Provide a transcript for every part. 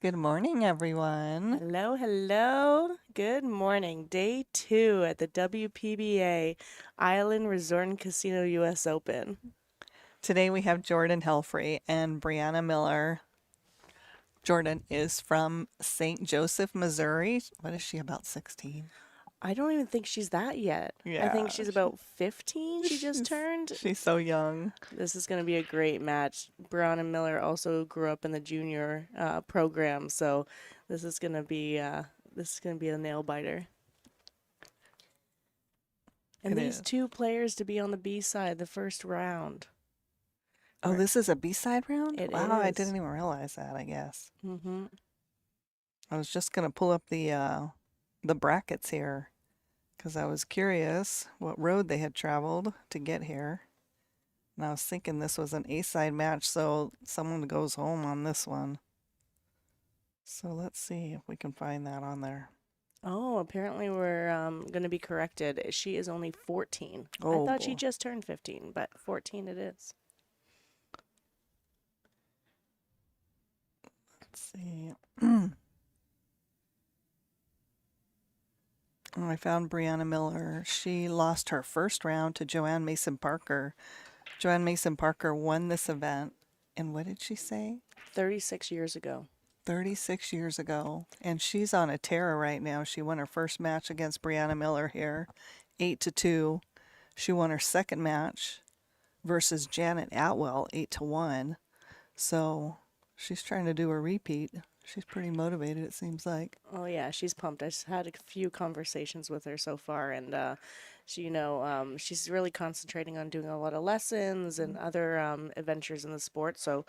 Good morning, everyone. Hello, hello. Good morning. Day 2 at the WPBA Island Resort and Casino US Open. Today we have Jordan Helfrey and Brianna Miller. Jordan is from St. Joseph, Missouri. What is she, about 16? I don't even think she's that yet. I think Yeah, she's about 15 she just she's turned. she's so young. This is going to be a great match. Brianna Miller also grew up in the junior program, so this is going to be a nail biter. And It these is. two players to be on the B side the first round. Oh, Right. this is a B-side round? It Wow, I is. didn't even realize that, I guess. Mm-hmm. I was just gonna pull up the brackets here because I was curious what road they had traveled to get here. And I was thinking this was an A-side match, so someone goes home on this one. So let's see if we can find that on there. Oh, apparently we're going to be corrected. She is only 14. I Oh thought she boy. just turned 15, but 14 it is. Let's see. Oh, I found Brianna Miller. She lost her first round to Joanne Mason Parker. Joanne Mason Parker won this event. And what did she say? 36 years ago. 36 years ago. And she's on a tear right now. She won her first match against Brianna Miller here, 8-2. She won her second match versus Janet Atwell, 8-1. So she's trying to do a repeat. She's pretty motivated, it seems like. Oh yeah, she's pumped. I just had a few conversations with her so far, and she's really concentrating on doing a lot of lessons and other adventures in the sport. So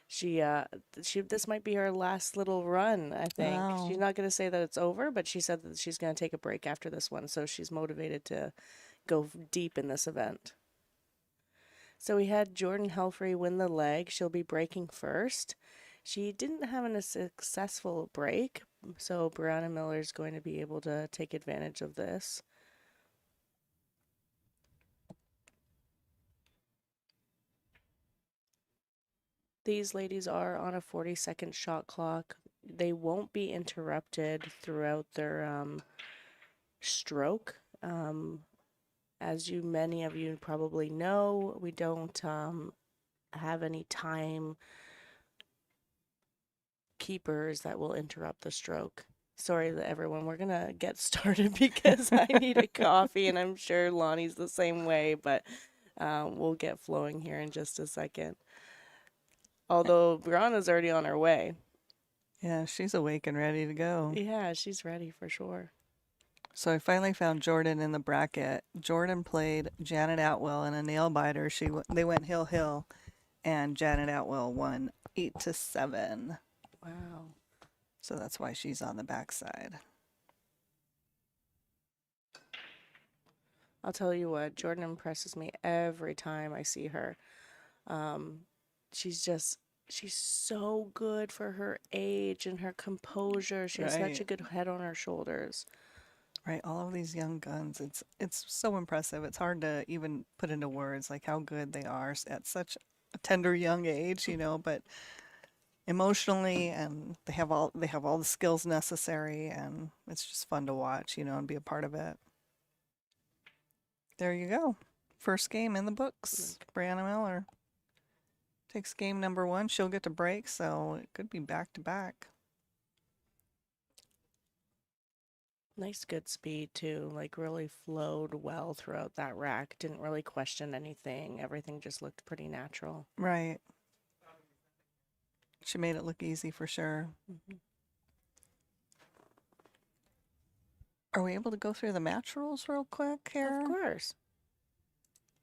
she uh this might be her last little run, I think. She's Oh, not going to say that it's over, but she said that she's going to take a break after this one, so she's motivated to go deep in this event. So we had Jordan Helfrey win the leg. She'll be breaking first. She didn't have a successful break, so Brianna Miller is going to be able to take advantage of this. These ladies are on a 40-second shot clock. They won't be interrupted throughout their stroke. As many of you probably know, we don't have any time keepers that will interrupt the stroke. Sorry to everyone. We're gonna get started because I need a coffee, and I'm sure Lonnie's the same way. But we'll get flowing here in just a second. Although Brianna's already on her way. yeah, she's awake and ready to go. Yeah, she's ready for sure. So I finally found Jordan in the bracket. Jordan played Janet Atwell in a nail biter. They went hill hill, and Janet Atwell won 8-7. Wow. So that's why she's on the backside. I'll tell you what, Jordan impresses me every time I see her. Um, she's just she's so good for her age and her composure. She has such Right. a good head on her shoulders. Right, all of these young guns, it's so impressive. It's hard to even put into words like how good they are at such a tender young age, but emotionally and they have all the skills necessary and it's just fun to watch, and be a part of it. There you go. First game in the books. Brianna Miller takes game number 1. She'll get to break, so it could be back to back. Nice, good speed too. Like really flowed well throughout that rack. Didn't really question anything. Everything just looked pretty natural. Right. She made it look easy for sure. Mhm. Are we able to go through the match rules real quick Of here? course.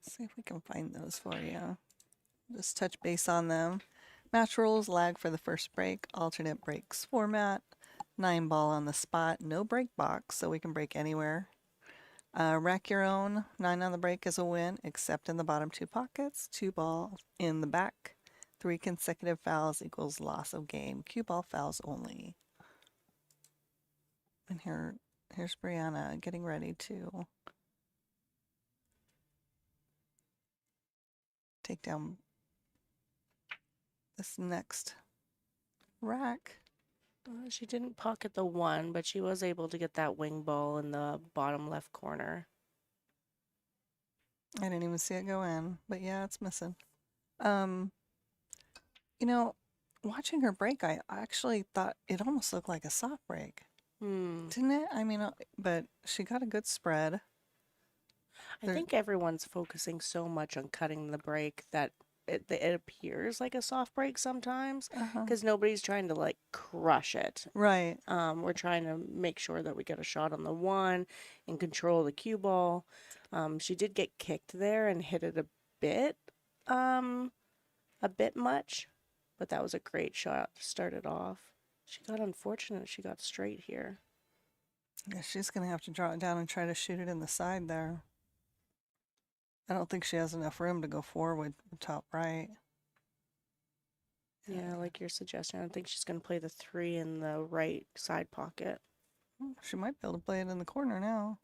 Let's see if we can find those for you. Just touch base on them. Match rules: lag for the first break, alternate breaks format, 9-ball on the spot, no break box, so we can break anywhere. Rack your own, 9 on the break is a win, except in the bottom 2 pockets, 2-ball in the back. 3 consecutive fouls equals loss of game. Cue ball fouls only. And here's Brianna getting ready to take down this next rack. She didn't pocket the 1, but she was able to get that wing ball in the bottom left corner. I didn't even see it go in, but yeah, it's missing. Um, you know, watching her break, I actually thought it almost looked like a soft break, didn't it? I mean, but she got a good spread. I think everyone's focusing so much on cutting the break that it appears like a soft break sometimes because nobody's trying to like crush it. Right. We're trying to make sure that we get a shot on the 1 and control the cue ball. She did get kicked there and hit it a bit much, but that was a great shot to start it off. She got unfortunate. She got straight here. Yeah, she's gonna have to draw it down and try to shoot it in the side there. I don't think she has enough room to go forward top right. Yeah, like you're suggesting. I think she's going to play the 3 in the right side pocket. She might be able to play it in the corner now.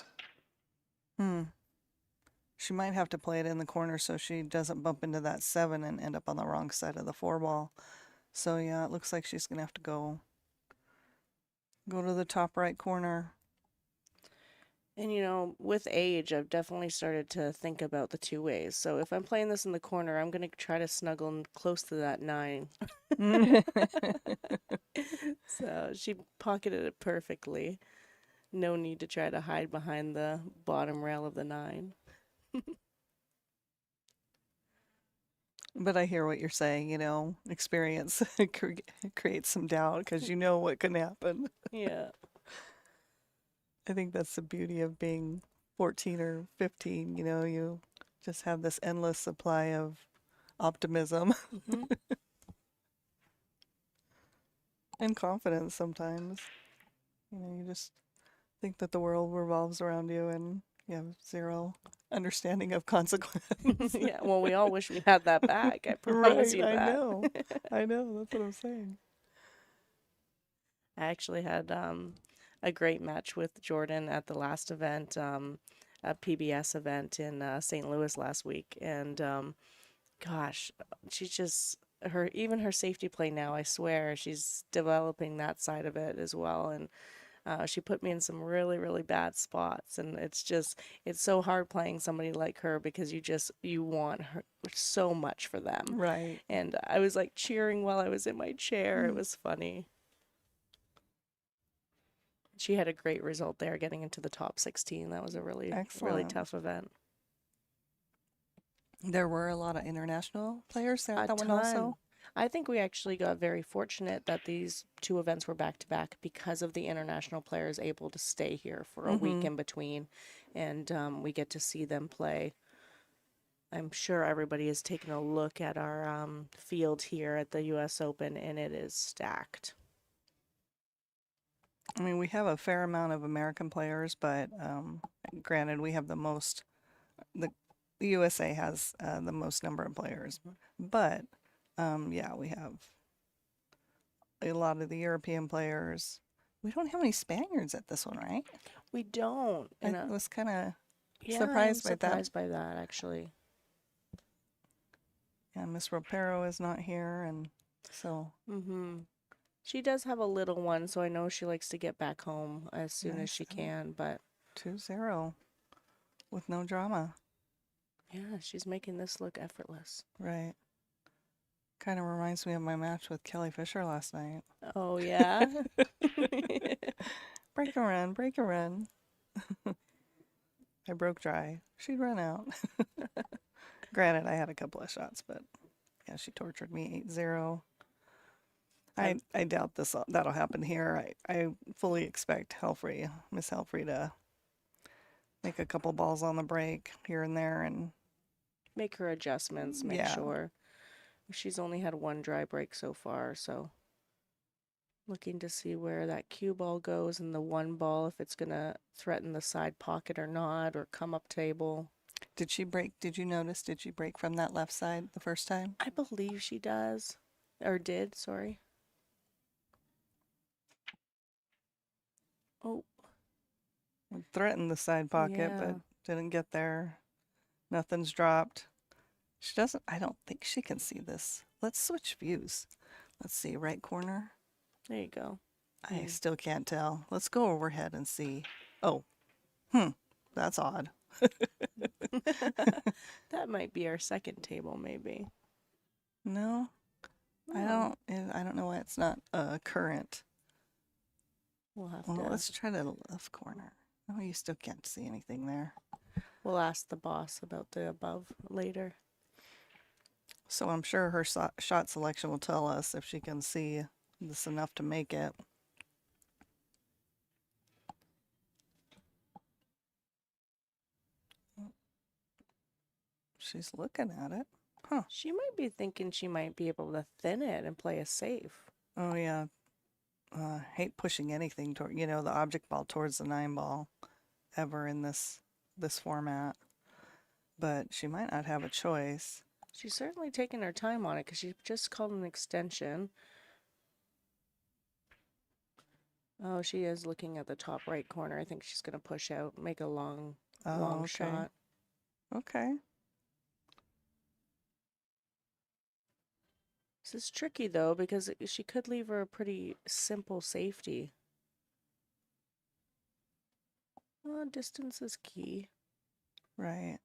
She might have to play it in the corner so she doesn't bump into that 7 and end up on the wrong side of the 4 ball. So yeah, it looks like she's gonna have to go to the top right corner. And you know, with age, I've definitely started to think about the 2 ways. So if I'm playing this in the corner, I'm going to try to snuggle close to that 9. So she pocketed it perfectly. No need to try to hide behind the bottom rail of the 9. But I hear what you're saying, experience creates some doubt because you know what can happen. Yeah. I think that's the beauty of being 14 or 15, you just have this endless supply of optimism and confidence sometimes. You just think that the world revolves around you and you have zero understanding of consequence. Yeah, well, we all wish we had that back. I promise you that. I know. I know. That's what I'm saying. I actually had a great match with Jordan at the last event, a PBS event in St. Louis last week. And gosh, she's just even her safety play now, I swear, she's developing that side of it as well. And she put me in some really, really bad spots. And it's so hard playing somebody like her because you want her so much for them. Right. And I was like cheering while I was in my chair. It was funny. She had a great result there, getting into the top 16. That was a really, really tough event. There were a lot of international players there at that one also. I think we actually got very fortunate that these 2 events were back to back because of the international players able to stay here for a week in between, and we get to see them play. I'm sure everybody has taken a look at our field here at the U.S. Open, and it is stacked. I mean, we have a fair amount of American players, but granted, we have the most. The USA has the most number of players, but yeah, we have a lot of the European players. We don't have any Spaniards at this one, right? We don't. I was kind of surprised by that, actually. Yeah, Miss Ropero is not here, and so. She does have a little one, so I know she likes to get back home as soon as she can, but 2-0 with no drama. Yeah, she's making this look effortless. Right. Kind of reminds me of my match with Kelly Fisher last night. Oh, yeah? Break a run, break a run. I broke dry. She'd run out. Granted, I had a couple of shots, but yeah, she tortured me 8-0. I doubt that'll happen here. I fully expect Miss Helfrey to make a couple balls on the break here and there and make her adjustments, make sure. She's only had 1 dry break so far, so looking to see where that cue ball goes and the 1 ball, if it's going to threaten the side pocket or not, or come up table. Did she break? Did you notice? Did she break from that left side the first time? I believe she does. Or did, sorry. Oh. Threatened the side pocket, but didn't get there. Nothing's dropped. I don't think she can see this. Let's switch views. Let's see, right corner. There you go. I still can't tell. Let's go overhead and see. Oh, that's odd. That might be our second table, maybe. No, I don't know why it's not current. We'll have Well, to. let's try the left corner. Oh, you still can't see anything there. We'll ask the boss about the above later. So I'm sure her shot selection will tell us if she can see this enough to make it. She's looking at it. Huh. She might be thinking she might be able to thin it and play a safe. Oh, yeah. Hate pushing anything toward, the object ball towards the 9-ball ever in this format. But she might not have a choice. She's certainly taking her time on it because she just called an extension. Oh, she is looking at the top right corner. I think she's going to push out, make a long Okay. shot. Okay. This is tricky, though, because she could leave her a pretty simple safety. Distance is key. Right.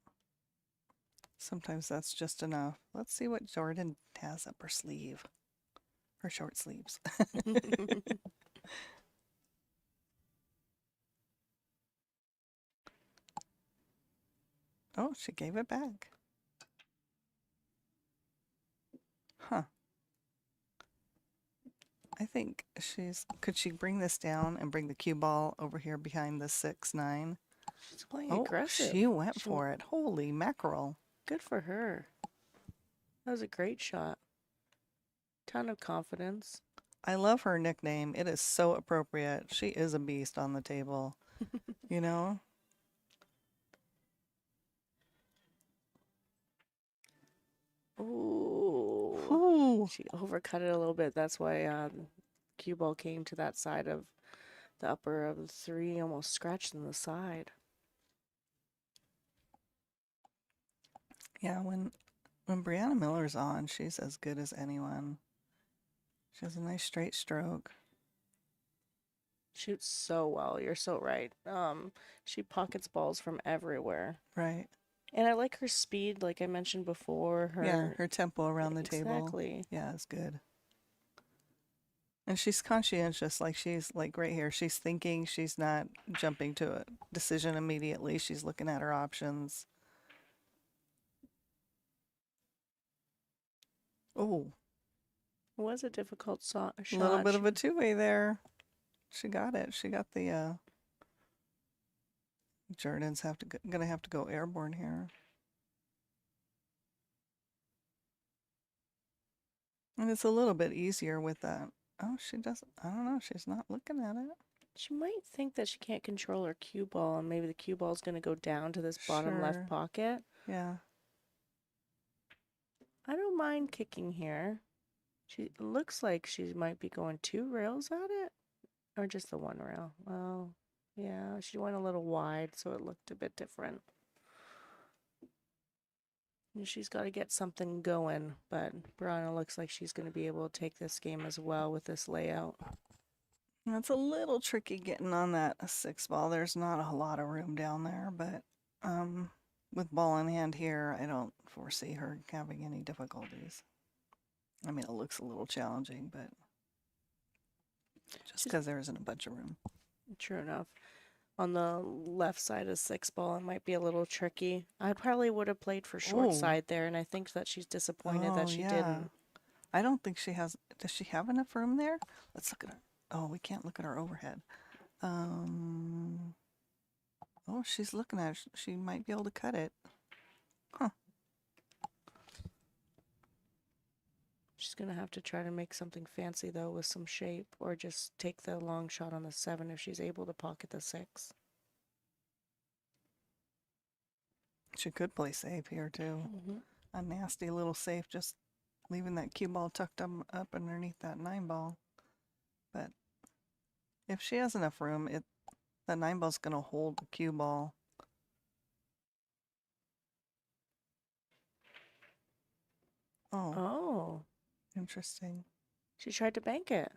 Sometimes that's just enough. Let's see what Jordan has up her sleeve. Her short sleeves. Oh, she gave it back. Huh. I think could she bring this down and bring the cue ball over here behind the 6-9? She's playing Oh, aggressive. she went for it. Holy mackerel. Good for her. That was a great shot. Ton of confidence. I love her nickname. It is so appropriate. She is a beast on the table. You know? Ooh. She overcut it a little bit. That's why cue ball came to that side of the upper of the 3, almost scratched in the side. Yeah, when Brianna Miller's on, she's as good as anyone. She has a nice straight stroke. Shoots so well. You're so right. She pockets balls from everywhere. Right. And I like her speed, like I mentioned before. Her tempo around the table. Exactly. Yeah, it's good. And she's conscientious, like she's like right here. She's thinking, she's not jumping to a decision immediately. She's looking at her options. Oh. It was a difficult shot. A little bit of a two-way there. She got it. She got the Jordan's gonna have to go airborne here. And it's a little bit easier with that. Oh, she doesn't. I don't know. She's not looking at it. She might think that she can't control her cue ball, and maybe the cue ball is going to go down to this bottom left pocket. Yeah. I don't mind kicking here. She looks like she might be going 2 rails at it, or just the 1 rail. Well, yeah, she went a little wide, so it looked a bit different. And she's got to get something going, but Brianna looks like she's going to be able to take this game as well with this layout. It's a little tricky getting on that 6-ball. There's not a lot of room down there, but with ball in hand here, I don't foresee her having any difficulties. I mean, it looks a little challenging, but just because there isn't a bunch of room. True enough. On the left side of 6-ball, it might be a little tricky. I probably would have played for short side there, and I think that she's disappointed that she didn't. I don't think she has. Does she have enough room there? Let's look at her. Oh, we can't look at her overhead. Oh, she's looking at it. She might be able to cut it. Huh. She's going to have to try to make something fancy, though, with some shape, or just take the long shot on the 7 if she's able to pocket the 6. She could play safe here, too. A nasty little safe, just leaving that cue ball tucked up underneath that 9-ball. But if she has enough room, the 9-ball's going to hold the cue ball. Oh. Oh. Interesting. She tried to bank it.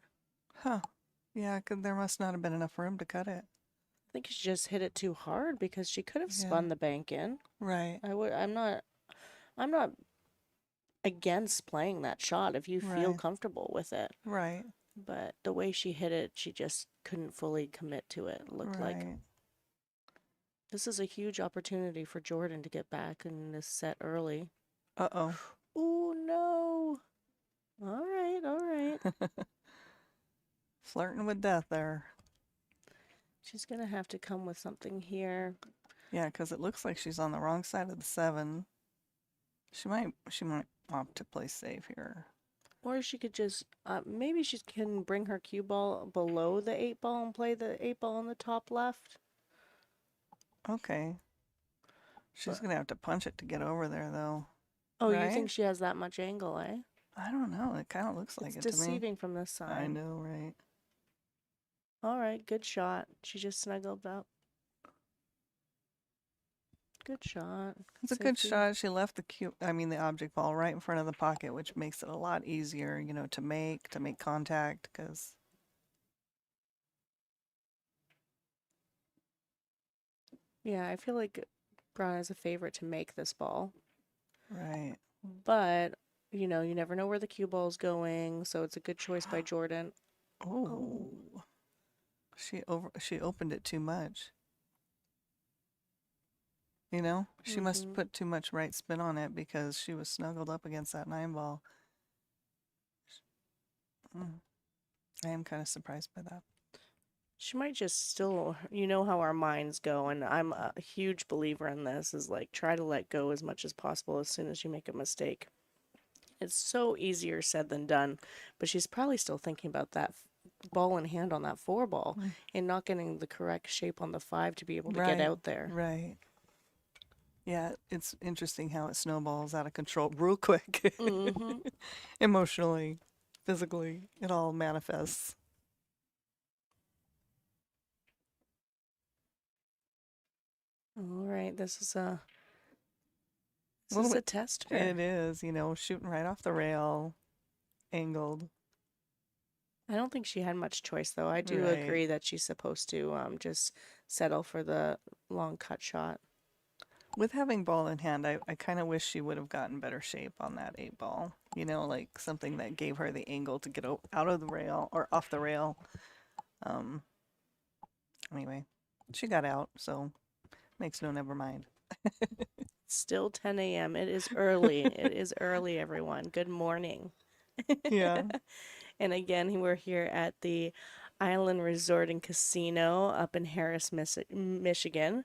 Huh. Yeah, 'cause there must not have been enough room to cut it. I think she just hit it too hard because she could have Yeah. spun the bank in. Right. I'm not against playing that shot if you feel Right. comfortable with it. Right. But the way she hit it, she just couldn't fully commit to it. It looked like Right. this is a huge opportunity for Jordan to get back in this set early. Uh-oh. Oh no. All right, all right. Flirting with death there. She's gonna have to come with something here. Yeah, 'cause it looks like she's on the wrong side of the 7. She might opt to play safe here. Or she could just, maybe she can bring her cue ball below the 8 ball and play the 8 ball on the top left. Okay. She's gonna have to punch it to get over there, though. Oh, you Right? think she has that much angle, eh? I don't know. It kind of looks like It's it to me. deceiving from this side. I know, right? All right, good shot. She just snuggled up. Good shot. It's a good shot. She left the object ball right in front of the pocket, which makes it a lot easier, to make contact, because Yeah, I feel like Brown is a favorite to make this ball. right. But, you never know where the cue ball's going, so it's a good choice by Jordan. Oh. She opened it too much. She must put too much right spin on it because she was snuggled up against that 9 ball. I am kind of surprised by that. She might just still, how our minds go, and I'm a huge believer in this, is like try to let go as much as possible as soon as you make a mistake. It's so easier said than done, but she's probably still thinking about that ball in hand on that 4 ball and not getting the correct shape on the 5 to be able to get out there. Right. Yeah, it's interesting how it snowballs out of control real quick. Emotionally, physically, it all manifests. All right, this is a test. It is, shooting right off the rail, angled. I don't think she had much choice, though. I do agree that she's supposed to just settle for the long cut shot. With having ball in hand, I kind of wish she would have gotten better shape on that 8 ball. Like something that gave her the angle to get out of the rail or off the rail. Anyway, she got out, so makes no never mind. Still 10 a.m. It is early. It is early, everyone. Good morning. Yeah. And again, we're here at the Island Resort and Casino up in Harris, Michigan.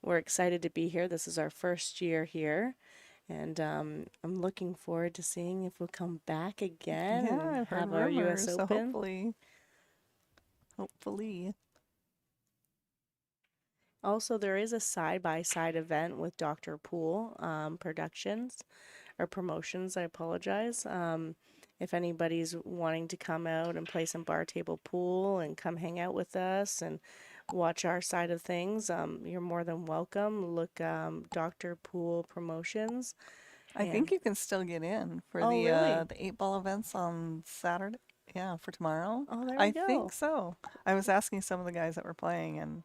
We're excited to be here. This is our first year here. And I'm looking forward to seeing if we'll come back again and have our U.S. Open. So hopefully. Also, there is a side-by-side event with Dr. Pool Productions, or Promotions, I apologize. If anybody's wanting to come out and play some bar table pool and come hang out with us and watch our side of things, you're more than welcome. Look, Dr. Pool Promotions. I think you can still get in for really? the 8 ball events on Saturday. Yeah, for tomorrow. Oh, there I we go. think so. I was asking some of the guys that were playing, and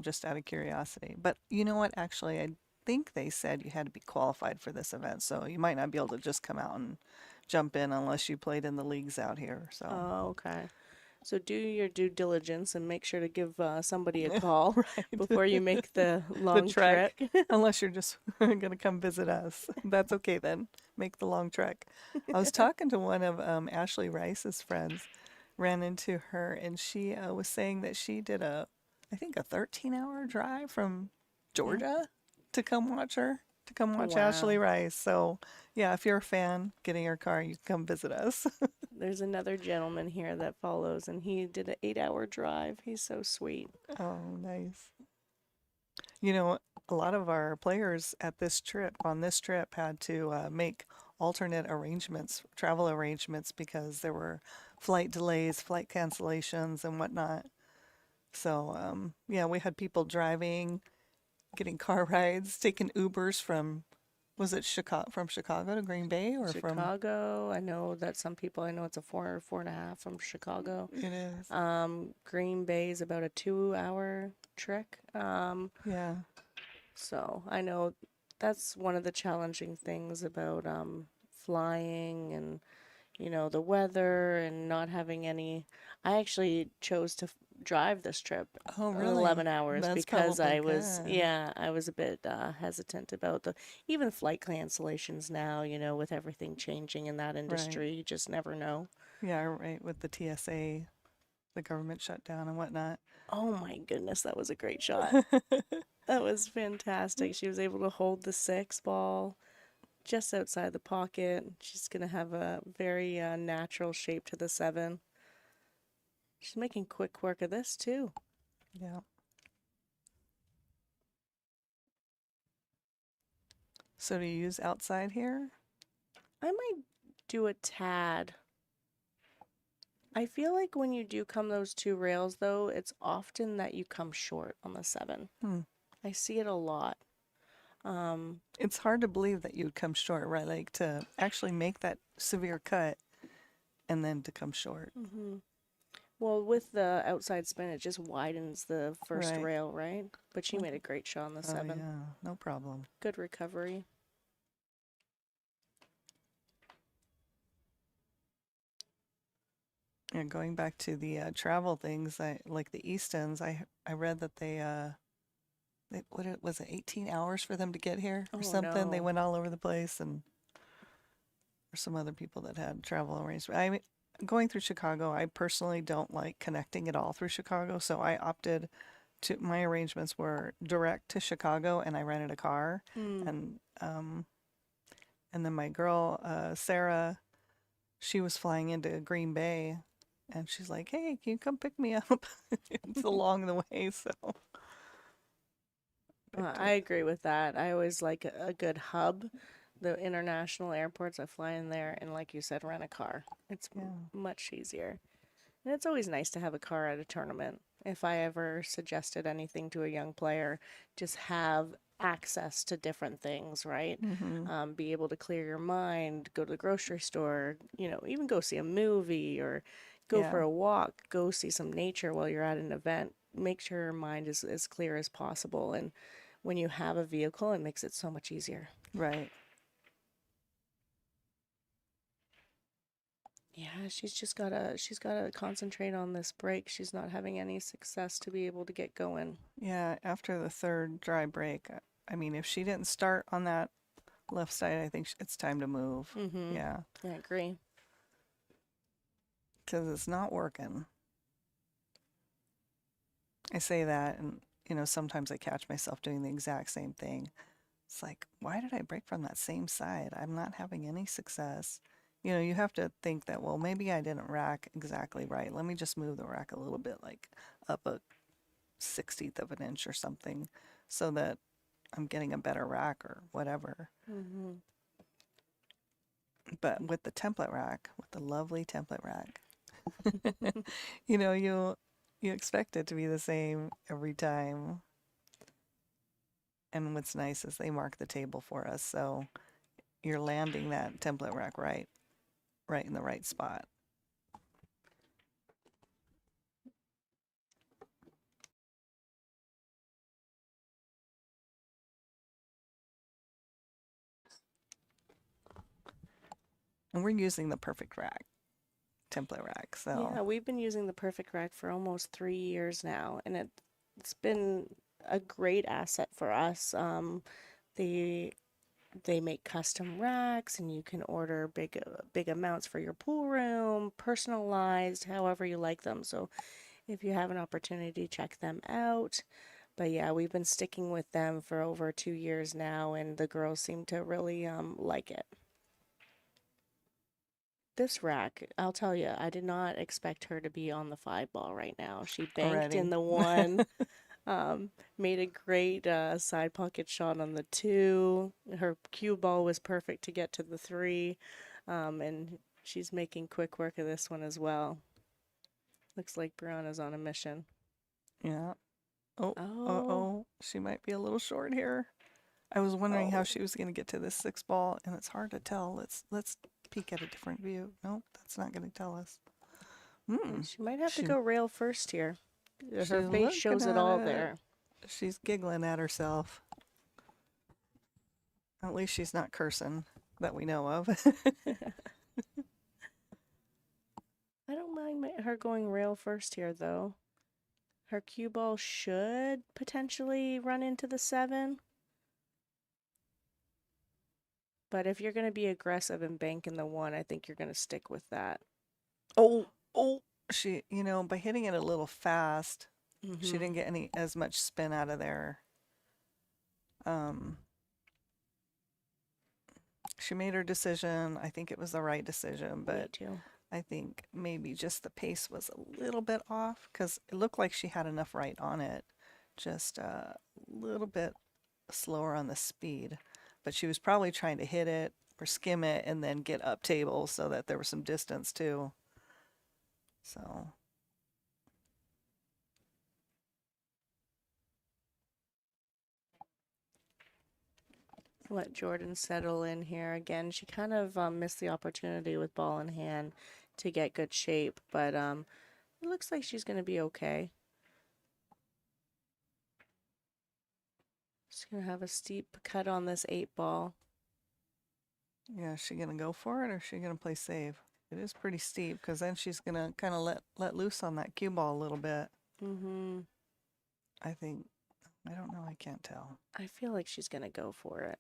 just out of curiosity. But you know what? Actually, I think they said you had to be qualified for this event, so you might not be able to just come out and jump in unless you played in the leagues out here. So. Oh, okay. So do your due diligence and make sure to give somebody a call before you make the long trek. Unless you're just going to come visit us. That's okay then. Make the long trek. I was talking to one of Ashley Rice's friends, ran into her, and she was saying that she did I think a 13-hour drive from Georgia to come watch her, to come watch Ashley Rice. So yeah, if you're a fan, get in your car, you can come visit us. There's another gentleman here that follows, and he did an 8-hour drive. He's so sweet. Oh, nice. A lot of our players on this trip, had to make alternate arrangements, travel arrangements, because there were flight delays, flight cancellations, and whatnot. So, yeah, we had people driving, getting car rides, taking Ubers from Was it from Chicago to Green Bay or from? Chicago. I know that some people, I know it's a 4.5 from Chicago. It is. Green Bay is about a 2-hour trek. Yeah. So I know that's one of the challenging things about flying and the weather and not having any. I actually chose to drive this trip Oh, really? 11 hours That's because probably I was, good. yeah, I was a bit hesitant about the even flight cancellations now, with everything changing in that Right. industry, you just never know. Yeah, right. With the TSA, the government shutdown and whatnot. Oh my goodness, that was a great shot. That was fantastic. She was able to hold the 6 ball just outside the pocket. She's going to have a very natural shape to the 7. She's making quick work of this too. Yeah. So do you use outside here? I might do a tad. I feel like when you do come those 2 rails, though, it's often that you come short on the 7. Hmm. I see it a lot. It's hard to believe that you'd come short, right? Like to actually make that severe cut and then to come short. Well, with the outside spin, it just widens the first Right. rail, right? But she made a great shot on the Oh, 7. yeah. No problem. Good recovery. And going back to the travel things, I like the Eastons. I read that was it 18 hours for them to get here or Oh something? They no. went all over the place, and or some other people that had travel arrangements. I mean, going through Chicago, I personally don't like connecting at all through Chicago, so I opted to my arrangements were direct to Chicago, and I rented a car, Hmm. and and then my girl Sarah, she was flying into Green Bay, and she's like, "Hey, can you come pick me up?" It's along the way, so. But, I agree with that. I always like a good hub. The international airports, I fly in there, and like you said, rent a car. It's yeah, much easier. And it's always nice to have a car at a tournament. If I ever suggested anything to a young player, just have access to different things, right? mm-hmm. Be able to clear your mind, go to the grocery store, even go see a movie or go for Yeah, a walk, go see some nature while you're at an event. Make sure your mind is as clear as possible. And when you have a vehicle, it makes it so much easier. right. Yeah, she's gotta concentrate on this break. She's not having any success to be able to get going. Yeah, after the third dry break, I mean, if she didn't start on that left side, I think it's time to move. Mm-hmm. Yeah, I agree. because it's not working. I say that, and sometimes I catch myself doing the exact same thing. It's like, why did I break from that same side? I'm not having any success. You have to think that, well, maybe I didn't rack exactly right. Let me just move the rack a little bit, like up a 1/60th of an inch or something, so that I'm getting a better rack or whatever. Mm-hmm. But with the template rack, with the lovely template rack, you expect it to be the same every time. And what's nice is they mark the table for us, so you're landing that template rack right in the right spot. And we're using the perfect rack, template rack. So Yeah, we've been using the Perfect Rack for almost 3 years now, and it's been a great asset for us. They they make custom racks, and you can order big amounts for your pool room, personalized, however you like them. So if you have an opportunity, check them out. But yeah, we've been sticking with them for over 2 years now, and the girls seem to really like it. This rack, I'll tell you, I did not expect her to be on the 5 ball right now. She banked in already, the 1, made a great side pocket shot on the 2. Her cue ball was perfect to get to the 3, and she's making quick work of this one as well. Looks like Brianna's on a mission. yeah. Oh, Oh, she might be a little short here. I was wondering how Oh. she was going to get to this 6 ball, and it's hard to tell. Let's peek at a different view. Nope, that's not going to tell us. She might have to She go rail first here. she's Her face looking shows it at all it. there. She's giggling at herself. At least she's not cursing that we know of. I don't mind her going rail first here, though. Her cue ball should potentially run into the 7. But if you're going to be aggressive and bank in the 1, I think you're going to stick with that. Oh, she, by hitting it a little fast, she Mm-hmm. didn't get as much spin out of there. She made her decision. I think it was the right decision, Me but too. I think maybe just the pace was a little bit off because it looked like she had enough right on it, just a little bit slower on the speed. But she was probably trying to hit it or skim it and then get up table so that there was some distance too. So Let Jordan settle in here again. She kind of missed the opportunity with ball in hand to get good shape, but it looks like she's going to be okay. She's going to have a steep cut on this 8 ball. yeah, is she gonna go for it or is she gonna play save? It is pretty steep because then she's gonna kind of let loose on that cue ball a little bit. Mm-hmm. I think. I don't know. I can't tell. I feel like she's going to go for it.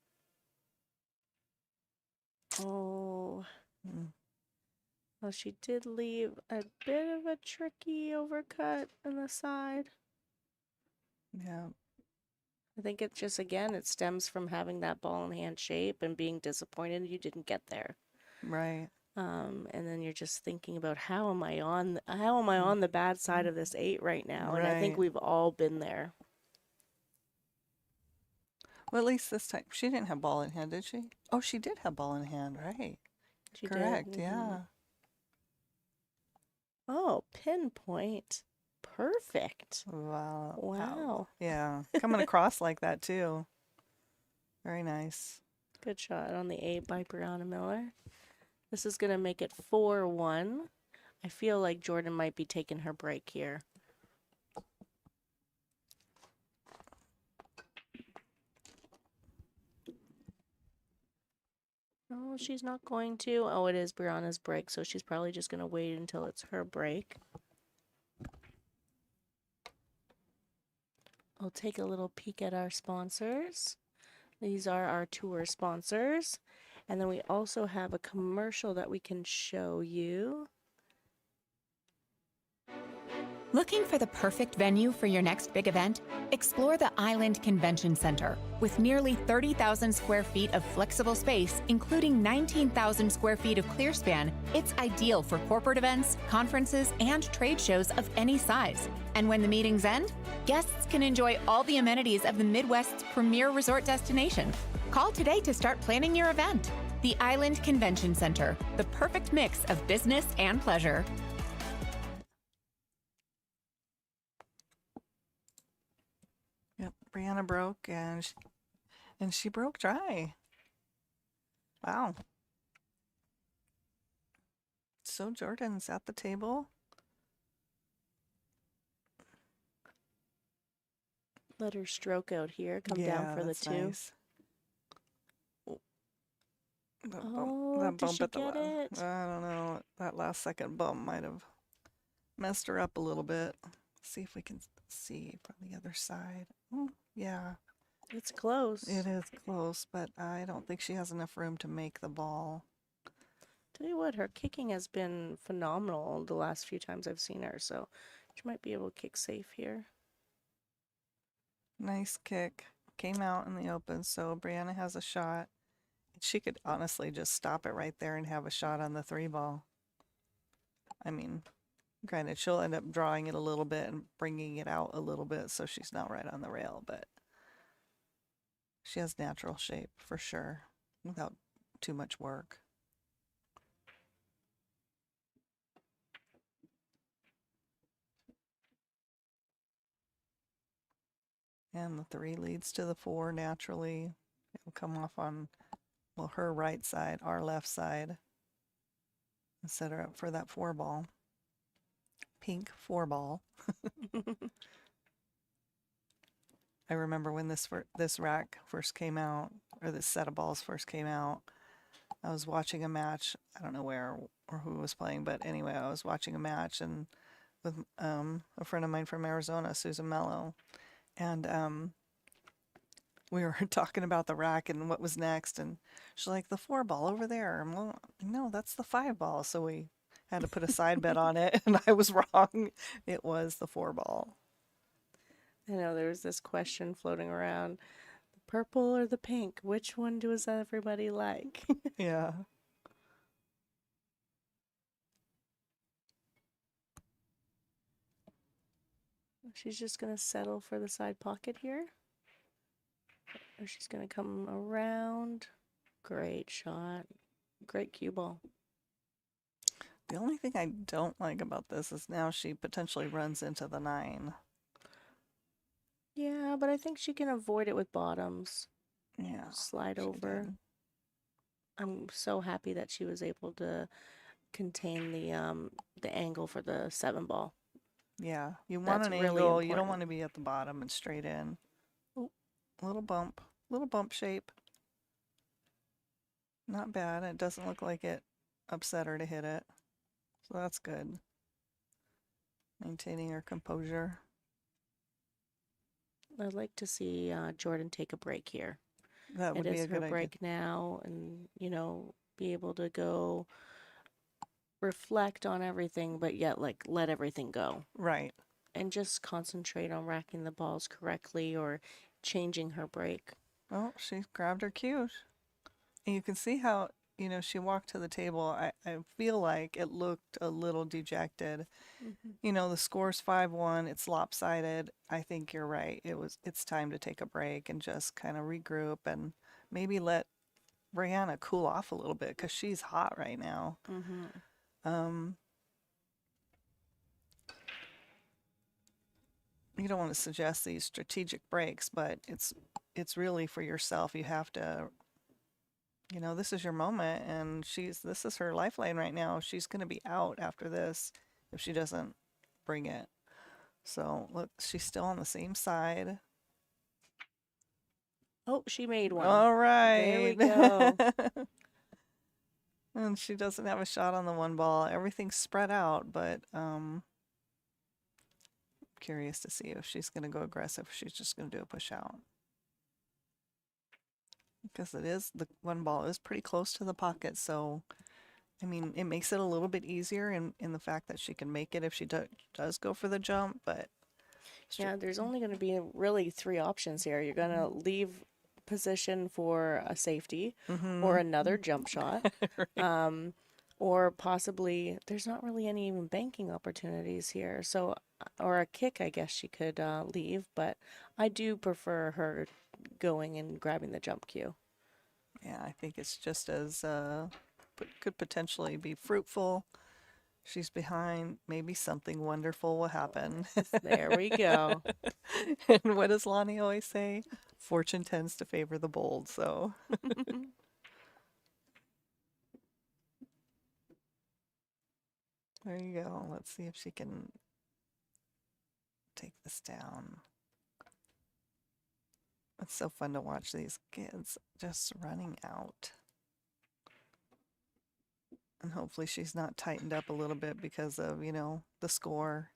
Oh. Mm. Well, she did leave a bit of a tricky overcut on the side. Yeah. I think it just, again, it stems from having that ball in hand shape and being disappointed you didn't get there. Right. And then you're just thinking about how am I on the bad side of this 8 right now? And I think Right. we've all been there. Well, at least this time she didn't have ball in hand, did she? Oh, she did have ball in hand, right? She Correct. did. Yeah. Oh, pinpoint. Perfect. Wow. Wow. Yeah. Coming across like that too. Very nice. Good shot on the 8 by Brianna Miller. This is going to make it 4-1. I feel like Jordan might be taking her break here. No, she's not going to. Oh, it is Brianna's break, so she's probably just going to wait until it's her break. I'll take a little peek at our sponsors. These are our tour sponsors. And then we also have a commercial that we can show you. Looking for the perfect venue for your next big event? Explore the Island Convention Center. With nearly 30,000 square feet of flexible space, including 19,000 square feet of clearspan, it's ideal for corporate events, conferences, and trade shows of any size. And when the meetings end, guests can enjoy all the amenities of the Midwest's premier resort destination. Call today to start planning your event. The Island Convention Center, the perfect mix of business and pleasure. Yep. Brianna broke and she broke dry. Wow. So Jordan's at the table. Let her stroke out here. Come down for the that's 2. Nice. Oh, that did bump she at the get it? I don't know. That last second bump might have messed her up a little bit. See if we can see from the other side. Oh, yeah. It's close. It is close, but I don't think she has enough room to make the ball. Tell you what, her kicking has been phenomenal the last few times I've seen her, so she might be able to kick safe here. Nice kick. Came out in the open, so Brianna has a shot. She could honestly just stop it right there and have a shot on the 3 ball. I mean, granted, she'll end up drawing it a little bit and bringing it out a little bit so she's not right on the rail, but she has natural shape for sure without too much work. And the 3 leads to the 4 naturally. will come off on, well, her right side, our left side, and set her up for that 4-ball. Pink 4-ball. I remember when this rack first came out, or this set of balls first came out. I was watching a match. I don't know where or who was playing, but anyway, I was watching a match and with a friend of mine from Arizona, Susan Mello, and we were talking about the rack and what was next, and she's like, the 4-ball over there. And well, no, that's the 5-ball. So we had to put a side bet on it, and I was wrong. It was the 4-ball. I know there was this question floating around, the purple or the pink? Which one does everybody like? Yeah. She's just going to settle for the side pocket here. Or she's going to come around. Great shot. Great cue ball. The only thing I don't like about this is now she potentially runs into the 9. Yeah, but I think she can avoid it with bottoms. Yeah. Slide she over. did. I'm so happy that she was able to contain the angle for the 7-ball. Yeah. You want That's an really angle. You don't important. want to be at the bottom and straight in. Ooh, little bump shape. Not bad. It doesn't look like it upset her to hit it. So that's good. Maintaining her composure. I'd like to see Jordan take a break here. That would It be is a good her idea. break now, and be able to go reflect on everything, but yet let everything go, Right. and just concentrate on racking the balls correctly or changing her break. Well, she grabbed her cues. And you can see how, she walked to the table. I feel like it looked a little dejected. The score's 5-1. It's lopsided. I think you're right. It's time to take a break and just kind of regroup and maybe let Brianna cool off a little bit because she's hot right now. You don't want to suggest these strategic breaks, but it's really for yourself. You have to, this is your moment, and this is her lifeline right now. She's going to be out after this if she doesn't bring it. So look, she's still on the same side. Oh, she made one. All right. There we go. And she doesn't have a shot on the 1-ball. Everything's spread out, but curious to see if she's going to go aggressive or she's just going to do a push out. Because the 1-ball is pretty close to the pocket, so I mean, it makes it a little bit easier in the fact that she can make it if she does go for the jump, but Yeah, there's only going to be really 3 options here. You're going to leave position for a safety or another jump shot, or possibly there's not really any even banking opportunities here. So, or a kick, I guess she could leave, but I do prefer her going and grabbing the jump cue. yeah, I think it's just as could potentially be fruitful. She's behind. Maybe something wonderful will happen. There we go. And what does Lonnie always say? Fortune tends to favor the bold, so. There you go. Let's see if she can take this down. It's so fun to watch these kids just running out. And hopefully she's not tightened up a little bit because of, the score.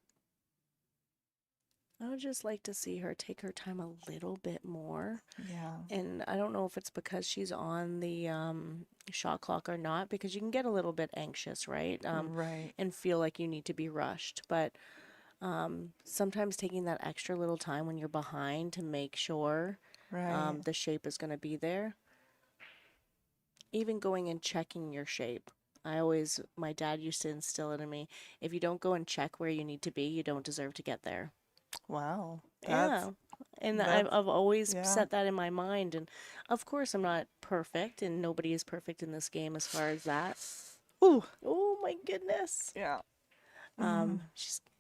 I would just like to see her take her time a little bit more. Yeah. And I don't know if it's because she's on the shot clock or not, because you can get a little bit anxious, right? Right. And feel like you need to be rushed. But sometimes taking that extra little time when you're behind to make sure Right. the shape is going to be there. Even going and checking your shape. My dad used to instill it in me. If you don't go and check where you need to be, you don't deserve to get there. Wow. Yeah. And that's- I've always yeah. set that in my mind. And of course, I'm not perfect, and nobody is perfect in this game as far as that. Ooh. Oh my goodness. Yeah.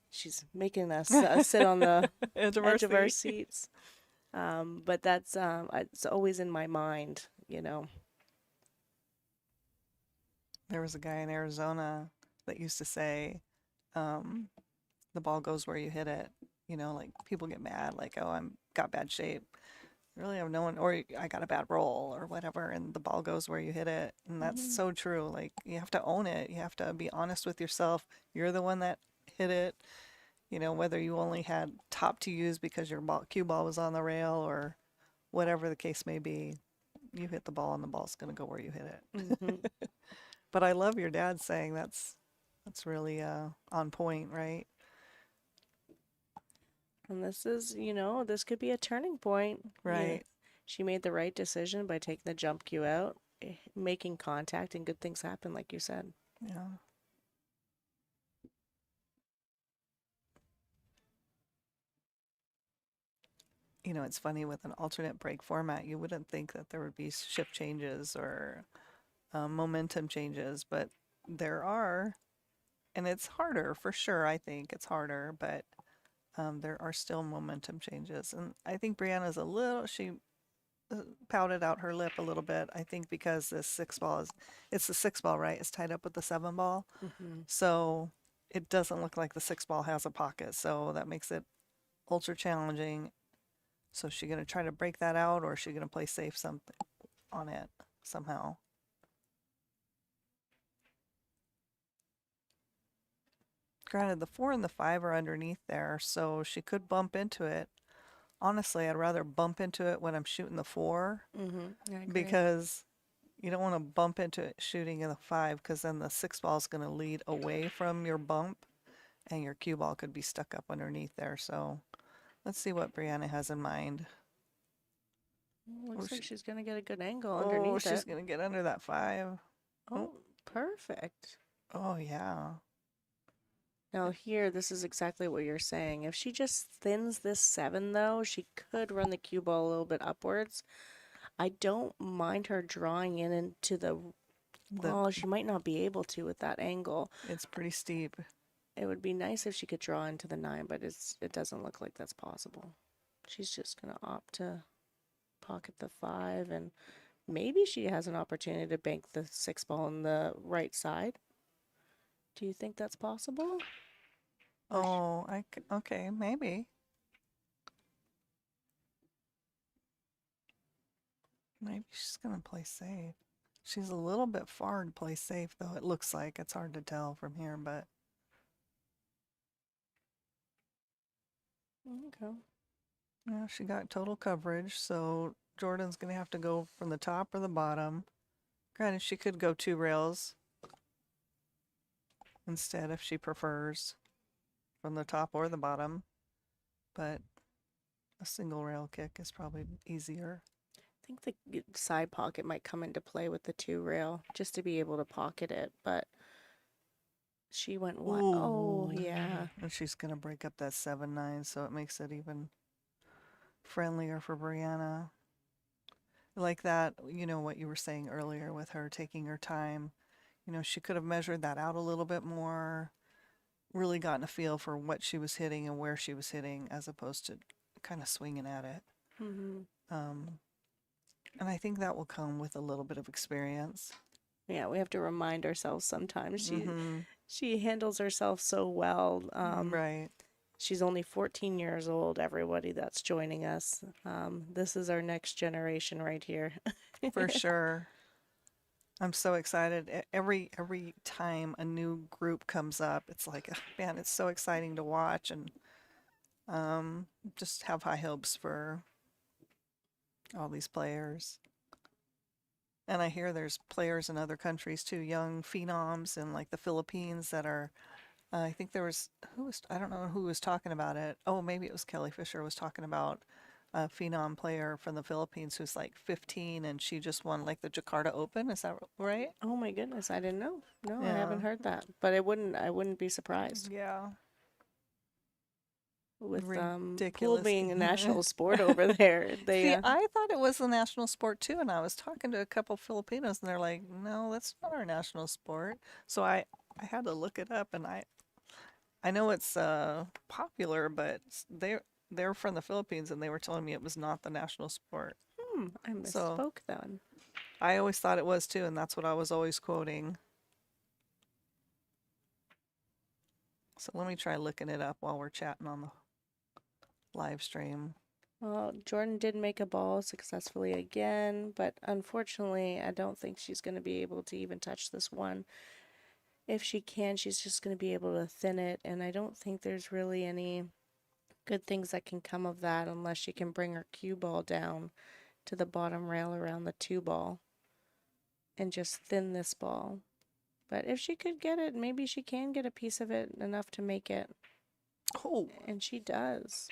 She's making us sit on the Edge of edge of our seat. seats. But that's it's always in my mind, you know. There was a guy in Arizona that used to say, um, the ball goes where you hit it. You know, like people get mad, like, oh, I'm got bad shape. Really have no one, or I got a bad roll or whatever, and the ball goes where you hit it. And that's Mhm. so true. Like, you have to own it. You have to be honest with yourself. You're the one that hit it. You know, whether you only had top to use because your cue ball was on the rail or whatever the case may be, you hit the ball and the ball's going to go where you hit it. Mhm. But I love your dad saying that's really on point, right? And this is, you know, this could be a turning point. Yeah. Right. She made the right decision by taking the jump cue out, making contact, and good things happen, like you said. Yeah. You know, it's funny with an alternate break format, you wouldn't think that there would be shift changes or momentum changes, but there are, and it's harder for sure. I think it's harder, but there are still momentum changes. And I think Brianna's she pouted out her lip a little bit. I think because this it's the six ball, right? It's tied up with the seven ball. Mm-hmm. So it doesn't look like the six ball has a pocket. So that makes it ultra challenging. So is she going to try to break that out, or is she going to play safe something on it somehow? Granted, the 4 and the 5 are underneath there, so she could bump into it. Honestly, I'd rather bump into it when I'm shooting the 4 Mm-hmm. I agree. because you don't want to bump into it shooting in the 5 because then the 6 ball is going to lead away from your bump and your cue ball could be stuck up underneath there. So let's see what Brianna has in mind. Looks like she's gonna get a good angle Oh, underneath she's it. going to get under that 5. Oh, perfect. Oh, yeah. Now here, this is exactly what you're saying. If she just thins this 7, though, she could run the cue ball a little bit upwards. I don't mind her drawing in into the. Well, she might not be able to with that angle. It's pretty steep. It would be nice if she could draw into the 9, but it doesn't look like that's possible. She's just gonna opt to pocket the 5, and maybe she has an opportunity to bank the 6 ball on the right side. Do you think that's possible? Oh, okay, maybe. Maybe she's gonna play safe. She's a little bit far to play safe, though. It looks like it's hard to tell from here, but Okay. yeah, she got total coverage. So Jordan's gonna have to go from the top or the bottom. Granted, she could go 2 rails instead if she prefers, from the top or the bottom, but a single rail kick is probably easier. I think the side pocket might come into play with the 2 rail just to be able to pocket it, but she went one. Oh, yeah. And she's gonna break up that 7-9, so it makes it even friendlier for Brianna. Like that, you know, what you were saying earlier with her taking her time. You know, she could have measured that out a little bit more, really gotten a feel for what she was hitting and where she was hitting, as opposed to kind of swinging at it. Mm-hmm. And I think that will come with a little bit of experience. Yeah, we have to remind ourselves sometimes. Mm-hmm. She handles herself so well. Right. She's only 14 years old, everybody that's joining us. This is our next generation right here. For sure. I'm so excited. Every time a new group comes up, it's like, man, it's so exciting to watch, and just have high hopes for all these players. And I hear there's players in other countries too, young phenoms in like the Philippines that are. I think there was I don't know who was talking about it. Oh, maybe it was Kelly Fisher was talking about a phenom player from the Philippines who's like 15 and she just won like the Jakarta Open. Is that right? Oh my goodness, I didn't know. No, I Yeah. haven't heard that. But I wouldn't be surprised. Yeah. With pool Ridiculous. being a national sport over there. They See, I thought it was the national sport too, and I was talking to a couple Filipinos and they're like, "No, that's not our national sport." So I had to look it up, and I know it's popular, but they're from the Philippines, and they were telling me it was not the national sport. I So- misspoke then. I always thought it was too, and that's what I was always quoting. So let me try looking it up while we're chatting on the live stream. Well, Jordan did make a ball successfully again, but unfortunately, I don't think she's going to be able to even touch this one. If she can, she's just going to be able to thin it, and I don't think there's really any good things that can come of that unless she can bring her cue ball down to the bottom rail around the 2 ball and just thin this ball. But if she could get it, maybe she can get a piece of it enough to make it, Oh, and she does.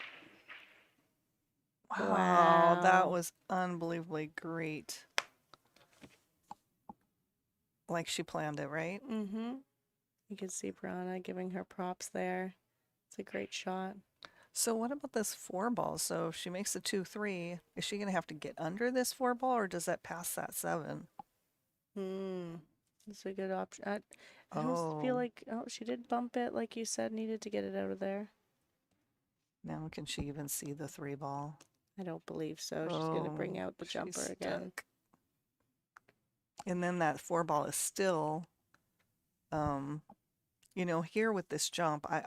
wow, that Wow. was unbelievably great. Like she planned it, right? Mm-hmm. You can see Brianna giving her props there. It's a great shot. So what about this 4 ball? So if she makes the 2-3, is she gonna have to get under this 4 ball, or does that pass that 7? That's a good option. I don't feel Oh, like, oh, she did bump it, like you said, needed to get it out of there. now can she even see the 3 ball? I don't believe so. She's going to bring out the she's jumper again. stuck. And then that 4 ball is still, you know, here with this jump, I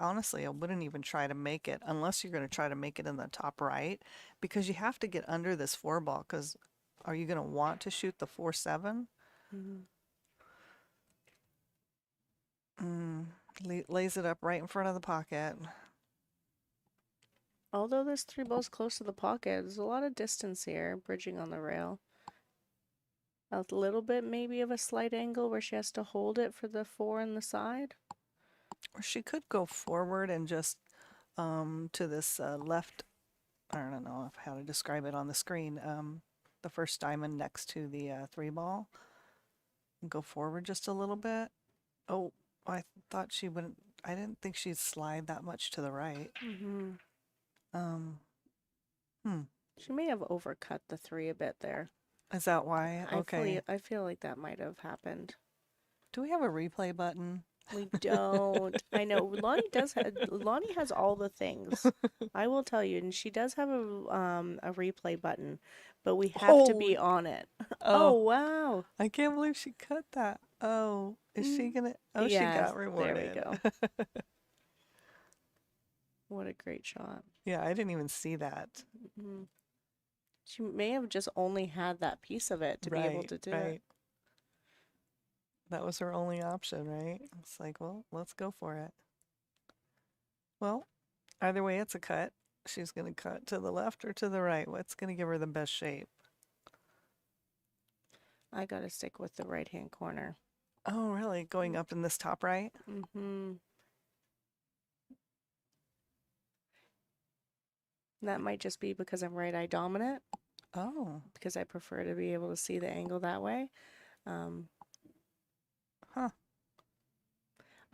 wouldn't even try to make it unless you're going to try to make it in the top right, because you have to get under this 4 ball, because are you going to want to shoot the 4-7? Lays it up right in front of the pocket. Although this 3 ball's close to the pocket, there's a lot of distance here, bridging on the rail. A little bit maybe of a slight angle where she has to hold it for the 4 on the side. Or she could go forward and just to this left, I don't know how to describe it on the screen, the first diamond next to the 3 ball. And go forward just a little bit. Oh, I thought she wouldn't, I didn't think she'd slide that much to the right. She may have overcut the 3 a bit there. Is that why? Okay. I feel like that might have happened. Do we have a replay button? We don't. I know Lonnie has all the things. I will tell you, and she does have a replay button, but we have to be on it. Oh wow! I can't believe she cut that. Oh, is she gonna? Oh, she Yes, got rewarded. There we go. What a great shot. Yeah, I didn't even see that. She may have just only had that piece of it to be able to do it. That was her only option, right? It's like, well, let's go for it. Well, either way, it's a cut. She's going to cut to the left or to the right. What's going to give her the best shape? I got to stick with the right-hand corner. Oh, really? Going up in this top right? That might just be because I'm right eye dominant. Oh. Because I prefer to be able to see the angle that way.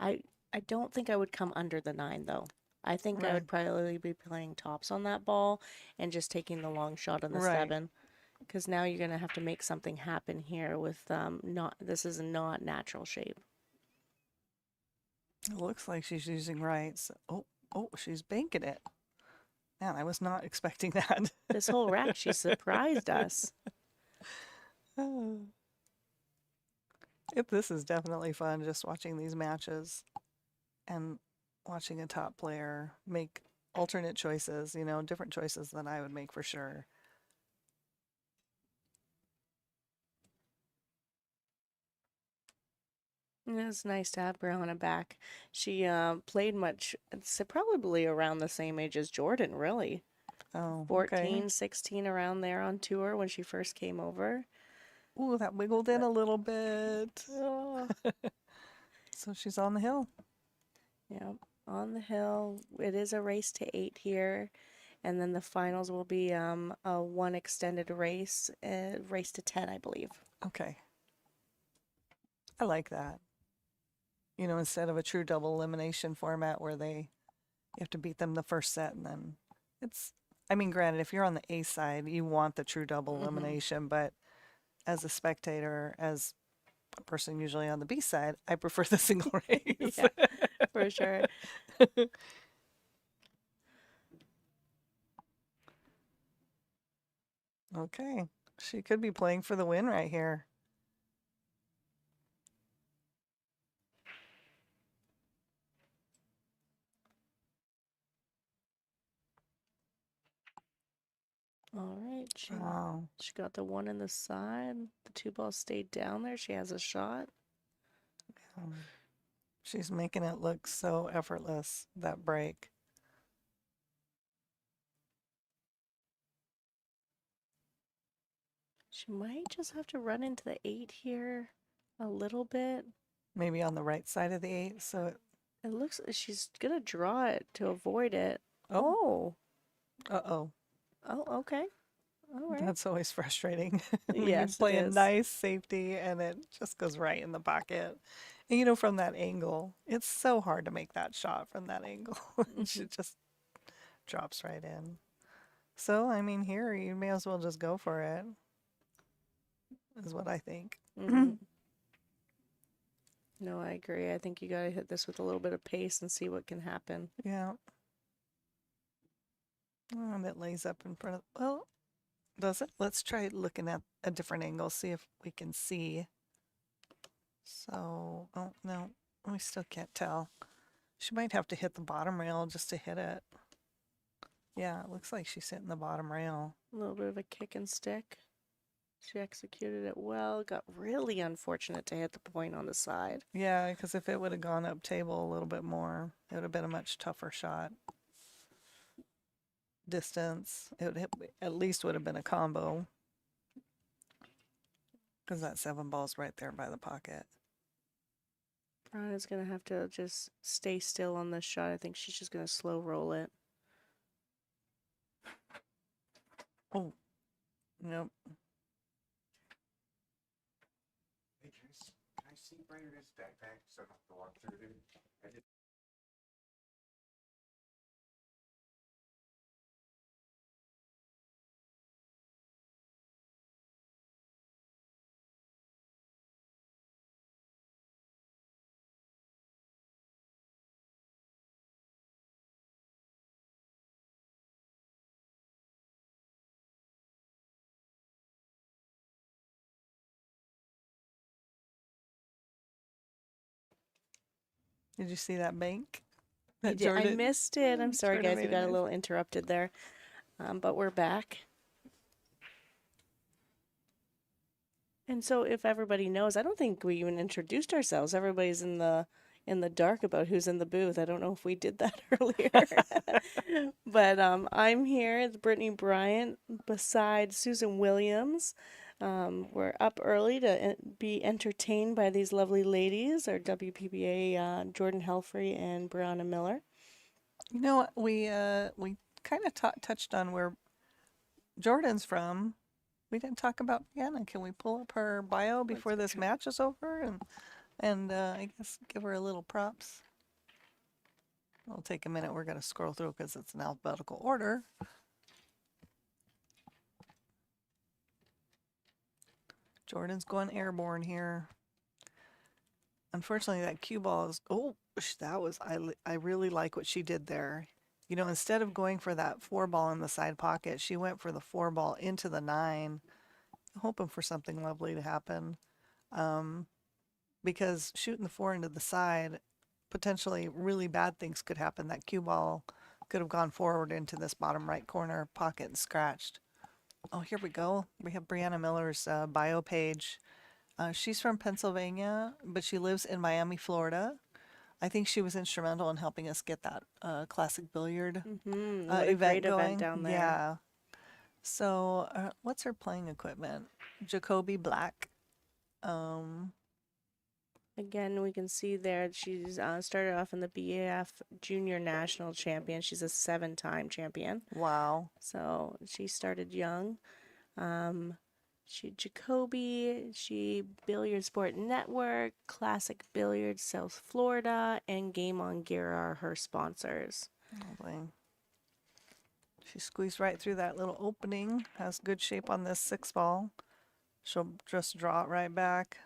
I don't think I would come under the 9 though. I think I would probably be playing tops on that ball and just taking the long shot on the 7. Because now you're gonna have to make something happen here with this is not natural shape. It looks like she's using rights. Oh, she's banking it. Man, I was not expecting that. This whole rack, she surprised us. This is definitely fun, just watching these matches and watching a top player make alternate choices, you know, different choices than I would make for sure. It's nice to have Brianna back. She played much, it's probably around the same age as Jordan, really. Oh, 14, 16, around there on tour when she first came over. Ooh, that wiggled in a little bit. Oh. So she's on the hill. Yeah, on the hill. It is a race to 8 here. And then the finals will be a 1 extended race, race to 10, I believe. Okay. I like that. You know, instead of a true double elimination format where you have to beat them the first set and then I mean, granted, if you're on the A side, you want the true double elimination, but as a spectator, as a person usually on the B side, I prefer the single race. Yeah, for sure. Okay. She could be playing for the win right here. All right. Wow. She got the one in the side. The two balls stayed down there. She has a shot. She's making it look so effortless, that break. She might just have to run into the 8 here a little bit. Maybe on the right side of the 8, so It looks she's going to draw it to avoid it. Oh. Oh. uh-oh. Oh, okay. All right. That's always frustrating. When you Yes, it play a is. nice safety and it just goes right in the pocket. And you know, from that angle, it's so hard to make that shot from that angle. It just drops right in. So, I mean, here, you may as well just go for it, is what I think. Mhm. No, I agree. I think you got to hit this with a little bit of pace and see what can happen. Yeah. Oh, and it lays up in front of, well, does it? Let's try looking at a different angle, see if we can see. So, oh, no, we still can't tell. She might have to hit the bottom rail just to hit it. Yeah, it looks like she's hitting the bottom rail. A little bit of a kick and stick. She executed it well. Got really unfortunate to hit the point on the side. Yeah, because if it would have gone up table a little bit more, it would have been a much tougher shot. Distance, it would have, at least would have been a combo. Because that 7 ball's right there by the pocket. Brianna's going to have to just stay still on this shot. I think she's just going to slow roll it. Oh, nope. Hey, can I see Brandon's backpack so I don't have to walk through it? I did. Did you see that bank? You That did. I Jordan- missed it. I'm sorry, Jordan guys. We made got a nice- little interrupted there. But we're back. And so if everybody knows, I don't think we even introduced ourselves. Everybody's in the dark about who's in the booth. I don't know if we did that earlier. But I'm here, it's Brittany Bryant, beside Susan Williams. We're up early to be entertained by these lovely ladies, our WPBA Jordan Helfrey and Brianna Miller. You know what? We kind of touched on where Jordan's from. We didn't talk about Brianna. Can we pull up her bio before this match is over and I guess give her a little props? It'll take a minute. We're going to scroll through because it's in alphabetical order. Jordan's going airborne here. Unfortunately, that cue ball is, oh, that was, I really like what she did there. You know, instead of going for that 4 ball in the side pocket, she went for the 4 ball into the 9, hoping for something lovely to happen. Because shooting the 4 into the side, potentially really bad things could happen. That cue ball could have gone forward into this bottom right corner pocket and scratched. Oh, here we go. We have Brianna Miller's bio page. She's from Pennsylvania, but she lives in Miami, Florida. I think she was instrumental in helping us get that classic billiard What a event great going. event down there. Yeah. So, what's her playing equipment? Jacoby Black. Again, we can see there she's started off in the BAF Junior National Champion. She's a 7-time champion. Wow. So she started young. She Jacoby, she Billiard Sport Network, Classic Billiard South Florida, and Game On Gear are her sponsors. Lovely. She squeezed right through that little opening. Has good shape on this 6 ball. She'll just draw it right back.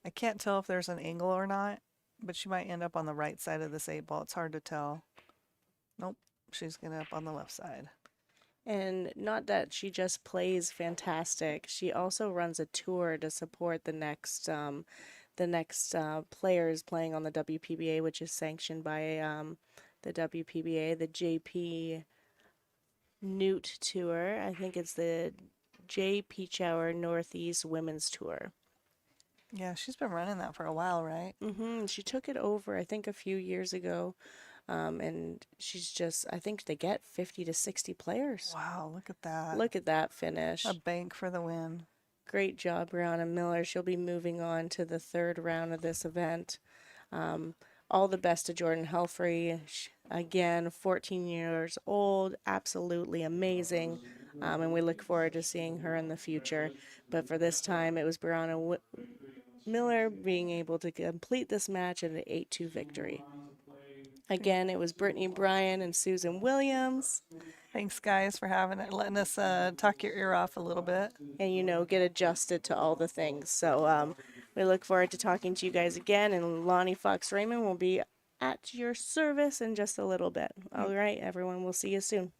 I can't tell if there's an angle or not, but she might end up on the right side of this 8 ball. It's hard to tell. Nope, she's gonna up on the left side. And not that she just plays fantastic, she also runs a tour to support the next players playing on the WPBA, which is sanctioned by the WPBA, the JP Newt Tour. I think it's the J. Peachower Northeast Women's Tour. Yeah, she's been running that for a while, right? She took it over, I think, a few years ago. And she's just, I think they get 50 to 60 players. Wow, look at that. Look at that finish. A bank for the win. Great job, Brianna Miller. She'll be moving on to the third round of this event. All the best to Jordan Helfrey. Again, 14 years old, absolutely amazing. And we look forward to seeing her in the future. But for this time, it was Brianna Miller being able to complete this match at an 8-2 victory. Again, it was Brittany Bryan and Susan Williams. Thanks, guys, for letting us talk your ear off a little bit. And, get adjusted to all the things. So we look forward to talking to you guys again. And Lonnie Fox-Raymond will be at your service in just a little bit. All right, everyone. We'll see you soon.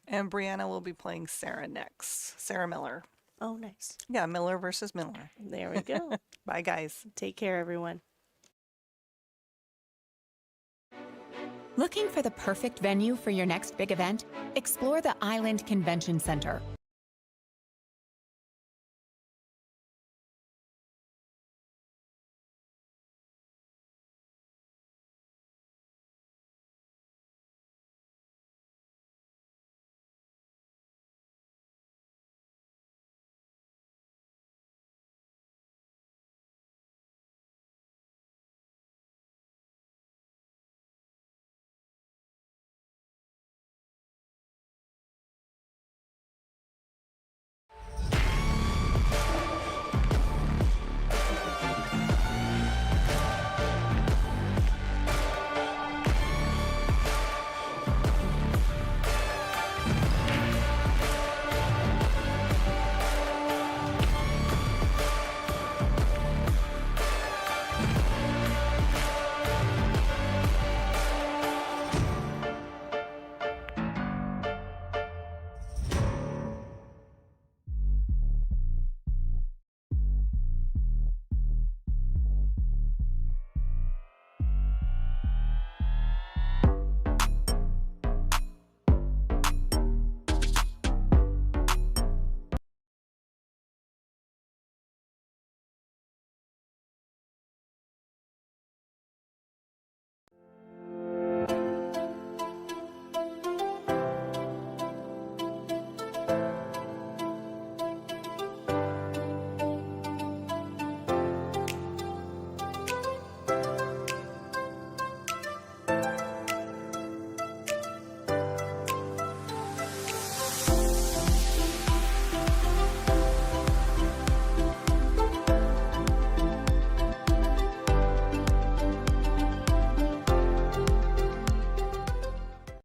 And Brianna will be playing Sarah next. Sarah Miller. Oh, nice. Yeah, Miller versus Miller. There we go. Bye, guys. Take care, everyone. Looking for the perfect venue for your next big event? Explore the Island Convention Center.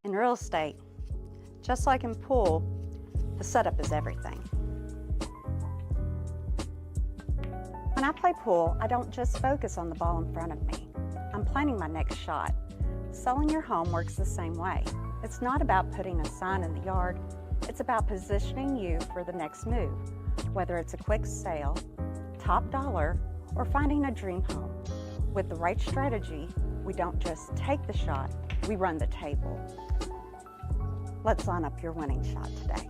In real estate, just like in pool, the setup is everything. When I play pool, I don't just focus on the ball in front of me. I'm planning my next shot. Selling your home works the same way. It's not about putting a sign in the yard. It's about positioning you for the next move, whether it's a quick sale, top dollar, or finding a dream home. With the right strategy, we don't just take the shot, we run the table. Let's line up your winning shot today.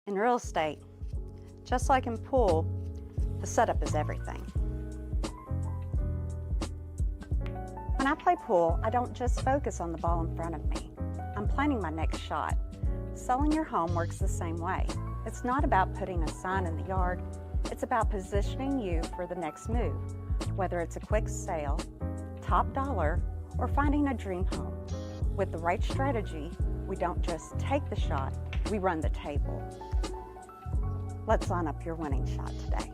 In real estate, just like in pool, the setup is everything. When I play pool, I don't just focus on the ball in front of me. I'm planning my next shot. Selling your home works the same way. It's not about putting a sign in the yard. It's about positioning you for the next move, whether it's a quick sale, top dollar, or finding a dream home. With the right strategy, we don't just take the shot, we run the table. Let's line up your winning shot today.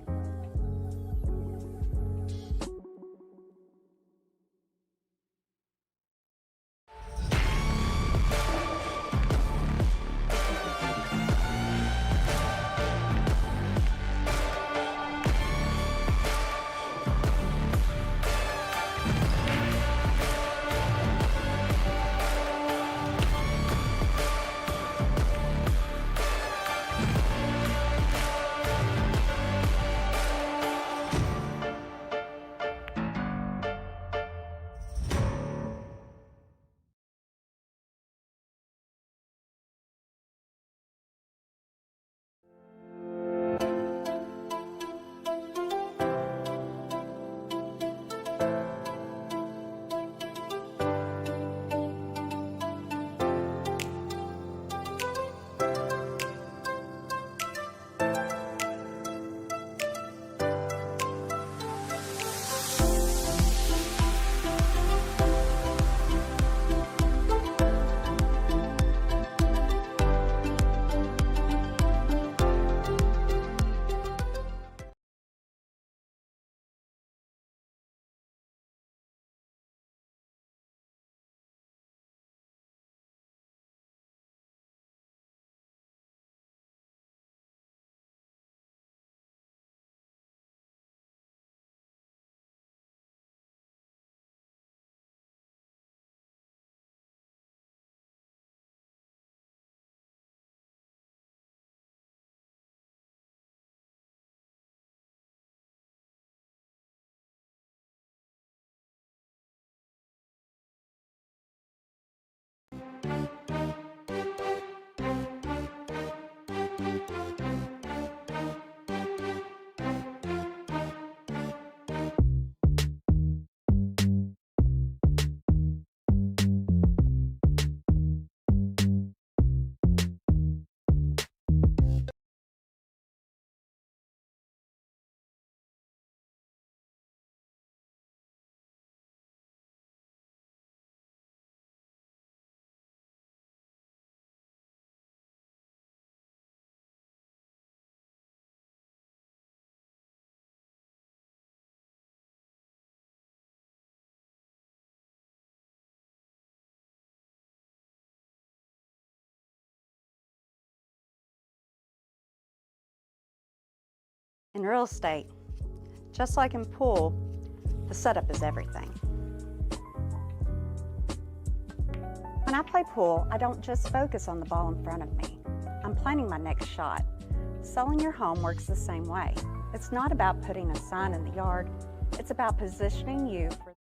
In real estate, just like in pool, the setup is everything. When I play pool, I don't just focus on the ball in front of me. I'm planning my next shot. Selling your home works the same way. It's not about putting a sign in the yard. It's about positioning you for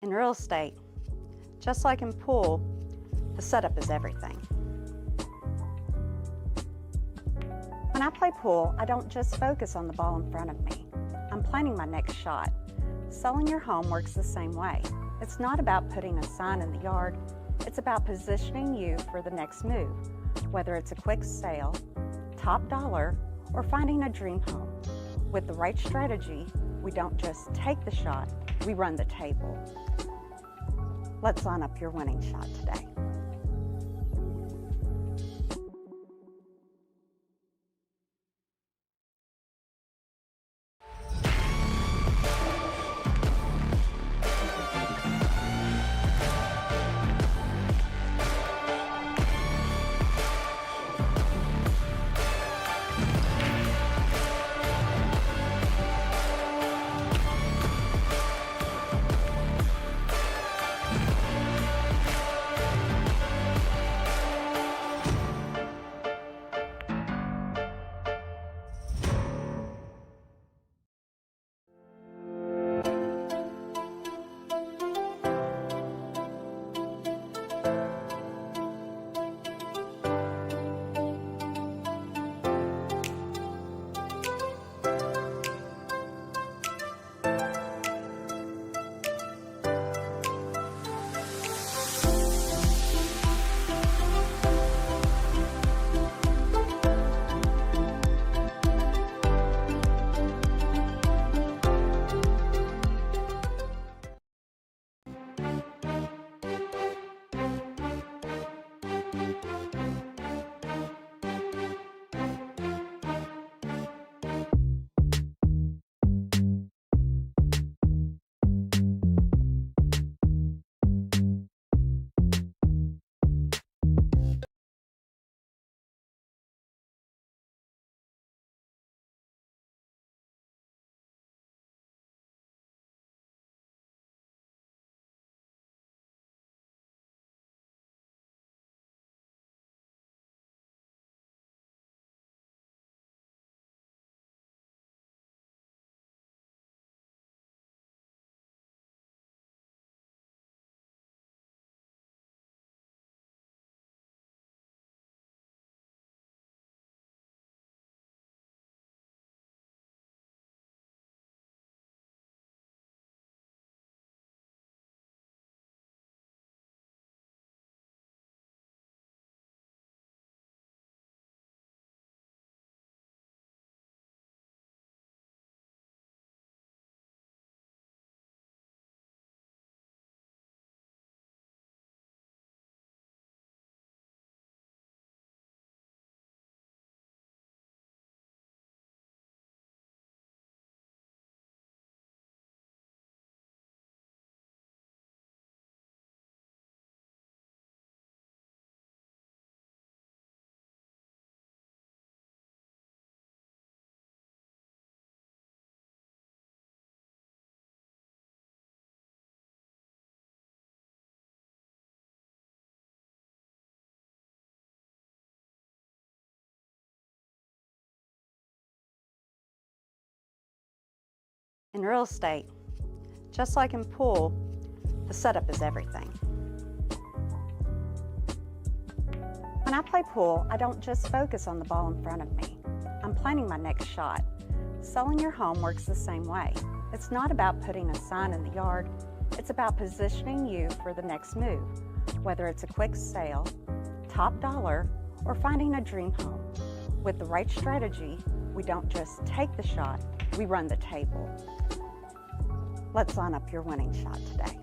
In real estate, just like in pool, the setup is everything. When I play pool, I don't just focus on the ball in front of me. I'm planning my next shot. Selling your home works the same way. It's not about putting a sign in the yard. It's about positioning you for the next move, whether it's a quick sale, top dollar, or finding a dream home. With the right strategy, we don't just take the shot, we run the table. Let's line up your winning shot today. In real estate, just like in pool, the setup is everything. When I play pool, I don't just focus on the ball in front of me. I'm planning my next shot. Selling your home works the same way. It's not about putting a sign in the yard. It's about positioning you for the next move, whether it's a quick sale, top dollar, or finding a dream home. With the right strategy, we don't just take the shot, we run the table. Let's line up your winning shot today.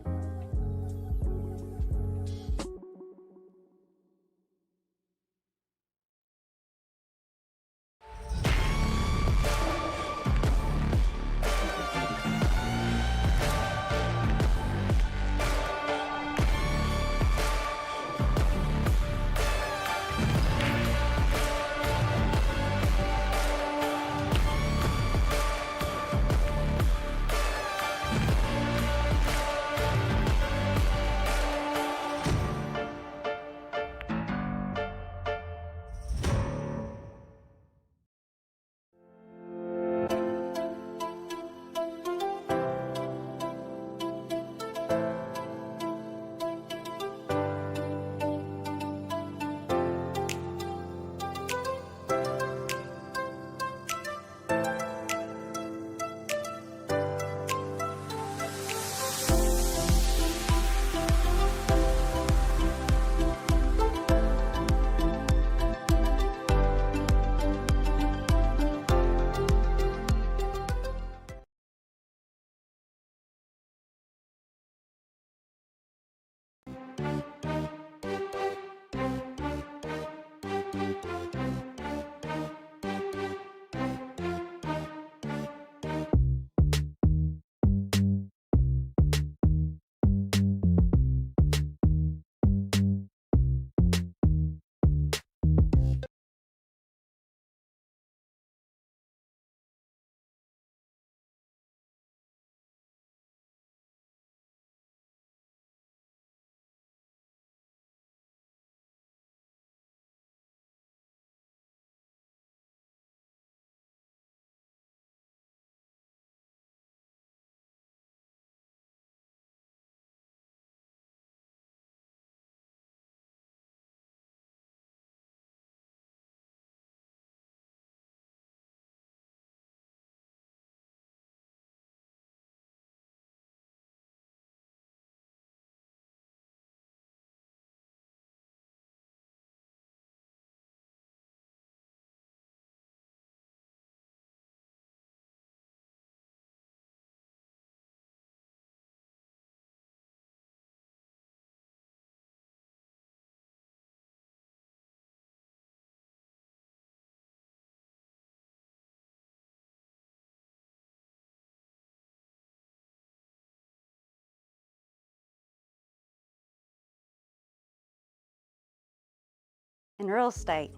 In real estate,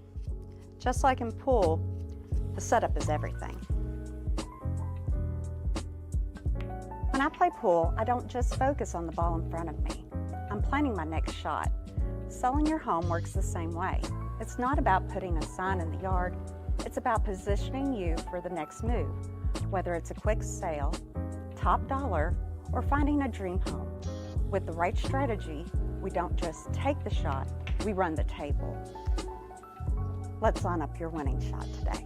just like in pool, the setup is everything. When I play pool, I don't just focus on the ball in front of me. I'm planning my next shot. Selling your home works the same way. It's not about putting a sign in the yard. It's about positioning you for the next move, whether it's a quick sale, top dollar, or finding a dream home. With the right strategy, we don't just take the shot, we run the table. Let's line up your winning shot today.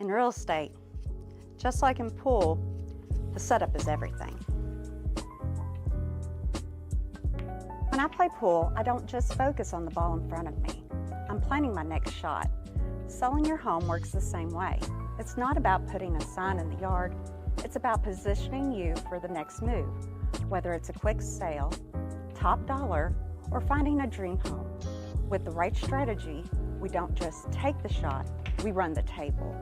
In real estate, just like in pool, the setup is everything. When I play pool, I don't just focus on the ball in front of me. I'm planning my next shot. Selling your home works the same way. It's not about putting a sign in the yard. It's about positioning you for the next move, whether it's a quick sale, top dollar, or finding a dream home. With the right strategy, we don't just take the shot, we run the table.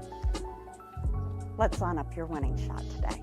Let's line up your winning shot today.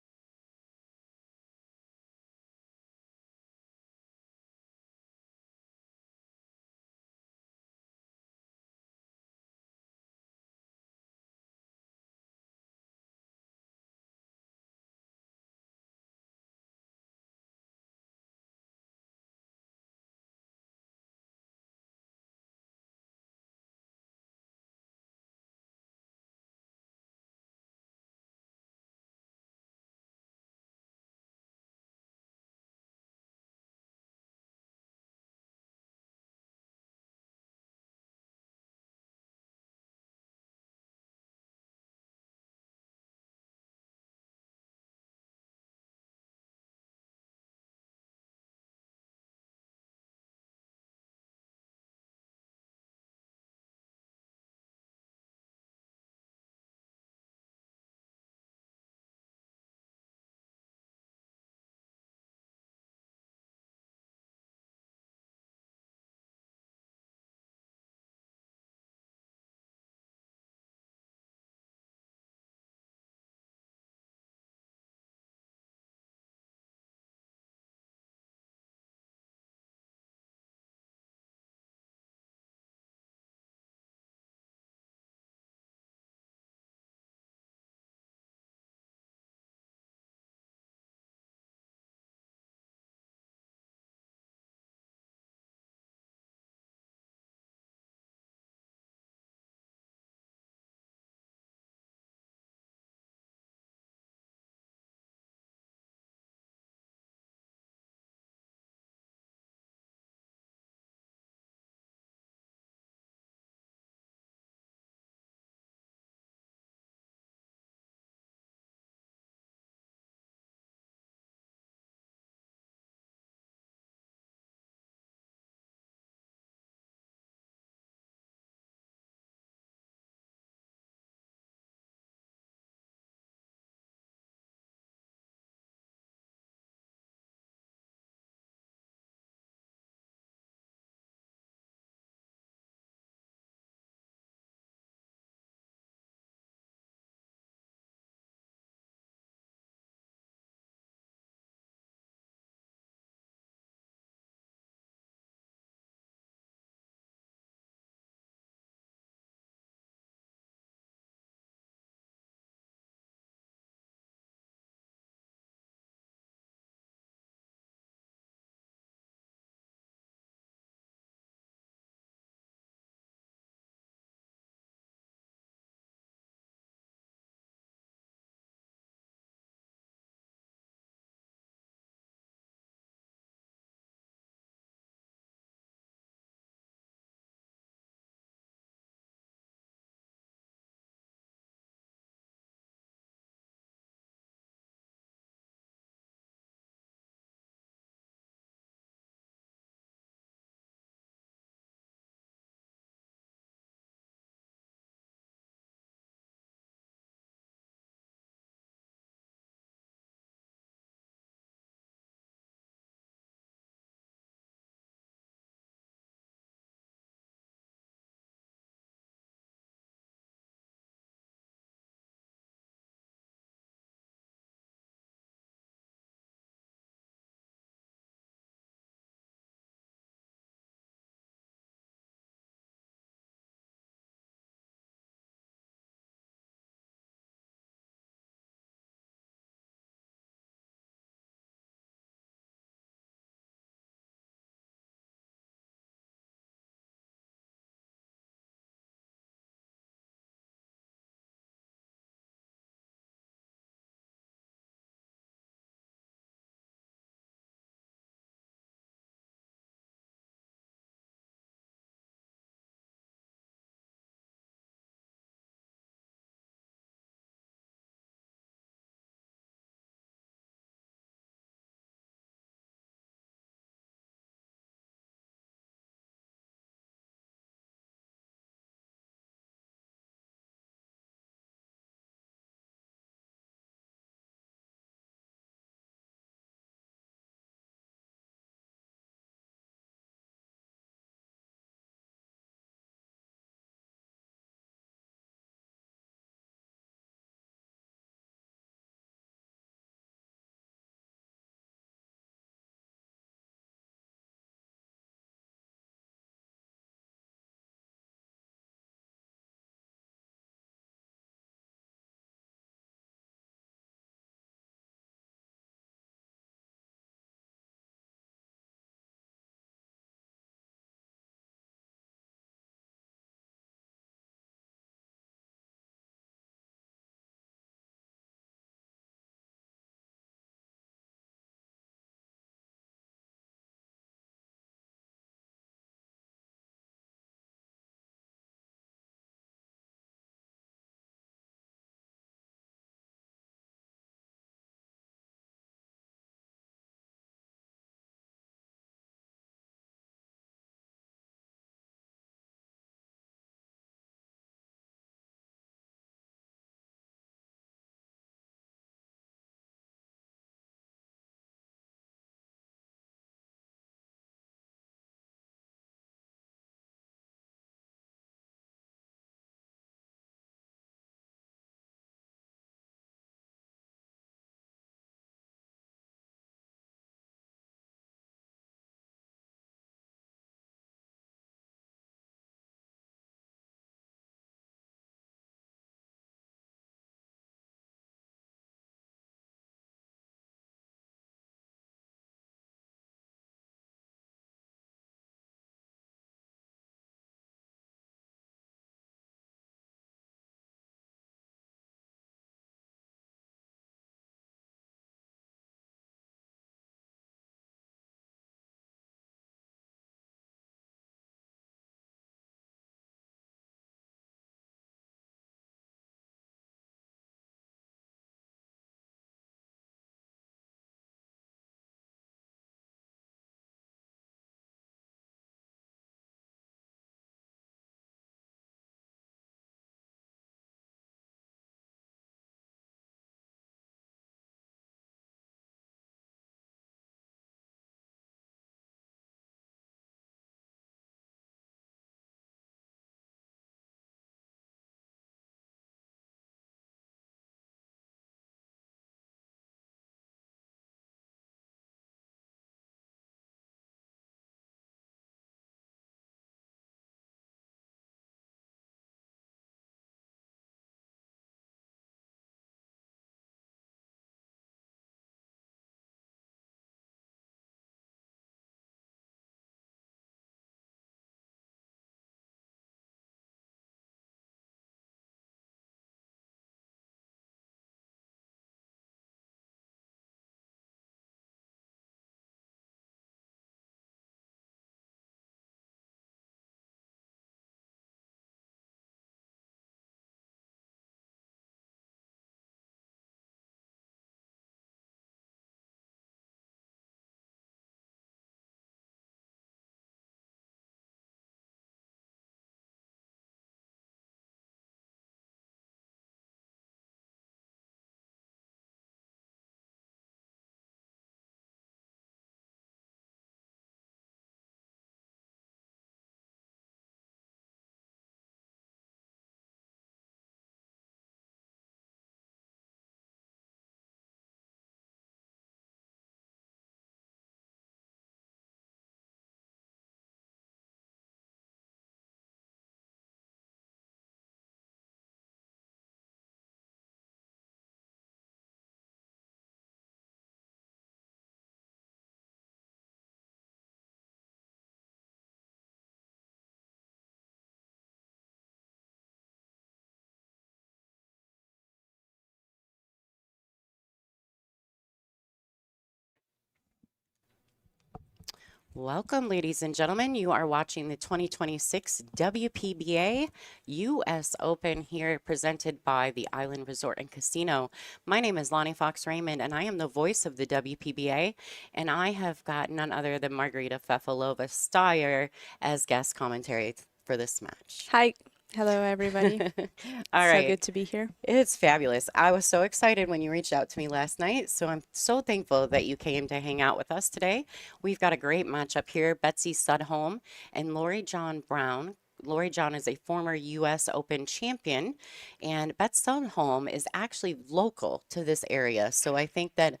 Welcome, ladies and gentlemen. You are watching the 2026 WPBA US Open here, presented by the Island Resort and Casino. My name is Lonnie Fox-Raymond, and I am the voice of the WPBA, and I have got none other than Margarita Fefalova-Steyer as guest commentary for this match. Hi. Hello, everybody. All So right. good to be here. It's fabulous. I was so excited when you reached out to me last night, so I'm so thankful that you came to hang out with us today. We've got a great matchup here. Betsy Studholme and Lori John Brown. Lori John is a former U.S. Open champion, and Beth Studholme is actually local to this area. So I think that,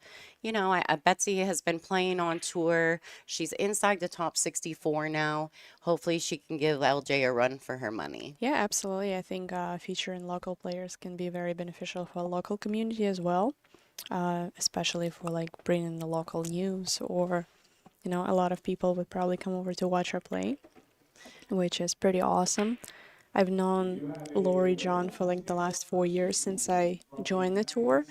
Betsy has been playing on tour. She's inside the top 64 now. Hopefully she can give LJ a run for her money. Yeah, absolutely. I think featuring local players can be very beneficial for a local community as well, especially for like bringing the local news, or, a lot of people would probably come over to watch her play, which is pretty awesome. I've known Lori John for like the last 4 years since I joined the tour.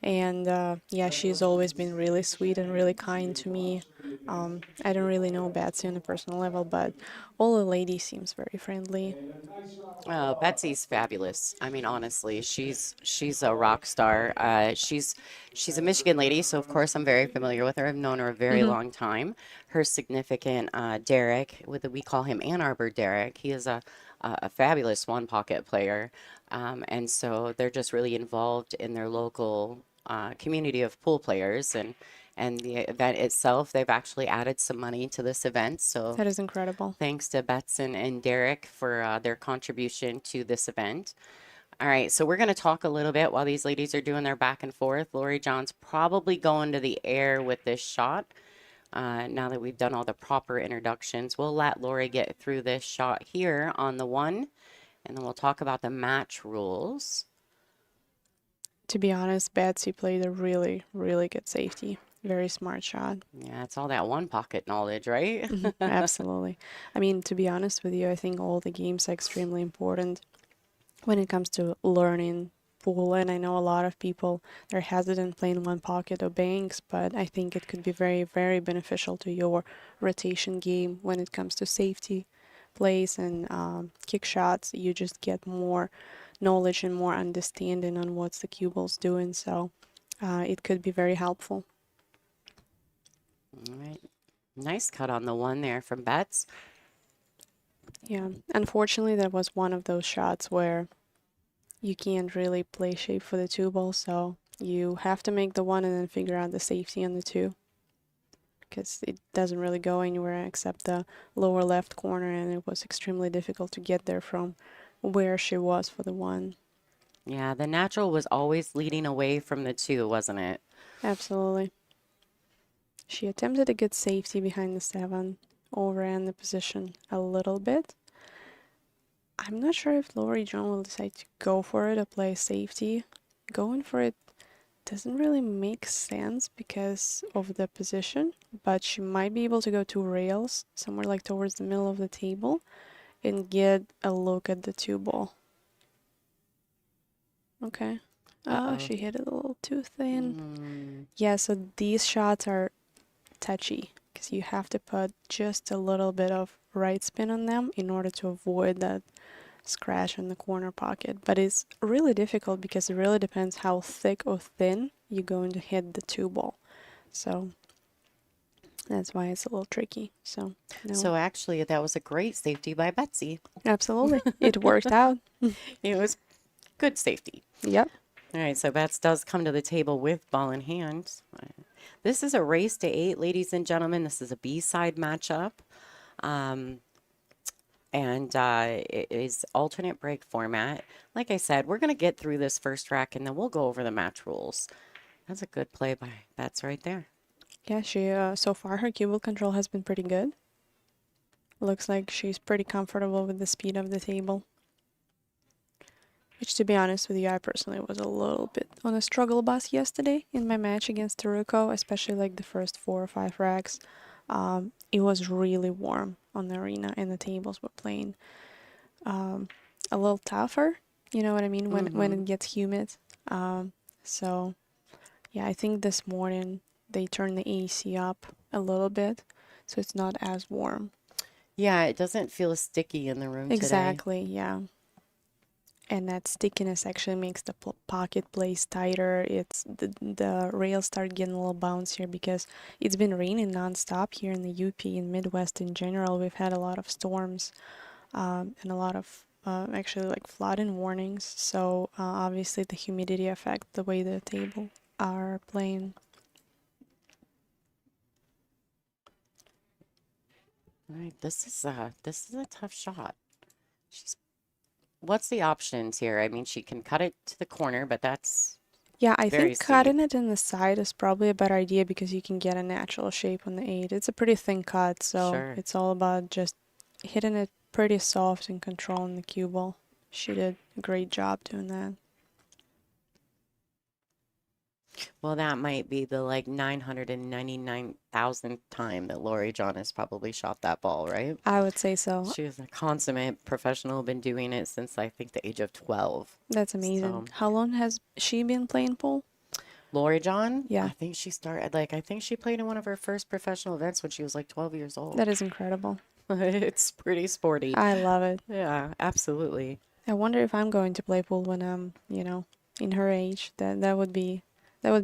And yeah, she's always been really sweet and really kind to me. I don't really know Betsy on a personal level, but all the ladies seems very friendly. Oh, Betsy's fabulous. I mean, honestly, she's a rock star. She's a Michigan lady, so of course I'm very familiar with her. I've known her a very long time. Her significant Derek, we call him Ann Arbor Derek. He is a fabulous one pocket player, and so they're just really involved in their local community of pool players, and the event itself, they've actually added some money to this event. So That is incredible. thanks to Betson and Derek for their contribution to this event. All right, so we're going to talk a little bit while these ladies are doing their back and forth. Lori John's probably going to the air with this shot. Now that we've done all the proper introductions, we'll let Lori get through this shot here on the one, and then we'll talk about the match rules. To be honest, Betsy played a really, really good safety. Very smart shot. Yeah, it's all that one pocket knowledge, right? Absolutely. I mean, to be honest with you, I think all the games are extremely important when it comes to learning pool. And I know a lot of people, they're hesitant playing one pocket or banks, but I think it could be very, very beneficial to your rotation game when it comes to safety plays and kick shots. You just get more knowledge and more understanding on what's the cue ball's doing. So it could be very helpful. All right. Nice cut on the one there from Betts. Yeah, unfortunately, that was one of those shots where you can't really play shape for the two ball, so you have to make the one and then figure out the safety on the two, because it doesn't really go anywhere except the lower left corner, and it was extremely difficult to get there from where she was for the one. Yeah, the natural was always leading away from the two, wasn't it? Absolutely. She attempted a good safety behind the seven, overran the position a little bit. I'm not sure if Lori John will decide to go for it or play safety. Going for it doesn't really make sense because of the position, but she might be able to go two rails, somewhere like towards the middle of the table, and get a look at the two ball. Okay. Uh-oh. Oh, she hit it a little too thin. Yeah, so these shots are touchy because you have to put just a little bit of right spin on them in order to avoid that scratch in the corner pocket. But it's really difficult because it really depends how thick or thin you're going to hit the two ball. So that's why it's a little tricky. So no. So actually, that was a great safety by Betsy. Absolutely. It worked out. It was good safety. Yep. All right, so Bets does come to the table with ball in hand. This is a race to 8, ladies and gentlemen. This is a B-side matchup. It is alternate break format. Like I said, we're going to get through this first rack, and then we'll go over the match rules. That's a good play by Bets right there. Yeah, she so far her cue ball control has been pretty good. Looks like she's pretty comfortable with the speed of the table. Which, to be honest with you, I personally was a little bit on a struggle bus yesterday in my match against Taruko, especially like the first 4 or 5 racks. It was really warm on the arena and the tables were playing a little tougher, you know what I mean, when it gets humid. So, yeah, I think this morning they turned the AC up a little bit so it's not as warm. Yeah, it doesn't feel sticky in the room today. Exactly, yeah. And that stickiness actually makes the pocket place tighter. It's the rails start getting a little bouncier because it's been raining nonstop here in the UP and Midwest in general. We've had a lot of storms and a lot of actually like flooding warnings. So obviously the humidity affects the way the table are playing. All right, this is a tough shot. She's What's the options here? I mean, she can cut it to the corner, but that's Yeah, I very think steep. cutting it in the side is probably a better idea because you can get a natural shape on the 8. It's a pretty thin cut, so Sure. it's all about just hitting it pretty soft and controlling the cue ball. She did a great job doing that. Well, that might be the like 999,000th time that Lori John has probably shot that ball, right? I would say so. She is a consummate professional, been doing it since I think the age of 12. That's amazing. So, How long has she been playing pool? Lori John, Yeah. I think she started, I think she played in one of her first professional events when she was like 12 years old. That is incredible. It's pretty sporty. I love it. Yeah, absolutely. I wonder if I'm going to play pool when I'm, in her age. That would be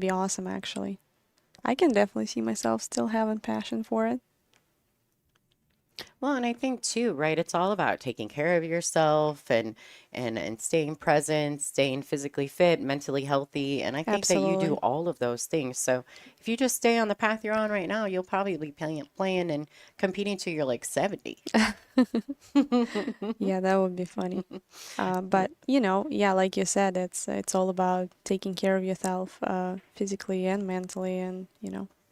awesome actually. I can definitely see myself still having passion for it. Well, and I think too, right? It's all about taking care of yourself and staying present, staying physically fit, mentally healthy, and I think that you do Absolutely. all of those things. So if you just stay on the path you're on right now, you'll probably be playing and competing till you're like 70. Yeah, that would be funny. But yeah, like you said, it's all about taking care of yourself, physically and mentally, and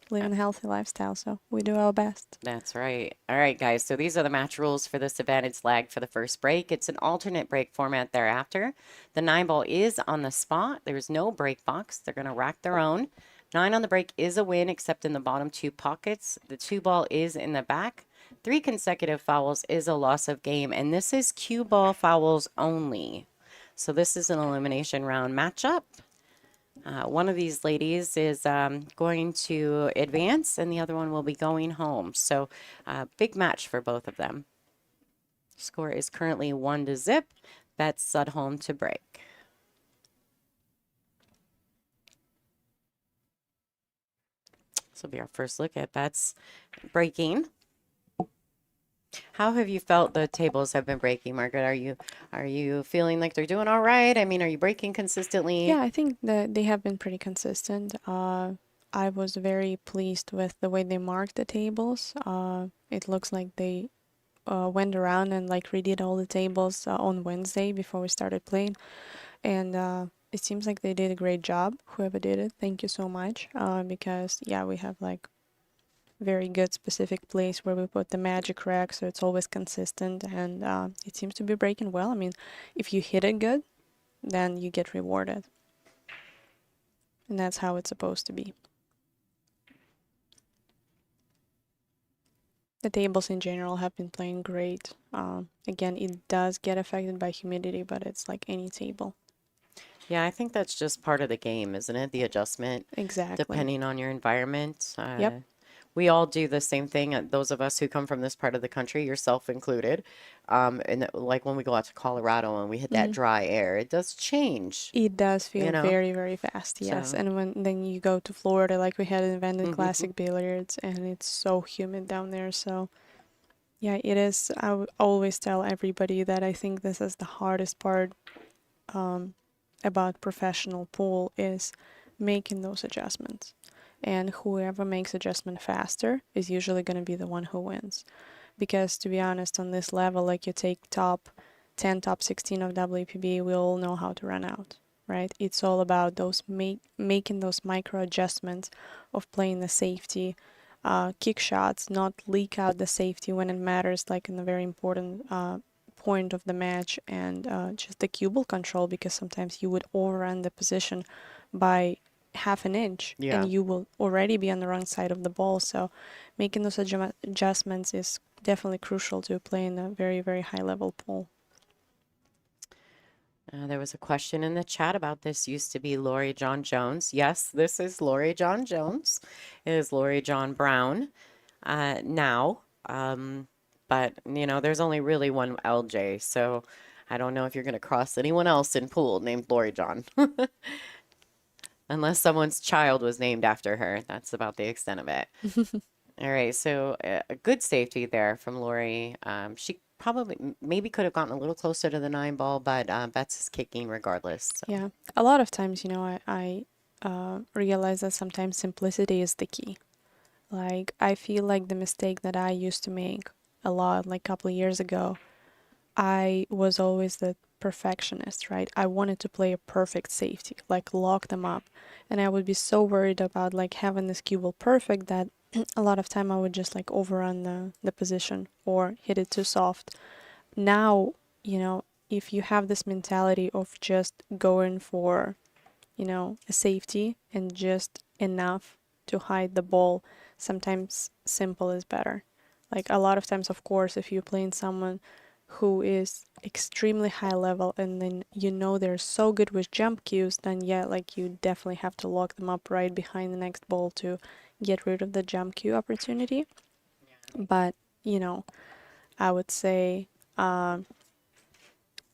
living a healthy lifestyle. So we do our best. That's right. All right, guys. So these are the match rules for this event. It's lag for the first break. It's an alternate break format thereafter. The 9-ball is on the spot. There's no break box. They're going to rack their own. 9 on the break is a win, except in the bottom 2 pockets. The 2-ball is in the back. 3 consecutive fouls is a loss of game, and this is cue ball fouls only. So this is an elimination round matchup. One of these ladies is going to advance, and the other one will be going home. So big match for both of them. Score is currently 1-0. Bets Sudholm to break. This will be our first look at bets breaking. How have you felt the tables have been breaking, Margaret? Are you feeling like they're doing all right? I mean, are you breaking consistently? Yeah, I think that they have been pretty consistent. I was very pleased with the way they marked the tables. It looks like they went around and like redid all the tables on Wednesday before we started playing, and it seems like they did a great job. Whoever did it, thank you so much. Because yeah, we have like very good specific place where we put the magic rack, so it's always consistent, and it seems to be breaking well. I mean, if you hit it good, then you get rewarded, and that's how it's supposed to be. The tables in general have been playing great. Again, it does get affected by humidity, but it's like any table. Yeah, I think that's just part of the game, isn't it? The adjustment, Exactly. depending on your environment. Yep. We all do the same thing. Those of us who come from this part of the country, yourself included, and like when we go out to Colorado and we hit that dry air, it does change. It does feel You know? very, very fast, yes. So- And then you go to Florida, like we had invented classic billiards, and it's so humid down there. So yeah, it is. I would always tell everybody that I think this is the hardest part about professional pool is making those adjustments. And whoever makes adjustment faster is usually going to be the one who wins. Because to be honest, on this level, like you take top 10, top 16 of WPB, we all know how to run out, right? It's all about those making those micro adjustments of playing the safety, kick shots, not leak out the safety when it matters, like in a very important point of the match, and just the cue ball control, because sometimes you would overrun the position by half an inch, Yeah. and you will already be on the wrong side of the ball. So making those adjustments is definitely crucial to playing a very, very high level pool. There was a question in the chat about this used to be Lori John Jones. Yes, this is Lori John Jones. It is Lori John Brown. now. But, there's only really one LJ, so I don't know if you're going to cross anyone else in pool named Lori John. Unless someone's child was named after her. That's about the extent of it. All right, so a good safety there from Lori. She probably maybe could have gotten a little closer to the 9 ball, but Betts is kicking regardless. So. Yeah, a lot of times, I realize that sometimes simplicity is the key. Like, I feel like the mistake that I used to make a lot, like a couple of years ago, I was always the perfectionist, right? I wanted to play a perfect safety, like lock them up. And I would be so worried about like having this cue ball perfect that a lot of time I would just like overrun the position or hit it too soft. Now, if you have this mentality of just going for, a safety and just enough to hide the ball, sometimes simple is better. Like a lot of times, of course, if you're playing someone who is extremely high level and then they're so good with jump cues, then yeah, like you definitely have to lock them up right behind the next ball to get rid of the jump cue opportunity. But, I would say 80%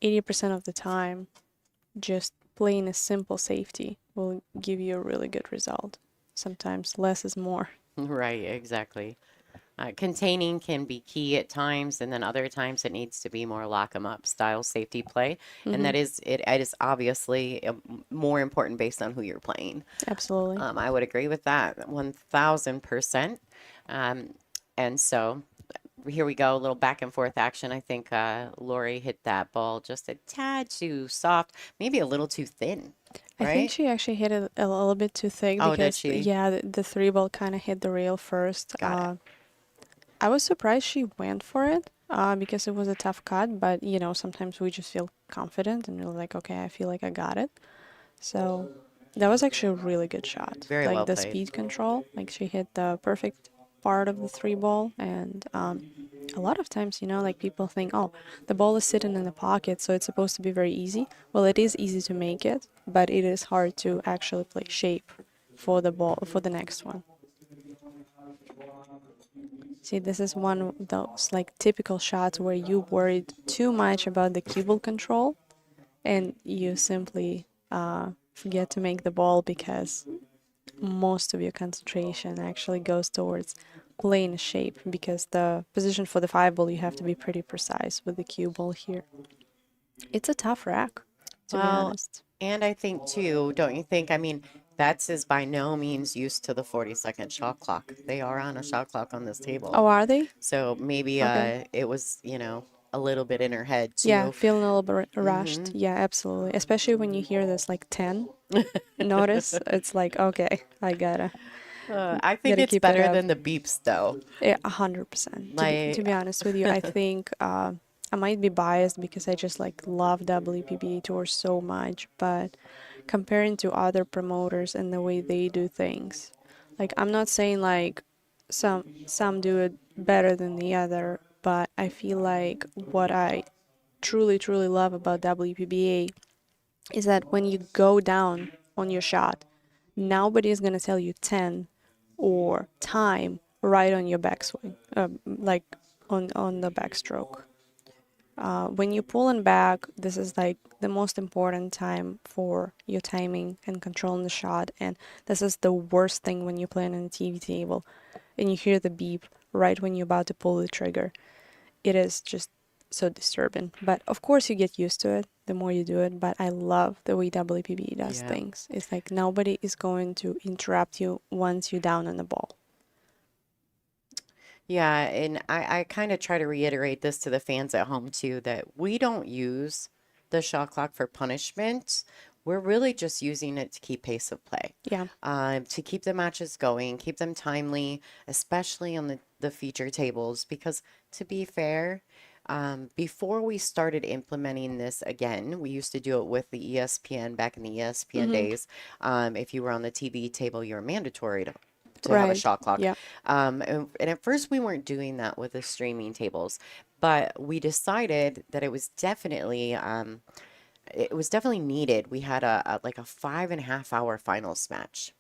of the time, just playing a simple safety will give you a really good result. Sometimes less is more. Right, exactly. Containing can be key at times, and then other times it needs to be more lock 'em up style safety play, and that is it is obviously more important based on who you're playing. Absolutely. I would agree with that 1000%. And so here we go, a little back and forth action. I think Lori hit that ball just a tad too soft, maybe a little too thin. I think Right? she actually hit it a little bit too thick Oh, did because, she? yeah, the 3 ball kind of hit the rail first. Got it. I was surprised she went for it because it was a tough cut, but sometimes we just feel confident and we're like, okay, I feel like I got it. So that was actually a really good shot. Very Like well the played. speed control, like she hit the perfect part of the 3 ball. And a lot of times, like people think, oh, the ball is sitting in the pocket, so it's supposed to be very easy. Well, it is easy to make it, but it is hard to actually play shape for the ball, for the next one. See, this is one of those like typical shots where you worried too much about the cue ball control and you simply forget to make the ball because most of your concentration actually goes towards playing a shape because the position for the 5 ball you have to be pretty precise with the cue ball here. It's a tough rack, to be Well, honest. and I think too, don't you think? I mean, Betts is by no means used to the 40-second shot clock. They are on a shot clock on this table. Oh, are they? So maybe Okay. it was, a little bit in her head Yeah, too. feeling a little bit rushed. Yeah, absolutely. Especially when you hear this like 10 notice, it's like, okay, I gotta I think gotta it's keep it better up. than the beeps though. Yeah, 100%. To Like, be honest with you, I think I might be biased because I just like love WPBA Tour so much, but comparing to other promoters and the way they do things, like I'm not saying like some do it better than the other, but I feel like what I truly love about WPBA is that when you go down on your shot, nobody is gonna tell you 10 or time right on your backswing, like on the backstroke. When you pull and back, this is like the most important time for your timing and controlling the shot. And this is the worst thing when you're playing on a TV table and you hear the beep right when you're about to pull the trigger. It is just so disturbing. But of course, you get used to it the more you do it. But I love the way WPB does Yeah. things. It's like nobody is going to interrupt you once you're down on the ball. yeah, and I kind of try to reiterate this to the fans at home too, that we don't use the shot clock for punishment. We're really just using it to keep pace of play. Yeah. To keep the matches going, keep them timely, especially on the feature tables. Because to be fair, before we started implementing this again, we used to do it with the ESPN back in the ESPN days. If you were on the TV table, you were mandatory to have a Right. shot clock. Yeah. And at first, we weren't doing that with the streaming tables, but we decided that it was definitely needed. We had a like a 5.5 hour finals match.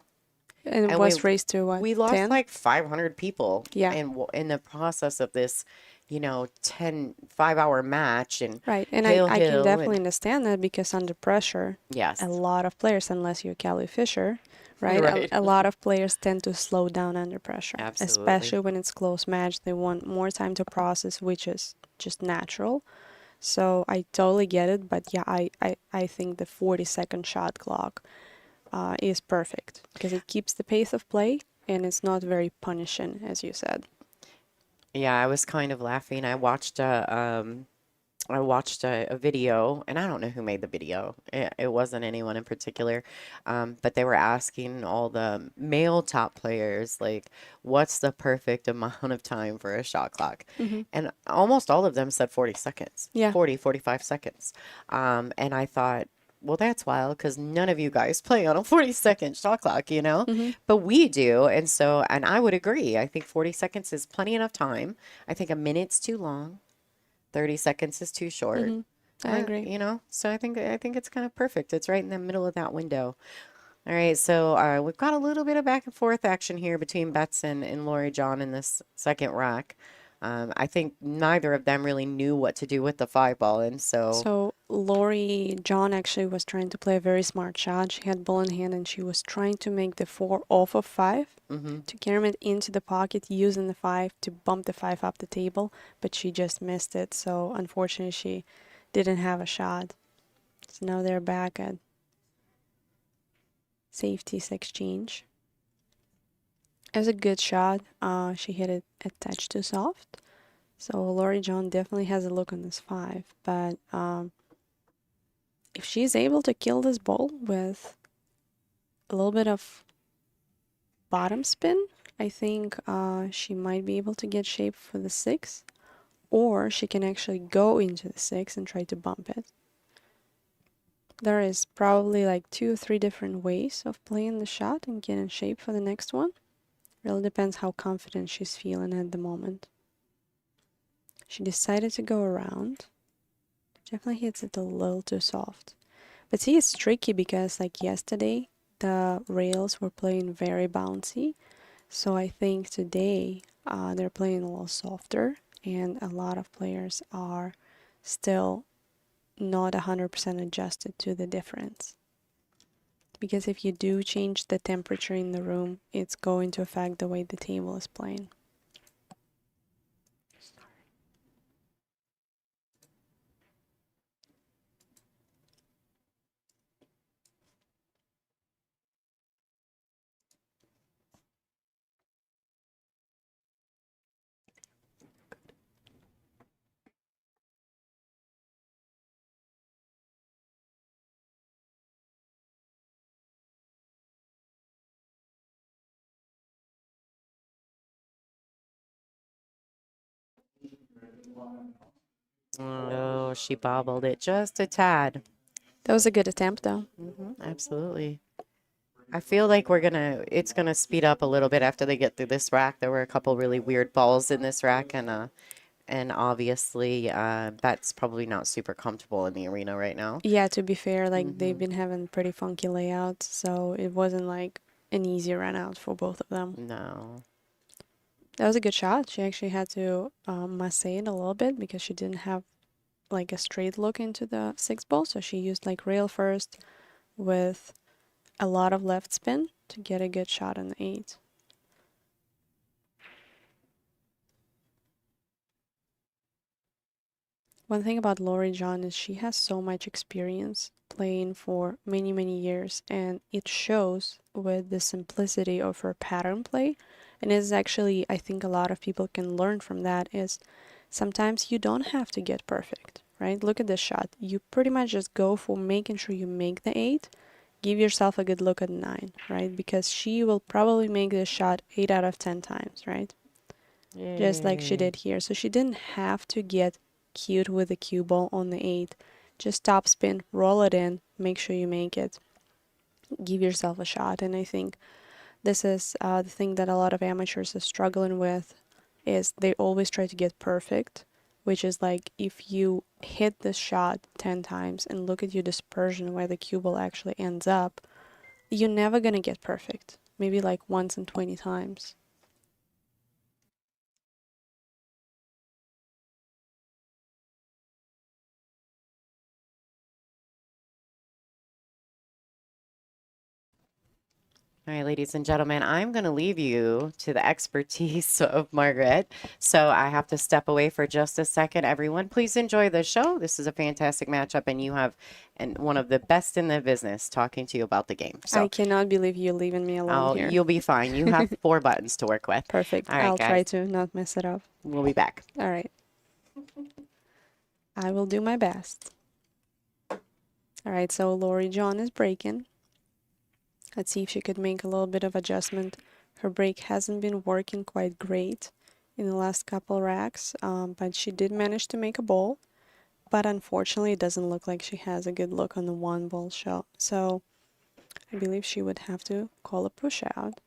And it And was raised to what? we lost 10? like 500 people Yeah. in the process of this, 5-hour match and Right. And Hill I can Hill definitely and understand that because under pressure, yes. a lot of players, unless you're Kelly Fisher, right? Right. A lot of players tend to slow down under pressure, Absolutely. especially when it's close match. They want more time to process, which is just natural. So I totally get it. But yeah, I think the 40-second shot clock is perfect because it keeps the pace of play and it's not very punishing, as you said. Yeah, I was kind of laughing. I watched a video, and I don't know who made the video. It wasn't anyone in particular, but they were asking all the male top players, like, what's the perfect amount of time for a shot clock? And almost all of them said 40 seconds, Yeah. 40, 45 seconds. And I thought, well, that's wild because none of you guys play on a 40-second shot clock, but we do. And I would agree. I think 40 seconds is plenty enough time. I think a minute's too long. 30 seconds is too short. I agree. So I think it's kind of perfect. It's right in the middle of that window. All right, so we've got a little bit of back and forth action here between Betts and Lori John in this second rack. I think neither of them really knew what to do with the 5-ball, and So Lori John actually was trying to play a very smart shot. She had ball in hand and she was trying to make the 4 off of 5 to carry it into the pocket using the 5 to bump the 5 up the table, but she just missed it. So unfortunately she didn't have a shot. So now they're back at safeties exchange. It was a good shot. She hit it a touch too soft. So Lori John definitely has a look on this 5, but if she's able to kill this ball with a little bit of bottom spin, I think she might be able to get shape for the 6, or she can actually go into the 6 and try to bump it. There is probably like 2 or 3 different ways of playing the shot and getting shape for the next one. Really depends how confident she's feeling at the moment. She decided to go around. Definitely hits it a little too soft. But see, it's tricky because like yesterday, the rails were playing very bouncy. So I think today they're playing a little softer and a lot of players are still not 100% adjusted to the difference. Because if you do change the temperature in the room, it's going to affect the way the table is playing. oh, she bobbled it just a tad. That was a good attempt though. Absolutely. I feel like it's gonna speed up a little bit after they get through this rack. There were a couple really weird balls in this rack, and obviously, Bet's probably not super comfortable in the arena right now. Yeah, to be fair, like they've been having pretty funky layouts, so it wasn't like an easy run out for both of them. No. That was a good shot. She actually had to masse it a little bit because she didn't have like a straight look into the 6-ball, so she used like rail first with a lot of left spin to get a good shot on the 8. One thing about Lori John is she has so much experience playing for many, many years, and it shows with the simplicity of her pattern play. And it's actually, I think a lot of people can learn from that, is sometimes you don't have to get perfect, right? Look at this shot. You pretty much just go for making sure you make the 8. Give yourself a good look at 9, right? Because she will probably make this shot 8 out of 10 times, right? Just like she did here. So she didn't have to get cute with the cue ball on the 8. Just top spin, roll it in, make sure you make it. Give yourself a shot. And I think this is the thing that a lot of amateurs are struggling with, is they always try to get perfect, which is like if you hit this shot 10 times and look at your dispersion where the cue ball actually ends up, you're never going to get perfect. maybe like once in 20 times. All right, ladies and gentlemen, I'm going to leave you to the expertise of Margaret. So I have to step away for just a second. Everyone, please enjoy the show. This is a fantastic matchup, and you have one of the best in the business talking to you about the game. So I cannot believe you leaving me alone here. you'll be fine. You have 4 buttons to work with. Perfect. All right, I'll try guys. to not mess it up. We'll be back. All right. I will do my best. All right, so Lori John is breaking. Let's see if she could make a little bit of adjustment. Her break hasn't been working quite great in the last couple racks, but she did manage to make a ball. But unfortunately, it doesn't look like she has a good look on the 1-ball shot. So I believe she would have to call a push out.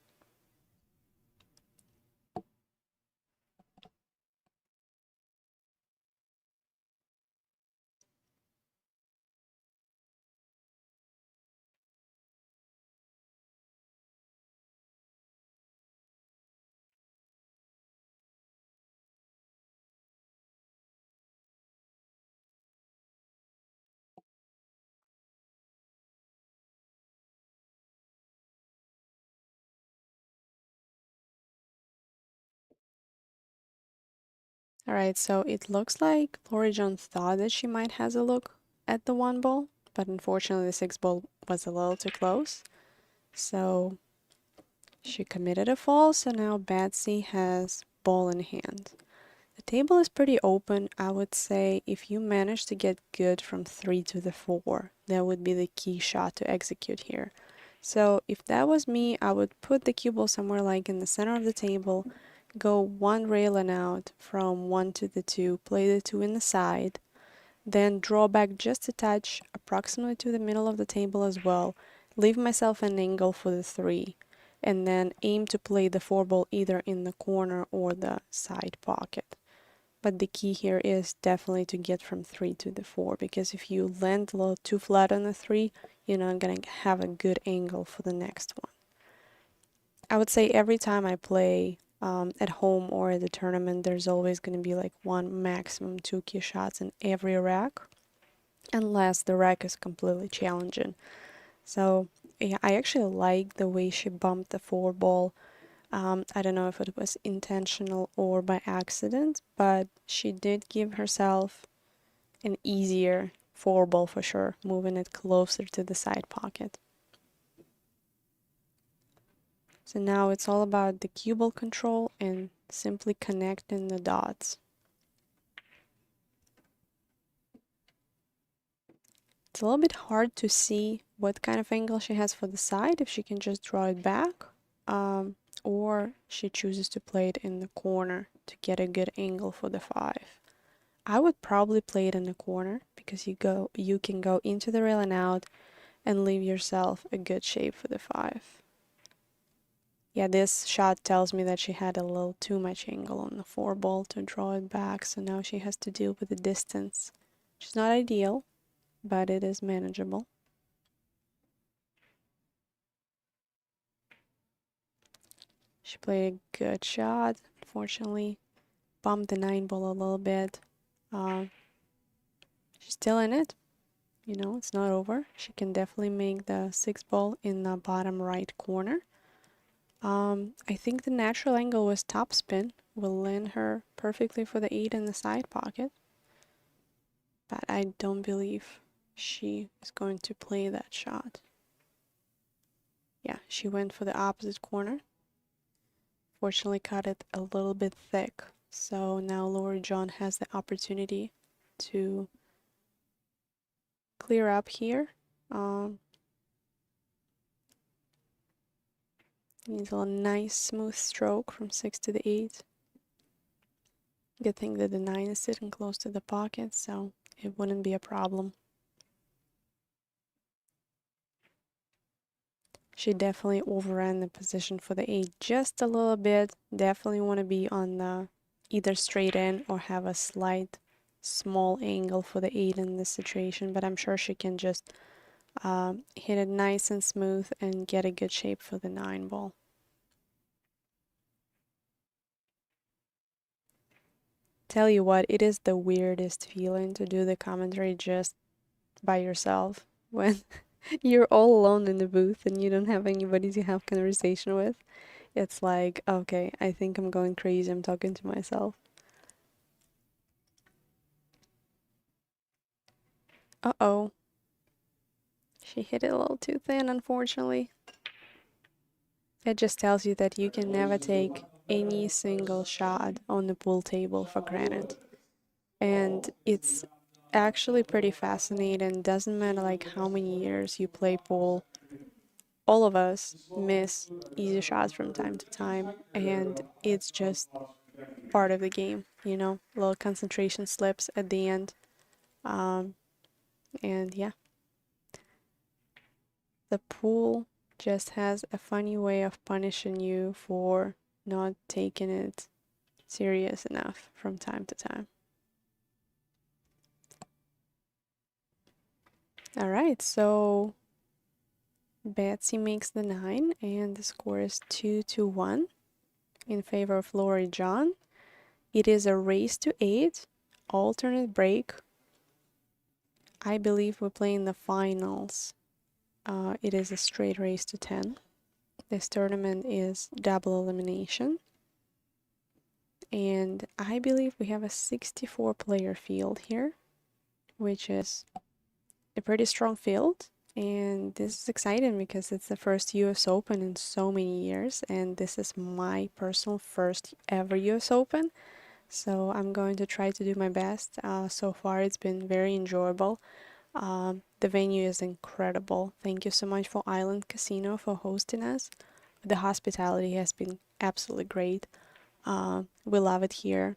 All right, so it looks like Lori John thought that she might has a look at the 1-ball, but unfortunately the 6-ball was a little too close. So she committed a fall, so now Betsy has ball in hand. The table is pretty open. I would say if you manage to get good from 3 to the 4, that would be the key shot to execute here. So if that was me, I would put the cue ball somewhere like in the center of the table, go 1 rail and out from 1 to the 2, play the 2 in the side, then draw back just a touch, approximately to the middle of the table as well, leave myself an angle for the 3, and then aim to play the 4-ball either in the corner or the side pocket. But the key here is definitely to get from 3 to the 4, because if you land a little too flat on the 3, you're not going to have a good angle for the next one. I would say every time I play at home or at the tournament, there's always going to be like 1, maximum 2 key shots in every rack, unless the rack is completely challenging. So yeah, I actually like the way she bumped the 4-ball. I don't know if it was intentional or by accident, but she did give herself an easier 4-ball for sure, moving it closer to the side pocket. So now it's all about the cue ball control and simply connecting the dots. It's a little bit hard to see what kind of angle she has for the side, if she can just draw it back, or she chooses to play it in the corner to get a good angle for the 5. I would probably play it in the corner because you can go into the rail and out and leave yourself a good shape for the 5. Yeah, this shot tells me that she had a little too much angle on the 4-ball to draw it back, so now she has to deal with the distance, which is not ideal, but it is manageable. She played a good shot. Unfortunately, bumped the 9-ball a little bit. She's still in it. You know, it's not over. She can definitely make the 6-ball in the bottom right corner. I think the natural angle was topspin. Will land her perfectly for the 8 in the side pocket. But I don't believe she is going to play that shot. Yeah, she went for the opposite corner. Fortunately, cut it a little bit thick. So now Lori John has the opportunity to clear up here. Needs a nice smooth stroke from 6 to the 8. Good thing that the 9 is sitting close to the pocket, so it wouldn't be a problem. She definitely overran the position for the 8 just a little bit. Definitely want to be on the either straight in or have a slight small angle for the 8 in this situation, but I'm sure she can just hit it nice and smooth and get a good shape for the 9-ball. tell you what, it is the weirdest feeling to do the commentary just by yourself when you're all alone in the booth and you don't have anybody to have conversation with. It's like, okay, I think I'm going crazy. I'm talking to myself. Uh-oh. She hit it a little too thin, unfortunately. It just tells you that you can never take any single shot on the pool table for granted. And it's actually pretty fascinating. Doesn't matter like how many years you play pool, all of us miss easy shots from time to time, and it's just part of the game, you know, little concentration slips at the end. And yeah, the pool just has a funny way of punishing you for not taking it serious enough from time to time. All right, so Betsy makes the 9, and the score is 2-1 in favor of Lori John. It is a race to 8, alternate break. I believe we're playing the finals. It is a straight race to 10. This tournament is double elimination. And I believe we have a 64-player field here, which is a pretty strong field. And this is exciting because it's the first US Open in so many years, and this is my personal first ever US Open. So I'm going to try to do my best. So far it's been very enjoyable. The venue is incredible. Thank you so much for Island Casino for hosting us. The hospitality has been absolutely great. We love it here.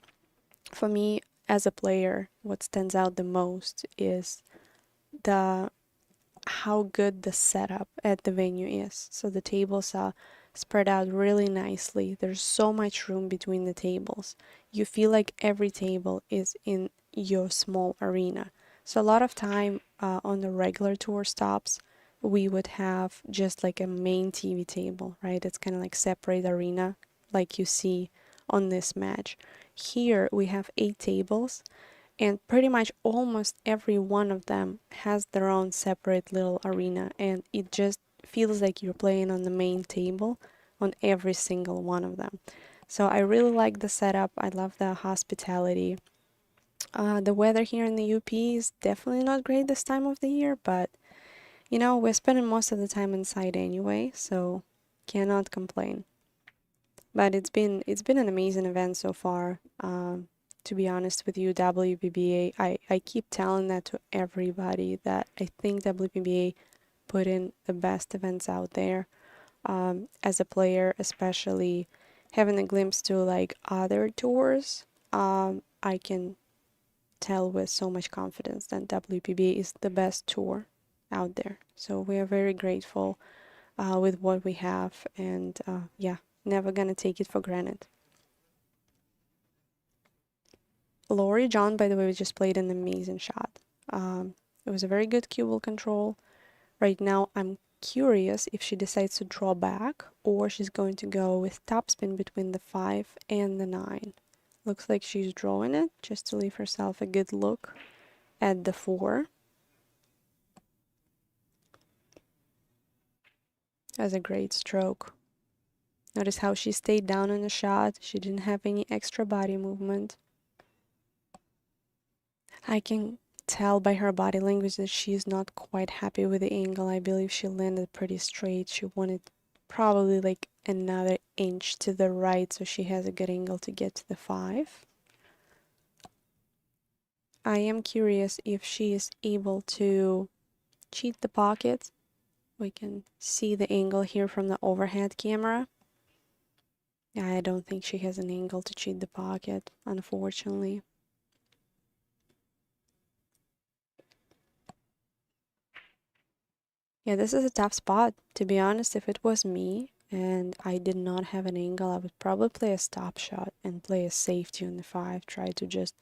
For me, as a player, what stands out the most is how good the setup at the venue is. So the tables are spread out really nicely. There's so much room between the tables. You feel like every table is in your small arena. So a lot of time on the regular tour stops, we would have just like a main TV table, right? It's kind of like separate arena, like you see on this match. Here we have 8 tables, and pretty much almost every one of them has their own separate little arena, and it just feels like you're playing on the main table on every single one of them. So I really like the setup. I love the hospitality. The weather here in the UP is definitely not great this time of the year, but you know, we're spending most of the time inside anyway, so cannot complain. But it's been an amazing event so far. To be honest with you, WPBA, I keep telling that to everybody, that I think WPBA put in the best events out there. As a player, especially having a glimpse to like other tours, I can tell with so much confidence that WPBA is the best tour out there. So we are very grateful with what we have, and yeah, never gonna take it for granted. Lori John, by the way, just played an amazing shot. It was a very good cue ball control. Right now, I'm curious if she decides to draw back or she's going to go with topspin between the 5 and the 9. Looks like she's drawing it just to leave herself a good look at the 4. That's a great stroke. Notice how she stayed down on the shot. She didn't have any extra body movement. I can tell by her body language that she's not quite happy with the angle. I believe she landed pretty straight. She wanted probably like another inch to the right, so she has a good angle to get to the 5. I am curious if she is able to cheat the pocket. We can see the angle here from the overhead camera. I don't think she has an angle to cheat the pocket, unfortunately. Yeah, this is a tough spot. To be honest, if it was me and I did not have an angle, I would probably play a stop shot and play a safety on the 5. Try to just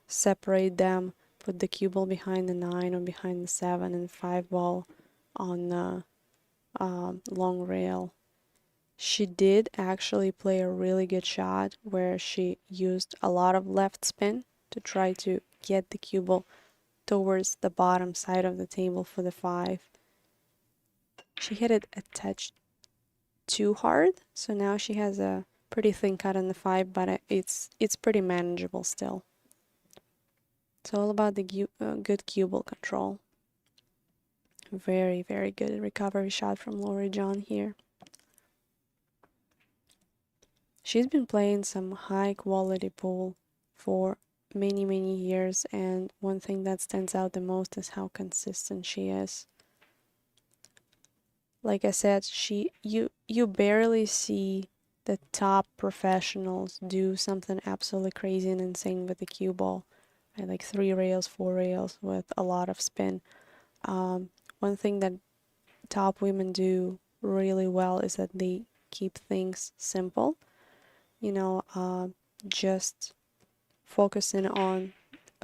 separate them, put the cue ball behind the 9 or behind the 7, and 5 ball on the long rail. She did actually play a really good shot where she used a lot of left spin to try to get the cue ball towards the bottom side of the table for the 5. She hit it a touch too hard, so now she has a pretty thin cut on the 5, but it's pretty manageable still. It's all about the good cue ball control. Very, very good recovery shot from Lori John here. She's been playing some high quality pool for many, many years, and one thing that stands out the most is how consistent she is. Like I said, you barely see the top professionals do something absolutely crazy and insane with the cue ball. Right? Like 3 rails, 4 rails with a lot of spin. One thing that top women do really well is that they keep things simple. You know, just focusing on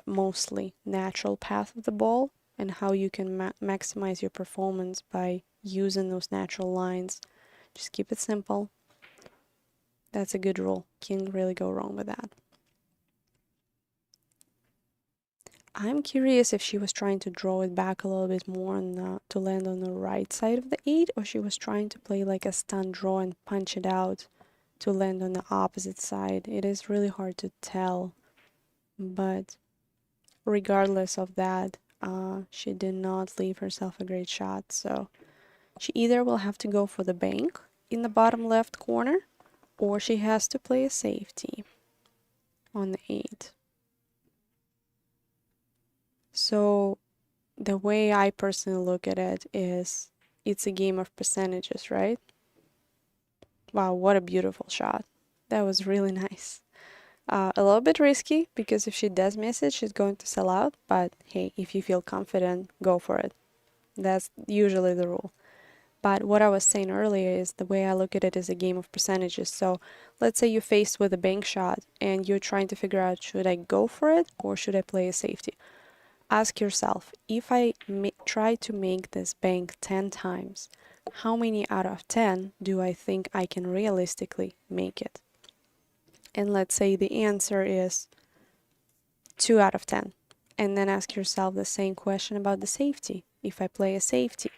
mostly natural path of the ball and how you can maximize your performance by using those natural lines. Just keep it simple. That's a good rule. Can't really go wrong with that. I'm curious if she was trying to draw it back a little bit more to land on the right side of the 8, or she was trying to play like a stunt draw and punch it out to land on the opposite side. It is really hard to tell, but regardless of that, she did not leave herself a great shot. So she either will have to go for the bank in the bottom left corner, or she has to play a safety on the 8. So the way I personally look at it is it's a game of percentages, right? Wow, what a beautiful shot. That was really nice. A little bit risky because if she does miss it, she's going to sell out. But hey, if you feel confident, go for it. That's usually the rule. But what I was saying earlier is the way I look at it is a game of percentages. So let's say you're faced with a bank shot and you're trying to figure out, should I go for it or should I play a safety? Ask yourself, if I try to make this bank 10 times, how many out of 10 do I think I can realistically make it? And let's say the answer is 2 out of 10. And then ask yourself the same question about the safety. If I play a safety,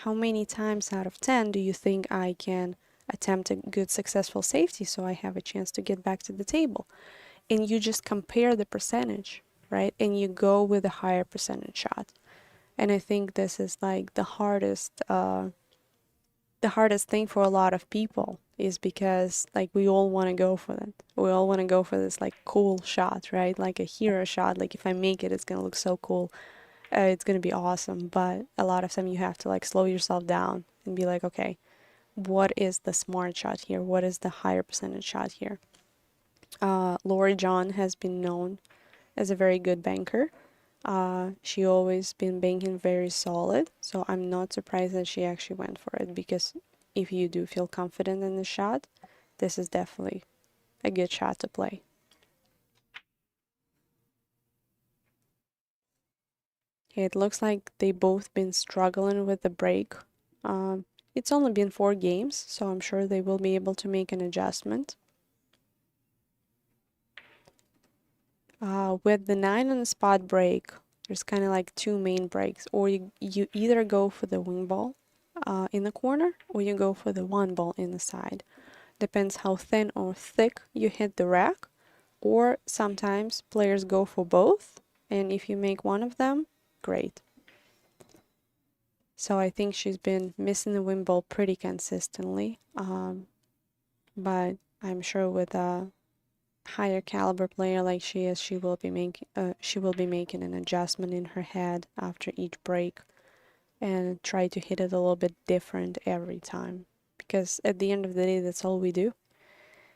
how many times out of 10 do you think I can attempt a good successful safety so I have a chance to get back to the table? And you just compare the percentage, right? And you go with a higher percentage shot. And I think this is like the hardest thing for a lot of people, is because like we all want to go for that. We all want to go for this like cool shot, right? Like a hero shot. Like if I make it, it's gonna look so cool. It's gonna be awesome. But a lot of time you have to like slow yourself down and be like, okay, what is the smart shot here? What is the higher percentage shot here? Lori John has been known as a very good banker. She always been banking very solid, so I'm not surprised that she actually went for it, because if you do feel confident in the shot, this is definitely a good shot to play. It looks like they both been struggling with the break. It's only been 4 games, so I'm sure they will be able to make an adjustment. With the 9 on the spot break, there's kind of like 2 main breaks, or you either go for the wing ball in the corner, or you go for the 1 ball in the side. Depends how thin or thick you hit the rack, or sometimes players go for both, and if you make one of them, great. So I think she's been missing the wing ball pretty consistently, but I'm sure with a higher caliber player like she is, she will be making an adjustment in her head after each break and try to hit it a little bit different every time, because at the end of the day, that's all we do.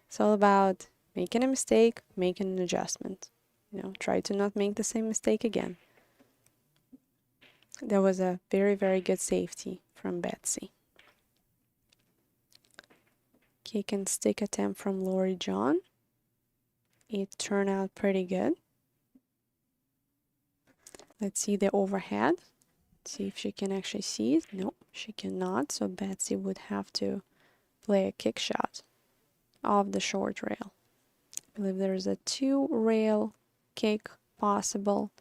It's all about making a mistake, making an adjustment. You know, try to not make the same mistake again. That was a very, very good safety from Betsy. Kick and stick attempt from Lori John. It turned out pretty good. Let's see the overhead. See if she can actually see it. No, she cannot. So Betsy would have to play a kick shot off the short rail. I believe there's a 2-rail kick possible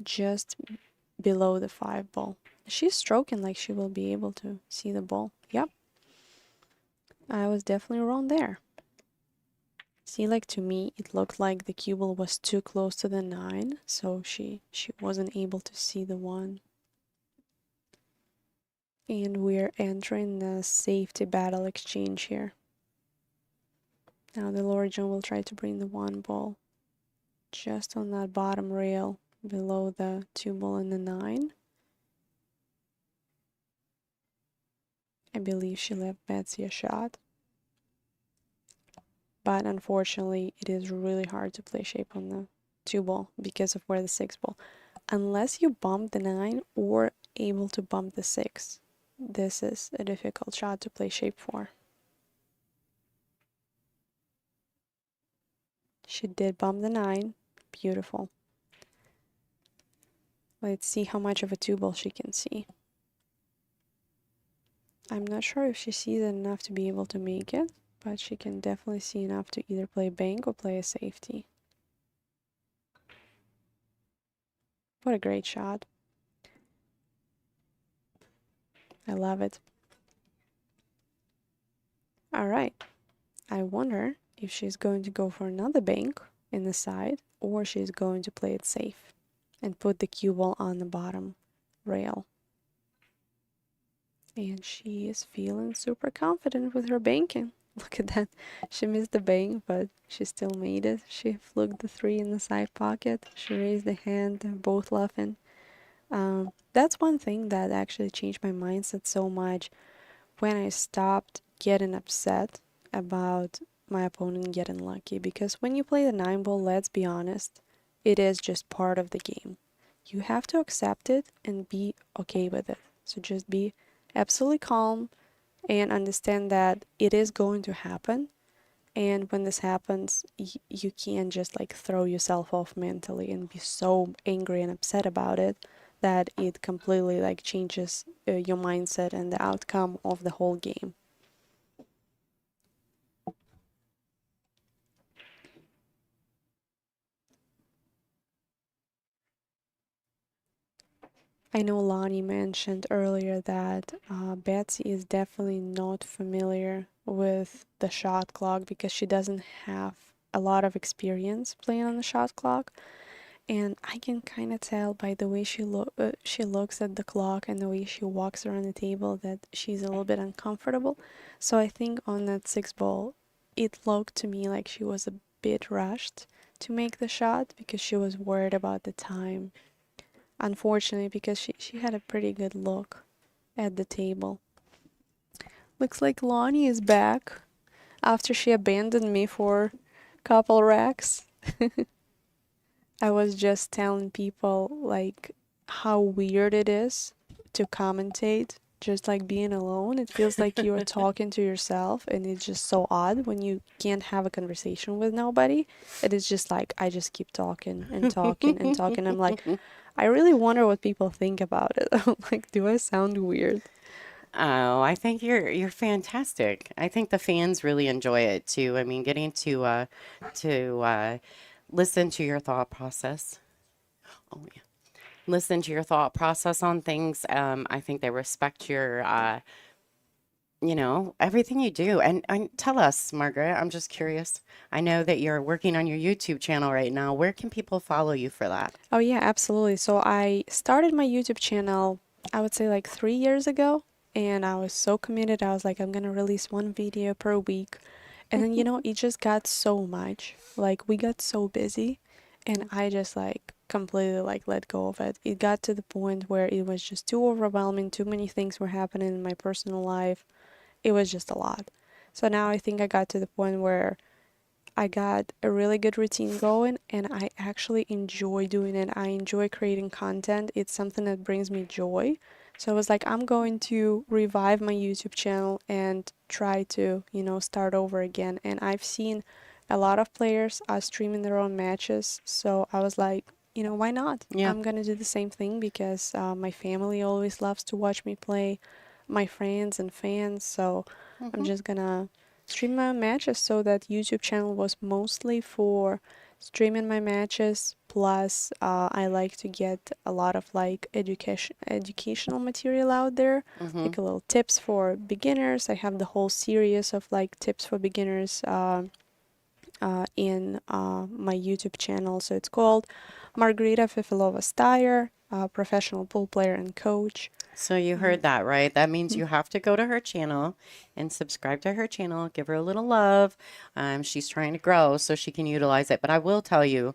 just below the 5 ball. She's stroking like she will be able to see the ball. Yep. I was definitely wrong there. See, like to me, it looked like the cue ball was too close to the 9, so she wasn't able to see the 1. And we're entering the safety battle exchange here. Now the Lori John will try to bring the 1 ball just on that bottom rail below the 2 ball and the 9. I believe she left Betsy a shot. But unfortunately, it is really hard to play shape on the 2 ball because of where the 6 ball. Unless you bump the 9 or able to bump the 6, this is a difficult shot to play shape for. She did bump the 9. Beautiful. Let's see how much of a 2 ball she can see. I'm not sure if she sees it enough to be able to make it, but she can definitely see enough to either play bank or play a safety. What a great shot. I love it. All right. I wonder if she's going to go for another bank in the side or she's going to play it safe and put the cue ball on the bottom rail. And she is feeling super confident with her banking. Look at that. She missed the bank, but she still made it. She fluked the 3 in the side pocket. She raised the hand. They're both laughing. That's one thing that actually changed my mindset so much when I stopped getting upset about my opponent getting lucky. Because when you play the 9 ball, let's be honest, it is just part of the game. You have to accept it and be okay with it. So just be absolutely calm and understand that it is going to happen. And when this happens, you can't just like throw yourself off mentally and be so angry and upset about it that it completely like changes your mindset and the outcome of the whole game. I know Lonnie mentioned earlier that Betsy is definitely not familiar with the shot clock because she doesn't have a lot of experience playing on the shot clock. And I can kind of tell by the way she looks at the clock and the way she walks around the table that she's a little bit uncomfortable. So I think on that 6 ball, it looked to me like she was a bit rushed to make the shot because she was worried about the time. Unfortunately, because she had a pretty good look at the table. Looks like Lonnie is back after she abandoned me for a couple racks. I was just telling people like how weird it is to commentate, just like being alone. It feels like you're talking to yourself, and it's just so odd when you can't have a conversation with nobody. It is just like I just keep talking and talking and talking. I'm like, I really wonder what people think about it. I'm like, do I sound weird? Oh, I think you're fantastic. I think the fans really enjoy it too. I mean, getting to listen to your thought process. Oh yeah, listen to your thought process on things. I think they respect your, everything you do. And tell us, Margaret. I'm just curious. I know that you're working on your YouTube channel right now. Where can people follow you for that? Oh yeah, absolutely. So I started my YouTube channel, I would say like 3 years ago, and I was so committed. I was like, I'm gonna release 1 video per week. And then, it just got so much. Like, we got so busy, and I just like completely like let go of it. It got to the point where it was just too overwhelming. Too many things were happening in my personal life. It was just a lot. So now I think I got to the point where I got a really good routine going, and I actually enjoy doing it. I enjoy creating content. It's something that brings me joy. So I was like, I'm going to revive my YouTube channel and try to, start over again. And I've seen a lot of players are streaming their own matches. So I was like, why not? Yeah. I'm going to do the same thing because my family always loves to watch me play, my friends and fans. So I'm just gonna stream my matches. So that YouTube channel was mostly for streaming my matches. Plus, I like to get a lot of like educational material out there, like a little tips for beginners. I have the whole series of like tips for beginners in my YouTube channel. So it's called Margarita Fifilova-Steyr, professional pool player and coach. So you heard that, right? That means you have to go to her channel and subscribe to her channel. Give her a little love. She's trying to grow so she can utilize it. But I will tell you,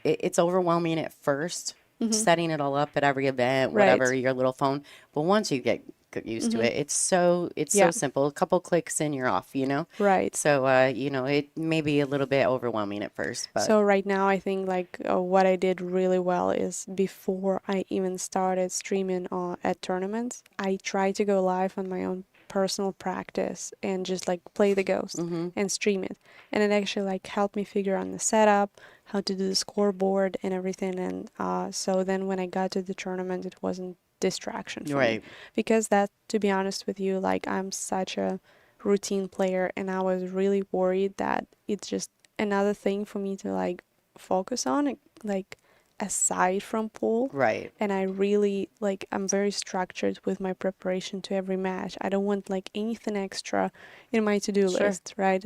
it's overwhelming at first, setting it all up at every event, whatever, your little phone. But once you get used to it, it's so simple. A couple clicks and you're off, you know? Right. So, you know, it may be a little bit overwhelming at first. But So right now, I think like what I did really well is before I even started streaming at tournaments, I tried to go live on my own personal practice and just like play the ghost and stream it. And it actually like helped me figure out the setup, how to do the scoreboard and everything. And so then when I got to the tournament, it wasn't distraction for me. Because that, to be honest with you, like I'm such a routine player and I was really worried that it's just another thing for me to like focus on, like aside from pool. Right. And I really like I'm very structured with my preparation to every match. I don't want like anything extra in my to-do list, right?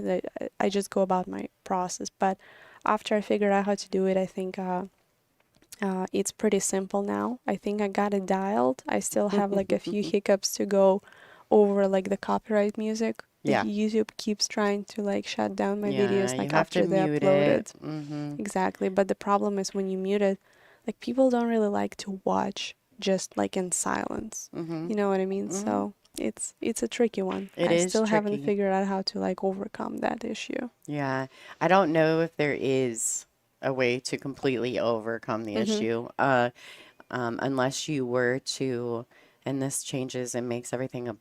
I just go about my process. But after I figured out how to do it, I think it's pretty simple now. I think I got it dialed. I still have like a few hiccups to go over, like the copyright music. Yeah. YouTube keeps trying to like shut down my videos you like have after to they mute upload it. it. Exactly. But the problem is when you mute it, like people don't really like to watch just like in silence. You know what I mean? So it's a tricky one. It I is still haven't tricky. figured out how to like overcome that issue. Yeah. I don't know if there is a way to completely overcome the issue, unless you were to, and this changes and makes everything a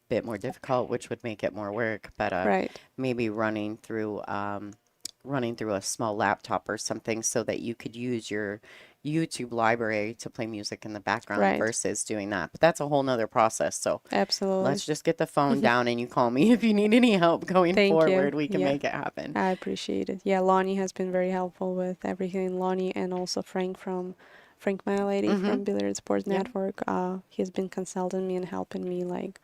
bit more difficult, which would make it more work. But Right. maybe running through a small laptop or something so that you could use your YouTube library to play music in the background Right. versus doing that. But that's a whole nother process. So Absolutely. let's just get the phone down and you call me if you need any help going Thank you. forward. We can Yeah. make it happen. I appreciate it. Yeah, Lonnie has been very helpful with everything. Lonnie and also Frank, my lady from Billiard Sports Network. He's been consulting me and helping me like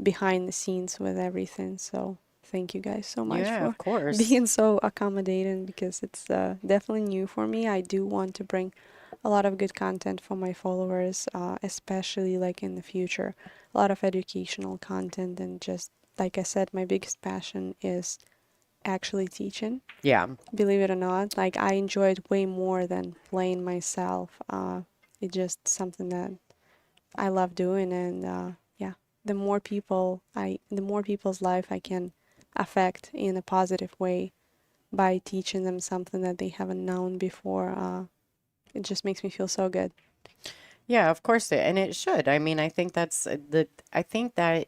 behind the scenes with everything. So thank you guys so much Yeah, for of course. being so accommodating because it's definitely new for me. I do want to bring a lot of good content for my followers, especially like in the future. A lot of educational content and just like I said, my biggest passion is actually teaching. Yeah. Believe it or not, like I enjoy it way more than playing myself. It's just something that I love doing, and yeah, the more people's life I can affect in a positive way by teaching them something that they haven't known before, it just makes me feel so good. Yeah, of course and it should. I mean, I think I think that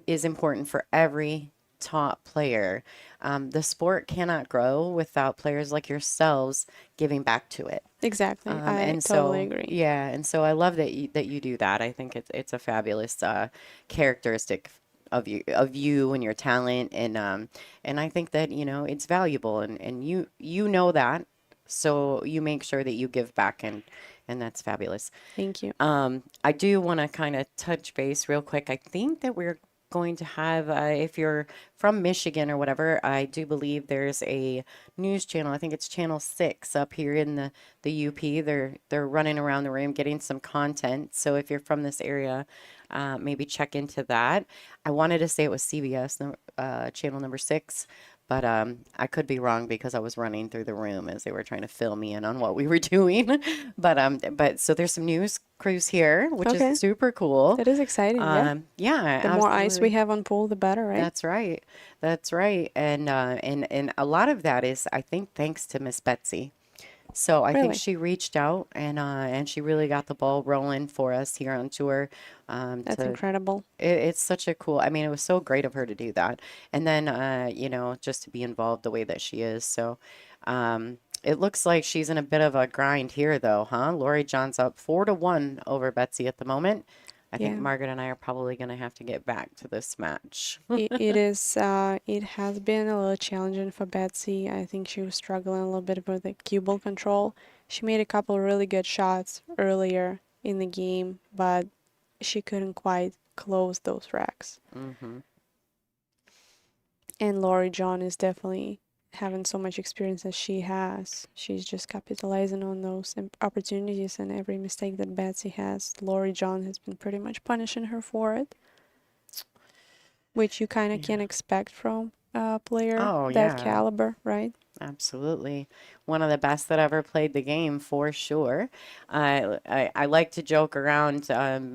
is important for every top player. The sport cannot grow without players like yourselves giving back to it. Exactly. I And totally so, agree. yeah, and so I love that you do that. I think it's a fabulous characteristic of you and your talent, and I think that it's valuable, and you know that, so you make sure that you give back, and that's fabulous. Thank you. I do want to kind of touch base real quick. I think that we're going to have, if you're from Michigan or whatever, I do believe there's a news channel. I think it's Channel 6 up here in the UP. They're running around the room getting some content. So if you're from this area, maybe check into that. I wanted to say it was CBS, channel number 6. But I could be wrong because I was running through the room as they were trying to fill me in on what we were doing. But so there's some news crews here, which Okay. is super cool. That is exciting. Yeah. Yeah, The more ice we absolutely. have on pool, the better, right? That's right. That's right. And a lot of that is, I think, thanks to Miss Betsy. So I think Really? she reached out and she really got the ball rolling for us here on tour. That's To incredible. it's such a cool, I mean, it was so great of her to do that. And then, just to be involved the way that she is. So, it looks like she's in a bit of a grind here though, huh? Lori John's up 4-1 over Betsy at the moment. I think Yeah. Margaret and I are probably going to have to get back to this match. It is, it has been a little challenging for Betsy. I think she was struggling a little bit with the cue ball control. She made a couple really good shots earlier in the game, but she couldn't quite close those racks. Mm-hmm. And Laurie John is definitely having so much experience as she has. She's just capitalizing on those opportunities, and every mistake that Betsy has, Laurie John has been pretty much punishing her for it, which you kind of Yeah. can expect from a player Oh, that yeah. caliber, right? Absolutely. One of the best that ever played the game for sure. I like to joke around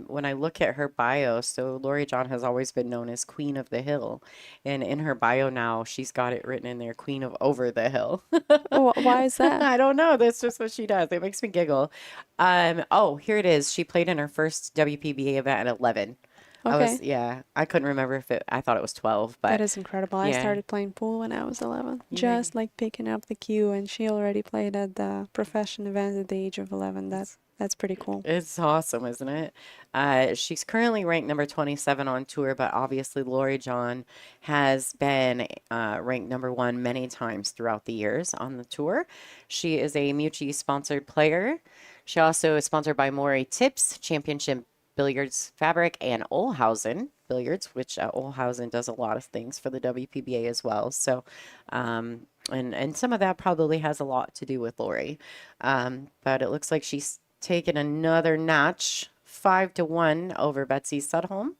when I look at her bio. So Lori John has always been known as Queen of the Hill. And in her bio now, she's got it written in there, Queen of Over the Hill. Oh, why is that? I don't know. That's just what she does. It makes me giggle. Oh, here it is. She played in her first WPBA event at 11. Okay. I couldn't remember if I thought it was 12, That but is incredible. I yeah. started playing pool when I was 11, Yeah. just like picking up the cue, and she already played at the profession events at the age of 11. That's pretty cool. It's awesome, isn't it? She's currently ranked number 27 on tour, but obviously Lori John has been ranked number 1 many times throughout the years on the tour. She is a Mucci sponsored player. She also is sponsored by Maury Tips, Championship Billiards Fabric, and Olhausen Billiards, which Olhausen does a lot of things for the WPBA as well. So, and some of that probably has a lot to do with Lori. But it looks like she's taken another notch, 5-1 over Betsy Sudholm.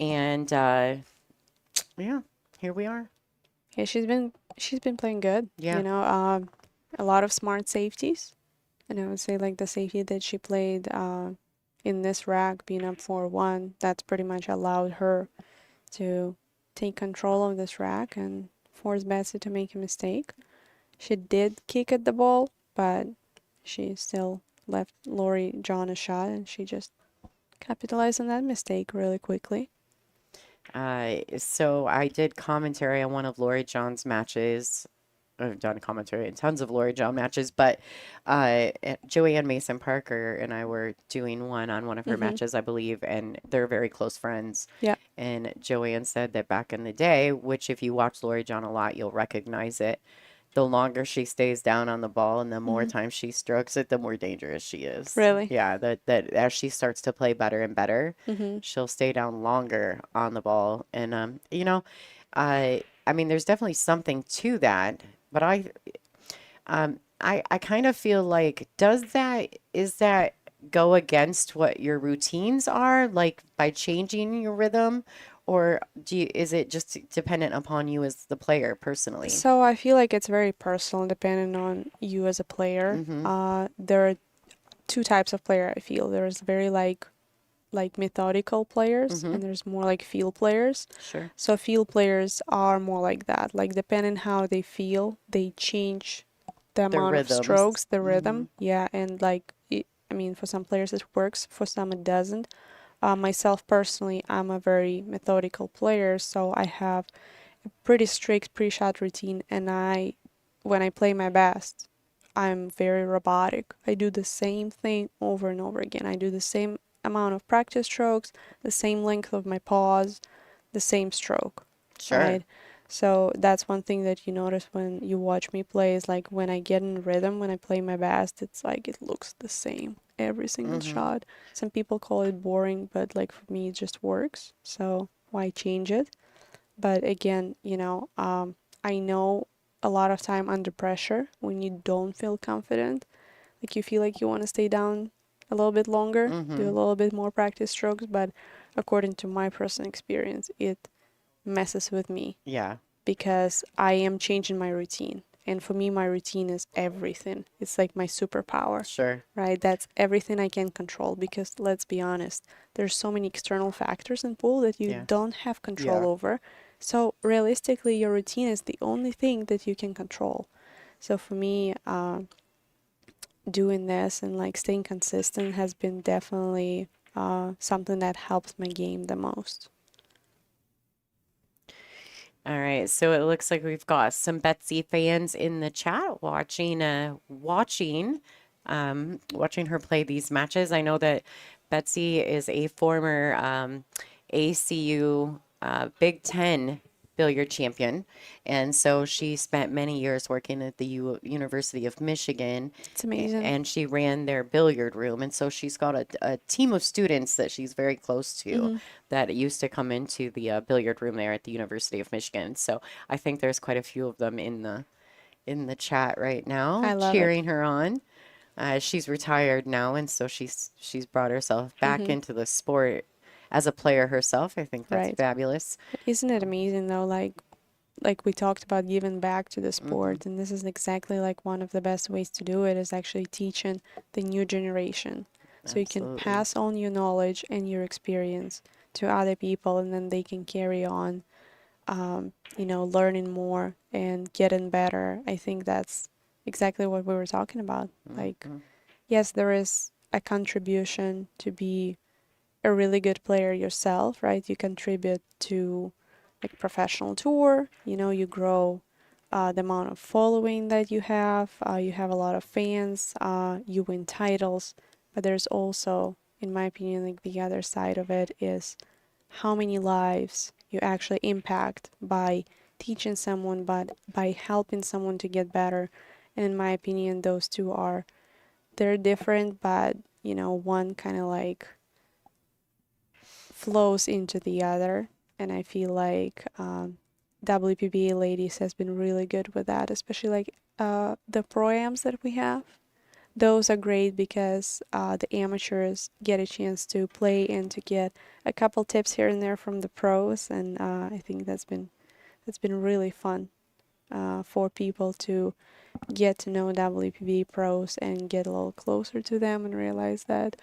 And yeah, here we are. Yeah, she's been playing good. Yeah. You know, a lot of smart safeties, and I would say like the safety that she played in this rack, being up 4-1, that's pretty much allowed her to take control of this rack and force Betsy to make a mistake. She did kick at the ball, but she still left Lori John a shot, and she just capitalized on that mistake really quickly. So I did commentary on one of Lori John's matches. I've done commentary in tons of Lori John matches, but Joanne Mason Parker and I were doing one on one of her matches, I believe, and they're very close friends. Yeah. And Joanne said that back in the day, which if you watch Lori John a lot, you'll recognize it. The longer she stays down on the ball and the more times she strokes it, the more dangerous she is. Really? Yeah, that as she starts to play better and better, she'll stay down longer on the ball. And you know, I mean, there's definitely something to that, but I kind of feel like is that go against what your routines are, like by changing your rhythm, or is it just dependent upon you as the player personally? So I feel like it's very personal, depending on you as a player. There are two types of player. I feel there's very like methodical players, and there's more like feel players. Sure. So field players are more like that. Like depending how they feel, they change the Their amount rhythms. of strokes, the rhythm. Yeah, and like I mean, for some players it works, for some it doesn't. Myself personally, I'm a very methodical player, so I have a pretty strict pre-shot routine, and when I play my best, I'm very robotic. I do the same thing over and over again. I do the same amount of practice strokes, the same length of my pause, the same stroke. Sure. Right? So that's one thing that you notice when you watch me play is like when I get in rhythm, when I play my best, it's like it looks the same every single shot. Some people call it boring, but like for me it just works. So why change it? But again, you know, I know a lot of time under pressure when you don't feel confident, like you feel like you want to stay down a little bit longer, do a little bit more practice strokes, but according to my personal experience, it messes with me Yeah. because I am changing my routine. And for me, my routine is everything. It's like my superpower, Sure. right? That's everything I can control because let's be honest, there's so many external factors in pool that you Yeah. don't have control Yeah. over. So realistically, your routine is the only thing that you can control. So for me, doing this and like staying consistent has been definitely something that helps my game the most. All right, so it looks like we've got some Betsy fans in the chat watching her play these matches. I know that Betsy is a former ACU Big Ten billiard champion. And so she spent many years working at the University of Michigan. It's amazing. And she ran their billiard room. And so she's got a team of students that she's very close to that used to come into the billiard room there at the University of Michigan. So I think there's quite a few of them in the chat right now I love it. cheering her on. She's retired now, and so she's brought herself back into the sport as a player herself. I think that's Right. fabulous. Isn't it amazing though? Like we talked about giving back to the sport, and this is exactly like one of the best ways to do it is actually teaching the new generation. So you can Absolutely. pass on your knowledge and your experience to other people, and then they can carry on, learning more and getting better. I think that's exactly what we were talking about. Like, yes, there is a contribution to be a really good player yourself, right? You contribute to like professional tour, you grow the amount of following that you have a lot of fans, you win titles, but there's also, in my opinion, like the other side of it is how many lives you actually impact by teaching someone, but by helping someone to get better. And in my opinion, those two they're different, but one kind of like flows into the other. And I feel like WPBA ladies has been really good with that, especially like the pro-ams that we have. Those are great because the amateurs get a chance to play and to get a couple tips here and there from the pros, and I think that's been really fun for people to get to know WPBA pros and get a little closer to them and realize that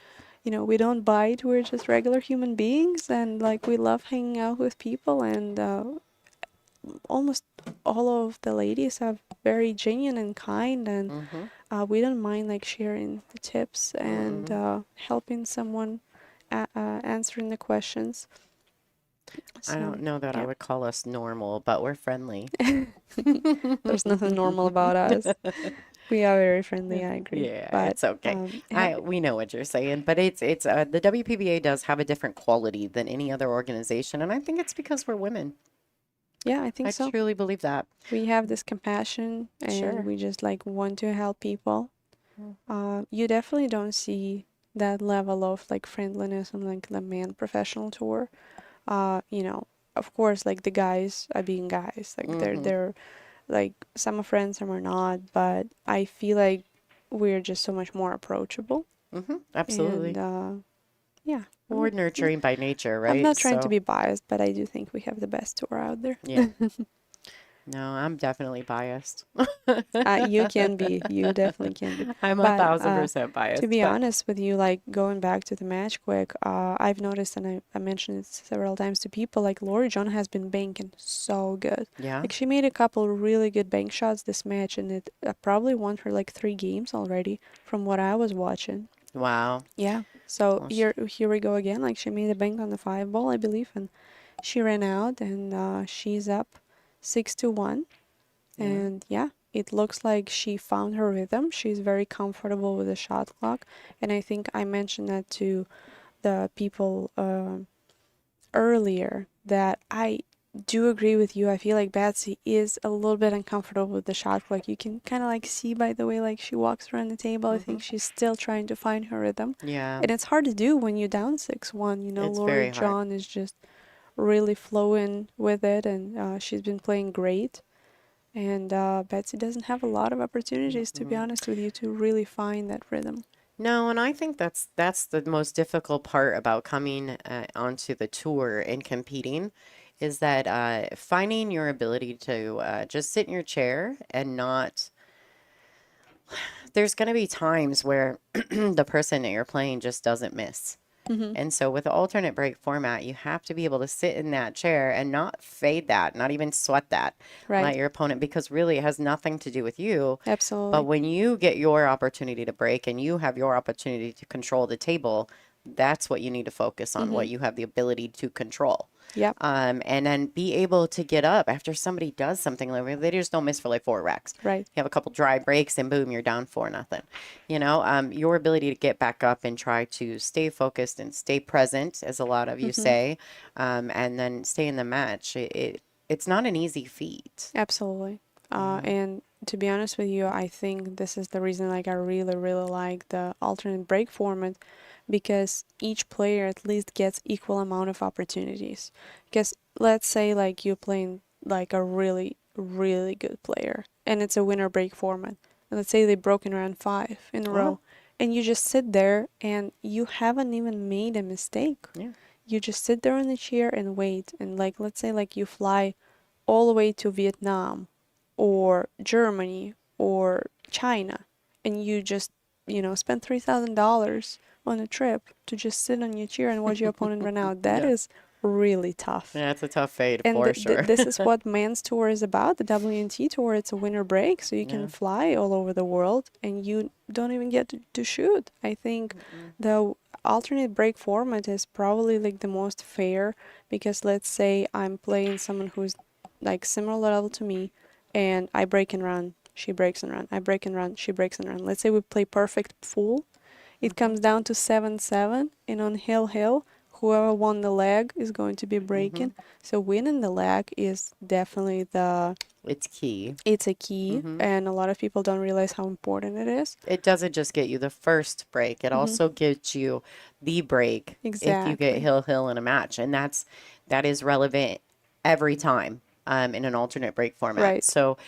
we don't bite, we're just regular human beings, and like we love hanging out with people, and almost all of the ladies are very genuine and kind, and we don't mind like sharing the tips and helping someone answering the questions. I don't know that I yeah. would call us normal, but we're friendly. There's nothing normal about us. We are very friendly, I agree. Yeah, But, it's okay. We know what you're saying, but it's the WPBA does have a different quality than any other organization, and I think it's because we're women. yeah, I think I so. truly believe that. We have this compassion, and Sure. we just like want to help people. You definitely don't see that level of like friendliness on like the man professional tour. Of course, like the guys are being guys, like they're like some are friends, some are not, but I feel like we're just so much more approachable. Absolutely. And yeah, We're nurturing by nature, right? I'm not trying to So, be biased, but I do think we have the best tour out there. yeah. No, I'm definitely biased. You can be. You definitely can be. I'm But, 1,000% biased. To be but- honest with you, like going back to the match quick, I've noticed, and I mentioned it several times to people, like Lori John has been banking so good. Yeah. Like she made a couple really good bank shots this match, and it probably won her like 3 games already from what I was watching. Wow. Yeah. So Well, here we go again. Like she made a bank on the 5 ball, I believe, and she ran out, and she's up 6-1. And yeah, it looks like she found her rhythm. She's very comfortable with the shot clock, and I think I mentioned that to the people earlier that I do agree with you. I feel like Betsy is a little bit uncomfortable with the shot clock. You can kind of like see by the way like she walks around the table. I think she's still trying to find her rhythm. Yeah. And it's hard to do when you're down 6-1. It's Lori very hard. John is just really flowing with it, and she's been playing great. And Betsy doesn't have a lot of opportunities, to be honest with you, to really find that rhythm. No, and I think that's the most difficult part about coming onto the tour and competing is that finding your ability to just sit in your chair and not. There's going to be times where the person that you're playing just doesn't miss. And so with the alternate break format, you have to be able to sit in that chair and not fade that, not even sweat that, Right. let your opponent, because really it has nothing to do with you. Absolutely. But when you get your opportunity to break and you have your opportunity to control the table, that's what you need to focus on, what you have the ability to control. Yep. And then be able to get up after somebody does something like they just don't miss for like 4 racks. Right. You have a couple dry breaks and boom, you're down 4-0. Your ability to get back up and try to stay focused and stay present, as a lot of you say, and then stay in the match. It's not an easy feat. Absolutely. And to be honest with you, I think this is the reason like I really, really like the alternate break format, because each player at least gets equal amount of opportunities. Because let's say like you're playing like a really, really good player and it's a winner break format. And let's say they broke in round 5 in a row, and you just sit there and you haven't even made a mistake. Yeah. You just sit there in the chair and wait. And like let's say like you fly all the way to Vietnam or Germany or China, and you just, spend $3,000 on a trip to just sit on your chair and watch your opponent run out. That Yeah. is really tough. Yeah, it's a tough fade And for sure. this is what Men's Tour is about. The WNT Tour, it's a winter break, so you can fly all over the world and you don't even get to shoot. I think the alternate break format is probably like the most fair, because let's say I'm playing someone who's like similar level to me, and I break and run, she breaks and run, I break and run, she breaks and run. Let's say we play perfect full. It comes down to 7-7, and on hill, whoever won the leg is going to be breaking. So winning the leg is definitely It's key. it's a key, and a lot of people don't realize how important it is. It doesn't just get you the first break. It also gets you the break if you get Exactly. hill in a match. And that is relevant every time in an alternate break format. Right. So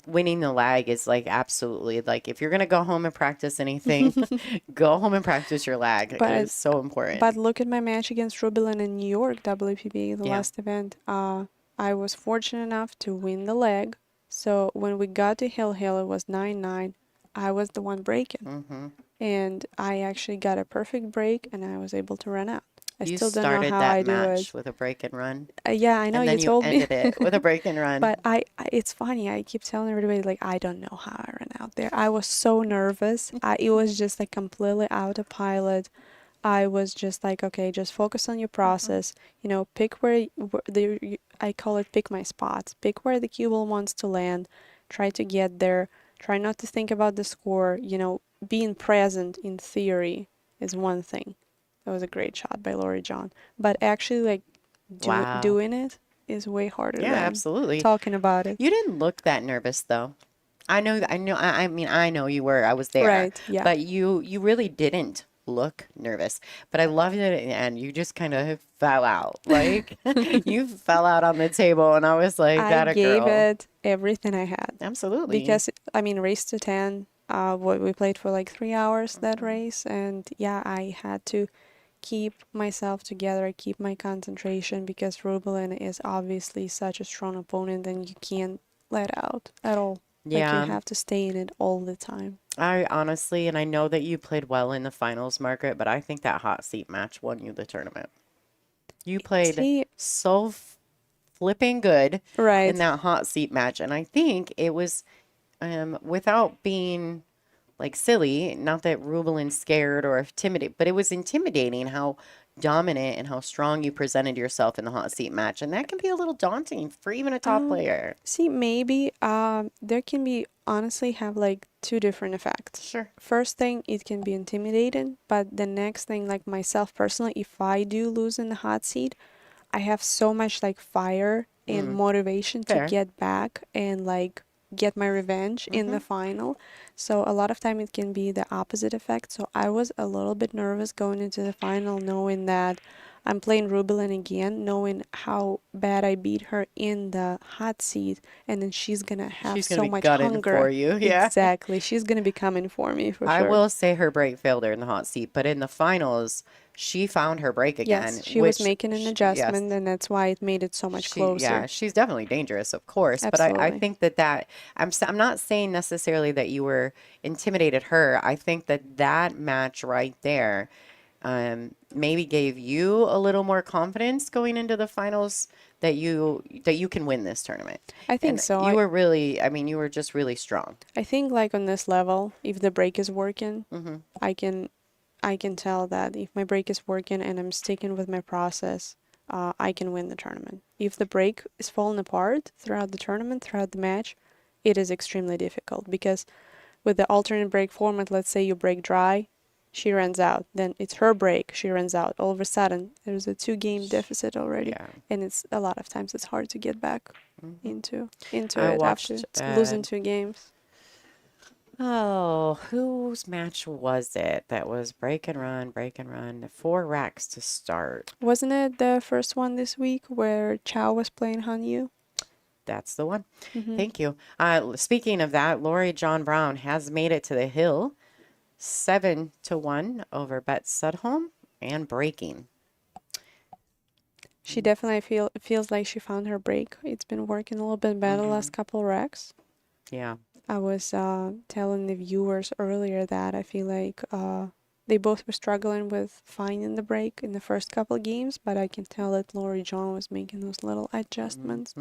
winning the lag is like absolutely like, if you're going to go home and practice anything, go home and practice your lag. But- It is so important. But look at my match against Rubelin in New York, WPB, the Yeah. last event. I was fortunate enough to win the leg. So when we got to hill, it was 9-9. I was the one breaking. And I actually got a perfect break, and I was able to run out. I You still don't know started how that I do match it. with a break and run. Yeah, I know and then you told me. ended it with a break and run. But it's funny. I keep telling everybody like I don't know how I ran out there. I was so nervous. It was just like completely autopilot. I was just like, okay, just focus on your process. Pick I call it pick my spots. Pick where the cue ball wants to land. Try to get there. Try not to think about the score. Being present in theory is one thing. That was a great shot by Lori John. But actually, like, Wow. doing it is way harder Yeah, than absolutely. talking about it. You didn't look that nervous though. I know you were. I was there. Right, yeah. But you really didn't look nervous. But I loved it, and you just kind of fell out. Like you fell out on the table, and I was like, I "That a gave girl." it everything I had. Absolutely. Because, race to 10, we played for like 3 hours that race. And yeah, I had to keep myself together, keep my concentration, because Rubelin is obviously such a strong opponent, and you can't let out at all. Like, Yeah. you have to stay in it all the time. I honestly, and I know that you played well in the finals, Margaret, but I think that hot seat match won you the tournament. You played See- so flipping good Right. in that hot seat match, and I think it was without being like silly, not that Rubelin's scared or intimidated, but it was intimidating how dominant and how strong you presented yourself in the hot seat match, and that can be a little daunting for even a top player. See, maybe there can be honestly have like two different effects. Sure. First thing, it can be intimidating, but the next thing, like myself personally, if I do lose in the hot seat, I have so much like fire and motivation Fair. to get back and like get my revenge in the final. So a lot of time it can be the opposite effect. So I was a little bit nervous going into the final, knowing that I'm playing Rubelin again, knowing how bad I beat her in the hot seat, and then she's gonna have She's gonna so be much gunning hunger for you, yeah. Exactly. She's gonna be coming for me for I sure. will say her break failed her in the hot seat, but in the finals, she found her break again. Yes, she was which making an yes, adjustment, and that's why it made it so much closer. Yeah, she's definitely dangerous, of course. But I Absolutely. think that I'm not saying necessarily that you were intimidated her. I think that match right there maybe gave you a little more confidence going into the finals that you can win this tournament. I think And so. You were really, you were just really strong. I think like on this level, if the break is working, Mm-hmm. I can tell that if my break is working and I'm sticking with my process, I can win the tournament. If the break is falling apart throughout the tournament, throughout the match, it is extremely difficult because with the alternate break format, let's say you break dry, she runs out. Then it's her break, she runs out. All of a sudden, there's a 2-game deficit already, Yeah. and it's a lot of times it's hard to get back into I it watched, after losing 2 games. Oh, whose match was it that was break and run, 4 racks to start? Wasn't it the first one this week where Chow was playing Han Yu? That's the one. Thank you. Speaking of that, Lori John Brown has made it to the hill, 7-1 over Bet Sudholm and breaking. She definitely feels like she found her break. It's been working a little bit better the last couple racks. Yeah. I was telling the viewers earlier that I feel like they both were struggling with finding the break in the first couple games, but I can tell that Lori John was making those little adjustments.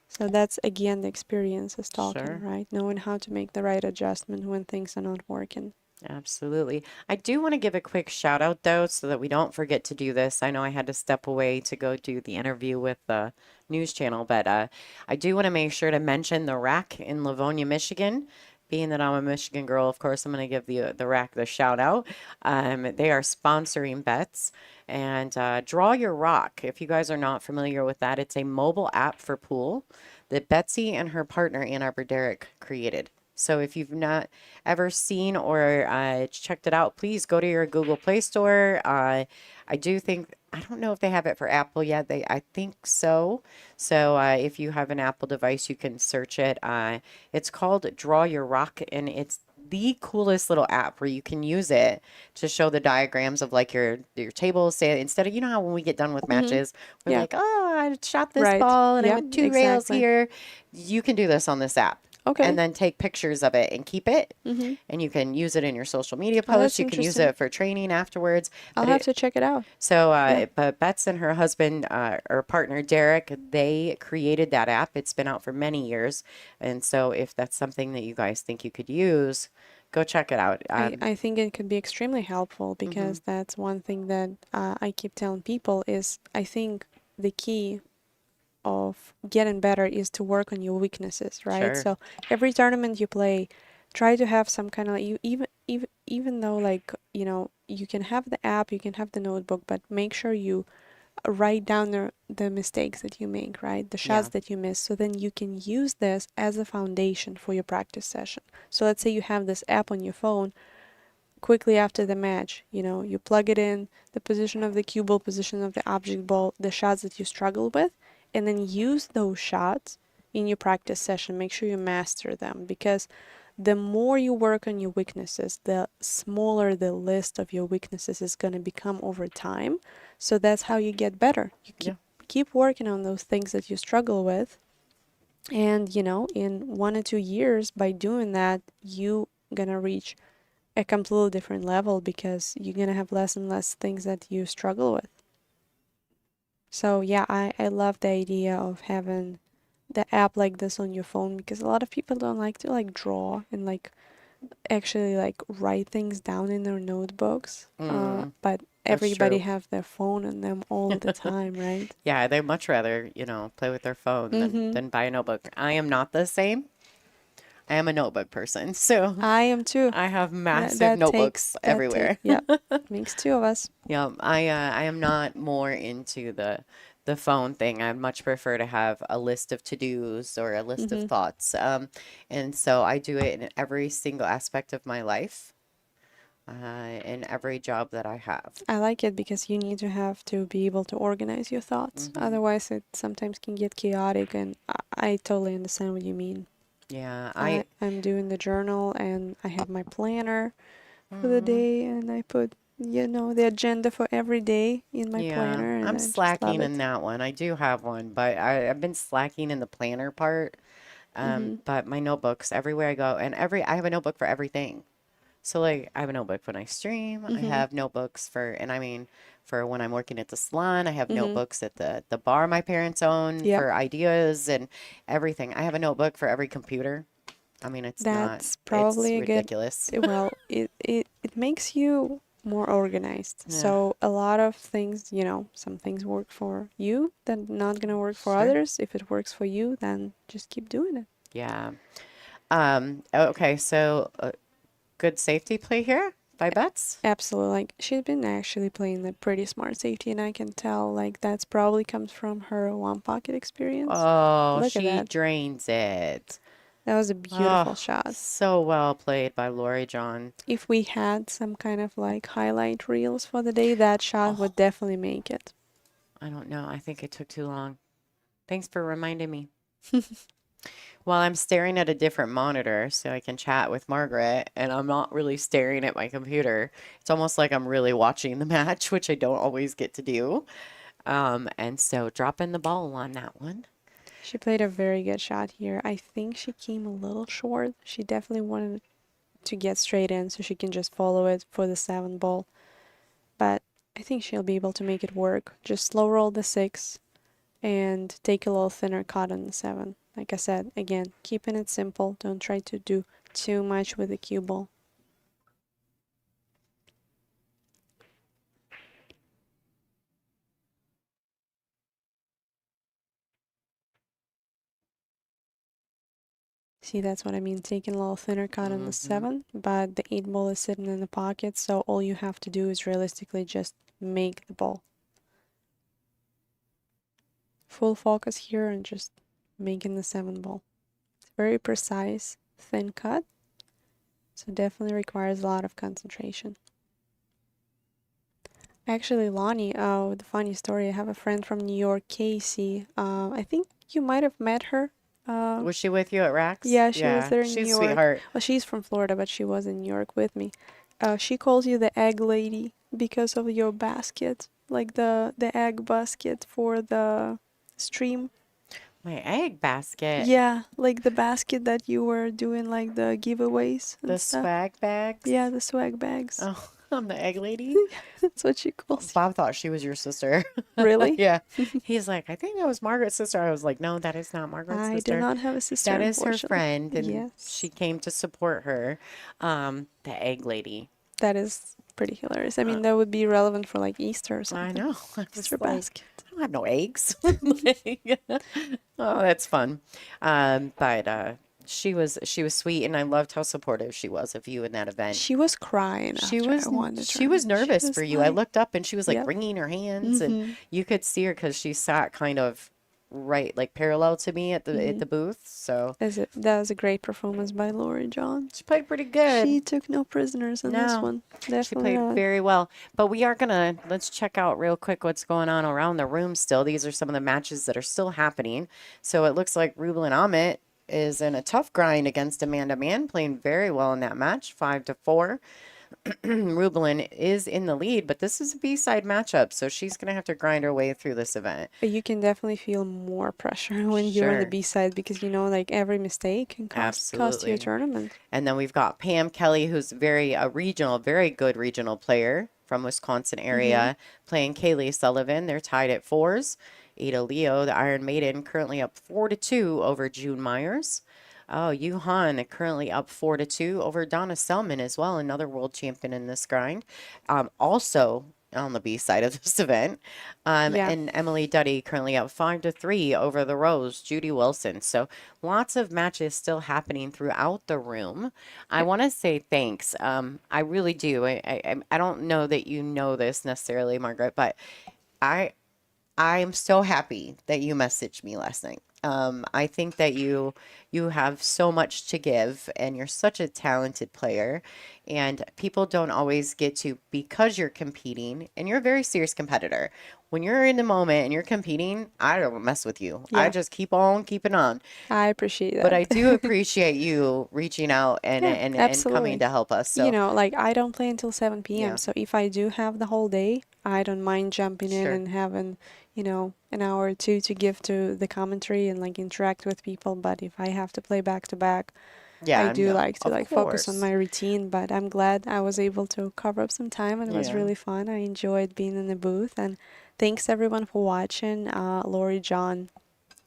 So that's, again, the experience is talking, Sure. right? Knowing how to make the right adjustment when things are not working. Absolutely. I do want to give a quick shout out though, so that we don't forget to do this. I know I had to step away to go do the interview with the news channel, but I do want to make sure to mention the rack in Livonia, Michigan. Being that I'm a Michigan girl, of course, I'm going to give the rack the shout out. They are sponsoring bets. And Draw Your Rock, if you guys are not familiar with that, it's a mobile app for pool that Betsy and her partner, Ann Arbor Derrick, created. So if you've not ever seen or checked it out, please go to your Google Play Store. I don't know if they have it for Apple yet. I think so. So if you have an Apple device, you can search it. It's called Draw Your Rock, and it's the coolest little app where you can use it to show the diagrams of like your table. Say instead of, you know how when we get done with matches, we're Yeah. like, oh, I shot this Right. ball and I Yep, went 2 rails exactly. here. You can do this on this app. Okay. And then take pictures of it and keep it. And you can use it in your social media Oh, that's posts. You can use interesting. it for training afterwards. I'll But have to check it out. So, Yeah. but Bets and her husband, or partner Derek, they created that app. It's been out for many years. And so if that's something that you guys think you could use, go check it out. I think it could be extremely helpful because that's one thing that I keep telling people is I think the key of getting better is to work on your weaknesses, right? Sure. So every tournament you play, try to have some kind of you even though like you can have the app, you can have the notebook, but make sure you write down the mistakes that you make, right? The shots that you miss, so then you can use this as a foundation for your practice session. So let's say you have this app on your phone. Quickly after the match, you plug it in, the position of the cue ball, position of the object ball, the shots that you struggle with, and then use those shots in your practice session. Make sure you master them, because the more you work on your weaknesses, the smaller the list of your weaknesses is going to become over time. So that's how you get better. You keep working on those things that you struggle with. And, in 1 or 2 years, by doing that, you're going to reach a completely different level because you're going to have less and less things that you struggle with. So yeah, I love the idea of having the app like this on your phone, because a lot of people don't like to like draw and like actually like write things down in their notebooks. But everybody true. have their phone on them all the time, right? Yeah, they much rather, play with their phone than buy a notebook. I am not the same. I am a notebook person. So I am too. I have massive That notebooks takes- everywhere. Yeah, makes 2 of us. Yeah, I am not more into the phone thing. I much prefer to have a list of to-dos or a list of thoughts. And so I do it in every single aspect of my life, in every job that I have. I like it because you need to have to be able to organize your thoughts. Otherwise, it sometimes can get chaotic, and I totally understand what you mean. Yeah, I'm doing the journal, and I have my planner for the day, and I put the agenda for every day in my planner. And I I'm just slacking love in it. that one. I do have one, but I've been slacking in the planner part. But my notebooks everywhere I go, and I have a notebook for everything. So like I have a notebook when I stream. I have notebooks for when I'm working at the salon. I have notebooks at the bar my parents own Yep. for ideas and everything. I have a notebook for every computer. I mean, That's probably it's a good. ridiculous. Well, it makes you more organized. Yeah. So a lot of things, you know, some things work for you, then not gonna work for Sure. others. If it works for you, then just keep doing it. Yeah. Okay, so good safety play here by Betts. Absolutely. Like she's been actually playing a pretty smart safety, and I can tell like that's probably comes from her one pocket experience. Oh, Look at she that. drains it. That was a beautiful Oh, shot. so well played by Lori John. If we had some kind of like highlight reels for the day, that shot would definitely make it. I don't know. I think it took too long. Thanks for reminding me. Well, I'm staring at a different monitor so I can chat with Margaret, and I'm not really staring at my computer. It's almost like I'm really watching the match, which I don't always get to do. And so dropping the ball on that one. She played a very good shot here. I think she came a little short. She definitely wanted to get straight in so she can just follow it for the 7 ball. But I think she'll be able to make it work. Just slow roll the 6 and take a little thinner cut on the 7. Like I said, again, keeping it simple. Don't try to do too much with the cue ball. See, that's what I mean, taking a little thinner cut on the 7, but the 8 ball is sitting in the pocket, so all you have to do is realistically just make the ball. Full focus here and just making the 7 ball. It's very precise, thin cut, so definitely requires a lot of concentration. Actually, Lonnie, the funny story, I have a friend from New York, Casey. I think you might have met her. Was she with you at Rax? Yeah, she was there in she's New a York. sweetheart. Well, she's from Florida, but she was in New York with me. She calls you the egg lady because of your basket, like the egg basket for the stream. My egg basket. Yeah, like the basket that you were doing like the giveaways and The stuff. swag bags. Yeah, the swag bags. Oh, I'm the egg lady. That's what she calls Bob thought she was your sister. you. Really? Yeah. He's like, I think that was Margaret's sister. I was like, no, that is not Margaret's I sister. do not have a sister. That is her unfortunately. friend, and Yes. she came to support her. The egg lady. That is pretty hilarious. I mean, that would be relevant for like Easter or something. I know. I was Easter like, basket. I don't have no eggs. Like, oh, that's fun. But she was sweet, and I loved how supportive she was of you in that event. She was crying. She after was I won the she was tournament. nervous was for you. I like- looked up and she was like Yep. wringing her hands, and you could see her because she sat kind of right, like parallel to me at the booth. So That was a great performance by Lori John. she played pretty good. She took no prisoners in this No, one. She Definitely played not. very well. But we are let's check out real quick what's going on around the room still. These are some of the matches that are still happening. So it looks like Rublin Amit is in a tough grind against Amanda Mann, playing very well in that match, 5-4. Rublin is in the lead, but this is a B-side matchup, so she's going to have to grind her way through this event. But you can definitely feel more pressure when you're on the Sure. B side because you know, like every mistake can cost you a Absolutely. tournament. And then we've got Pam Kelly, who's very very good regional player from Wisconsin area, playing Kaylee Sullivan. They're tied at 4s. Ada Leo, the Iron Maiden, currently up 4-2 over June Myers. Oh, Yuhan currently up 4-2 over Donna Selman as well, another world champion in this grind. Also on the B side of this event. Yeah. And Emily Duddy currently up 5-3 over the Rose, Judy Wilson. So lots of matches still happening throughout the room. I want to say thanks. I really do. I don't know that you know this necessarily, Margaret, but I am so happy that you messaged me last night. I think that you have so much to give, and you're such a talented player, and people don't always get to, because you're competing, and you're a very serious competitor. When you're in the moment and you're competing, I don't mess with you. I Yeah. just keep on keeping on. I appreciate that. But I do appreciate you reaching out and Yeah, and absolutely. coming to help us. So You know, like I don't play until 7 p.m. Yeah. So if I do have the whole day, I don't mind jumping in Sure. and having, you know, an hour or two to give to the commentary and like interact with people. But if I have to play back to back, yeah, I do no, like to of like focus on course. my routine. But I'm glad I was able to carve up some time, and it was Yeah. really fun. I enjoyed being in the booth, and thanks everyone for watching. Lori John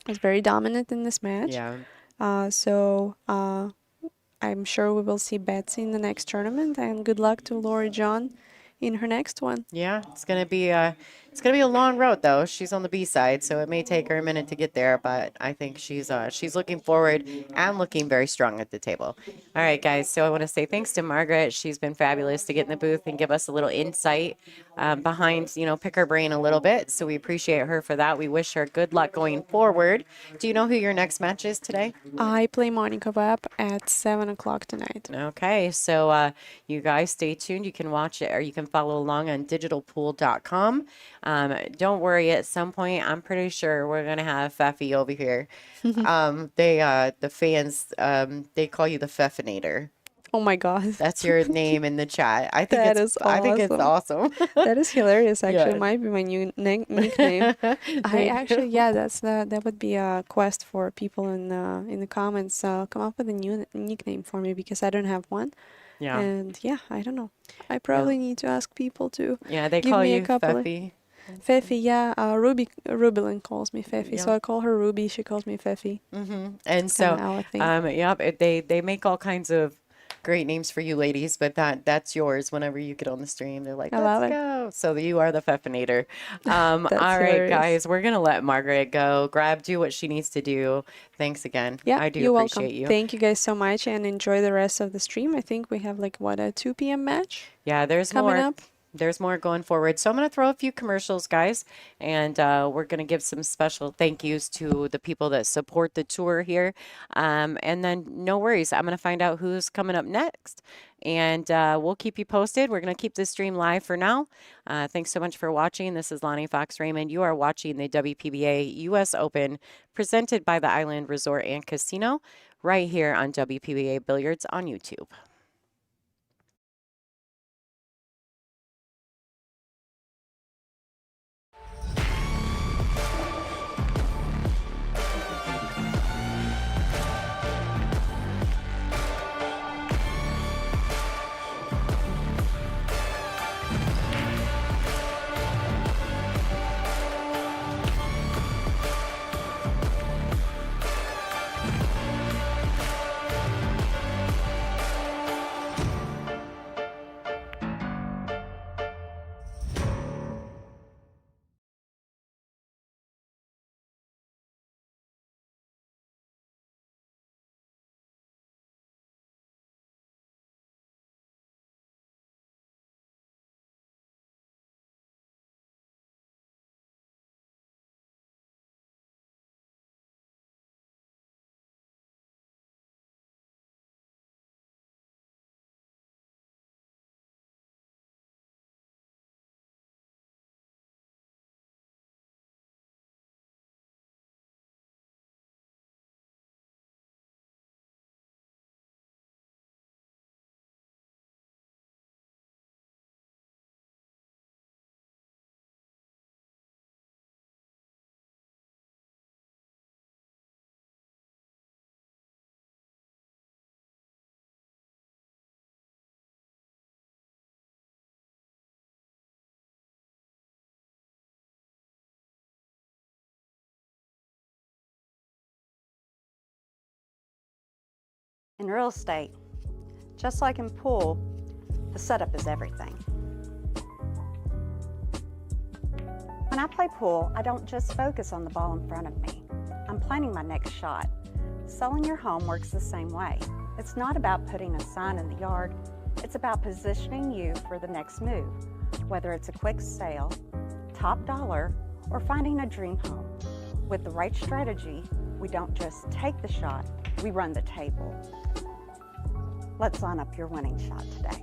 was very dominant in this match. Yeah. So I'm sure we will see Betsy in the next tournament, and good luck to Lori John in her next one. Yeah, it's gonna be a long road though. She's on the B side, so it may take her a minute to get there, but I think she's looking forward and looking very strong at the table. All right, guys. So I want to say thanks to Margaret. She's been fabulous to get in the booth and give us a little insight behind, pick her brain a little bit. So we appreciate her for that. We wish her good luck going forward. Do you know who your next match is today? I play Monica Webb at 7 o'clock tonight. Okay, so you guys stay tuned. You can watch it or you can follow along on digitalpool.com. Don't worry, at some point, I'm pretty sure we're going to have Feffy over here. The fans, they call you the Feffinator. Oh my god. That's your name in the chat. I think That it's is I think it's awesome. That is hilarious. Actually, Yes. might be my new nickname. I actually, yeah, that would be a quest for people in the comments. Come up with a new nickname for me because I don't have one. Yeah. And yeah, I don't know. I probably need to ask people to Yeah, they give call me a you couple of- Feffy. Feffy. Yeah, Rubelin calls me Feffy, so Yeah. I call her Ruby. She calls me Feffy. And It's so, kinda how I think. yep, they make all kinds of great names for you ladies, but that's yours whenever you get on the stream. They're like, I love let's it. go. So you are the Feffinator. All That's right, hilarious. guys, we're going to let Margaret go. Do what she needs to do. Thanks again. Yeah, I do you're appreciate welcome. you. Thank you guys so much, and enjoy the rest of the stream. I think we have like a 2 p.m. match Yeah, there's coming more. up. There's more going forward. So I'm going to throw a few commercials, guys, and we're going to give some special thank yous to the people that support the tour here. And then no worries, I'm going to find out who's coming up next, and we'll keep you posted. We're going to keep this stream live for now. Thanks so much for watching. This is Lonnie Fox-Raymond. You are watching the WPBA US Open presented by the Island Resort and Casino right here on WPBA Billiards on YouTube. In real estate, just like in pool, the setup is everything. When I play pool, I don't just focus on the ball in front of me. I'm planning my next shot. Selling your home works the same way. It's not about putting a sign in the yard. It's about positioning you for the next move, whether it's a quick sale, top dollar, or finding a dream home. With the right strategy, we don't just take the shot, we run the table. Let's line up your winning shot today.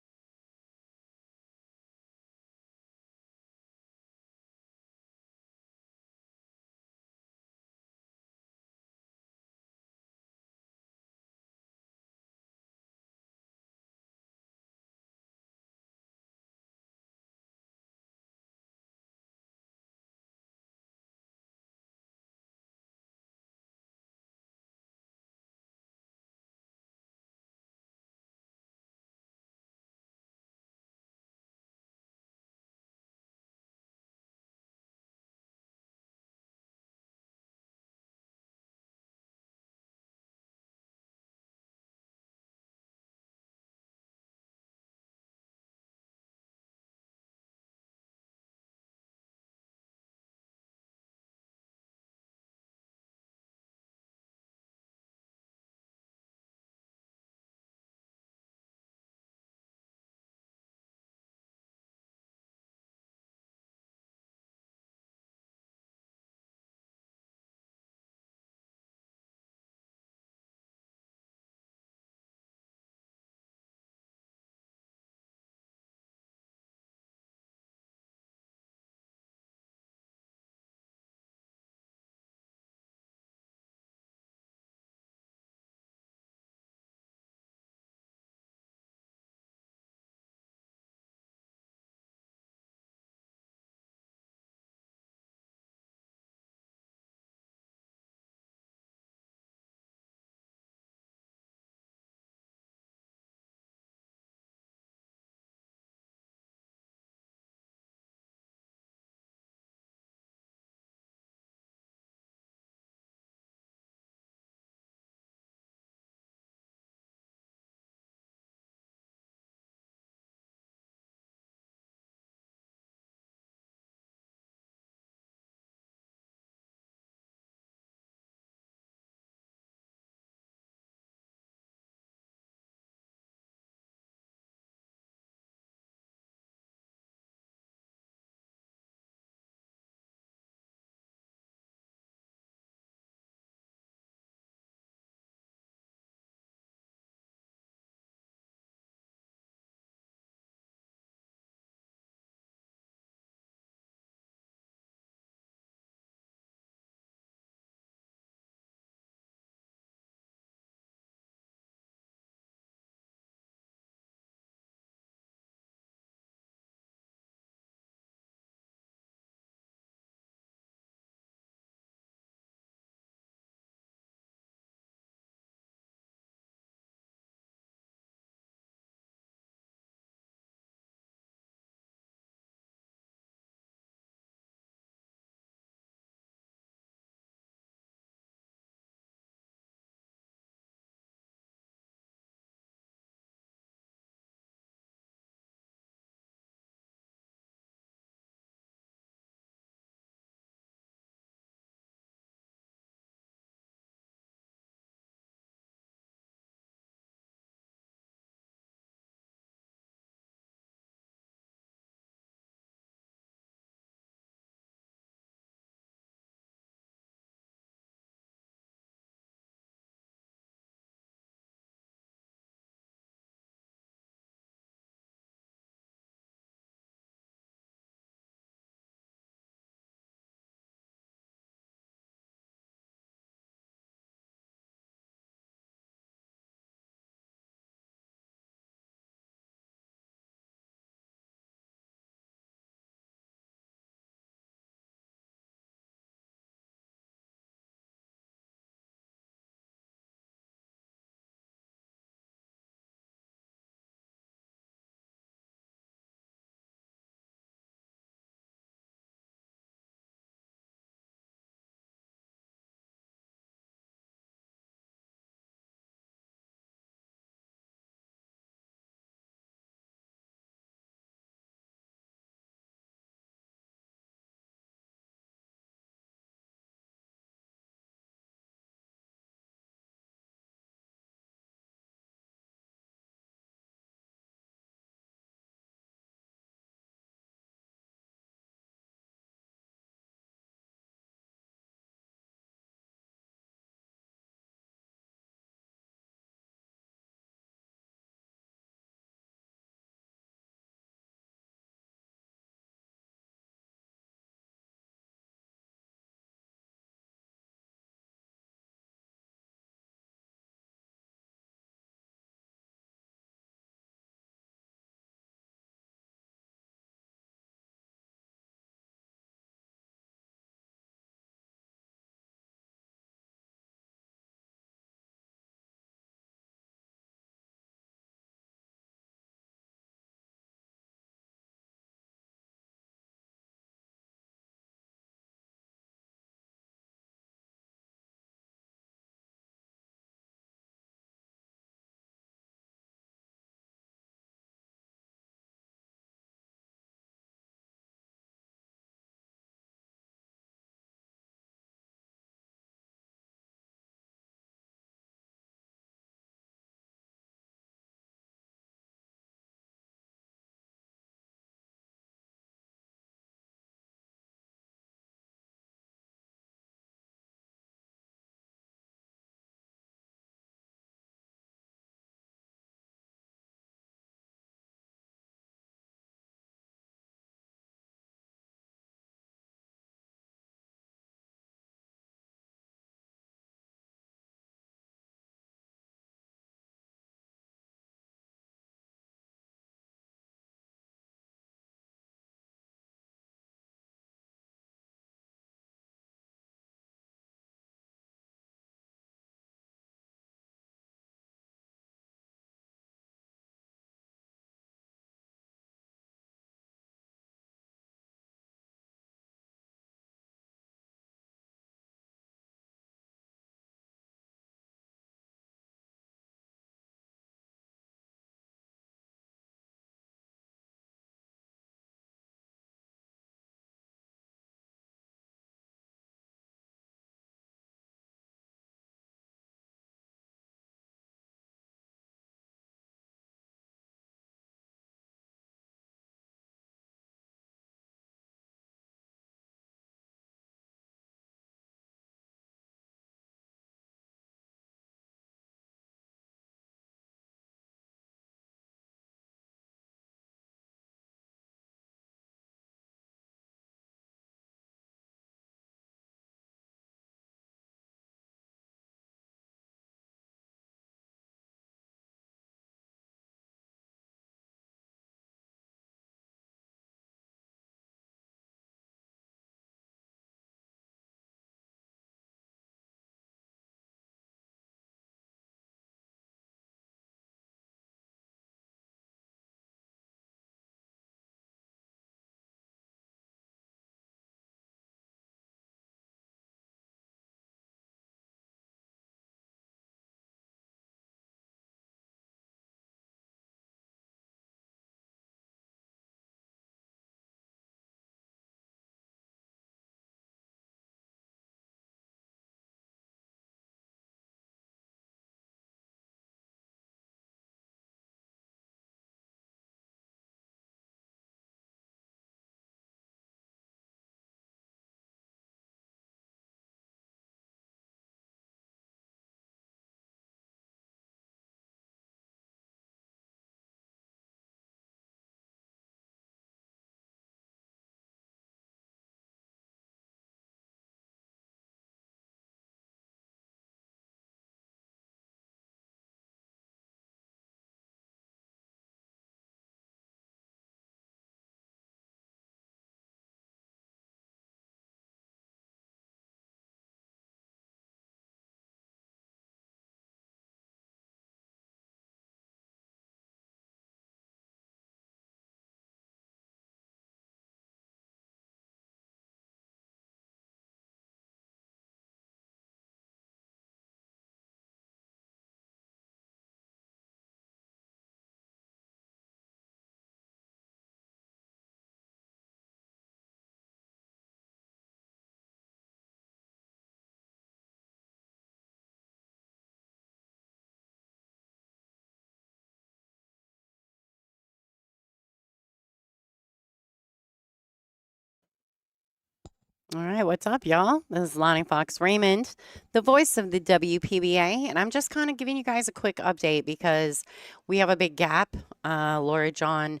All right, what's up, y'all? This is Lonnie Fox-Raymond, the voice of the WPBA, and I'm just kind of giving you guys a quick update because we have a big gap. Laura John,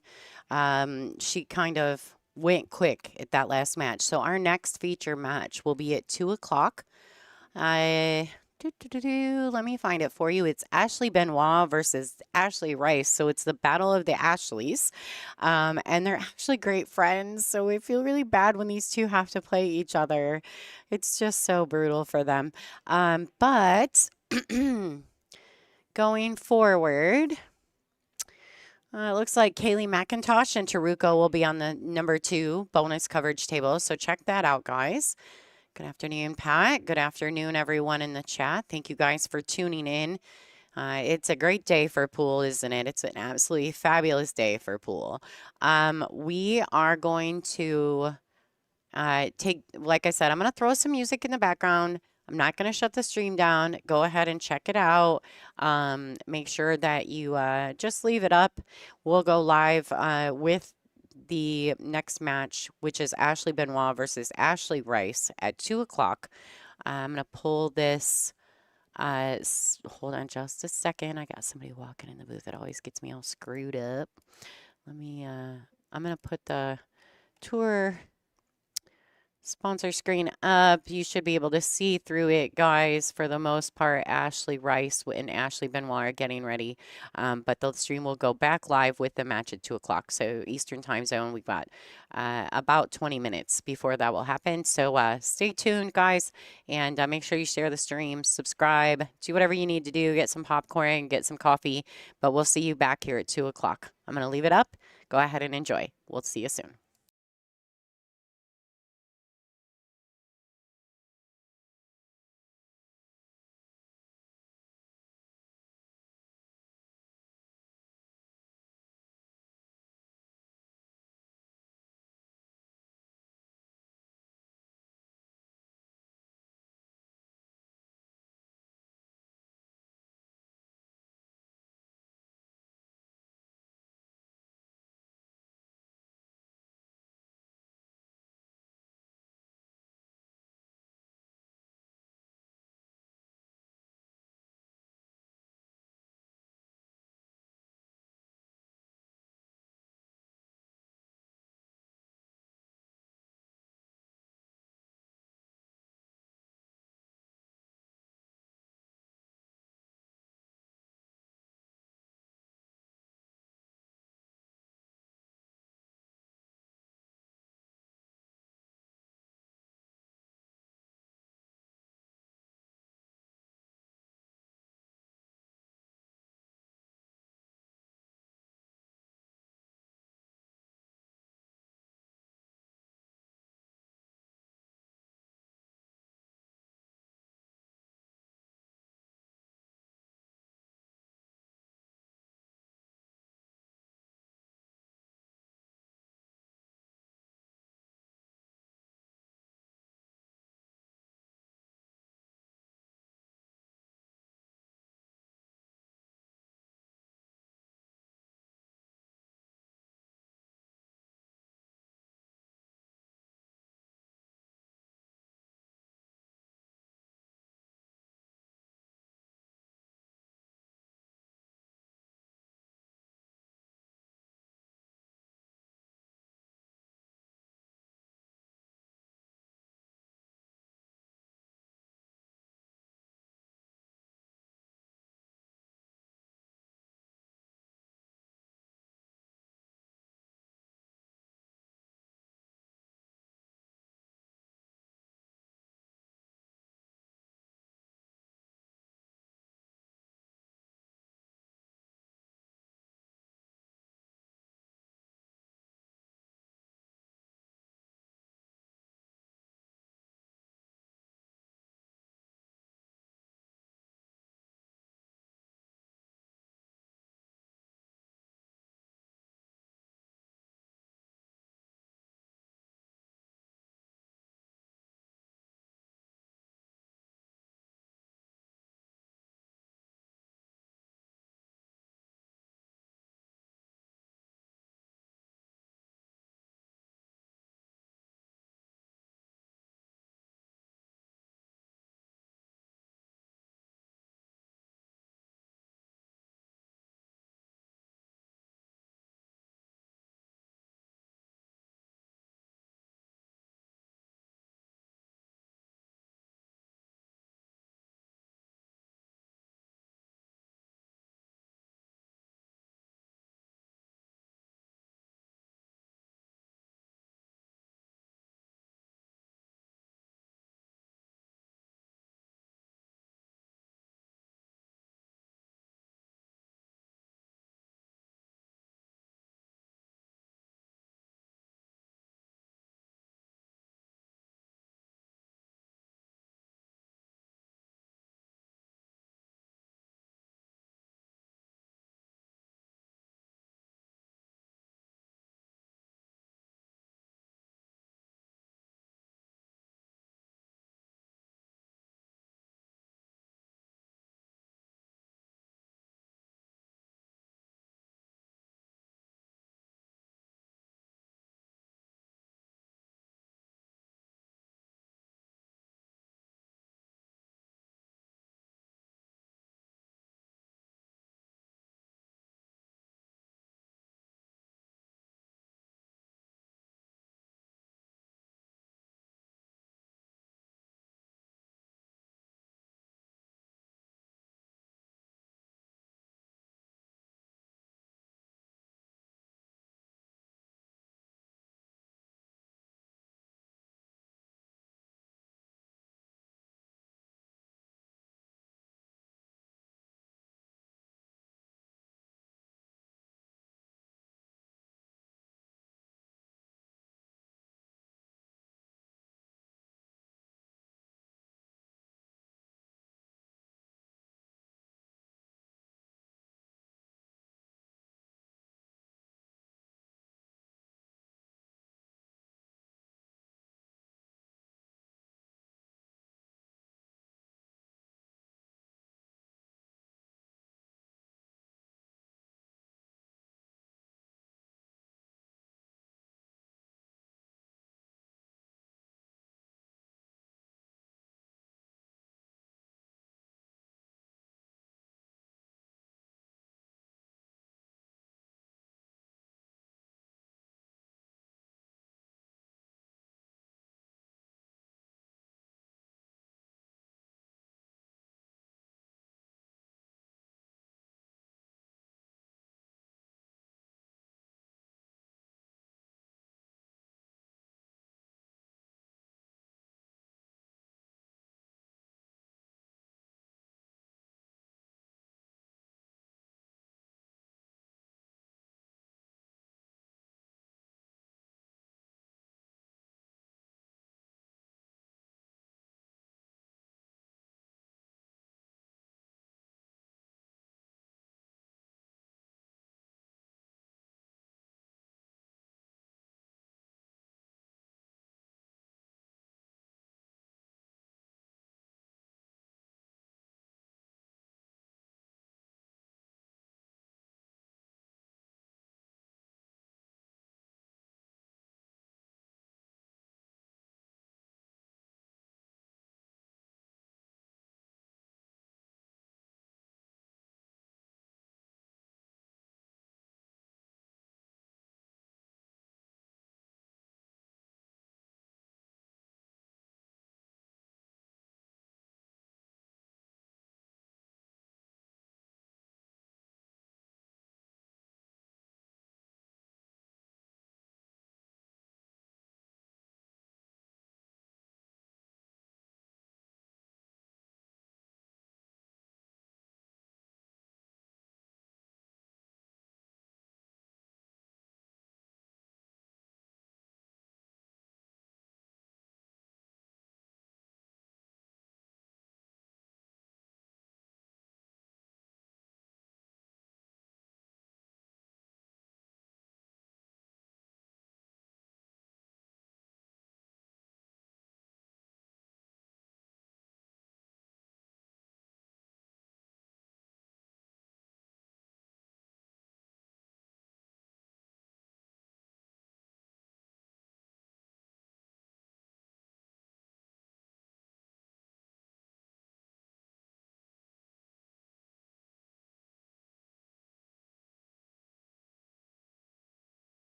she kind of went quick at that last match. So our next feature match will be at 2 o'clock. Let me find it for you. It's Ashley Benoit versus Ashley Rice. So it's the battle of the Ashleys. And they're actually great friends. So I feel really bad when these two have to play each other. It's just so brutal for them. But going forward, it looks like Kaylee McIntosh and Taruko will be on the number 2 bonus coverage table. So check that out, guys. Good afternoon, Pat. Good afternoon, everyone in the chat. Thank you guys for tuning in. It's a great day for pool, isn't it? It's an absolutely fabulous day for pool. We are going to like I said, I'm going to throw some music in the background. I'm not going to shut the stream down. Go ahead and check it out. Make sure that you just leave it up. We'll go live with the next match, which is Ashley Benoit versus Ashley Rice at 2 o'clock. I'm going to pull this. Hold on just a second. I got somebody walking in the booth that always gets me all screwed up. I'm going to put the tour sponsor screen up. You should be able to see through it, guys. For the most part, Ashley Rice and Ashley Benoit are getting ready. But the stream will go back live with the match at 2 o'clock. So Eastern time zone, we've got about 20 minutes before that will happen. So stay tuned, guys. And make sure you share the stream, subscribe, do whatever you need to do. Get some popcorn, get some coffee. But we'll see you back here at 2 o'clock. I'm going to leave it up. Go ahead and enjoy. We'll see you soon.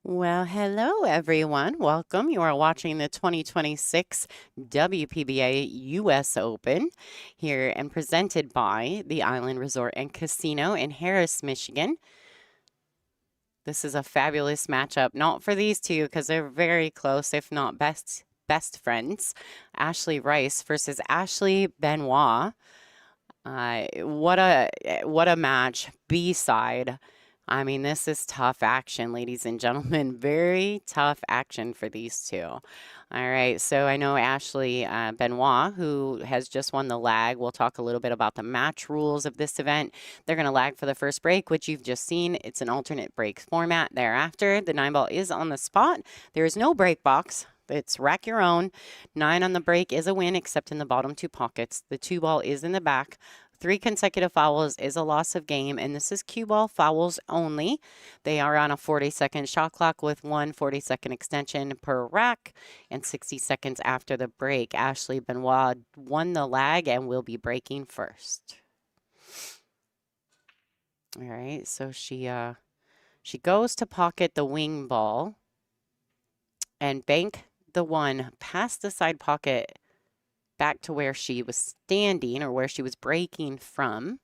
Well, hello everyone. Welcome. You are watching the 2026 WPBA US Open here and presented by the Island Resort and Casino in Harris, Michigan. This is a fabulous matchup, not for these two because they're very close, if not best friends. Ashley Rice versus Ashley Benoit. What a match. B-side. I mean, this is tough action, ladies and gentlemen. Very tough action for these two. All right, so I know Ashley Benoit, who has just won the lag. We'll talk a little bit about the match rules of this event. They're going to lag for the first break, which you've just seen. It's an alternate break format. Thereafter, the 9-ball is on the spot. There is no break box. It's rack your own. 9 on the break is a win, except in the bottom 2 pockets. The 2-ball is in the back. 3 consecutive fouls is a loss of game, and this is cue ball fouls only. They are on a 40-second shot clock with 1 40-second extension per rack and 60 seconds after the break. Ashley Benoit won the lag and will be breaking first. All right, so she goes to pocket the wing ball and bank the 1 past the side pocket back to where she was standing or where she was breaking from.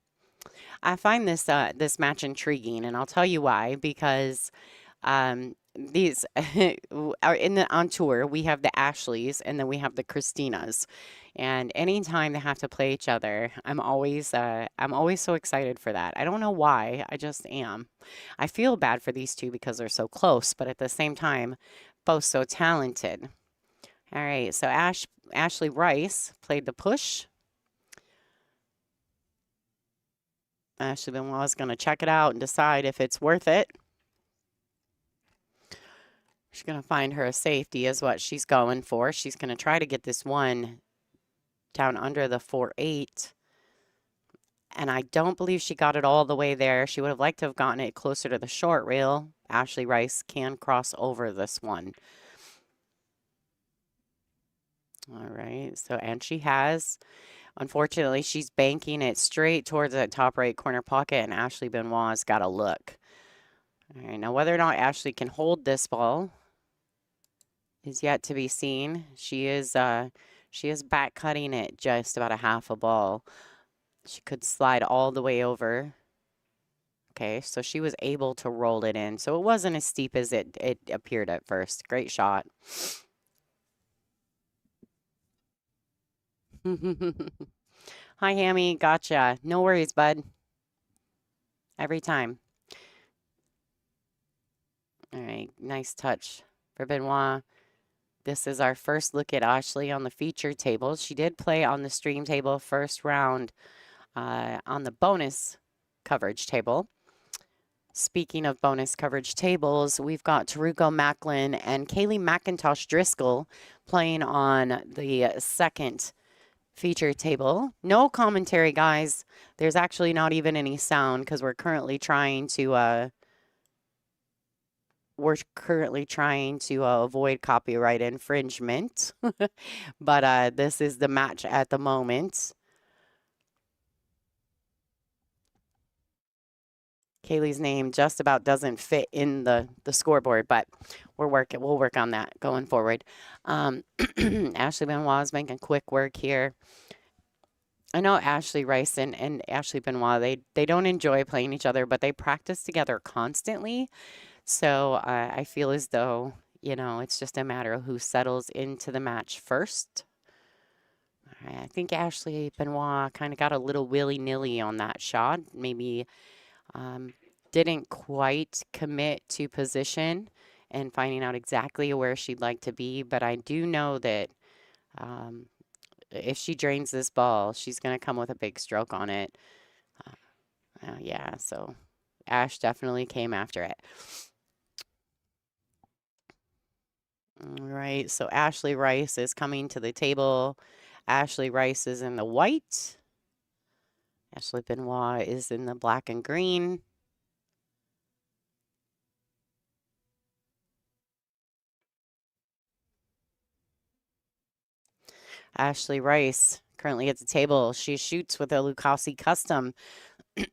I find this this match intriguing, and I'll tell you why. Because these are on tour. We have the Ashleys and then we have the Christinas, and anytime they have to play each other, I'm always so excited for that. I don't know why. I just am. I feel bad for these two because they're so close, but at the same time, both so talented. All right, so Ashley Rice played the push. Ashley Benoit is going to check it out and decide if it's worth it. She's going to find her a safety is what she's going for. She's going to try to get this 1 down under the 4-8. And I don't believe she got it all the way there. She would have liked to have gotten it closer to the short rail. Ashley Rice can cross over this one. All right, so, and she has, unfortunately, she's banking it straight towards that top right corner pocket, and Ashley Benoit's got to look. All right, now whether or not Ashley can hold this ball is yet to be seen. She is back cutting it just about a half a ball. She could slide all the way over. Okay, so she was able to roll it in, so it wasn't as steep as it appeared at first. Great shot. Hi, Hammy. Gotcha. No worries, bud. Every time. All right. Nice touch for Benoit. This is our first look at Ashley on the feature table. She did play on the stream table first round on the bonus coverage table. Speaking of bonus coverage tables, we've got Taruko Macklin and Kaylee McIntosh Driscoll playing on the second feature table. No commentary, guys. There's actually not even any sound because we're currently trying to avoid copyright infringement. But this is the match at the moment. Kaylee's name just about doesn't fit in the scoreboard, but we'll work on that going forward. Ashley Benoit is making quick work here. I know Ashley Rice and Ashley Benoit, they don't enjoy playing each other, but they practice together constantly. So I feel as though, you know, it's just a matter of who settles into the match first. I think Ashley Benoit kind of got a little willy-nilly on that shot. Maybe didn't quite commit to position and finding out exactly where she'd like to be. But I do know that if she drains this ball, she's going to come with a big stroke on it. Yeah, so Ash definitely came after it. All right, so Ashley Rice is coming to the table. Ashley Rice is in the white. Ashley Benoit is in the black and green. Ashley Rice currently at the table. She shoots with a Lukowski Custom.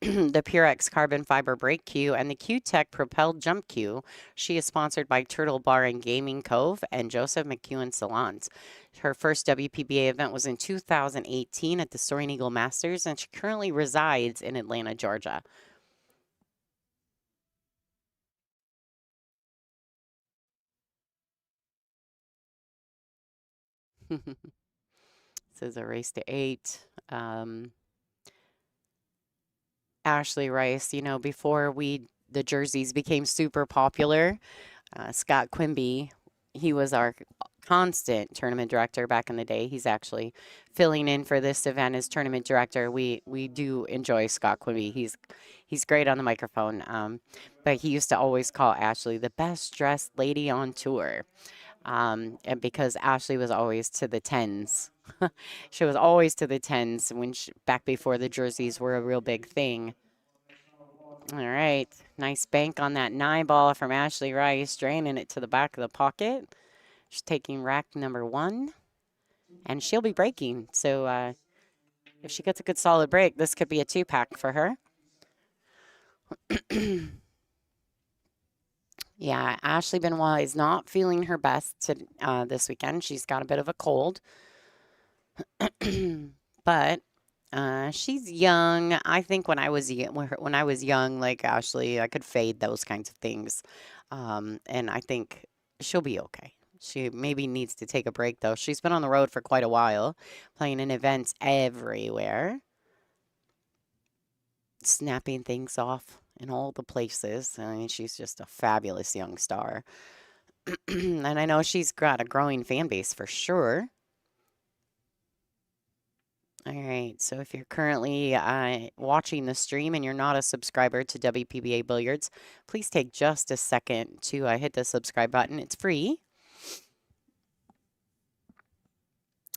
the Purex carbon fiber brake cue, and the Q-Tech propelled jump cue. She is sponsored by Turtle Bar and Gaming Cove and Joseph McEwen Salons. Her first WPBA event was in 2018 at the Soaring Eagle Masters, and she currently resides in Atlanta, Georgia. This is a race to 8. Ashley Rice, you know, before the jerseys became super popular, Scott Quimby, he was our constant tournament director back in the day. He's actually filling in for this event as tournament director. We do enjoy Scott Quimby. He's great on the microphone. But he used to always call Ashley the best dressed lady on tour. And because Ashley was always to the 10s. She was always to the 10s back before the jerseys were a real big thing. All right. Nice bank on that 9 ball from Ashley Rice, draining it to the back of the pocket. She's taking rack number 1, and she'll be breaking. So if she gets a good solid break, this could be a 2-pack for her. Yeah, Ashley Benoit is not feeling her best this weekend. She's got a bit of a cold. But she's young. I think when I was young, like Ashley, I could fade those kinds of things. And I think she'll be okay. She maybe needs to take a break, though. She's been on the road for quite a while, playing in events everywhere, snapping things off in all the places. I mean, she's just a fabulous young star. And I know she's got a growing fan base for sure. All right, so if you're currently watching the stream and you're not a subscriber to WPBA Billiards, please take just a second to hit the subscribe button. It's free.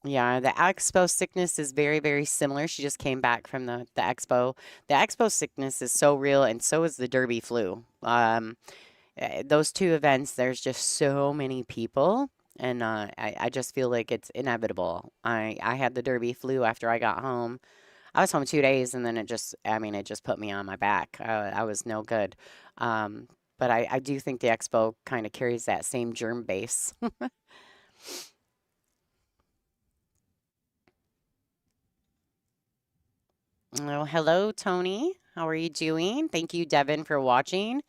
Yeah, the Expo sickness is very, very similar. She just came back from the Expo. The Expo sickness is so real, and so is the Derby flu. Those 2 events, there's just so many people. And I just feel like it's inevitable. I had the Derby flu after I got home. I was home 2 days, and then it just put me on my back. I was no good. But I do think the Expo kind of carries that same germ base. Oh, hello, Tony. How are you doing? Thank you, Devin, for watching.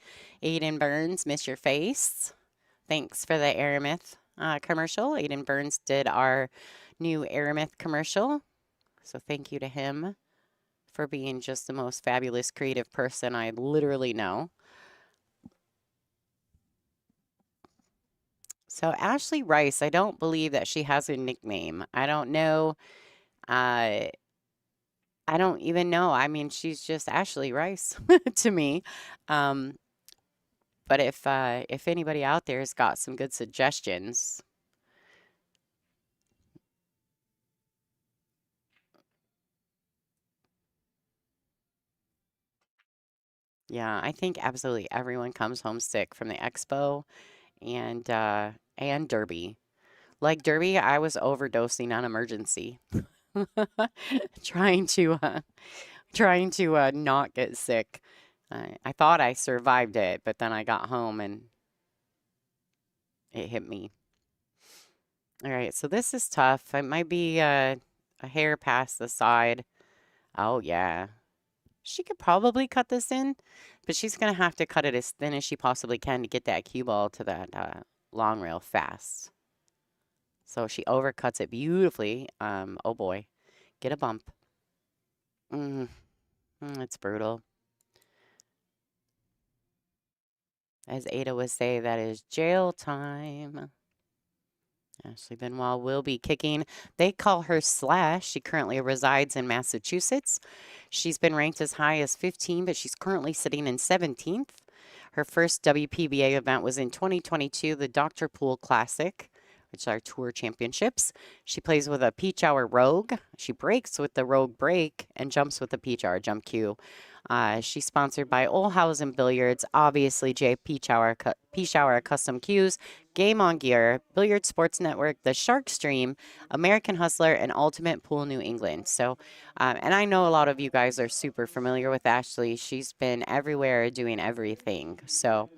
Aiden Burns, miss your face. Thanks for the Aramith commercial. Aiden Burns did our new Aramith commercial. So thank you to him for being just the most fabulous creative person I literally know. So Ashley Rice, I don't believe that she has a nickname. I don't know. I don't even know. I mean, she's just Ashley Rice to me. But if anybody out there has got some good suggestions. Yeah, I think absolutely everyone comes home sick from the Expo and Derby. Like Derby, I was overdosing on emergency. trying to not get sick. I thought I survived it, but then I got home and it hit me. All right, so this is tough. It might be a hair past the side. Oh, yeah. She could probably cut this in, but she's going to have to cut it as thin as she possibly can to get that cue ball to that long rail fast. So she overcuts it beautifully. Oh, boy. Get a bump. It's brutal. As Ada would say, that is jail time. Ashley Benoit will be kicking. They call her Slash. She currently resides in Massachusetts. She's been ranked as high as 15, but she's currently sitting in 17th. Her first WPBA event was in 2022, the Dr. Pool Classic, which are tour championships. She plays with a Peach Hour Rogue. She breaks with the Rogue break and jumps with the Peach Hour jump cue. She's sponsored by Olhausen Billiards, obviously J Peach Hour Custom Cues, Game On Gear, Billiard Sports Network, The Shark Stream, American Hustler, and Ultimate Pool New England. So, and I know a lot of you guys are super familiar with Ashley. She's been everywhere doing everything. So,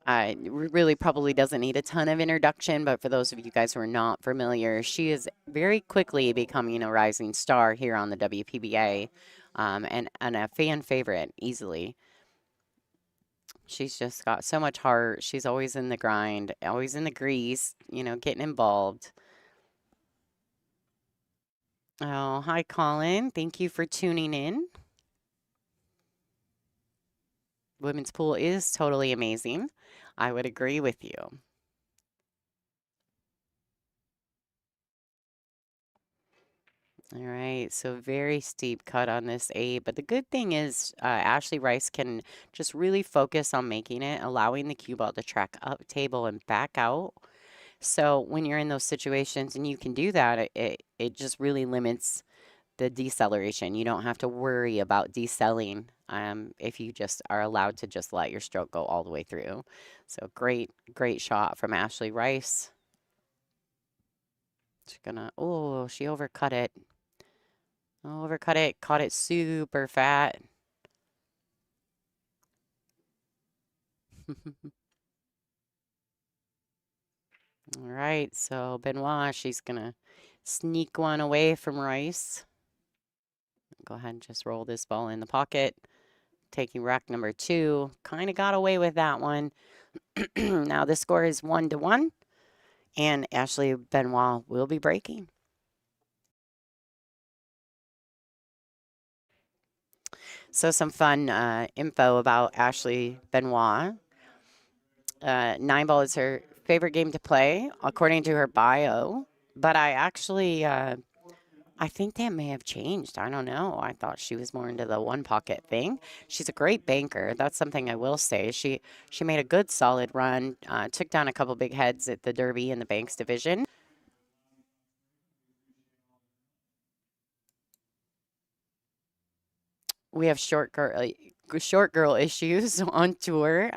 really probably doesn't need a ton of introduction, but for those of you guys who are not familiar, she is very quickly becoming a rising star here on the WPBA, and a fan favorite easily. She's just got so much heart. She's always in the grind, always in the grease, you know, getting involved. Oh, hi, Colin. Thank you for tuning in. Women's pool is totally amazing. I would agree with you. All right, so very steep cut on this 8, but the good thing is Ashley Rice can just really focus on making it, allowing the cue ball to track up table and back out. So when you're in those situations and you can do that, it just really limits the deceleration. You don't have to worry about decelling if you just are allowed to just let your stroke go all the way through. So great shot from Ashley Rice. She's gonna, oh, she overcut it. Overcut it, caught it super fat. All right, so Benoit, she's gonna sneak one away from Rice. Go ahead and just roll this ball in the pocket. Taking rack number 2. Kind of got away with that one. Now the score is 1-1, and Ashley Benoit will be breaking. So some fun info about Ashley Benoit. 9-ball is her favorite game to play, according to her bio. But I actually, I think that may have changed. I don't know. I thought she was more into the one pocket thing. She's a great banker. That's something I will say. She made a good solid run, took down a couple big heads at the Derby in the Banks division. We have short girl issues on tour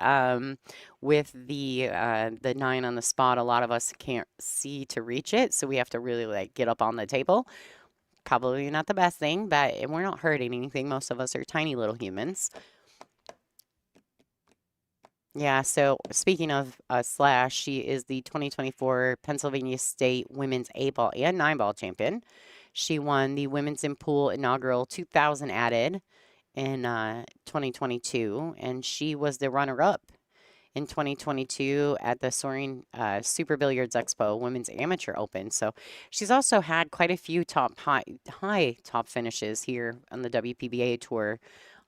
with the 9 on the spot. A lot of us can't see to reach it, so we have to really like get up on the table. Probably not the best thing, but we're not hurting anything. Most of us are tiny little humans. Yeah, so speaking of Slash, she is the 2024 Pennsylvania State Women's 8-ball and 9-ball champion. She won the Women's in Pool inaugural 2000 added in 2022, and she was the runner-up in 2022 at the Soaring Super Billiards Expo Women's Amateur Open. So she's also had quite a few high top finishes here on the WPBA tour.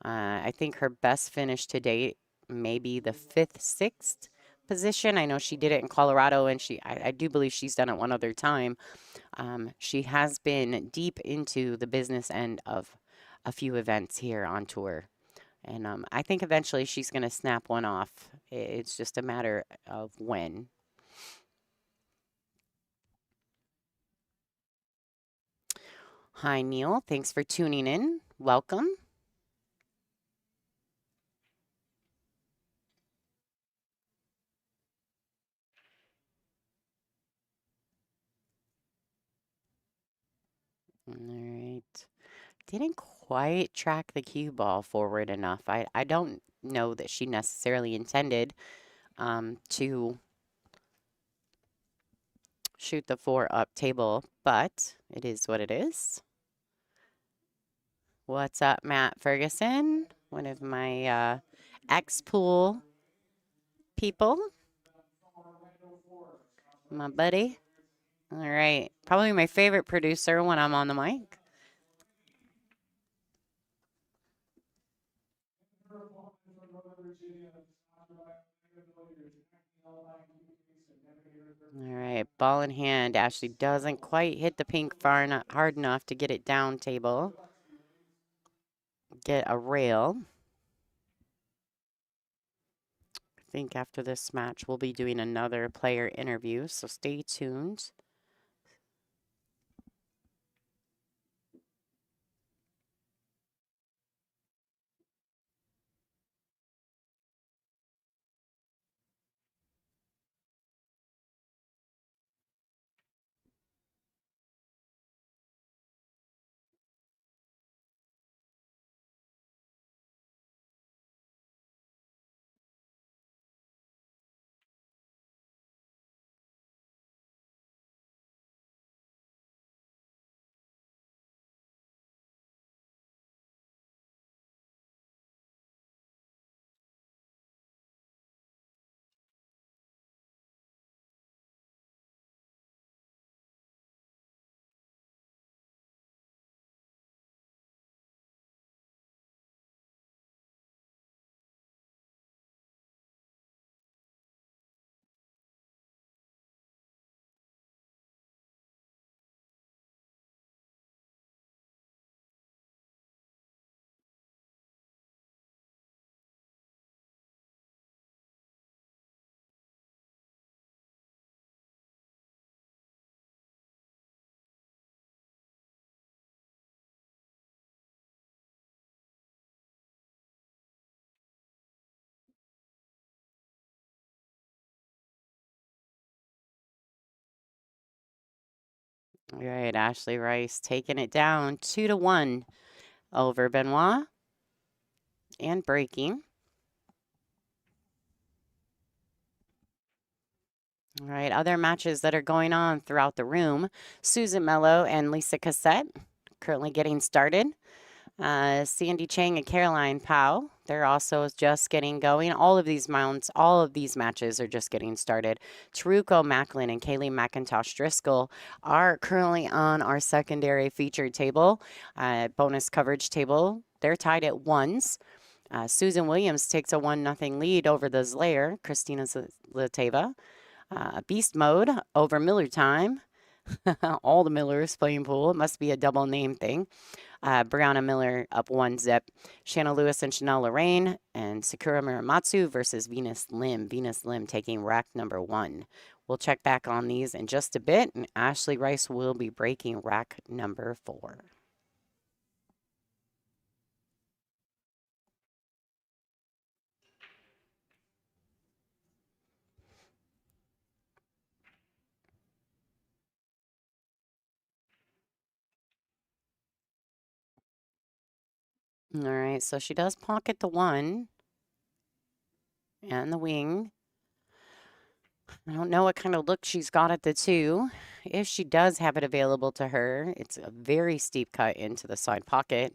I think her best finish to date may be the 5th, 6th position. I know she did it in Colorado, and I do believe she's done it one other time. She has been deep into the business end of a few events here on tour. And I think eventually she's going to snap one off. It's just a matter of when. Hi, Neil. Thanks for tuning in. Welcome. All right. Didn't quite track the cue ball forward enough. I don't know that she necessarily intended to shoot the 4 up table, but it is what it is. What's up, Matt Ferguson? One of my ex-pool people. My buddy. All right. Probably my favorite producer when I'm on the mic. All right, ball in hand. Ashley doesn't quite hit the pink hard enough to get it down table. Get a rail. think after this match, we'll be doing another player interview, so stay tuned. All right, Ashley Rice taking it down 2-1 over Benoit and breaking. All right, other matches that are going on throughout the room. Susan Mello and Lisa Cassette currently getting started. Sandy Chang and Caroline Powell, they're also just getting going. All of these matches are just getting started. Taruko Macklin and Kaylee McIntosh Driscoll are currently on our secondary featured table, bonus coverage table. They're tied at ones. Susan Williams takes a 1-0 lead over the Slayer, Christina Zlateva. Beast Mode over Miller Time. All the Millers playing pool. It must be a double name thing. Brianna Miller up 1-0. Shanna Lewis and Chanel Lorraine and Sakura Muramatsu versus Venus Lim. Venus Lim taking rack number 1. We'll check back on these in just a bit, and Ashley Rice will be breaking rack number 4. All right, so she does pocket the 1 and the wing. I don't know what kind of look she's got at the 2. If she does have it available to her, it's a very steep cut into the side pocket.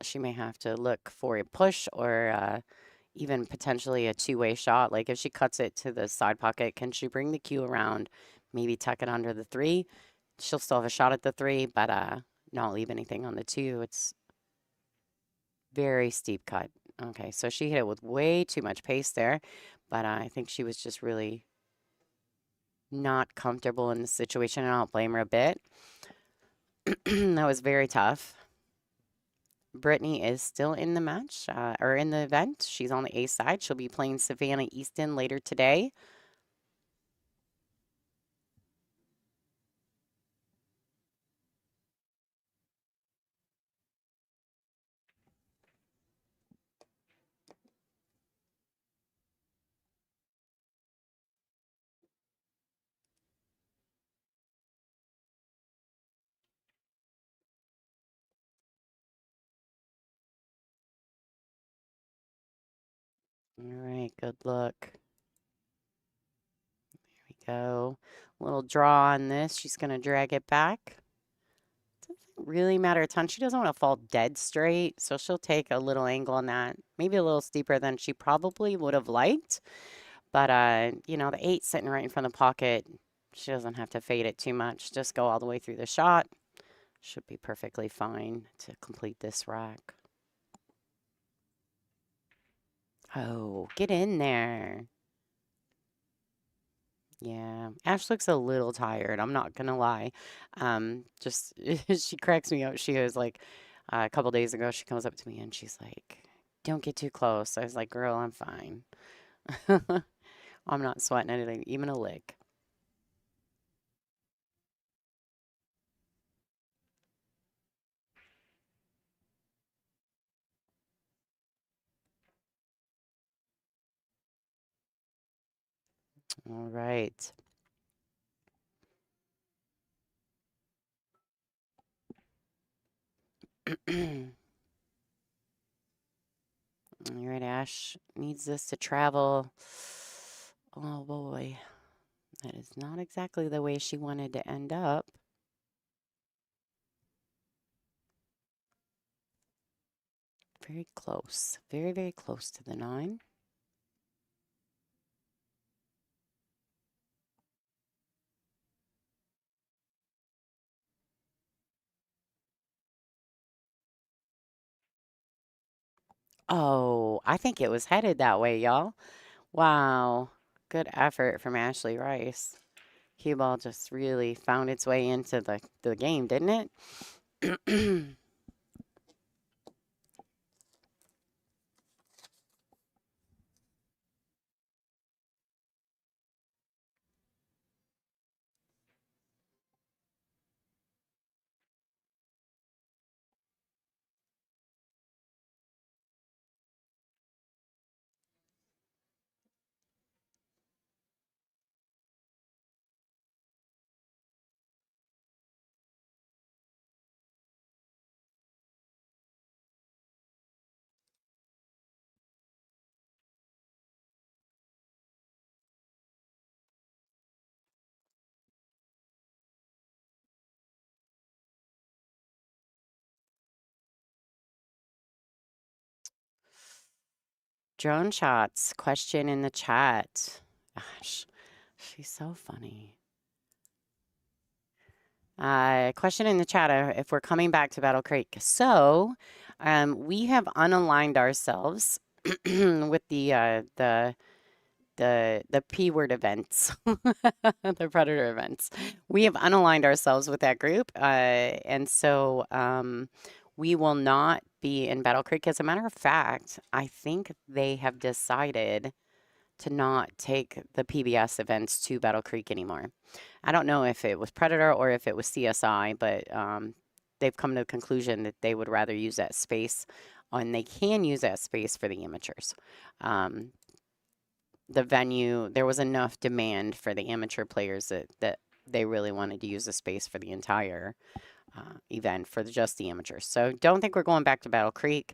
She may have to look for a push or even potentially a two-way shot. Like if she cuts it to the side pocket, can she bring the cue around, maybe tuck it under the 3? She'll still have a shot at the 3, but not leave anything on the 2. It's very steep cut. Okay, so she hit it with way too much pace there, but I think she was just really not comfortable in the situation, and I don't blame her a bit. That was very tough. Brittany is still in the match, or in the event. She's on the A side. She'll be playing Savannah Easton later today. All right, good luck. There we go. Little draw on this. She's going to drag it back. Doesn't really matter a ton. She doesn't want to fall dead straight, so she'll take a little angle on that. Maybe a little steeper than she probably would have liked. But, you know, the 8 sitting right in front of the pocket, she doesn't have to fade it too much. Just go all the way through the shot. Should be perfectly fine to complete this rack. Oh, get in there. Yeah, Ash looks a little tired. I'm not gonna lie. Just she cracks me up. She was like, a couple days ago, she comes up to me and she's like, don't get too close. I was like, girl, I'm fine. I'm not sweating anything, even a lick. All right. All right, Ash needs this to travel. Oh boy, that is not exactly the way she wanted to end up. Very close, very, very close to the 9. Oh, I think it was headed that way, y'all. Wow, good effort from Ashley Rice. Cue ball just really found its way into the game, didn't it? Drone shots, question in the chat. Gosh, she's so funny. Question in the chat if we're coming back to Battle Creek. So, we have unaligned ourselves with the P word events, the predator events. We have unaligned ourselves with that group, and so we will not be in Battle Creek. As a matter of fact, I think they have decided to not take the PBS events to Battle Creek anymore. I don't know if it was Predator or if it was CSI, but they've come to the conclusion that they would rather use that space, and they can use that space for the amateurs. The venue, there was enough demand for the amateur players that they really wanted to use the space for the entire event for just the amateurs. So don't think we're going back to Battle Creek,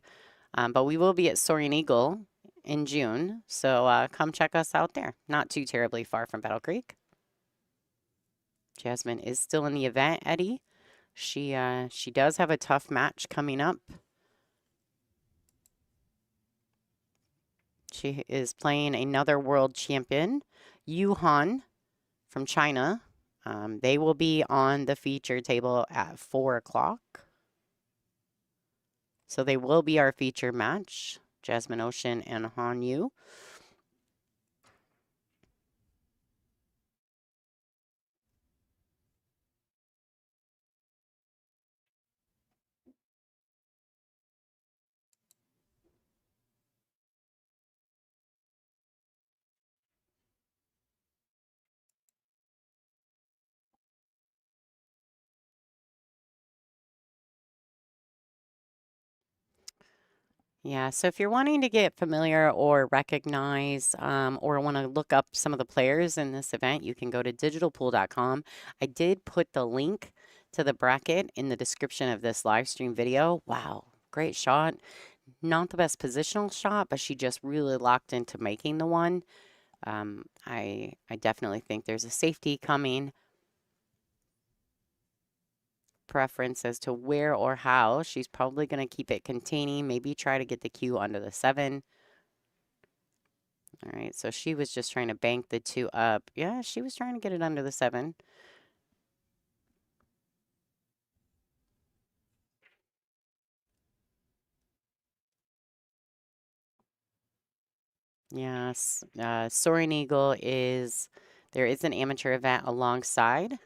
but we will be at Soaring Eagle in June. So come check us out there. Not too terribly far from Battle Creek. Jasmine is still in the event, Eddie. She does have a tough match coming up. She is playing another world champion, Yu Han from China. They will be on the feature table at 4 o'clock. So they will be our feature match, Jasmine Ocean and Han Yu. Yeah, so if you're wanting to get familiar or recognize or want to look up some of the players in this event, you can go to digitalpool.com. I did put the link to the bracket in the description of this live stream video. Wow, great shot. Not the best positional shot, but she just really locked into making the one. I definitely think there's a safety coming. Preference as to where or how. She's probably going to keep it containing, maybe try to get the cue under the 7. All right, so she was just trying to bank the 2 up. Yeah, she was trying to get it under the 7. Yes, Soaring Eagle there is an amateur event alongside.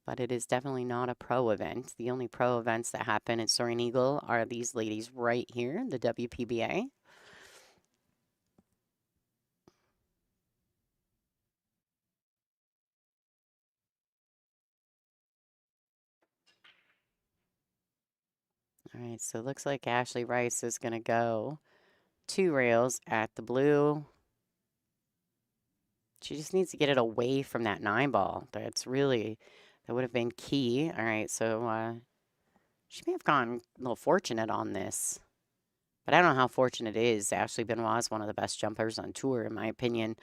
but it is definitely not a pro event. The only pro events that happen at Soaring Eagle are these ladies right here, the WPBA. All right, so it looks like Ashley Rice is going to go 2 rails at the blue. She just needs to get it away from that 9 ball. That would have been key. All right, so she may have gone a little fortunate on this. But I don't know how fortunate it is. Ashley Benoit is one of the best jumpers on tour, in my opinion.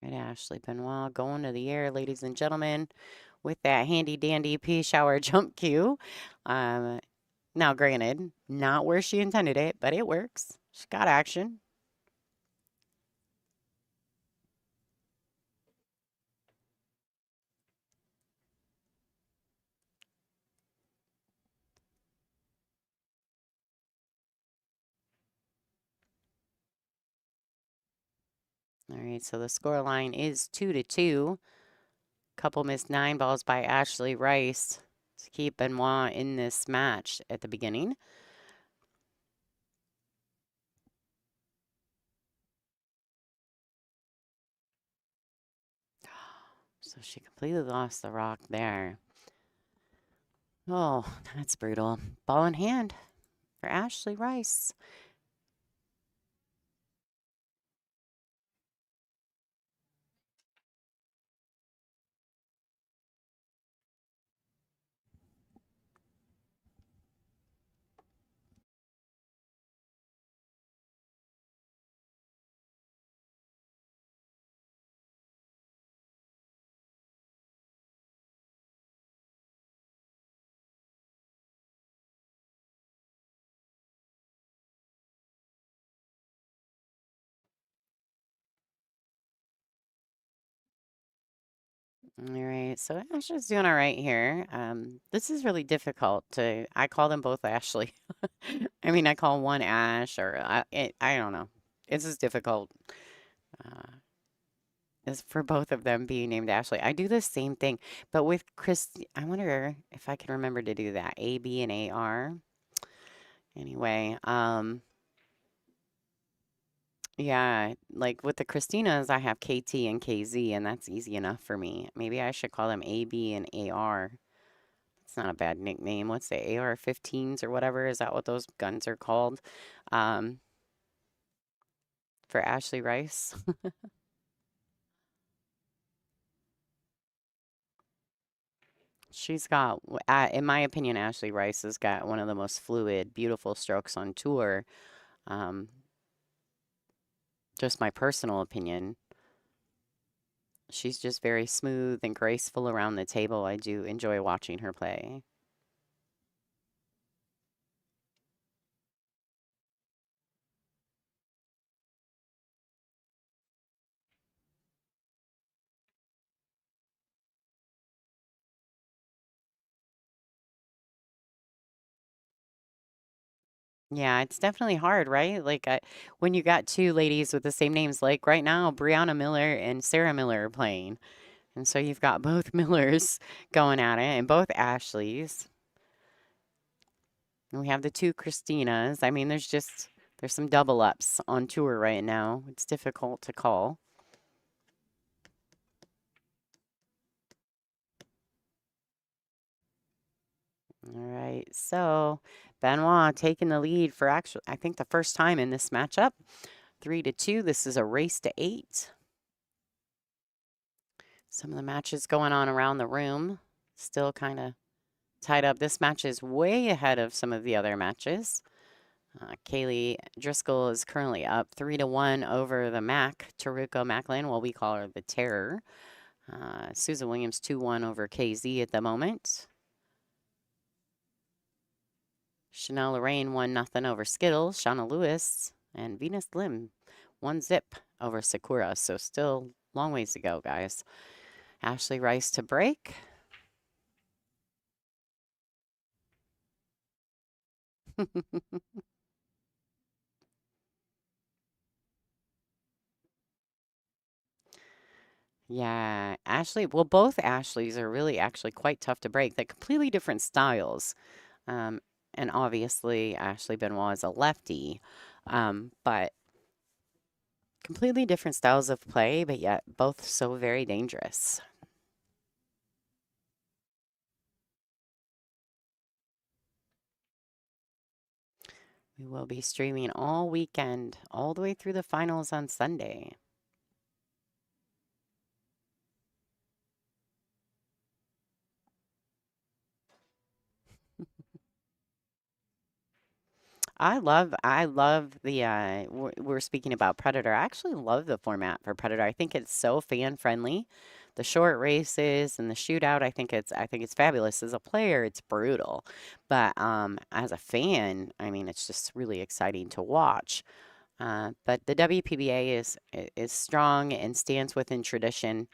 Right, Ashley Benoit going to the air, ladies and gentlemen, with that handy dandy pea shower jump cue. Now, granted, not where she intended it, but it works. She got action. All right, so the score line is 2-2. Couple missed 9 balls by Ashley Rice to keep Benoit in this match at the beginning. So she completely lost the rock there. Oh, that's brutal. Ball in hand for Ashley Rice. All right, so Ashley's doing all right here. This is really difficult I call them both Ashley. I mean, I call one Ash, or I don't know. It's just difficult. Is for both of them being named Ashley. I do the same thing, but with Chris, I wonder if I can remember to do that. A, B, and A-R. Anyway, yeah, like with the Christinas, I have KT and KZ, and that's easy enough for me. Maybe I should call them A, B, and AR. It's not a bad nickname. What's the AR-15s or whatever? Is that what those guns are called? For Ashley Rice. She's got, in my opinion, Ashley Rice has got one of the most fluid, beautiful strokes on tour. Just my personal opinion. She's just very smooth and graceful around the table. I do enjoy watching her play. Yeah, it's definitely hard, right? Like when you got 2 ladies with the same names, like right now, Brianna Miller and Sarah Miller are playing. And so you've got both Millers going at it and both Ashleys. And we have the 2 Christinas. I mean, there's some double ups on tour right now. It's difficult to call. All right, so Benoit taking the lead for actually, I think the first time in this matchup. 3-2. This is a race to 8. Some of the matches going on around the room still kind of tied up. This match is way ahead of some of the other matches. Kaylee Driscoll is currently up 3-1 over the Taruko Macklin. Well, we call her the Terror. Susan Williams 2-1 over KZ at the moment. Chanel Lorraine 1-0 over Skittles. Shauna Lewis and Venus Lim 1-0 over Sakura. So still long ways to go, guys. Ashley Rice to break. Yeah, Ashley, well, both Ashleys are really actually quite tough to break. They're completely different styles. Um, and obviously, Ashley Benoit is a lefty, but completely different styles of play, but yet both so very dangerous. We will be streaming all weekend, all the way through the finals on Sunday. I love the we're speaking about Predator. I actually love the format for Predator. I think it's so fan friendly. The short races and the shootout, I think it's fabulous. As a player, it's brutal. But as a fan, I mean, it's just really exciting to watch. But the WPBA is strong and stands within tradition.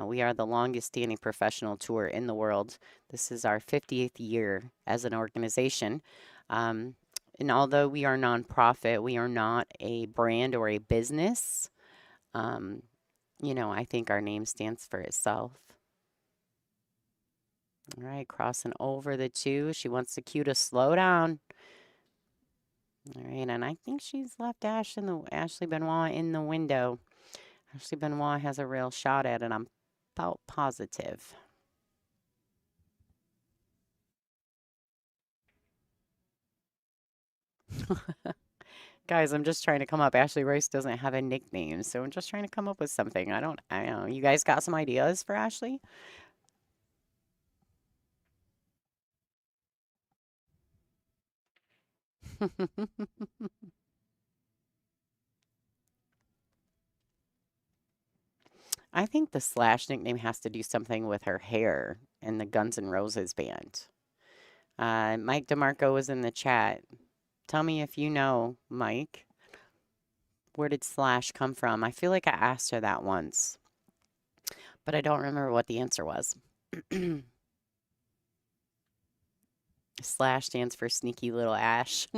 We are the longest standing professional tour in the world. This is our 50th year as an organization. Um, and although we are nonprofit, we are not a brand or a business. Um, I think our name stands for itself. All right, crossing over the two. She wants the cue to slow down. All right, and I think she's left Ashley Benoit in the window. Ashley Benoit has a real shot at it, I'm about positive. Guys, I'm just trying to come up. Ashley Rice doesn't have a nickname, so I'm just trying to come up with something. I don't know. You guys got some ideas for Ashley? I think the Slash nickname has to do something with her hair in the Guns N' Roses band. Mike DeMarco was in the chat. Tell me if you know, Mike. Where did Slash come from? I feel like I asked her that once, but I don't remember what the answer was. Slash stands for sneaky little Ash.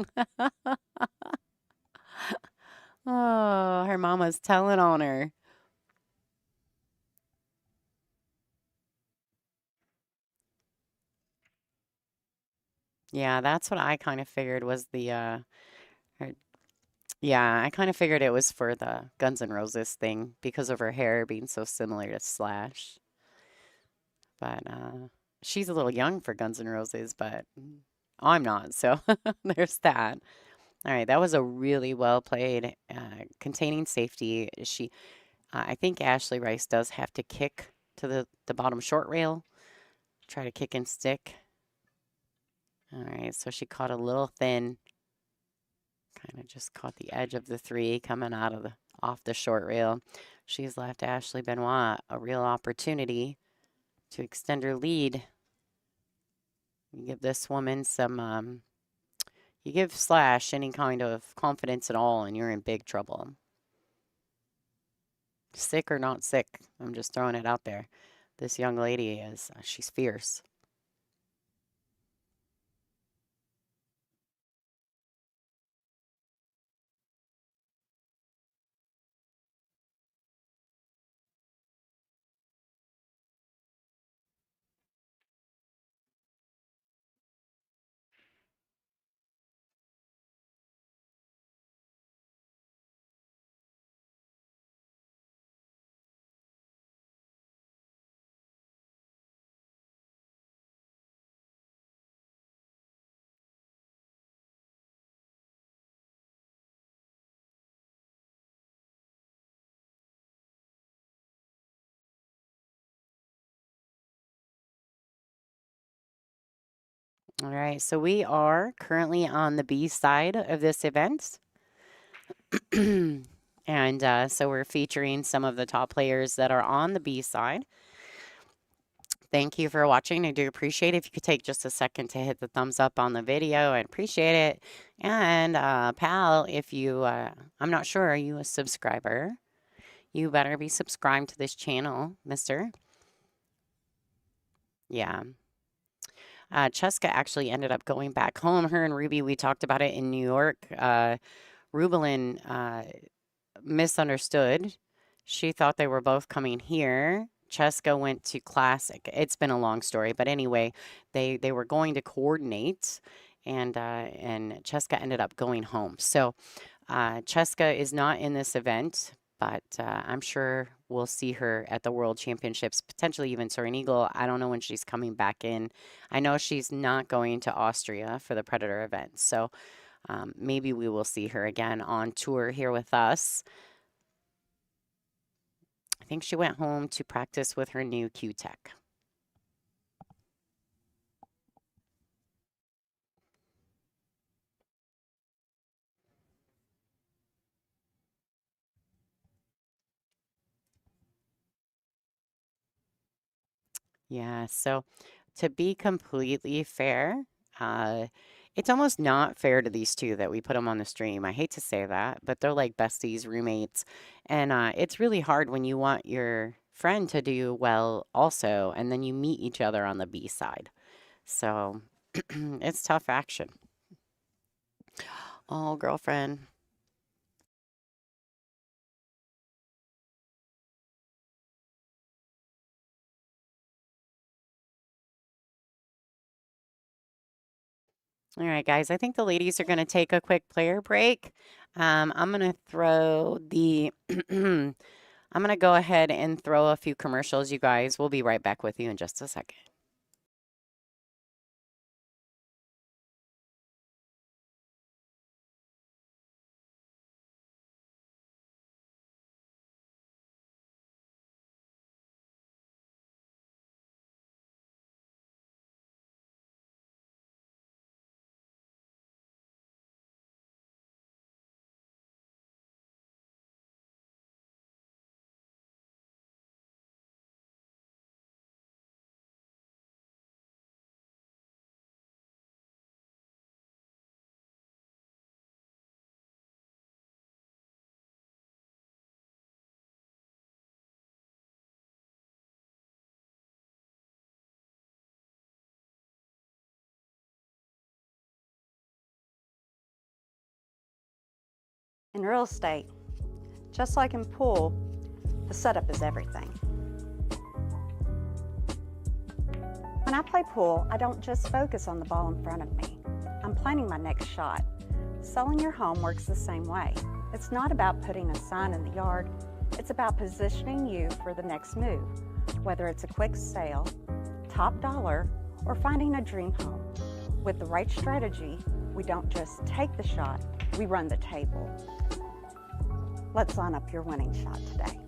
Oh, her mama's telling on her. Yeah, that's what I kind of figured was yeah, I kind of figured it was for the Guns N' Roses thing because of her hair being so similar to Slash. But she's a little young for Guns N' Roses, but I'm not, so there's that. All right, that was a really well played, containing safety. I think Ashley Rice does have to kick to the bottom short rail, try to kick and stick. All right, so she caught a little thin, kind of just caught the edge of the three coming off the short rail. She's left Ashley Benoit a real opportunity to extend her lead. You give this woman you give Slash any kind of confidence at all, and you're in big trouble. Sick or not sick, I'm just throwing it out there. This young lady she's fierce. All right, so we are currently on the B side of this event. And so we're featuring some of the top players that are on the B side. Thank you for watching. I do appreciate it. If you could take just a second to hit the thumbs up on the video, I'd appreciate it. And pal, if you, I'm not sure, are you a subscriber? You better be subscribed to this channel, mister. Yeah. Cheska actually ended up going back home. Her and Ruby, we talked about it in New York. Rubelin misunderstood. She thought they were both coming here. Cheska went to Classic. It's been a long story, but anyway, they were going to coordinate, and Cheska ended up going home. So Cheska is not in this event, but I'm sure we'll see her at the World Championships, potentially even Soaring Eagle. I don't know when she's coming back in. I know she's not going to Austria for the Predator event, so maybe we will see her again on tour here with us. I think she went home to practice with her new Q-Tech. Yeah, so to be completely fair, it's almost not fair to these two that we put them on the stream. I hate to say that, but they're like besties, roommates, and it's really hard when you want your friend to do well also, and then you meet each other on the B side. So it's tough action. Oh, girlfriend. All right, guys, I think the ladies are going to take a quick player break. I'm going to throw the, I'm going to go ahead and throw a few commercials, you guys. We'll be right back with you in just a second. In real estate, just like in pool, the setup is everything. When I play pool, I don't just focus on the ball in front of me. I'm planning my next shot. Selling your home works the same way. It's not about putting a sign in the yard. It's about positioning you for the next move, whether it's a quick sale, top dollar, or finding a dream home. With the right strategy, we don't just take the shot, we run the table. Let's line up your winning shot today.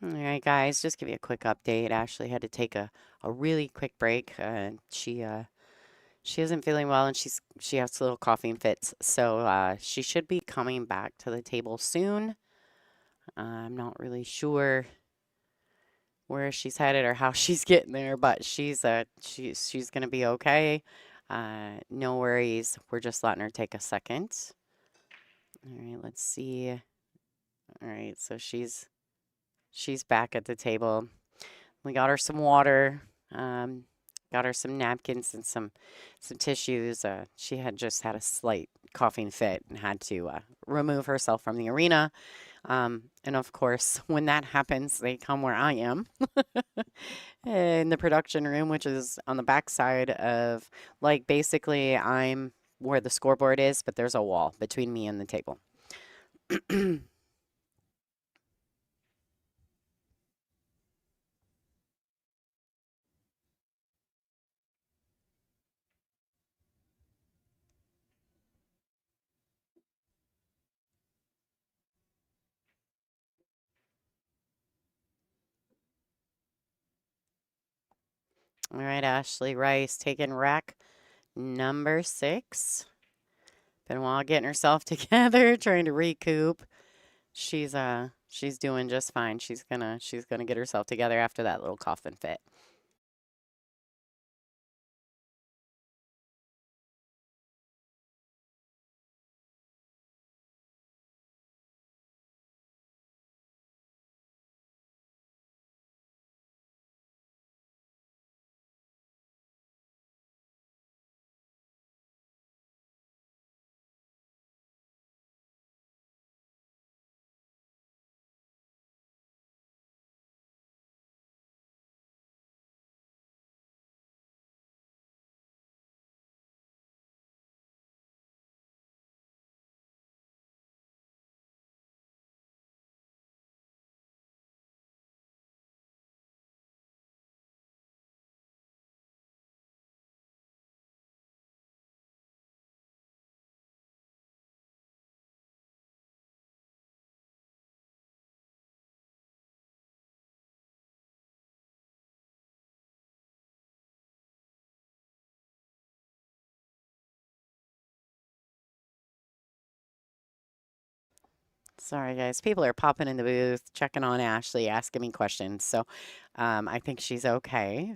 All right, guys, just give you a quick update. Ashley had to take a really quick break. She isn't feeling well, and she has little coughing fits, so she should be coming back to the table soon. I'm not really sure where she's headed or how she's getting there, but she's gonna be okay. No worries. We're just letting her take a second. All right, let's see. All right, so she's back at the table. We got her some water. Got her some napkins and some tissues. She had just had a slight coughing fit and had to remove herself from the arena. And of course, when that happens, they come where I am in the production room, which is on the back side of, like, basically I'm where the scoreboard is, but there's a wall between me and the table. All right, Ashley Rice taking rack number 6. Been a while getting herself together, trying to recoup. She's doing just fine. She's gonna get herself together after that little coughing fit. Sorry, guys. People are popping in the booth, checking on Ashley, asking me questions. So I think she's okay.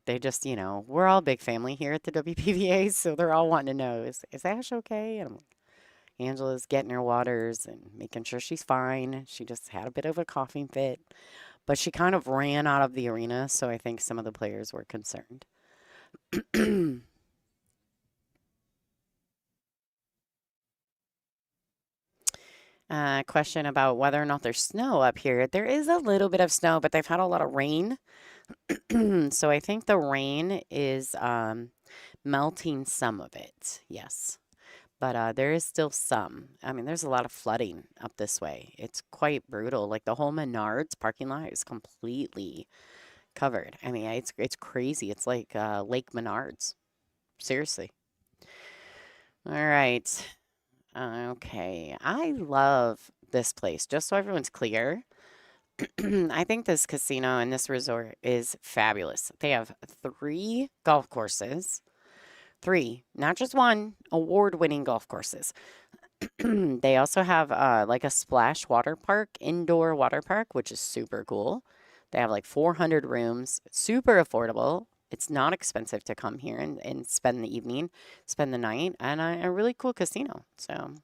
They just, we're all a big family here at the WPVA, so they're all wanting to know, is Ash okay? And I'm like, Angela's getting her waters and making sure she's fine. She just had a bit of a coughing fit, but she kind of ran out of the arena, so I think some of the players were concerned. Question about whether or not there's snow up here. There is a little bit of snow, but they've had a lot of rain. So I think the rain is melting some of it. Yes. But there is still some. I mean, there's a lot of flooding up this way. It's quite brutal. Like the whole Menards parking lot is completely covered. I mean, it's crazy. It's like Lake Menards. Seriously. All right. Okay. I love this place. Just so everyone's clear, I think this casino and this resort is fabulous. They have 3 golf courses. 3, not just one, award-winning golf courses. They also have like a splash water park, indoor water park, which is super cool. They have like 400 rooms, super affordable. It's not expensive to come here and spend the evening, spend the night, and a really cool casino. So.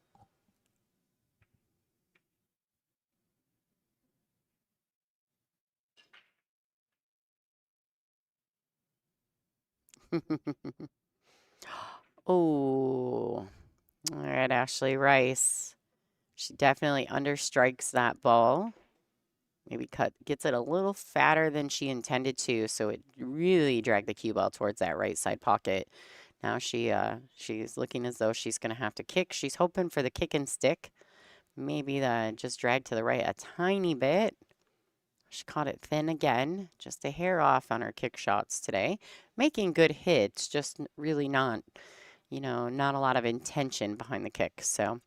Oh, all right, Ashley Rice. She definitely understrikes that ball. Maybe gets it a little fatter than she intended to, so it really dragged the cue ball towards that right side pocket. Now she's looking as though she's going to have to kick. She's hoping for the kick and stick. Maybe just drag to the right a tiny bit. She caught it thin again, just a hair off on her kick shots today. Making good hits, just really not, not a lot of intention behind the kick. So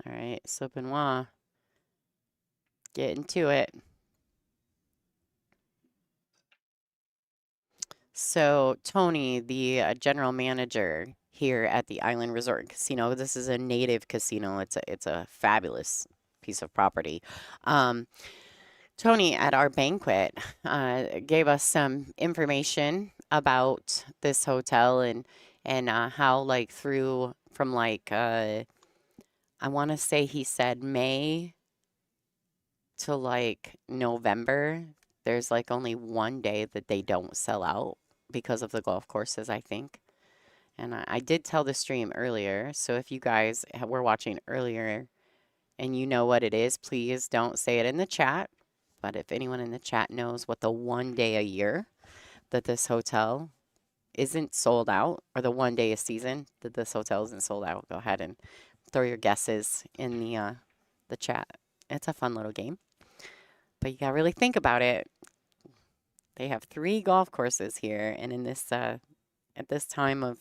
All right, so Benoit, get into it. So Tony, the general manager here at the Island Resort and Casino, this is a native casino. It's a fabulous piece of property. Tony at our banquet gave us some information about this hotel and how like through from like I want to say he said May to like November. There's like only one day that they don't sell out because of the golf courses, I think. And I did tell the stream earlier, so if you guys were watching earlier and you know what it is, please don't say it in the chat. But if anyone in the chat knows what the one day a year that this hotel isn't sold out, or the one day a season that this hotel isn't sold out, go ahead and throw your guesses in the chat. It's a fun little game, but you gotta really think about it. They have 3 golf courses here, and in this at this time of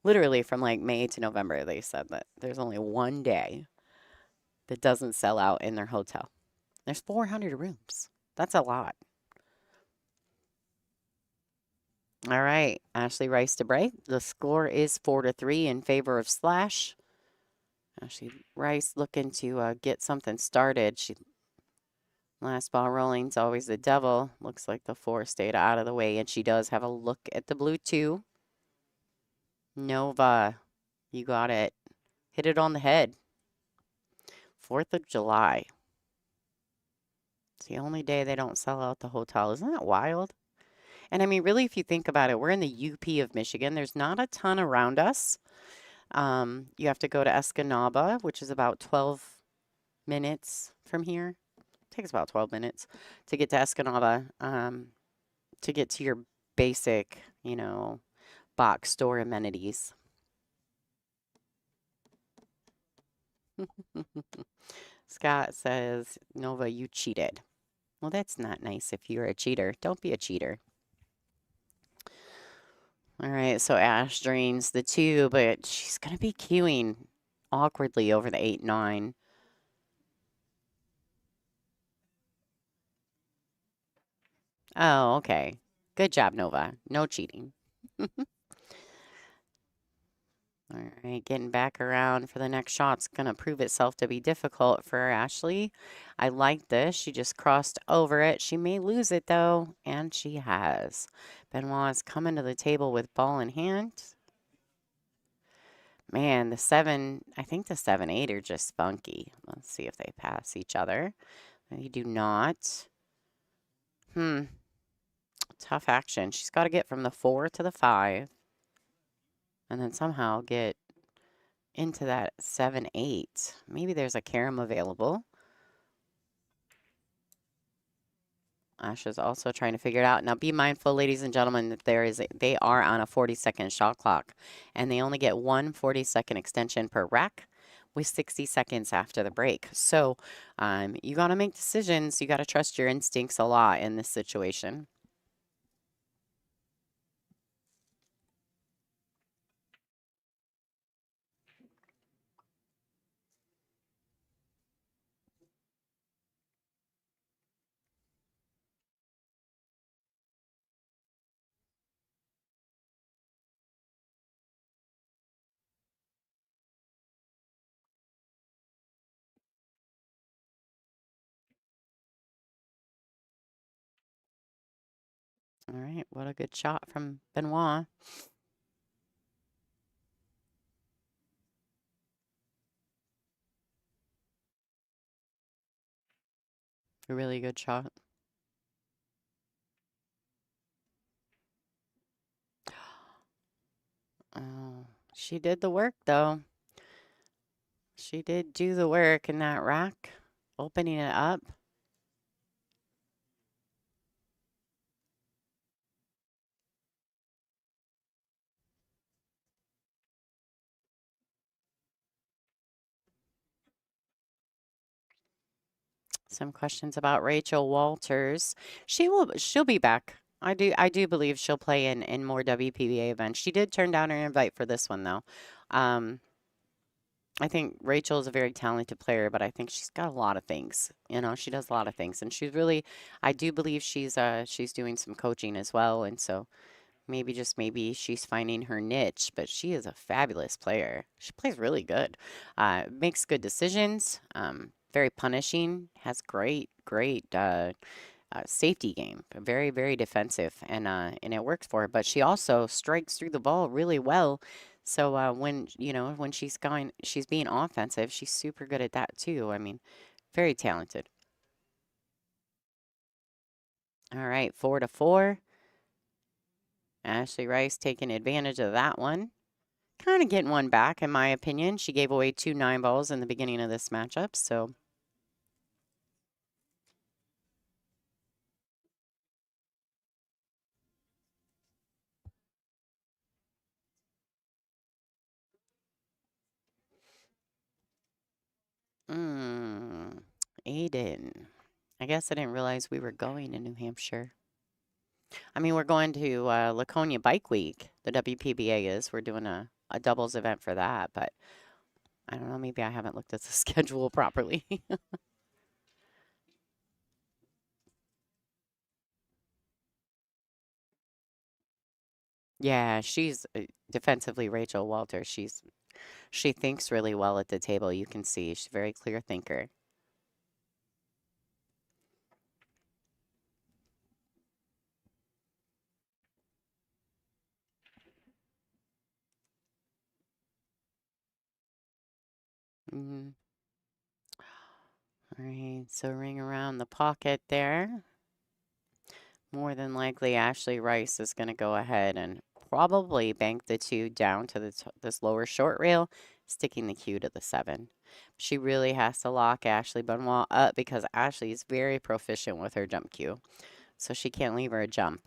literally from like May to November, they said that there's only one day that doesn't sell out in their hotel. There's 400 rooms. That's a lot. All right, Ashley Rice to break. The score is 4-3 in favor of Slash. Ashley Rice looking to get something started. Last ball rolling's always the devil. Looks like the 4 stayed out of the way, and she does have a look at the blue 2. Nova, you got it. Hit it on the head. 4th of July. It's the only day they don't sell out the hotel. Isn't that wild? And I mean, really, if you think about it, we're in the UP of Michigan. There's not a ton around us. You have to go to Escanaba, which is about 12 minutes from here. Takes about 12 minutes to get to Escanaba, to get to your basic, box store amenities. Scott says, Nova, you cheated. Well, that's not nice if you're a cheater. Don't be a cheater. All right, so Ash drains the 2, but she's going to be queuing awkwardly over the 8-9. Oh, okay. Good job, Nova. No cheating. All right, getting back around for the next shot's going to prove itself to be difficult for Ashley. I like this. She just crossed over it. She may lose it, though, and she has. Benoit is coming to the table with ball in hand. Man, the 7, I think the 7-8 are just funky. Let's see if they pass each other. They do not. Tough action. She's got to get from the 4 to the 5. And then somehow get into that 7-8. Maybe there's a carom available. Ash is also trying to figure it out. Now, be mindful, ladies and gentlemen, that they are on a 40-second shot clock, and they only get one 40-second extension per rack with 60 seconds after the break. So you got to make decisions. You got to trust your instincts a lot in this situation. All right, what a good shot from Benoit. A really good shot. Oh, she did the work, though. She did do the work in that rack, opening it up. Some questions about Rachel Walters. She'll be back. I do believe she'll play in more WPBA events. She did turn down her invite for this one, though. I think Rachel is a very talented player, but I think she's got a lot of things. You know, she does a lot of things, and she's really, I do believe she's doing some coaching as well, and so maybe just maybe she's finding her niche. But she is a fabulous player. She plays really good, makes good decisions, very punishing, has great safety game, very very defensive, and it works for her. But she also strikes through the ball really well. So when when she's being offensive, she's super good at that too. I mean, very talented. All right, 4-4. Ashley Rice taking advantage of that one. Kind of getting one back, in my opinion. She gave away 2 9-balls in the beginning of this matchup, so. Aiden. I guess I didn't realize we were going to New Hampshire. I mean, we're going to Laconia Bike Week. The WPBA is. We're doing a doubles event for that, but I don't know. Maybe I haven't looked at the schedule properly. Yeah, she's defensively Rachel Walter. She thinks really well at the table. You can see she's a very clear thinker. Mm-hmm. All right, so ring around the pocket there. More than likely, Ashley Rice is going to go ahead and probably bank the 2 down to this lower short rail, sticking the cue to the 7. She really has to lock Ashley Benoit up because Ashley is very proficient with her jump cue, so she can't leave her a jump.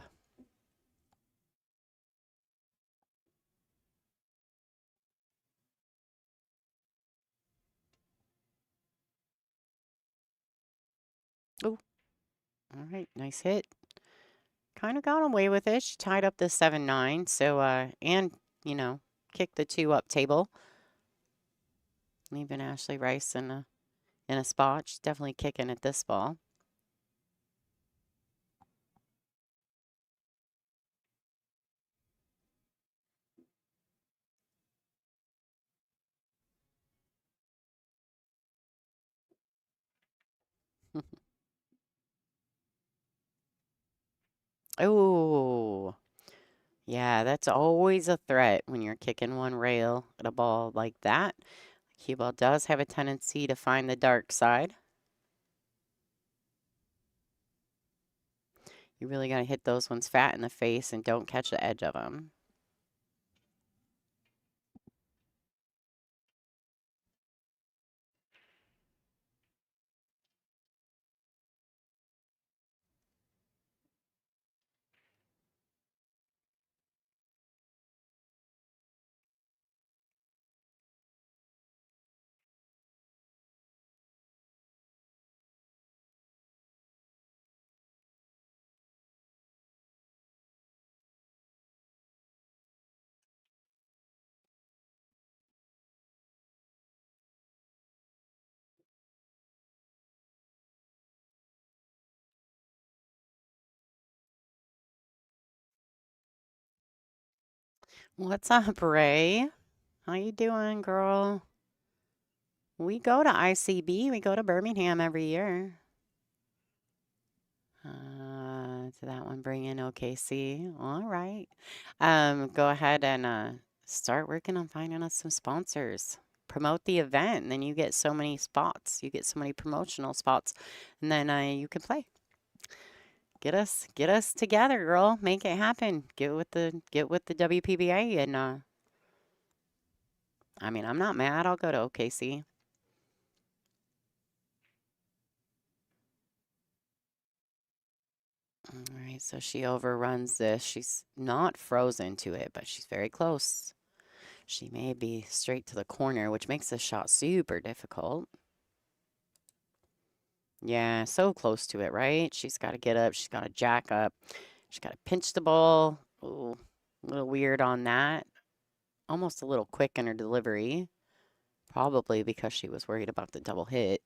Oh, all right, nice hit. Kind of got away with it. She tied up the 7-9, so, and, kicked the 2 up table, leaving Ashley Rice in a spot. She's definitely kicking at this ball. Oh, yeah, that's always a threat when you're kicking one rail at a ball like that. Cue ball does have a tendency to find the dark side. You really got to hit those ones fat in the face and don't catch the edge of them. What's up, Ray? How you doing, girl? We go to ICB. We go to Birmingham every year. To that one, bring in OKC. All right. Go ahead and start working on finding us some sponsors. Promote the event, and then you get so many spots. You get so many promotional spots, and then you can play. Get us together, girl. Make it happen. Get with the WPBA, and I mean, I'm not mad. I'll go to OKC. All right, so she overruns this. She's not frozen to it, but she's very close. She may be straight to the corner, which makes this shot super difficult. Yeah, so close to it, right? She's got to get up. She's got to jack up. She's got to pinch the ball. Ooh, a little weird on that. Almost a little quick in her delivery. Probably because she was worried about the double hit.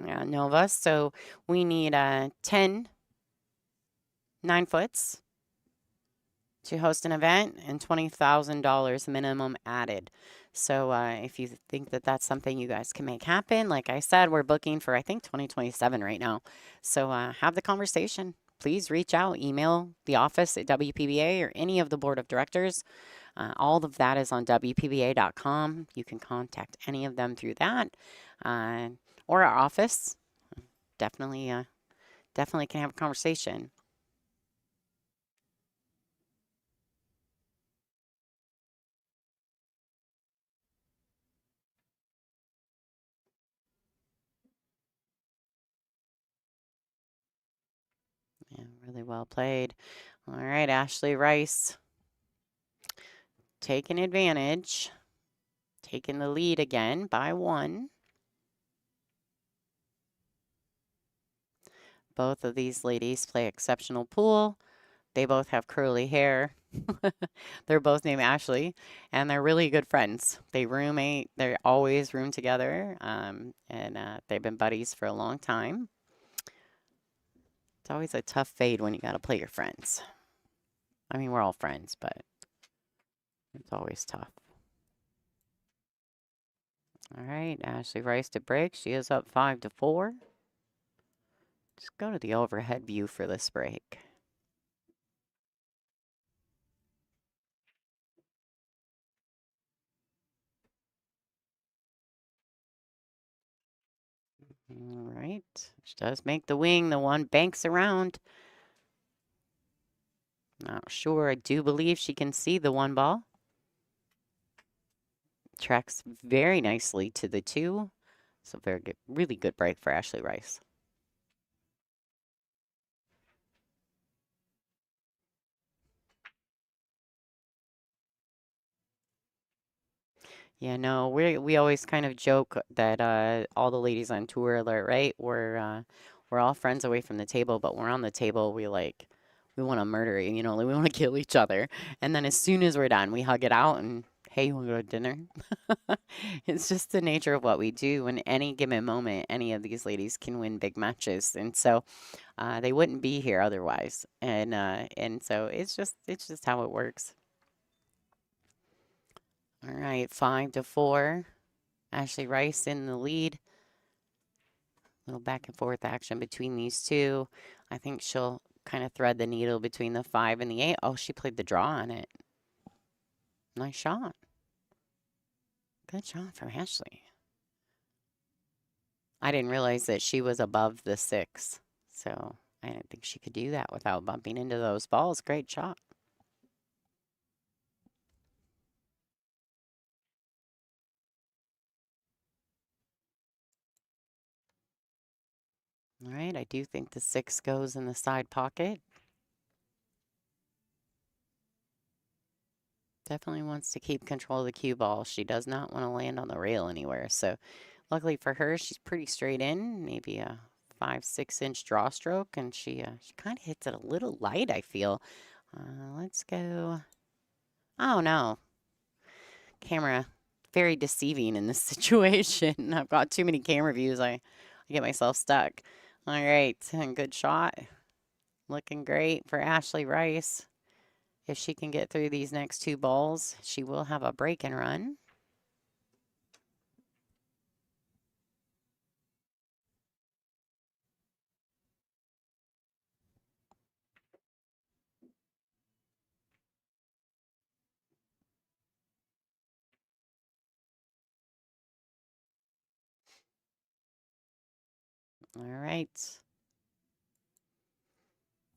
Yeah, Nova. So we need 10 9-foots to host an event and $20,000 minimum added. So if you think that that's something you guys can make happen, like I said, we're booking for, I think, 2027 right now. So have the conversation. Please reach out, email the office at WPBA or any of the board of directors. All of that is on WPBA.com. You can contact any of them through that or our office. Definitely can have a conversation. Yeah, really well played. All right, Ashley Rice taking advantage, taking the lead again by 1. Both of these ladies play exceptional pool. They both have curly hair. They're both named Ashley, and they're really good friends. They roommate. They always room together, and they've been buddies for a long time. It's always a tough fade when you got to play your friends. I mean, we're all friends, but it's always tough. All right, Ashley Rice to break. She is up 5-4. Just go to the overhead view for this break. All right, she does make the wing. The one banks around. Not sure. I do believe she can see the 1 ball. Tracks very nicely to the 2. So very good, really good break for Ashley Rice. Yeah, no, we always kind of joke that all the ladies on Tour Alert, right? We're all friends away from the table, but we're on the table, we want to murder, you know, like we want to kill each other. And then as soon as we're done, we hug it out and hey, you want to go to dinner? It's just the nature of what we do. In any given moment, any of these ladies can win big matches, and so they wouldn't be here otherwise. And so it's just how it works. All right, 5-4. Ashley Rice in the lead. Little back and forth action between these two. I think she'll kind of thread the needle between the 5 and the 8. Oh, she played the draw on it. Nice shot. Good shot from Ashley. I didn't realize that she was above the 6. So I didn't think she could do that without bumping into those balls. Great shot. All right, I do think the 6 goes in the side pocket. Definitely wants to keep control of the cue ball. She does not want to land on the rail anywhere. So luckily for her, she's pretty straight in, maybe a 5-6 inch draw stroke, and she kind of hits it a little light, I feel. Let's go. Oh no. Camera, very deceiving in this situation. I've got too many camera views. I get myself stuck. All right, good shot. Looking great for Ashley Rice. If she can get through these next 2 balls, she will have a break and run. All right.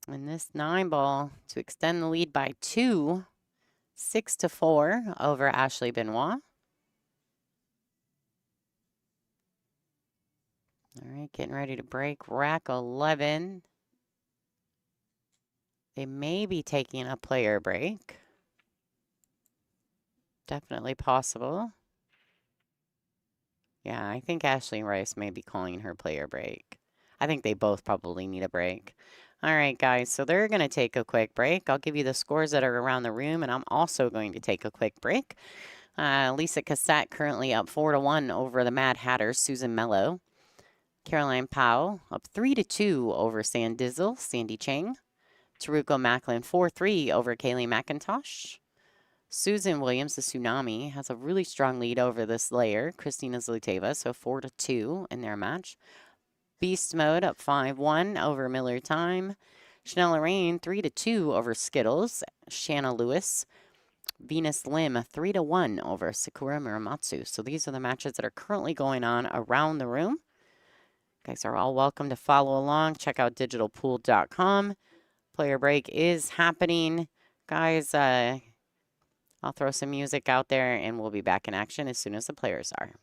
And this 9 ball to extend the lead by 2, 6-4 over Ashley Benoit. All right, getting ready to break rack 11. They may be taking a player break. Definitely possible. Yeah, I think Ashley Rice may be calling her player break. I think they both probably need a break. All right, guys, so they're going to take a quick break. I'll give you the scores that are around the room, and I'm also going to take a quick break. Lisa Cassette currently up 4-1 over the Mad Hatter, Susan Mello. Caroline Powell up 3-2 over Sandizzle, Sandy Chang. Taruko Macklin 4-3 over Kaylee McIntosh. Susan Williams, the Tsunami, has a really strong lead over this layer, Christina Zluteva, so 4-2 in their match. Beast Mode up 5-1 over Miller Time. Chanel Lorraine 3-2 over Skittles. Shanna Lewis. Venus Lim 3-1 over Sakura Muramatsu. So these are the matches that are currently going on around the room. You guys are all welcome to follow along. Check out digitalpool.com. Player break is happening. Guys, I'll throw some music out there and we'll be back in action as soon as the players are.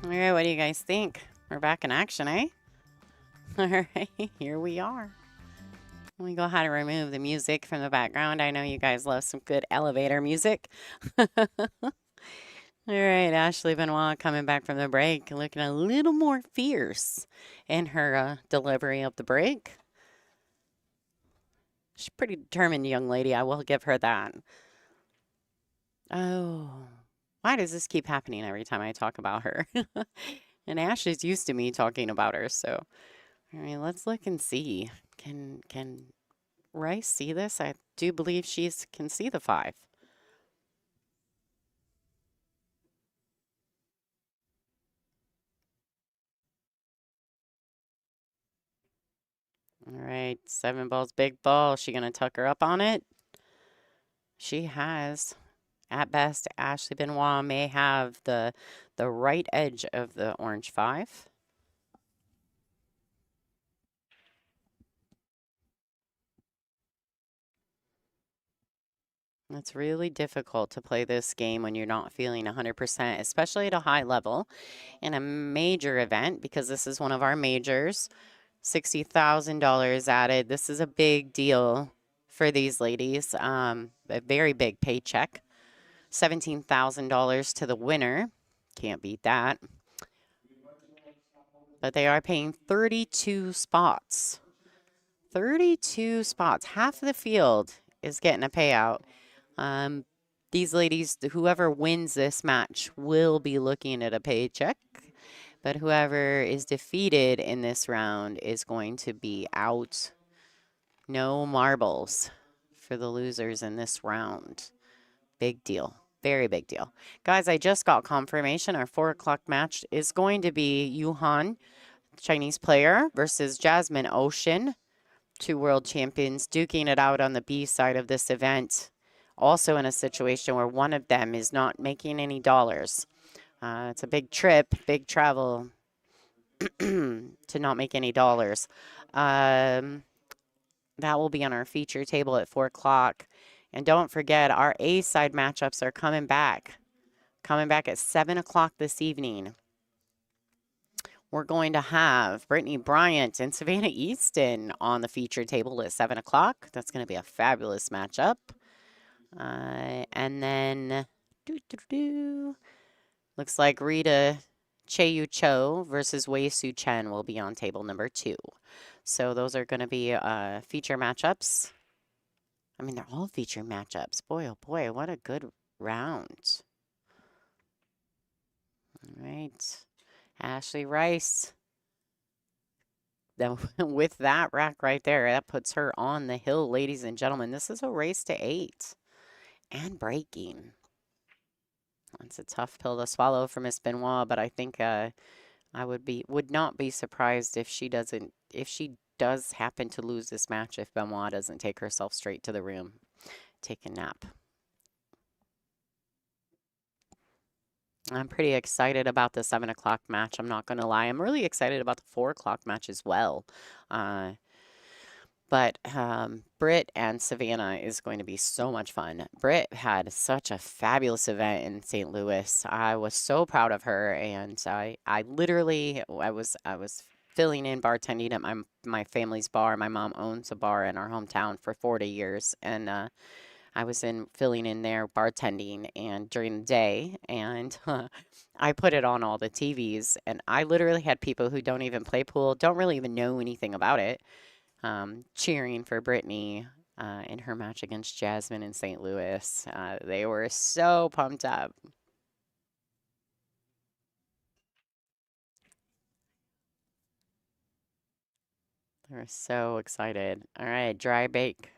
All right, what do you guys think? We're back in action, eh? All right, here we are. Let me go ahead and remove the music from the background. I know you guys love some good elevator music. All right, Ashley Benoit coming back from the break, looking a little more fierce in her delivery of the break. She's a pretty determined young lady. I will give her that. Oh, why does this keep happening every time I talk about her? And Ashley's used to me talking about her, so all right, let's look and see. Can Rice see this? I do believe she can see the 5. All right, 7 balls, big ball. She gonna tuck her up on it? She has. At best, Ashley Benoit may have the right edge of the orange 5. It's really difficult to play this game when you're not feeling 100%, especially at a high level in a major event, because this is one of our majors. $60,000 added. This is a big deal for these ladies. A very big paycheck. $17,000 to the winner. Can't beat that. But they are paying 32 spots. 32 spots. Half of the field is getting a payout. These ladies, whoever wins this match will be looking at a paycheck, but whoever is defeated in this round is going to be out. No marbles for the losers in this round. Big deal. Very big deal. Guys, I just got confirmation. Our 4 o'clock match is going to be Yuhan, Chinese player, versus Jasmine Ocean, 2 world champions, duking it out on the B side of this event. Also in a situation where one of them is not making any dollars. It's a big trip, big travel to not make any dollars. That will be on our feature table at 4 o'clock. And don't forget, our A side matchups are coming back. Coming back at 7 o'clock this evening. We're going to have Brittany Bryant and Savannah Easton on the feature table at 7 o'clock. That's going to be a fabulous matchup. And then, looks like Rita Cheyu Cho versus Wei Su Chen will be on table number 2. So those are going to be feature matchups. I mean, they're all feature matchups. Boy, oh boy, what a good round. All right. Ashley Rice. Then with that rack right there, that puts her on the hill, ladies and gentlemen. This is a race to 8 and breaking. That's a tough pill to swallow for Miss Benoit, but I think I would not be surprised if she does happen to lose this match if Benoit doesn't take herself straight to the room, take a nap. I'm pretty excited about the 7 o'clock match. I'm not going to lie. I'm really excited about the 4 o'clock match as well. But Britt and Savannah is going to be so much fun. Britt had such a fabulous event in St. Louis. I was so proud of her, and I was filling in bartending at my family's bar. My mom owns a bar in our hometown for 40 years, and I was filling in there bartending and during the day, and I put it on all the TVs, and I literally had people who don't even play pool, don't really even know anything about it, cheering for Brittany in her match against Jasmine in St. Louis. They were so pumped up. They were so excited. All right, dry break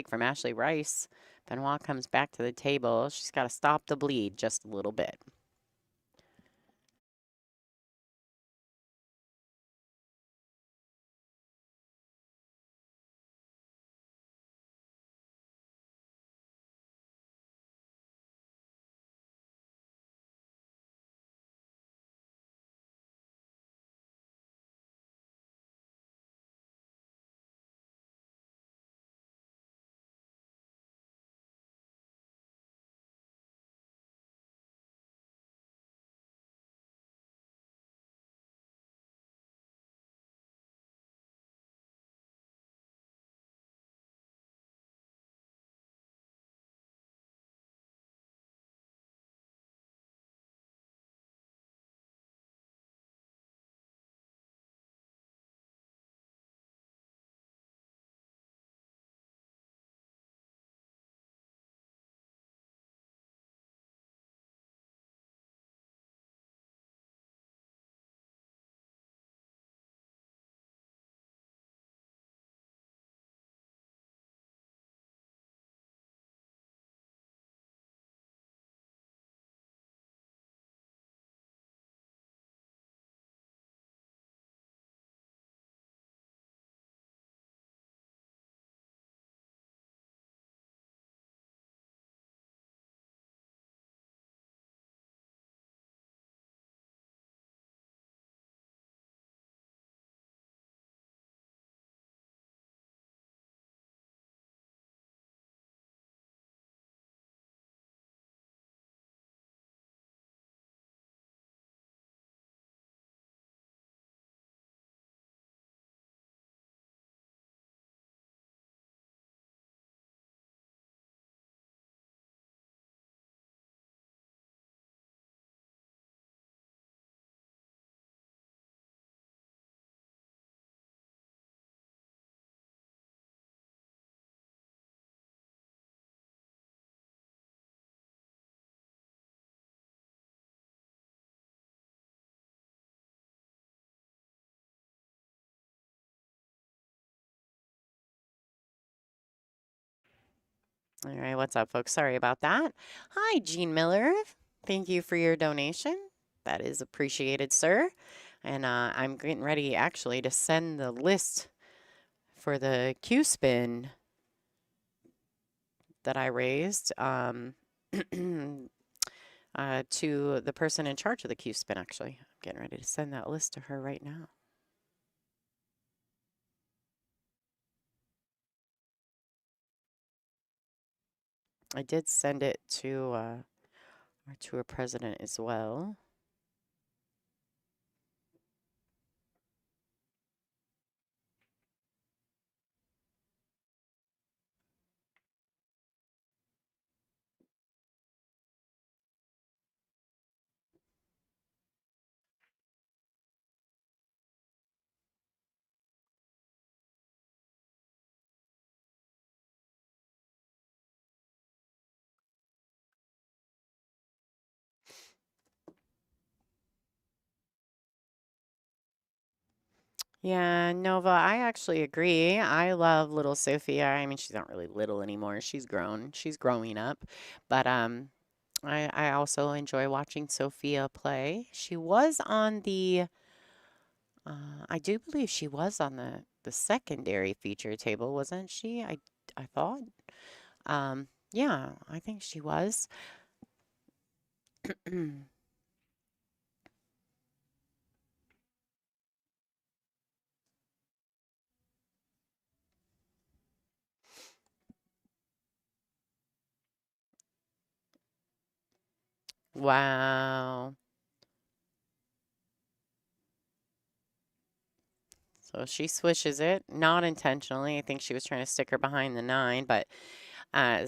from Ashley Rice. Benoit comes back to the table. She's got to stop the bleed just a little bit. All right, what's up, folks? Sorry about that. Hi, Gene Miller. Thank you for your donation. That is appreciated, sir. And I'm getting ready actually to send the list for the Q spin that I raised to the person in charge of the Q spin, actually. I'm getting ready to send that list to her right now. I did send it to our tour president as well. Yeah, Nova, I actually agree. I love little Sophia. I mean, she's not really little anymore. She's grown. She's growing up. But I also enjoy watching Sophia play. She was on the I do believe she was on the secondary feature table, wasn't she? I thought. Yeah, I think she was. Wow. So she swishes it, not intentionally. I think she was trying to stick her behind the 9, but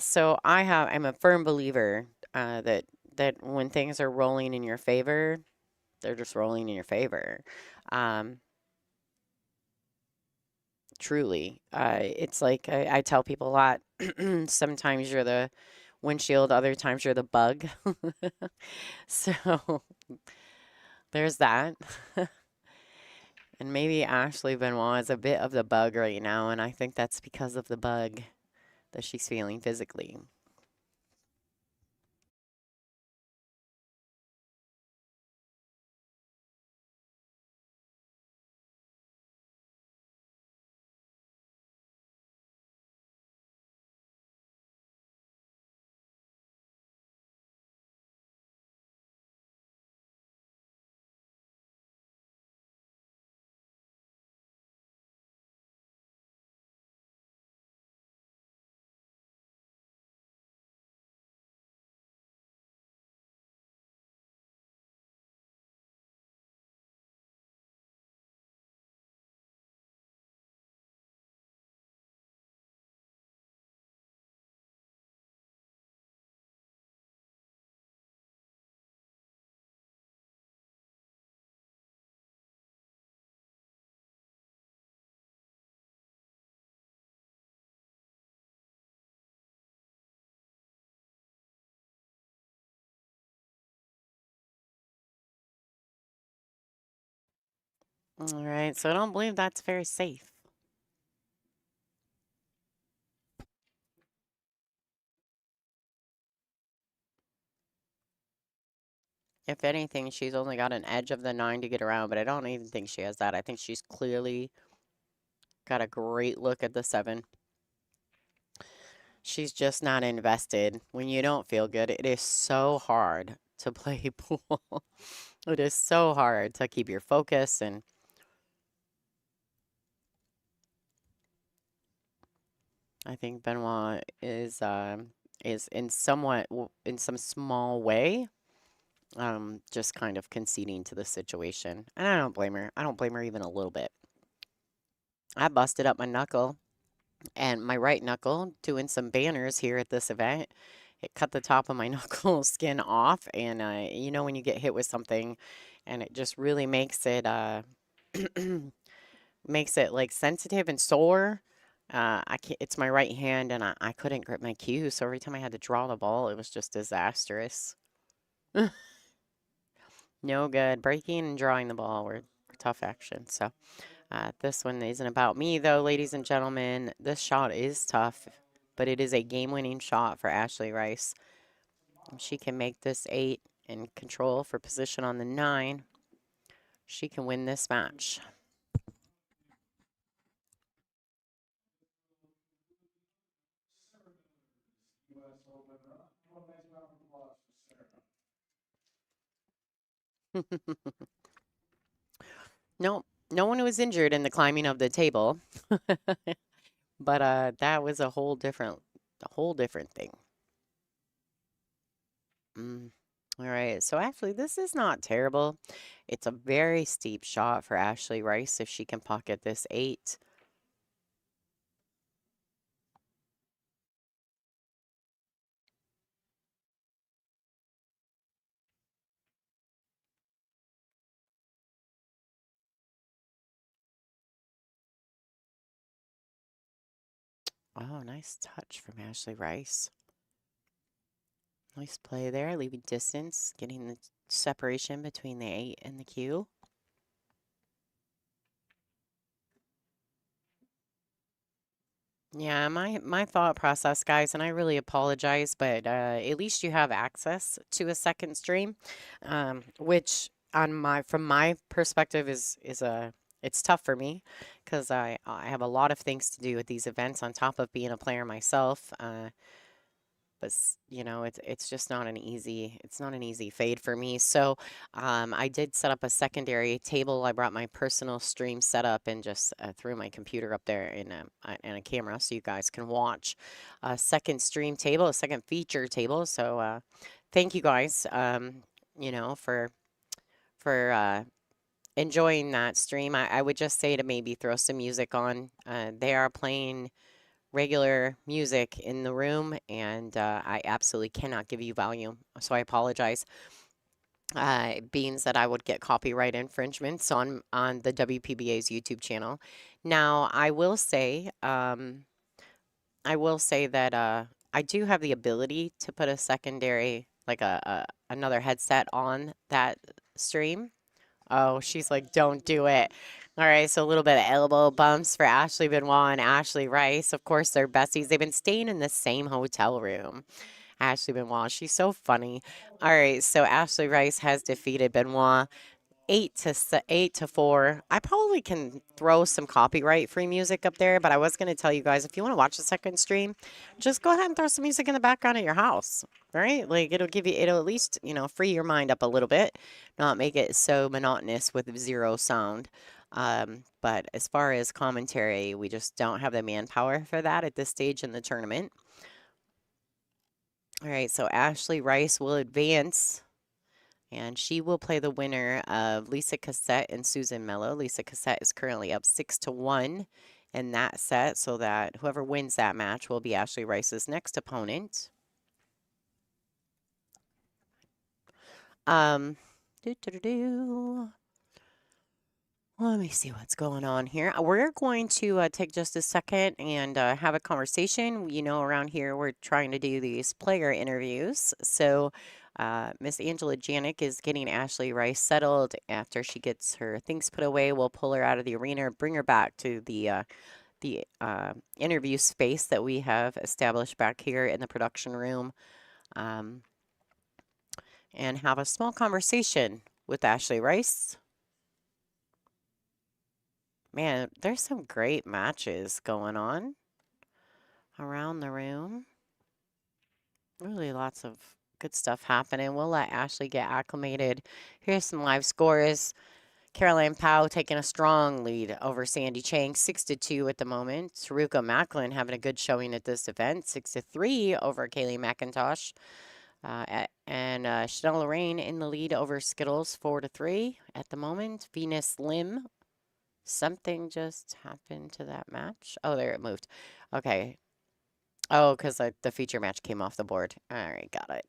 so I'm a firm believer that when things are rolling in your favor, they're just rolling in your favor. Truly, it's like I tell people a lot. Sometimes you're the windshield, other times you're the bug. So there's that. And maybe Ashley Benoit is a bit of the bug right now, and I think that's because of the bug that she's feeling physically. All right, so I don't believe that's very safe. If anything, she's only got an edge of the 9 to get around, but I don't even think she has that. I think she's clearly got a great look at the 7. She's just not invested. When you don't feel good, it is so hard to play pool. It is so hard to keep your focus, and I think Benoit is in some small way just kind of conceding to the situation. And I don't blame her. I don't blame her even a little bit. I busted up my knuckle and my right knuckle doing some banners here at this event. It cut the top of my knuckle skin off, and you know when you get hit with something and it just really makes it like sensitive and sore. It's my right hand, and I couldn't grip my cue, so every time I had to draw the ball, it was just disastrous. No good. Breaking and drawing the ball were tough action. So this one isn't about me, though, ladies and gentlemen. This shot is tough. but it is a game-winning shot for Ashley Rice. If she can make this 8 and control for position on the 9, she can win this match. No, no one was injured in the climbing of the table, but that was a whole different thing. All right, so actually, this is not terrible. It's a very steep shot for Ashley Rice if she can pocket this 8. Oh, nice touch from Ashley Rice. Nice play there, leaving distance, getting the separation between the 8 and the cue. Yeah, my thought process, guys, and I really apologize, but at least you have access to a second stream, which from my perspective is it's tough for me because I have a lot of things to do with these events on top of being a player myself. But you know, it's just not an easy fade for me. So I did set up a secondary table. I brought my personal stream setup and just threw my computer up there in a camera so you guys can watch a second stream table, a second feature table. So thank you guys, you know, for enjoying that stream. I would just say to maybe throw some music on. They are playing regular music in the room, and I absolutely cannot give you volume, so I apologize. Being that I would get copyright infringements on the WPBA's YouTube channel. Now, I will say that I do have the ability to put a secondary, like another headset on that stream. Oh, she's like, don't do it. All right, so a little bit of elbow bumps for Ashley Benoit and Ashley Rice. Of course, they're besties. They've been staying in the same hotel room. Ashley Benoit, she's so funny. All right, so Ashley Rice has defeated Benoit 8-4. I probably can throw some copyright-free music up there, but I was going to tell you guys, if you want to watch the second stream, just go ahead and throw some music in the background at your house, right? Like, it'll at least, you know, free your mind up a little bit, not make it so monotonous with zero sound. But as far as commentary, we just don't have the manpower for that at this stage in the tournament. All right, so Ashley Rice will advance. And she will play the winner of Lisa Cassette and Susan Mello. Lisa Cassette is currently up 6-1 in that set, so that whoever wins that match will be Ashley Rice's next opponent. Let me see what's going on here. We're going to take just a second and have a conversation. You know, around here, we're trying to do these player interviews. So Miss Angela Janik is getting Ashley Rice settled. After she gets her things put away, we'll pull her out of the arena, bring her back to the interview space that we have established back here in the production room, and have a small conversation with Ashley Rice. Man, there's some great matches going on around the room. Really lots of good stuff happening. We'll let Ashley get acclimated. Here's some live scores. Caroline Powell taking a strong lead over Sandy Chang, 6-2 at the moment. Taruka Macklin having a good showing at this event, 6-3 over Kaylee McIntosh. And Chanel Lorraine in the lead over Skittles, 4-3 at the moment. Venus Lim. Something just happened to that match. Oh, there it moved. Okay. Oh, because the feature match came off the board. All right, got it.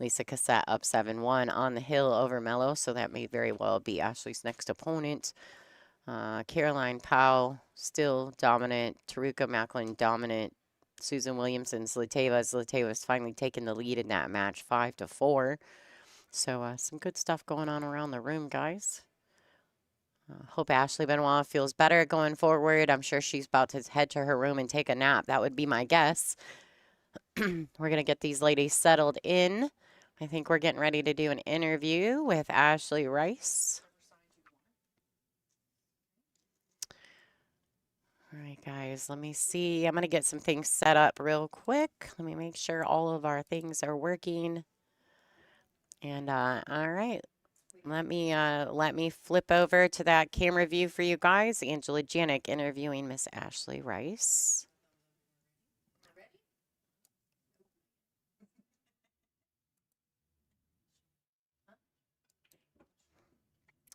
Lisa Cassette up 7-1 on the hill over Mello, so that may very well be Ashley's next opponent. Caroline Powell still dominant. Taruka Macklin dominant. Susan Williamson, Zlateva's finally taken the lead in that match, 5-4. So some good stuff going on around the room, guys. Hope Ashley Benoit feels better going forward. I'm sure she's about to head to her room and take a nap. That would be my guess. We're going to get these ladies settled in. I think we're getting ready to do an interview with Ashley Rice. All right, guys, let me see. I'm going to get some things set up real quick. Let me make sure all of our things are working. And all right, let me flip over to that camera view for you guys. Angela Janik interviewing Miss Ashley Rice.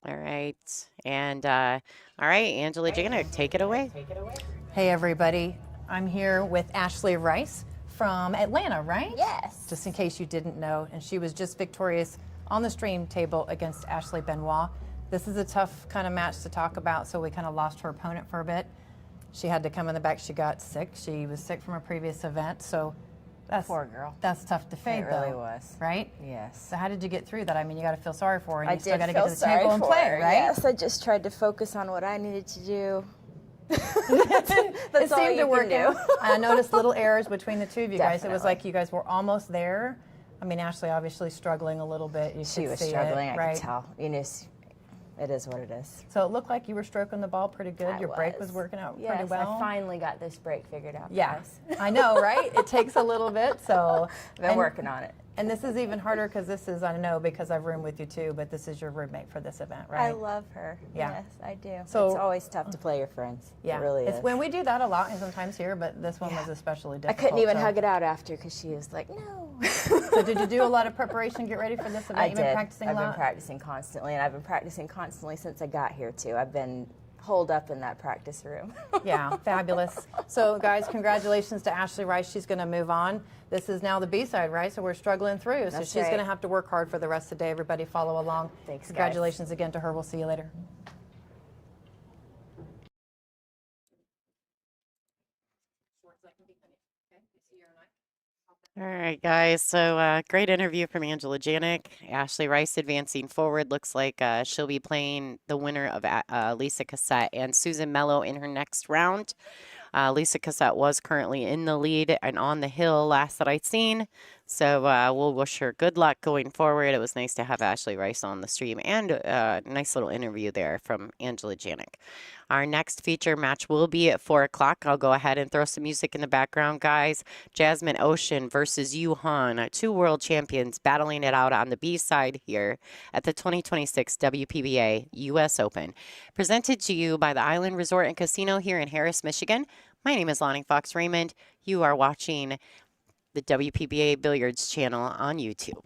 All right, and all right, Angela Janik, take it away. Hey everybody, I'm here with Ashley Rice from Atlanta, right? Yes. Just in case you didn't know, and she was just victorious on the stream table against Ashley Benoit. This is a tough kind of match to talk about, so we kind of lost her opponent for a bit. She had to come in the back, she got sick. She was sick from a previous event, so that's, Poor girl. That's tough to fade, It really though, was. right? Yes. So how did you get through that? I mean, you got to feel sorry for her, and I you still did got to feel get to the sorry table and for play, her. right? Yes, I just tried to focus on what I needed to do. It all seemed you to work can out. do. I noticed little errors between the two of you guys. It was Definitely. like you guys were almost there. I mean, Ashley obviously struggling a little bit. You She could was see struggling, it, I right? could tell. You know, it is what it is. So it looked like you were stroking the ball pretty good. I Your break was working out yes, pretty well. I finally got this break figured out. Yeah, guys. I know, right? It takes a little bit. So Been working on it. And this is even harder because this is, I know because I've roomed with you too, but this is your roommate for this event, right? I love her. Yeah. Yes, I do. So- It's always tough to play your friends. Yeah, It really it's is. when we do that a lot and sometimes here, but this one was especially I difficult. couldn't even so. hug it out after because she was like, no. So did you do a lot of preparation, get ready for this event? I You've did. been practicing a I've lot? been practicing constantly, and I've been practicing constantly since I got here too. I've been holed up in that practice room. Yeah, fabulous. So guys, congratulations to Ashley Rice. She's going to move on. This is now the B-side, right? So we're struggling through. So That's she's going to right. have to work hard for the rest of the day. Everybody follow along. Thanks, guys. Congratulations again to her. We'll see you later. All right, guys. So great interview from Angela Janik. Ashley Rice advancing forward. Looks like she'll be playing the winner of Lisa Cassette and Susan Mello in her next round. Lisa Cassette was currently in the lead and on the hill last that I'd seen. So we'll wish her good luck going forward. It was nice to have Ashley Rice on the stream and a nice little interview there from Angela Janik. Our next feature match will be at 4 o'clock. I'll go ahead and throw some music in the background, guys. Jasmine Ocean versus Yu Han, two world champions battling it out on the B side here at the 2026 WPBA US Open. Presented to you by the Island Resort and Casino here in Harris, Michigan. My name is Lonnie Fox-Raymond. You are watching the WPBA Billiards channel on YouTube.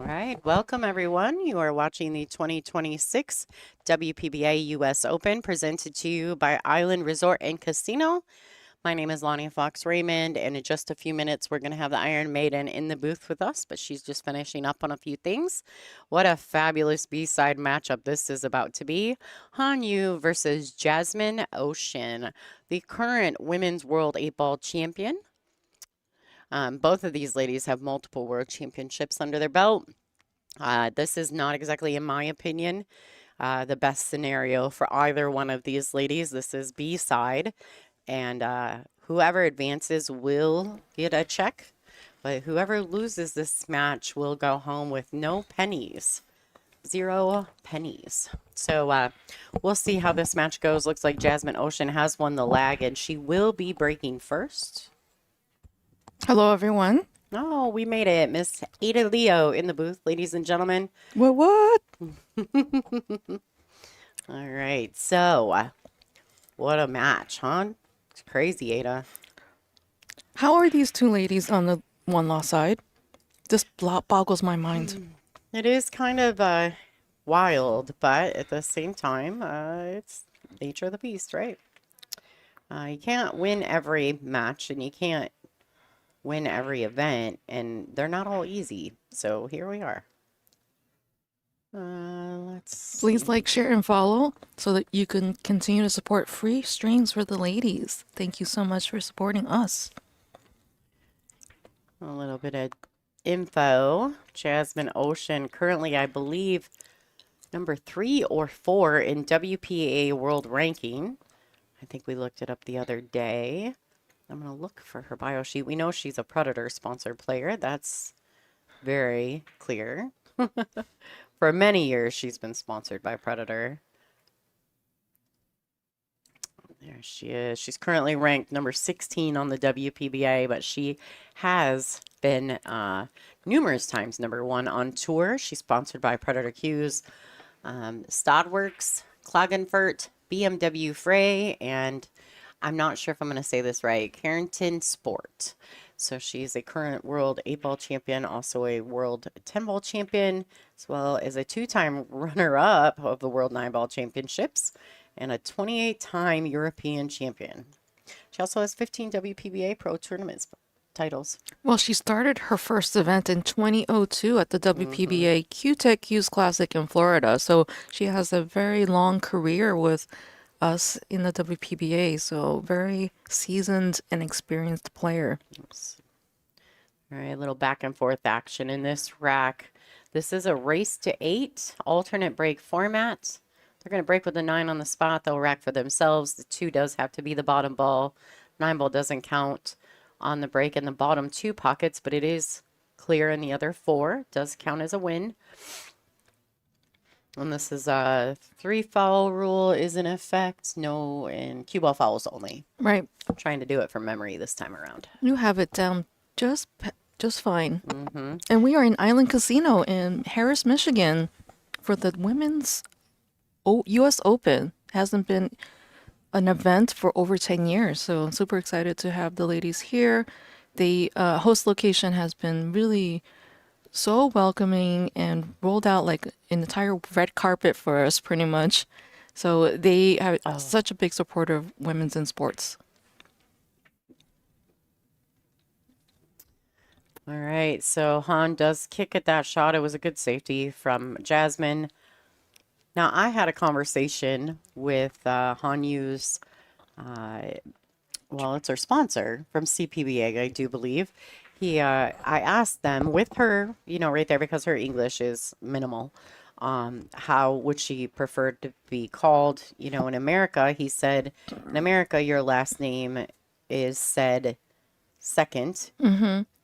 All right, welcome everyone. You are watching the 2026 WPBA US Open presented to you by Island Resort and Casino. My name is Lonnie Fox-Raymond, and in just a few minutes, we're going to have the Iron Maiden in the booth with us, but she's just finishing up on a few things. What a fabulous B-side matchup this is about to be. Hanyu versus Jasmine Ocean, the current Women's World 8-Ball champion. Both of these ladies have multiple world championships under their belt. This is not exactly, in my opinion, the best scenario for either one of these ladies. This is B-side, and whoever advances will get a check, but whoever loses this match will go home with no pennies. 0 pennies. So we'll see how this match goes. Looks like Jasmine Ocean has won the lag, and she will be breaking first. Hello, everyone. Oh, we made it. Miss Ada Leo in the booth, ladies and gentlemen. What? All right. So, what a match, huh? It's crazy, Ada. How are these two ladies on the one-loss side? This boggles my mind. It is kind of wild, but at the same time, it's nature of the beast, right? You can't win every match, and you can't win every event, and they're not all easy. So here we are. Let's Please see. like, share, and follow so that you can continue to support free streams for the ladies. Thank you so much for supporting us. A little bit of info. Jasmine Ocean, currently, I believe, number 3 or 4 in WPA World Ranking. I think we looked it up the other day. I'm going to look for her bio sheet. We know she's a Predator sponsored player. That's very clear. For many years, she's been sponsored by Predator. There she is. She's currently ranked number 16 on the WPBA, but she has been numerous times number 1 on tour. She's sponsored by Predator Q's, Stadworks, Klagenfurt, BMW Frey, and I'm not sure if I'm going to say this right, Carrington Sport. So she's a current world 8-ball champion, also a world 10-ball champion, as well as a 2-time runner-up of the world 9-ball championships and a 28-time European champion. She also has 15 WPBA Pro Tournaments titles. Well, she started her first event in 2002 at the WPBA Q-Tech Q's Classic in Florida. So she has a very long career with us in the WPBA, so very seasoned and experienced player. Oops. All right, a little back and forth action in this rack. This is a race to 8 alternate break format. They're going to break with a 9 on the spot. They'll rack for themselves. The 2 does have to be the bottom ball. 9 ball doesn't count on the break in the bottom 2 pockets, but it is clear in the other 4. Does count as a win. And this is a 3-foul rule is in effect. No, and cue ball fouls only. Right. I'm trying to do it from memory this time around. You have it down just fine. And we are in Island Casino in Harris, Michigan for the women's US Open. Hasn't been an event for over 10 years, so I'm super excited to have the ladies here. The host location has been really so welcoming and rolled out like an entire red carpet for us pretty much. So they have such a big supporter of women's in sports. All right, so Han does kick at that shot. It was a good safety from Jasmine. Now, I had a conversation with Hanyu's, well, it's her sponsor from CPBA, I do believe. I asked them with her, you know, right there, because her English is minimal, how would she prefer to be called? You know, in America, he said, in America, your last name is said second.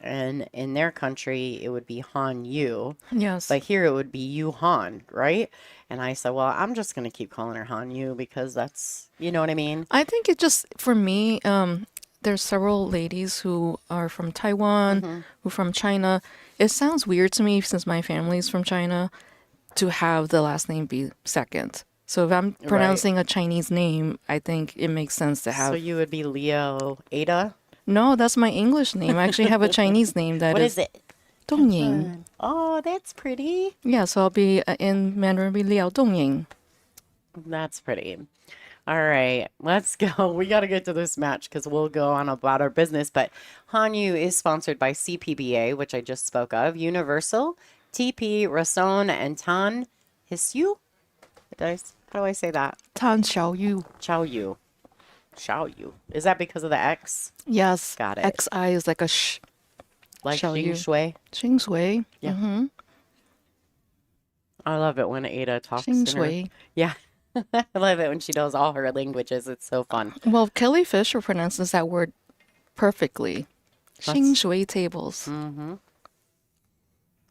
And in their country, it would be Han Yu. Yes. But here it would be Yu Han, right? And I said, well, I'm just going to keep calling her Han Yu because that's, you know what I mean? I think it just, for me, there's several ladies who are from Taiwan, who from China. It sounds weird to me since my family's from China to have the last name be second. So if I'm pronouncing a Chinese name, I think it makes sense to have. So you would be Leo Ada? No, that's my English name. I actually have a Chinese name that What is it? Dongying. Fun. Oh, that's pretty. Yeah, so I'll be in Mandarin, be Liao Dongying. That's pretty. All right, let's go. We got to get to this match because we'll go on about our business. But Hanyu is sponsored by CPBA, which I just spoke of, Universal, TP, Rason, and Tan Hisyu. How do I say that? Tan Xiaoyu. Chao Yu. Xiao Yu. Is that because of the X? Yes. Got it. XI is like a sh. Like Xiao Xing Yu. Shui? Xing Shui. Yeah. Mm-hmm. I love it when Ada talks. Xing in her- Shui. Yeah. I love it when she does all her languages. It's so fun. Well, Kelly Fisher pronounces that word perfectly. Xing Shui tables. Mm-hmm.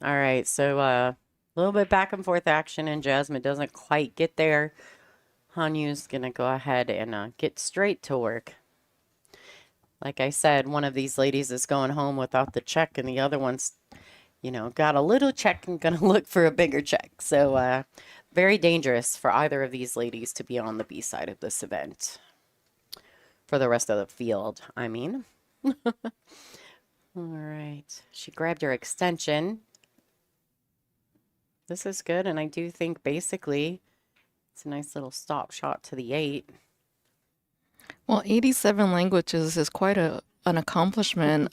All right, so a little bit back and forth action, and Jasmine doesn't quite get there. Hanyu's going to go ahead and get straight to work. Like I said, one of these ladies is going home without the check, and the other one's, got a little check and going to look for a bigger check. So very dangerous for either of these ladies to be on the B side of this event. For the rest of the field, I mean. All right. She grabbed her extension. This is good, and I do think basically it's a nice little stop shot to the 8. Well, 87 languages is quite an accomplishment.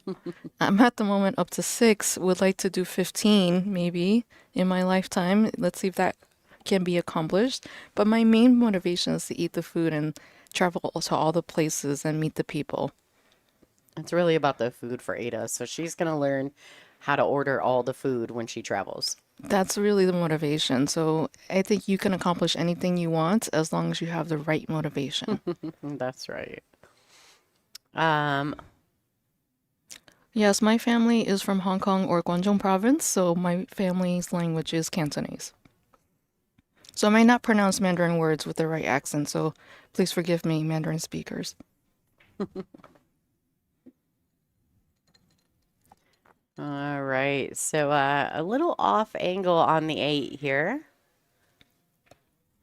I'm at the moment up to 6. Would like to do 15 maybe in my lifetime. Let's see if that can be accomplished. But my main motivation is to eat the food and travel to all the places and meet the people. It's really about the food for Ada, so she's going to learn how to order all the food when she travels. That's really the motivation. So I think you can accomplish anything you want as long as you have the right motivation. That's right. Yes, my family is from Hong Kong or Guangdong province, so my family's language is Cantonese. So I might not pronounce Mandarin words with the right accent, so please forgive me, Mandarin speakers. All right, so a little off angle on the 8 here.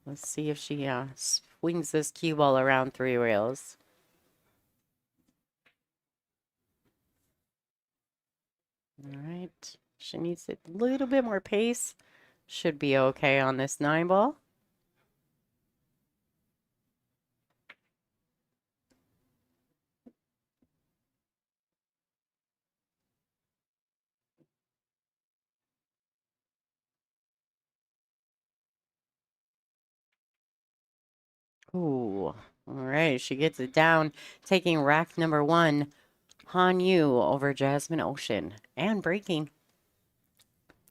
Let's see if she swings this cue ball around 3 rails. All right, she needs a little bit more pace. Should be okay on this 9 ball. Ooh, all right, she gets it down, taking rack number 1, Hanyu over Jasmine Ocean, and breaking.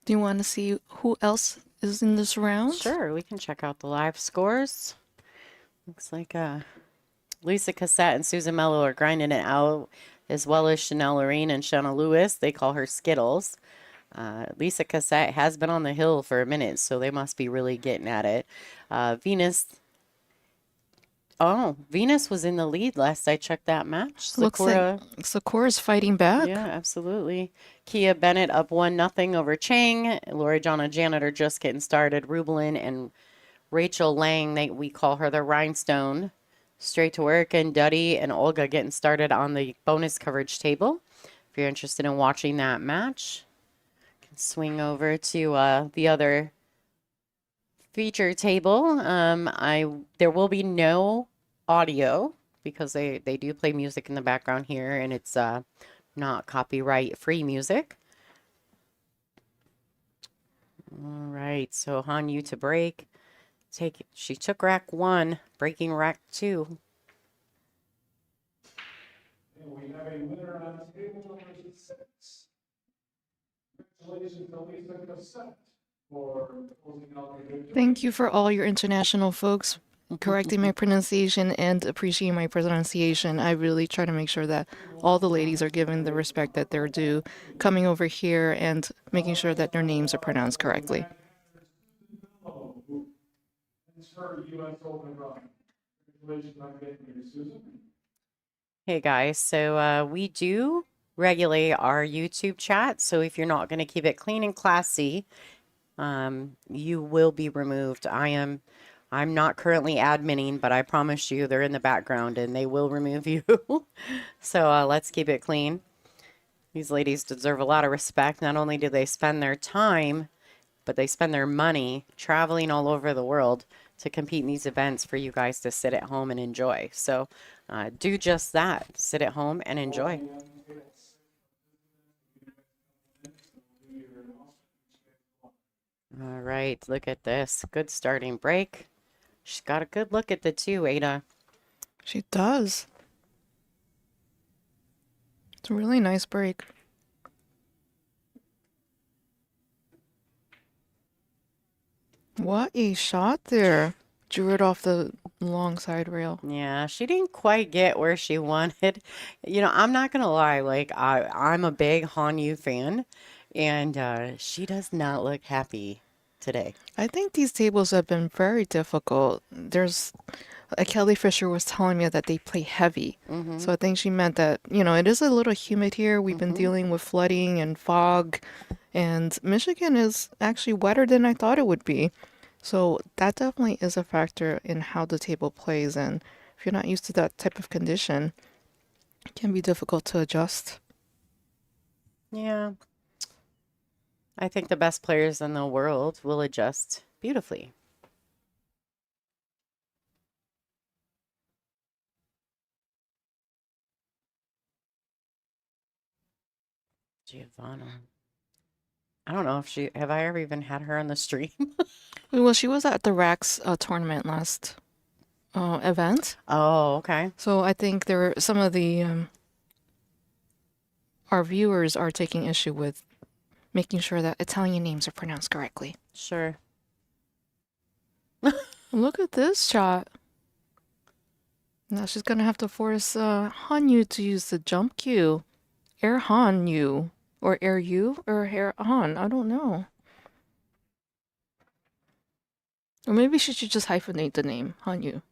Do you want to see who else is in this round? Sure, we can check out the live scores. Looks like Lisa Cassette and Susan Mello are grinding it out, as well as Chanel Lorene and Shanna Lewis. They call her Skittles. Lisa Cassette has been on the hill for a minute, so they must be really getting at it. Venus was in the lead last I checked that match. Looks like Sakura's fighting back. Yeah, absolutely. Kia Bennett up 1-0 over Chang. Lori Jonna Janitor just getting started. Rublin and Rachel Lang, we call her the Rhinestone. Straight to work. And Duddy and Olga getting started on the bonus coverage table. If you're interested in watching that match, you can swing over to the other feature table. There will be no audio because they do play music in the background here, and it's not copyright free music. All right, so Hanyu to break. She took rack 1, breaking rack 2. And we have a winner on table number 6. Congratulations to Lisa Cassette for closing out the good. Thank you for all your international folks correcting my pronunciation and appreciating my pronunciation. I really try to make sure that all the ladies are given the respect that they're due, coming over here and making sure that their names are pronounced correctly. It's her US Open run. Congratulations on getting here, Susan. Hey guys, so we do regulate our YouTube chat, so if you're not going to keep it clean and classy, you will be removed. I'm not currently adminning, but I promise you they're in the background and they will remove you. So let's keep it clean. These ladies deserve a lot of respect. Not only do they spend their time, but they spend their money traveling all over the world to compete in these events for you guys to sit at home and enjoy. So do just that. Sit at home and enjoy. All right, look at this. Good starting break. She's got a good look at the two, Ada. She does. It's a really nice break. What a shot there. Drew it off the long side rail. Yeah, she didn't quite get where she wanted. I'm not gonna lie, like I'm a big Hanyu fan, and she does not look happy today. I think these tables have been very difficult. There's Kelly Fisher was telling me that they play heavy. So I think she meant that, it is a little humid here. We've been dealing with flooding and fog, and Michigan is actually wetter than I thought it would be. So that definitely is a factor in how the table plays. And if you're not used to that type of condition, it can be difficult to adjust. Yeah. I think the best players in the world will adjust beautifully. Giovanna. I don't know if have I ever even had her on the stream? Well, she was at the Rax tournament last event. Oh, okay. So I think there were some of the our viewers are taking issue with making sure that Italian names are pronounced correctly. Sure. Look at this shot. Now she's gonna have to force Hanyu to use the jump cue. Air Hanyu or Air U or Air Han. I don't know. Or maybe she should just hyphenate the name Hanyu.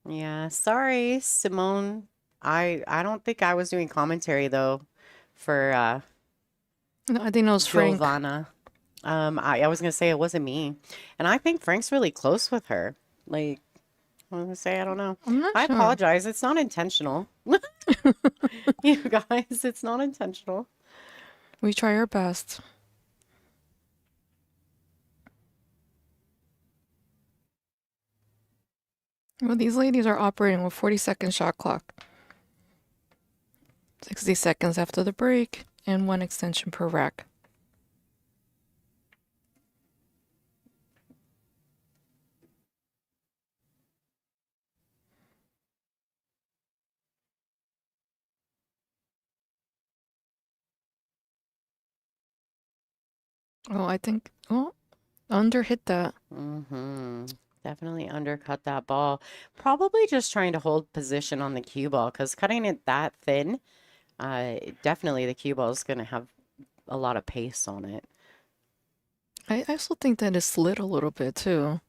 Yeah, sorry, Simone. I don't think I was doing commentary though for No, I think it was Frank. Giovanna. I was gonna say it wasn't me, and I think Frank's really close with her. Like, I'm gonna say I don't know. I'm not I sure. apologize. It's not intentional. You guys, it's not intentional. We try our best. Well, these ladies are operating with 40-second shot clock. 60 seconds after the break and 1 extension per rack. Oh, I think, under hit that. Definitely undercut that ball. Probably just trying to hold position on the cue ball because cutting it that thin, definitely the cue ball is going to have a lot of pace on it. I also think that it slid a little bit too.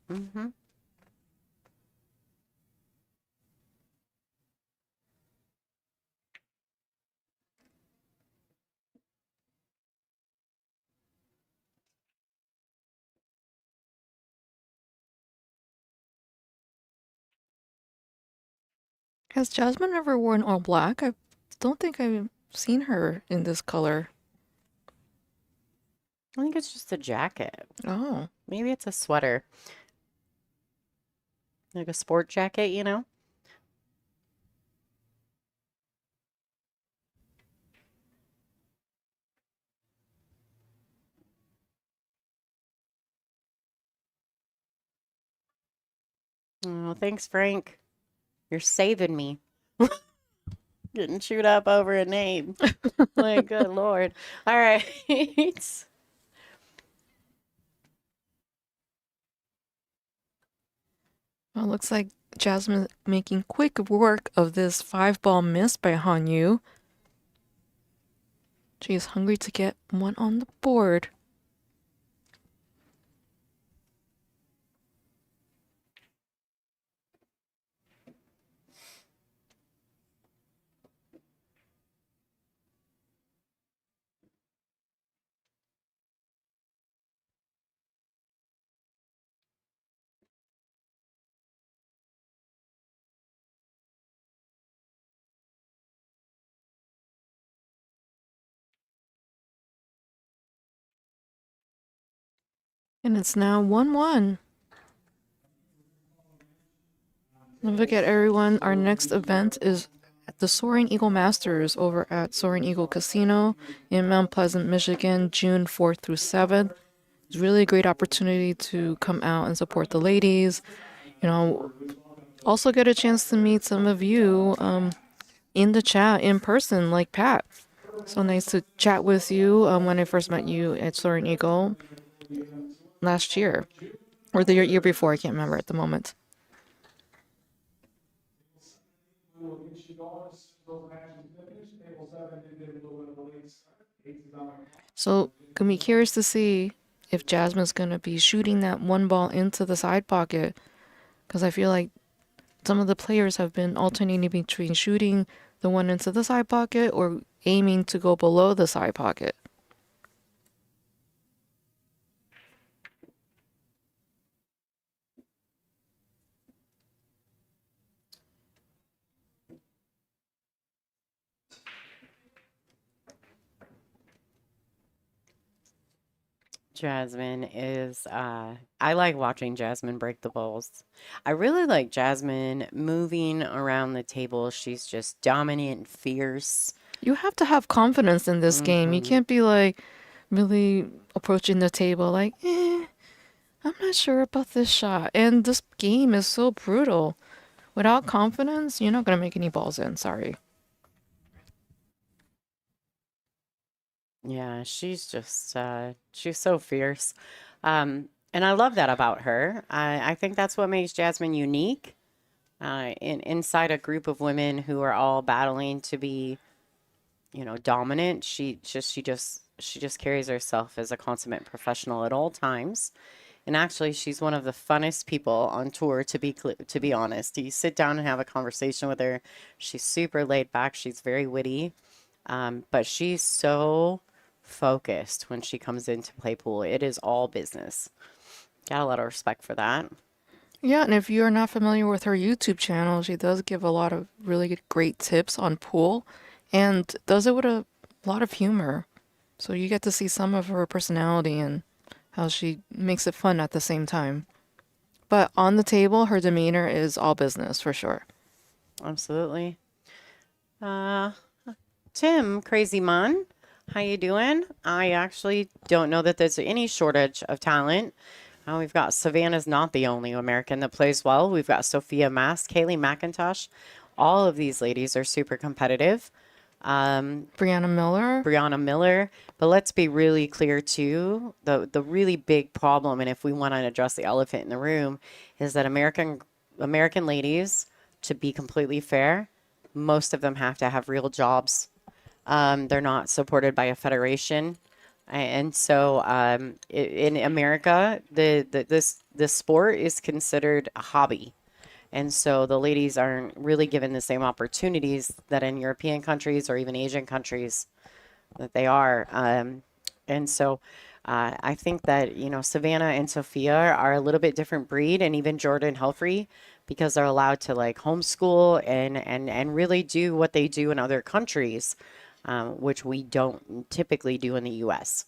Has Jasmine ever worn all black? I don't think I've seen her in this color. I think it's just a jacket. Oh. Maybe it's a sweater. Like a sport jacket, you know? Oh, thanks, Frank. You're saving me. Getting chewed up over a name. My good Lord. All right. Well, looks like Jasmine making quick work of this 5-ball miss by Hanyu. She is hungry to get one on the board. And it's now 1-1. Don't forget, everyone, our next event is at the Soaring Eagle Masters over at Soaring Eagle Casino in Mount Pleasant, Michigan, June 4th through 7th. It's really a great opportunity to come out and support the ladies. You know, also get a chance to meet some of you in the chat in person, like Pat. So nice to chat with you when I first met you at Soaring Eagle last year. Or the year before, I can't remember at the moment. So, gonna be curious to see if Jasmine's gonna be shooting that one ball into the side pocket, because I feel like some of the players have been alternating between shooting the one into the side pocket or aiming to go below the side pocket. Jasmine is, I like watching Jasmine break the balls. I really like Jasmine moving around the table. She's just dominant, fierce. You have to have confidence in this game. You can't be like really approaching the table like, I'm not sure about this shot. And this game is so brutal. Without confidence, you're not gonna make any balls in. Sorry. Yeah, she's just, she's so fierce. And I love that about her. I think that's what makes Jasmine unique. Inside a group of women who are all battling to be, you know, dominant, she just carries herself as a consummate professional at all times. And actually, she's one of the funnest people on tour, to be honest. You sit down and have a conversation with her. She's super laid back. She's very witty. But she's so focused when she comes in to play pool. It is all business. Got a lot of respect for that. Yeah, and if you're not familiar with her YouTube channel, she does give a lot of really great tips on pool and does it with a lot of humor. So you get to see some of her personality and how she makes it fun at the same time. But on the table, her demeanor is all business for sure. Absolutely. Tim, Crazy Man, how you doing? I actually don't know that there's any shortage of talent. We've got Savannah's not the only American that plays well. We've got Sophia Mast, Kaylee McIntosh. All of these ladies are super competitive. Brianna Miller. But let's be really clear too. The really big problem, and if we want to address the elephant in the room, is that American ladies, to be completely fair, most of them have to have real jobs. They're not supported by a federation. And so in America, this sport is considered a hobby. And so the ladies aren't really given the same opportunities that in European countries or even Asian countries that they are. And so I think that, you know, Savannah and Sophia are a little bit different breed, and even Jordan Helfrey, because they're allowed to like homeschool and really do what they do in other countries, which we don't typically do in the U.S.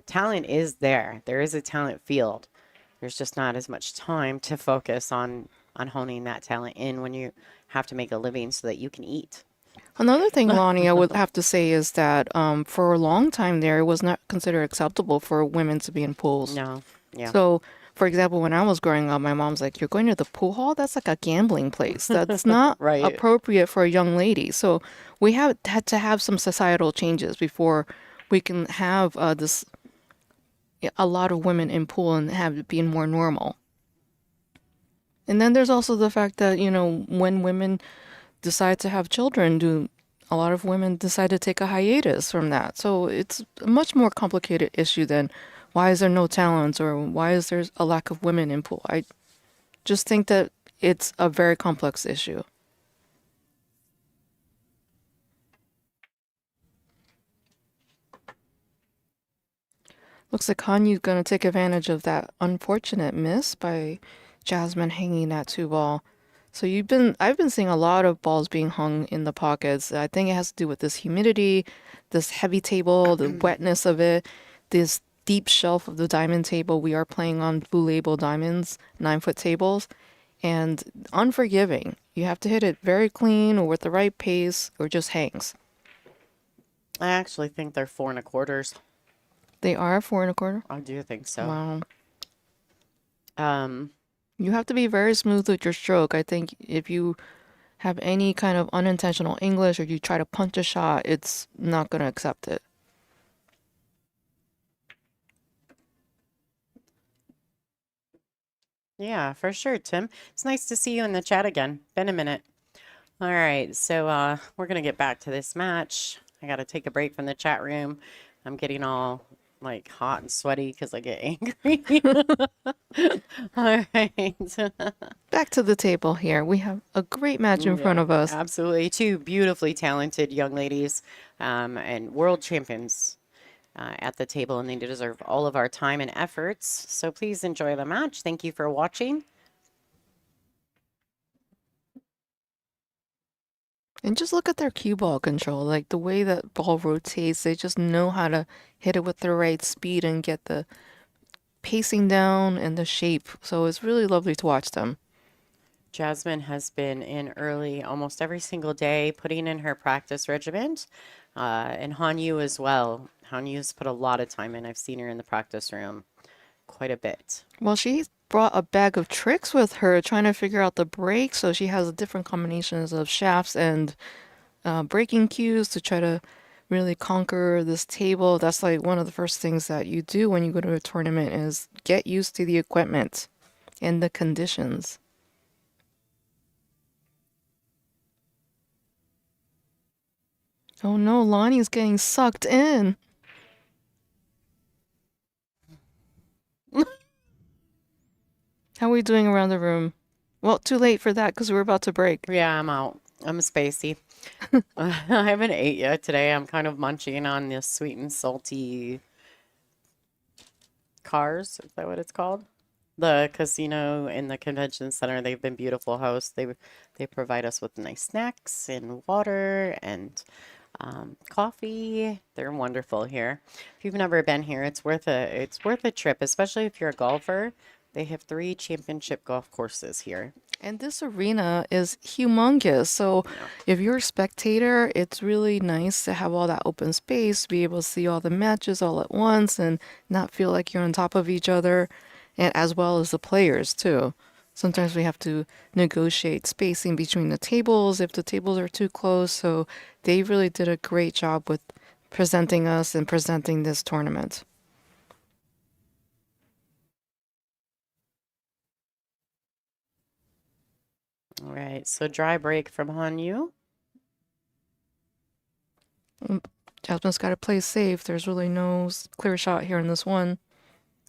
Talent is there. There is a talent field. There's just not as much time to focus on honing that talent in when you have to make a living so that you can eat. Another thing, Lonnie, I would have to say is that for a long time there, it was not considered acceptable for women to be in pools. No. Yeah. So, for example, when I was growing up, my mom's like, "You're going to the pool hall? That's like a gambling place. That's not Right. appropriate for a young lady." So we had to have some societal changes before we can have a lot of women in pool and have it being more normal. And then there's also the fact that, you know, when women decide to have children, a lot of women decide to take a hiatus from that. So it's a much more complicated issue than why is there no talent or why is there a lack of women in pool. I just think that it's a very complex issue. Looks like Hanyu's going to take advantage of that unfortunate miss by Jasmine hanging that 2-ball. So I've been seeing a lot of balls being hung in the pockets. I think it has to do with this humidity, this heavy table, the wetness of it, this deep shelf of the diamond table. We are playing on Blue Label diamonds, 9-foot tables, and unforgiving. You have to hit it very clean or with the right pace or just hangs. I actually think they're 4 1/4. They are 4 1/4. I do think so. Wow. Um, You have to be very smooth with your stroke. I think if you have any kind of unintentional English or you try to punch a shot, it's not going to accept it. yeah, for sure, Tim. It's nice to see you in the chat again. Been a minute. All right, so we're gonna get back to this match. I gotta take a break from the chat room. I'm getting all like hot and sweaty because I get angry. All right. Back to the table here. We have a great match in front Yeah, of us. absolutely. Two beautifully talented young ladies and world champions at the table, and they deserve all of our time and efforts. So please enjoy the match. Thank you for watching. And just look at their cue ball control, like the way that ball rotates. They just know how to hit it with the right speed and get the pacing down and the shape. So it's really lovely to watch them. Jasmine has been in early almost every single day, putting in her practice regiment, and Hanyu as well. Hanyu's put a lot of time in. I've seen her in the practice room quite a bit. Well, she brought a bag of tricks with her, trying to figure out the break. So she has different combinations of shafts and breaking cues to try to really conquer this table. That's like one of the first things that you do when you go to a tournament is get used to the equipment and the conditions. Oh no, Lonnie's getting sucked in. How are we doing around the room? Well, too late for that because we're about to break. Yeah, I'm out. I'm spacey. I haven't ate yet today. I'm kind of munching on this sweet and salty cars. Is that what it's called? The casino and the convention center, they've been beautiful hosts. They provide us with nice snacks and water and coffee. They're wonderful here. If you've never been here, it's worth a trip, especially if you're a golfer. They have 3 championship golf courses here. And this arena is humongous. So if you're a spectator, it's really nice to have all that open space, be able to see all the matches all at once and not feel like you're on top of each other, and as well as the players too. Sometimes we have to negotiate spacing between the tables if the tables are too close. So they really did a great job with presenting us and presenting this tournament. All right, so dry break from Hanyu. Jasmine's got to play safe. There's really no clear shot here in this one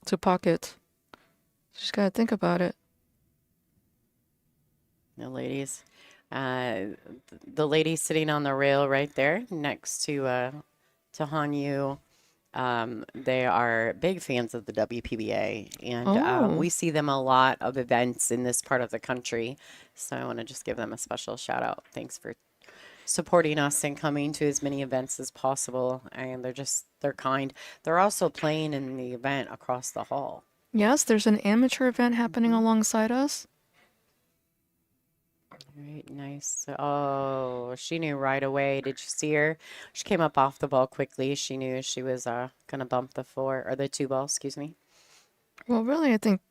to pocket. She's got to think about it. The ladies, the lady sitting on the rail right there next to Hanyu. They are big fans of the WPBA, and we see them a lot of events in this part of the country. So I want to just give them a special shout out. Thanks for supporting us and coming to as many events as possible. And they're kind. They're also playing in the event across the hall. Yes, there's an amateur event happening alongside us. All right, nice. Oh, she knew right away. Did you see her? She came up off the ball quickly. She knew she was gonna bump the 2 ball, excuse me. Well, really, I think,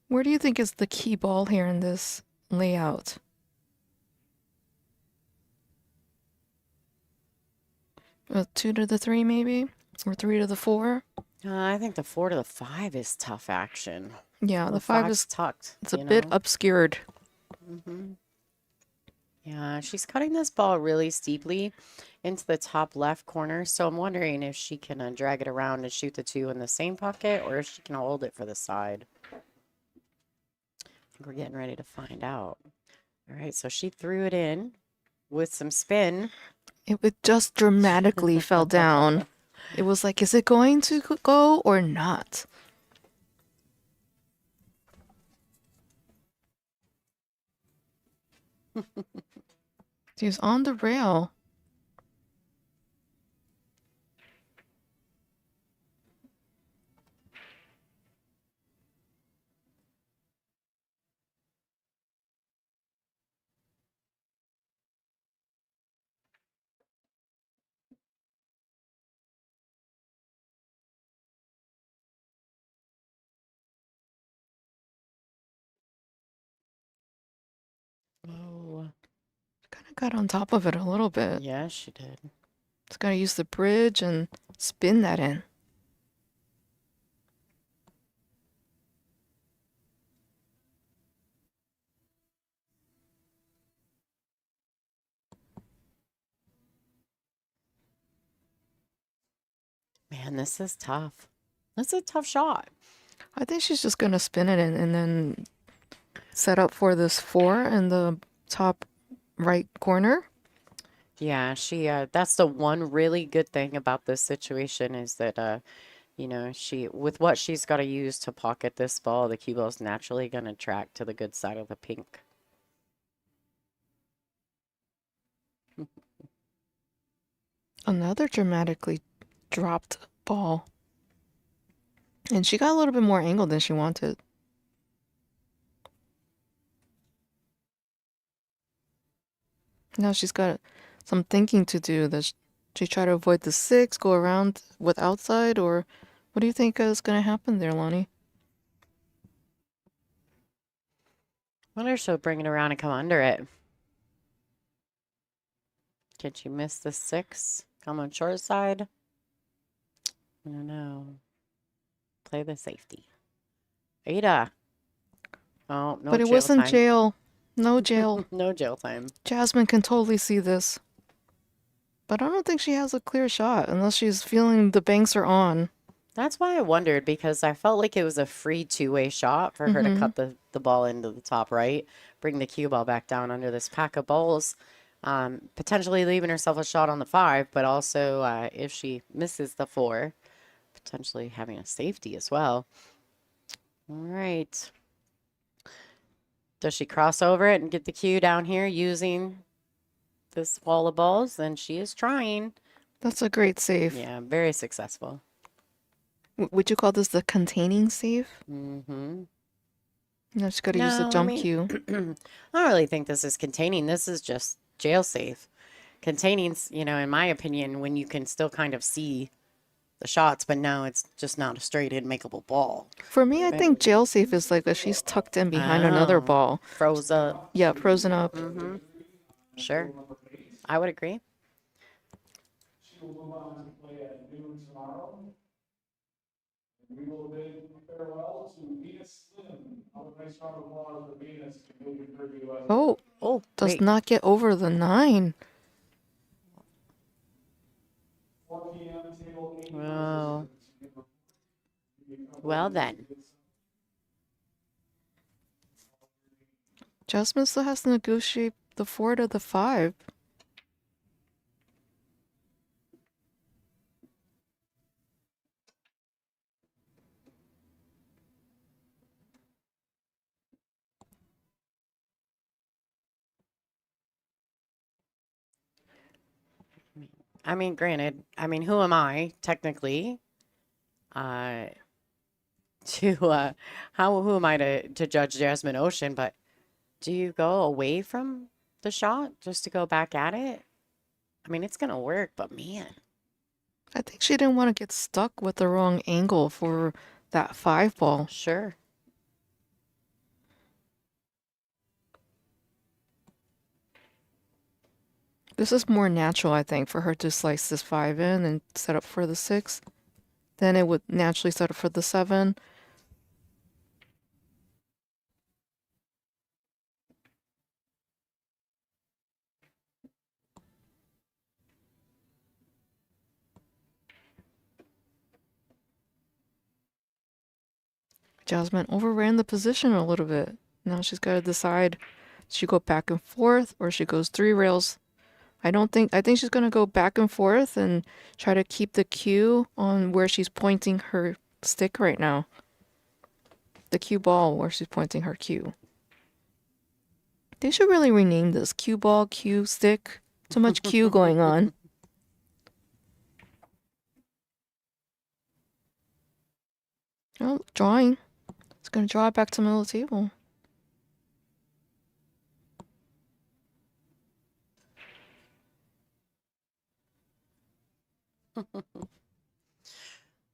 where do you think is the key ball here in this layout? A 2 to the 3 maybe? Or 3 to the 4? I think the 4 to the 5 is tough action. Yeah, The the 5 5's is tucked. it's a bit obscured. Yeah, she's cutting this ball really steeply into the top left corner. So I'm wondering if she can drag it around and shoot the 2 in the same pocket, or if she can hold it for the side. I think we're getting ready to find out. All right, so she threw it in with some spin. It just dramatically fell down. It was like, is it going to go or not? She's on the rail. Oh, Kind of got on top of it a little bit. yeah, she did. It's got to use the bridge and spin that in. Man, this is tough. That's a tough shot. I think she's just going to spin it in and then set up for this 4 in the top right corner. Yeah, that's the one really good thing about this situation is that, with what she's got to use to pocket this ball, the cue ball is naturally going to track to the good side of the pink. Another dramatically dropped ball. And she got a little bit more angle than she wanted. Now she's got some thinking to do. Does she try to avoid the 6, go around with outside, or what do you think is going to happen there, Lonnie? Wonder if she'll bring it around and come under it. Can she miss the 6? Come on short side? I don't know. Play the safety. Ada. Oh, no But it jail wasn't time. jail. No jail. No jail time. Jasmine can totally see this. But I don't think she has a clear shot unless she's feeling the banks are on. That's why I wondered, because I felt like it was a free two-way shot for her to cut the ball into the top right, bring the cue ball back down under this pack of balls, potentially leaving herself a shot on the 5, but also if she misses the 4, potentially having a safety as well. All right. Does she cross over it and get the cue down here using this wall of balls? And she is trying. That's a great save. Yeah, very successful. Would you call this the containing save? Mm-hmm. No, she's got to use the No, I jump mean- cue. I don't really think this is containing. This is just jail safe. Containing's, in my opinion, when you can still kind of see the shots, but no, it's just not a straight in makeable ball. For me, I think jail safe is like that she's tucked in behind another Oh. ball. Froze up. Yeah, frozen up. Mm-hmm. Sure. I would agree. She will move on to play at noon tomorrow. And we will bid farewell to Venus Lynn. Have a nice round of applause for Venus. Moving through the US. Oh, Oh, does wait. not get over the 9. 4 p.m. table 8. Wow. Well then. Jasmine still has to negotiate the 4 to the 5. I mean, granted, who am I technically? Who am I to judge Jasmine Ocean? But do you go away from the shot just to go back at it? I mean, it's gonna work, but man, I think she didn't want to get stuck with the wrong angle for that 5 ball. sure. This is more natural, I think, for her to slice this 5 in and set up for the 6. Then it would naturally set up for the 7. Jasmine overran the position a little bit. Now she's got to decide, she go back and forth or she goes 3 rails. I think she's going to go back and forth and try to keep the cue on where she's pointing her stick right now. The cue ball where she's pointing her cue. They should really rename this cue ball, cue stick. Too much cue going on. Oh, drawing. It's going to draw it back to middle of the table. All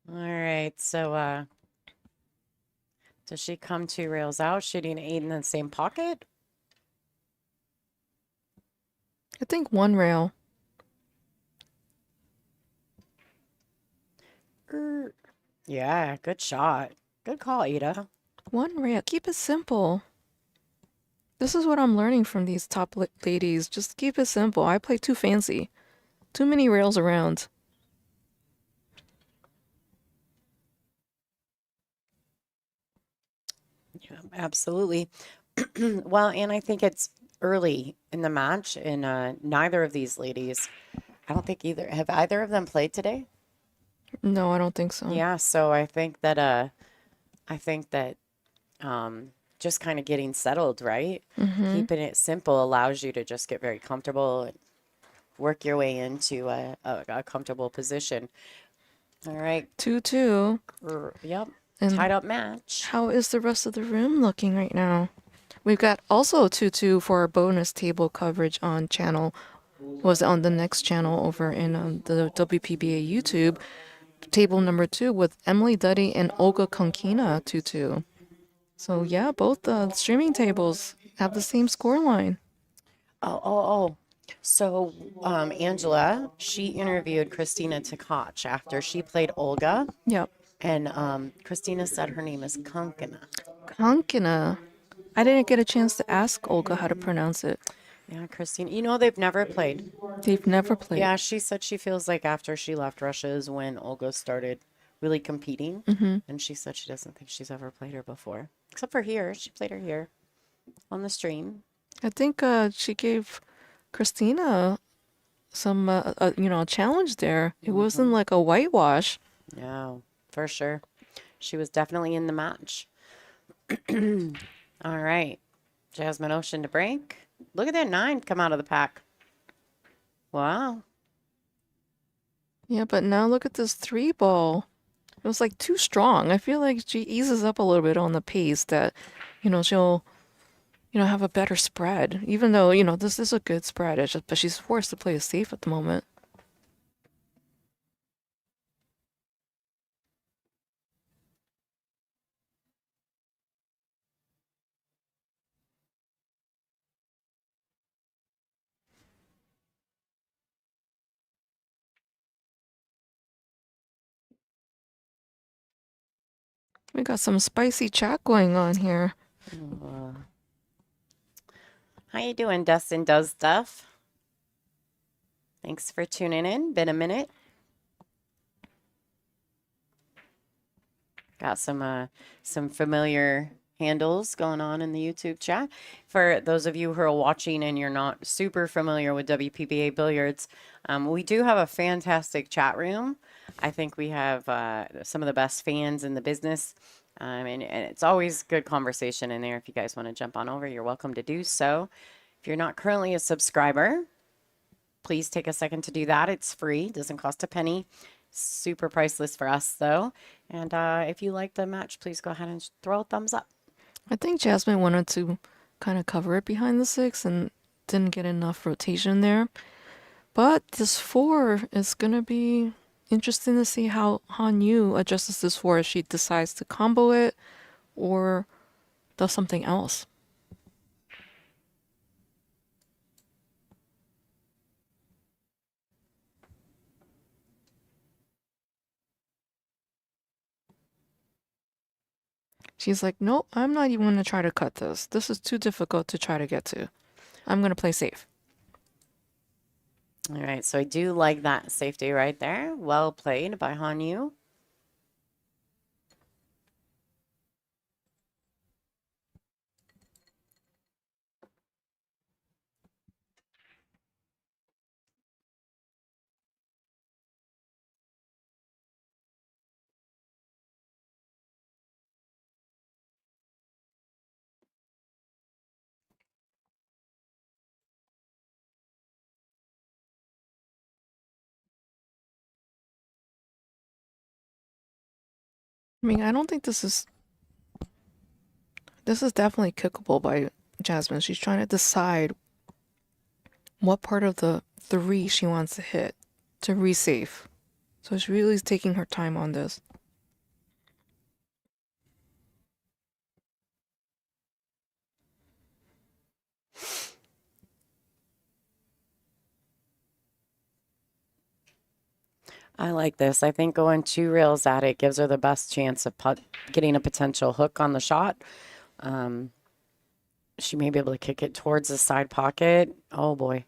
right, so does she come 2 rails out, shooting 8 in the same pocket? I think one rail. Yeah, good shot. Good call, Ada. One rail. Keep it simple. This is what I'm learning from these top ladies. Just keep it simple. I play too fancy. Too many rails around. Yeah, absolutely. Well, and I think it's early in the match, and neither of these ladies, I don't think either of them played today? No, I don't think so. Yeah, so I think that just kind of getting settled, right? Keeping it simple allows you to just get very comfortable and work your way into a comfortable position. All right. 2-2. Yep. And Tied up match. how is the rest of the room looking right now? We've got also 2-2 for our bonus table coverage on channel. Was on the next channel over in the WPBA YouTube. Table number 2 with Emily Duddy and Olga Konkina 2-2. So yeah, both the streaming tables have the same score line. Oh. So, Angela, she interviewed Christina Tkach after she played Olga, Yep. and Christina said her name is Konkina. Konkina. I didn't get a chance to ask Olga how to pronounce it. Yeah, Christina. You know, they've never played. They've never played. Yeah, she said she feels like after she left Russia is when Olga started really competing. And she said she doesn't think she's ever played her before. Except for here. She played her here on the stream. I think she gave Christina some, a challenge there. It wasn't like a whitewash. No, for sure. She was definitely in the match. All right. Jasmine Ocean to break. Look at that 9 come out of the pack. Wow. Yeah, but now look at this 3 ball. It was like too strong. I feel like she eases up a little bit on the pace that, she'll, have a better spread. Even though, this is a good spread. It's just, but she's forced to play it safe at the moment. We got some spicy chat going on here. How you doing, Dustin Does Stuff? Thanks for tuning in. Been a minute. Got some familiar handles going on in the YouTube chat. For those of you who are watching and you're not super familiar with WPBA Billiards, we do have a fantastic chat room. I think we have some of the best fans in the business. And it's always good conversation in there. If you guys want to jump on over, you're welcome to do so. If you're not currently a subscriber, please take a second to do that. It's free, doesn't cost a penny. Super priceless for us, though. And if you like the match, please go ahead and throw a thumbs up. I think Jasmine wanted to kind of cover it behind the 6 and didn't get enough rotation there. But this 4 is going to be interesting to see how Han Yu adjusts this 4 if she decides to combo it or does something else. She's like, nope, I'm not even going to try to cut this. This is too difficult to try to get to. I'm going to play safe. All right, so I do like that safety right there. Well played by Han Yu. I mean, I don't think this is definitely kickable by Jasmine. She's trying to decide what part of the 3 she wants to hit to re-safe. So she really is taking her time on this. I like this. I think going 2 rails at it gives her the best chance of getting a potential hook on the shot. She may be able to kick it towards the side pocket. Oh boy.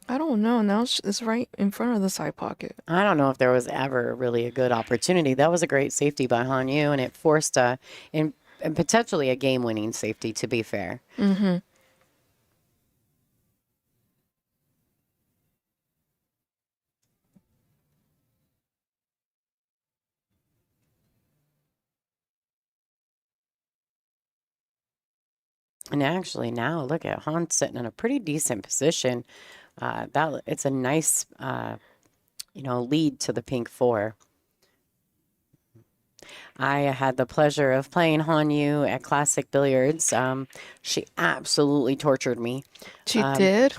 I don't know. Now it's right in front of the side pocket. I don't know if there was ever really a good opportunity. That was a great safety by Han Yu, and it forced and potentially a game-winning safety, to be fair. Mm-hmm. And actually now look at Han sitting in a pretty decent position. That it's a nice, lead to the pink 4. I had the pleasure of playing Han Yu at Classic Billiards. She absolutely tortured me. She did?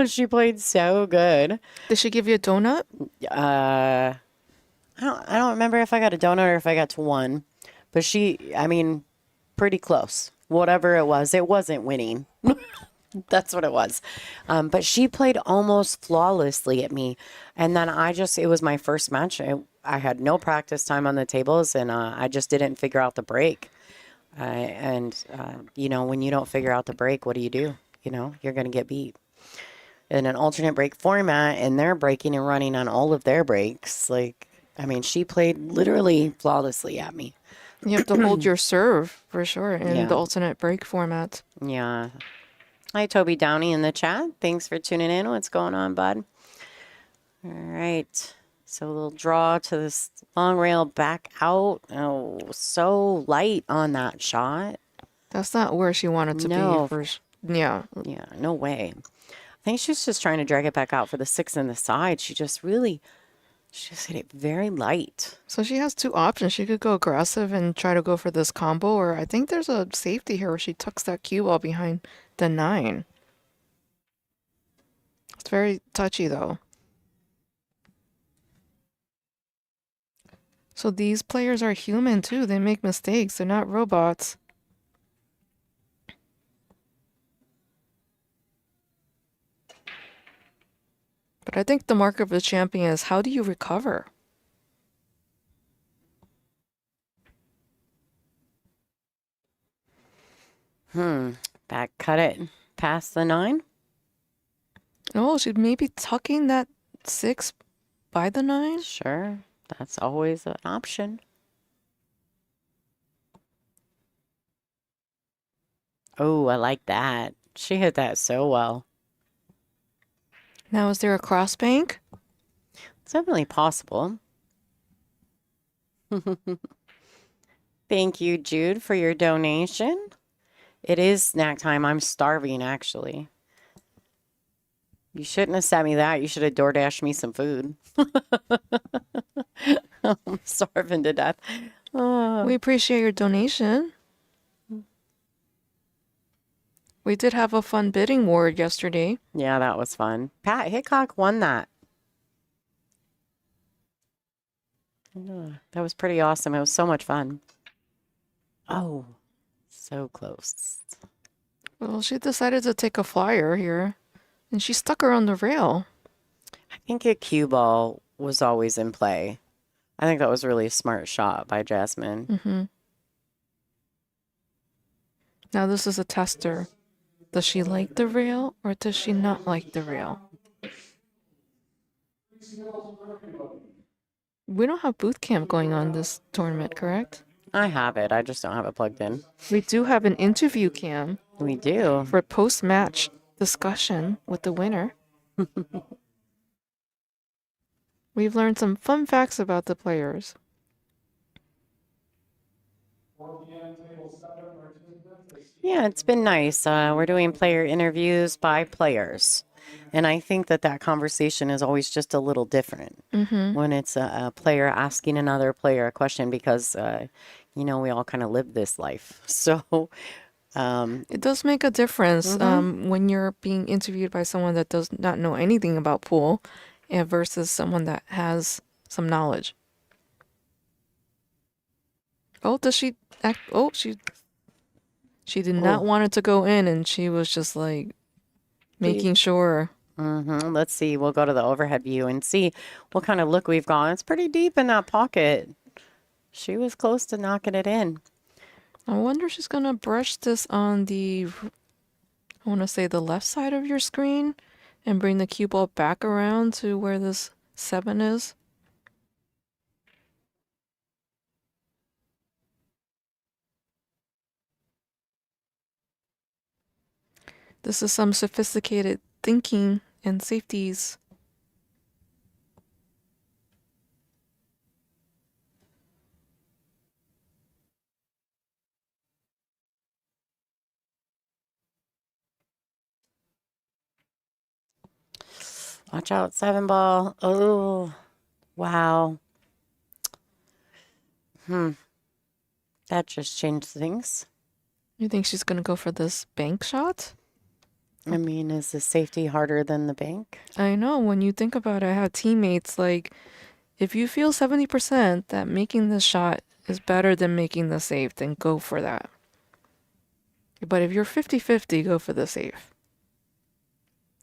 She played so good. Did she give you a donut? I don't remember if I got a donut or if I got to 1, but pretty close. Whatever it wasn't winning. That's what it was. But she played almost flawlessly at me. And then it was my first match. I had no practice time on the tables, and I just didn't figure out the break. When you don't figure out the break, what do? You're going to get beat. In an alternate break format, and they're breaking and running on all of their breaks. She played literally flawlessly at me. You have to hold your serve for sure in the alternate break format. Yeah. Hi, Toby Downey in the chat. Thanks for tuning in. What's going on, bud? All right. So a little draw to this long rail back out. Oh, so light on that shot. That's not where she wanted to be first. Yeah. Yeah, no way. I think she's just trying to drag it back out for the 6 in the side. She just hit it very light. So she has 2 options. She could go aggressive and try to go for this combo, or I think there's a safety here where she tucks that cue ball behind the 9. It's very touchy though. So these players are human too. They make mistakes. They're not robots. But I think the mark of a champion is how do you recover? Back cut it past the 9. Oh, she may be tucking that 6 by the 9? Sure. That's always an option. Oh, I like that. She hit that so well. Now, is there a cross bank? It's definitely possible. Thank you, Jude, for your donation. It is snack time. I'm starving, actually. You shouldn't have sent me that. You should have DoorDashed me some food. I'm starving to death. We appreciate your donation. We did have a fun bidding war yesterday. Yeah, that was fun. Pat Hickok won that. That was pretty awesome. It was so much fun. Oh, so close. Well, she decided to take a flyer here, and she stuck her on the rail. I think a cue ball was always in play. I think that was really a smart shot by Jasmine. Mm-hmm. Now this is a tester. Does she like the rail or does she not like the rail? We don't have boot camp going on this tournament, correct? I have it. I just don't have it plugged in. We do have an interview cam. We do. For post-match discussion with the winner. We've learned some fun facts about the players. Yeah, it's been nice. We're doing player interviews by players. And I think that conversation is always just a little different when it's a player asking another player a question because, we all kind of live this life. So it does make a difference when you're being interviewed by someone that does not know anything about pool versus someone that has some knowledge. Oh, does she act? Oh, she did not want it to go in, and she was just like making sure. Let's see. We'll go to the overhead view and see what kind of look we've got. It's pretty deep in that pocket. She was close to knocking it in. I wonder if she's gonna brush this on the, I want to say the left side of your screen and bring the cue ball back around to where this 7 is. This is some sophisticated thinking and safeties. Watch out, 7 ball. Oh, wow. That just changed things. You think she's gonna go for this bank shot? I mean, is the safety harder than the bank? I know, when you think about it, I have teammates like, if you feel 70% that making this shot is better than making the save, then go for that. But if you're 50-50, go for the save.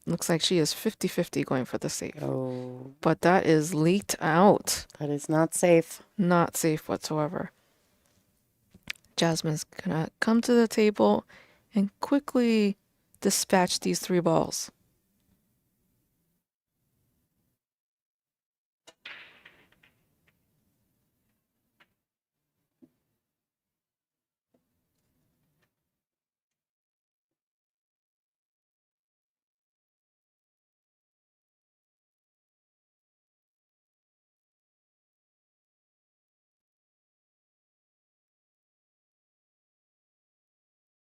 Looks like she is 50-50 going for the save. Oh, But that is leaked out. that is not safe. Not safe whatsoever. Jasmine's gonna come to the table and quickly dispatch these 3 balls.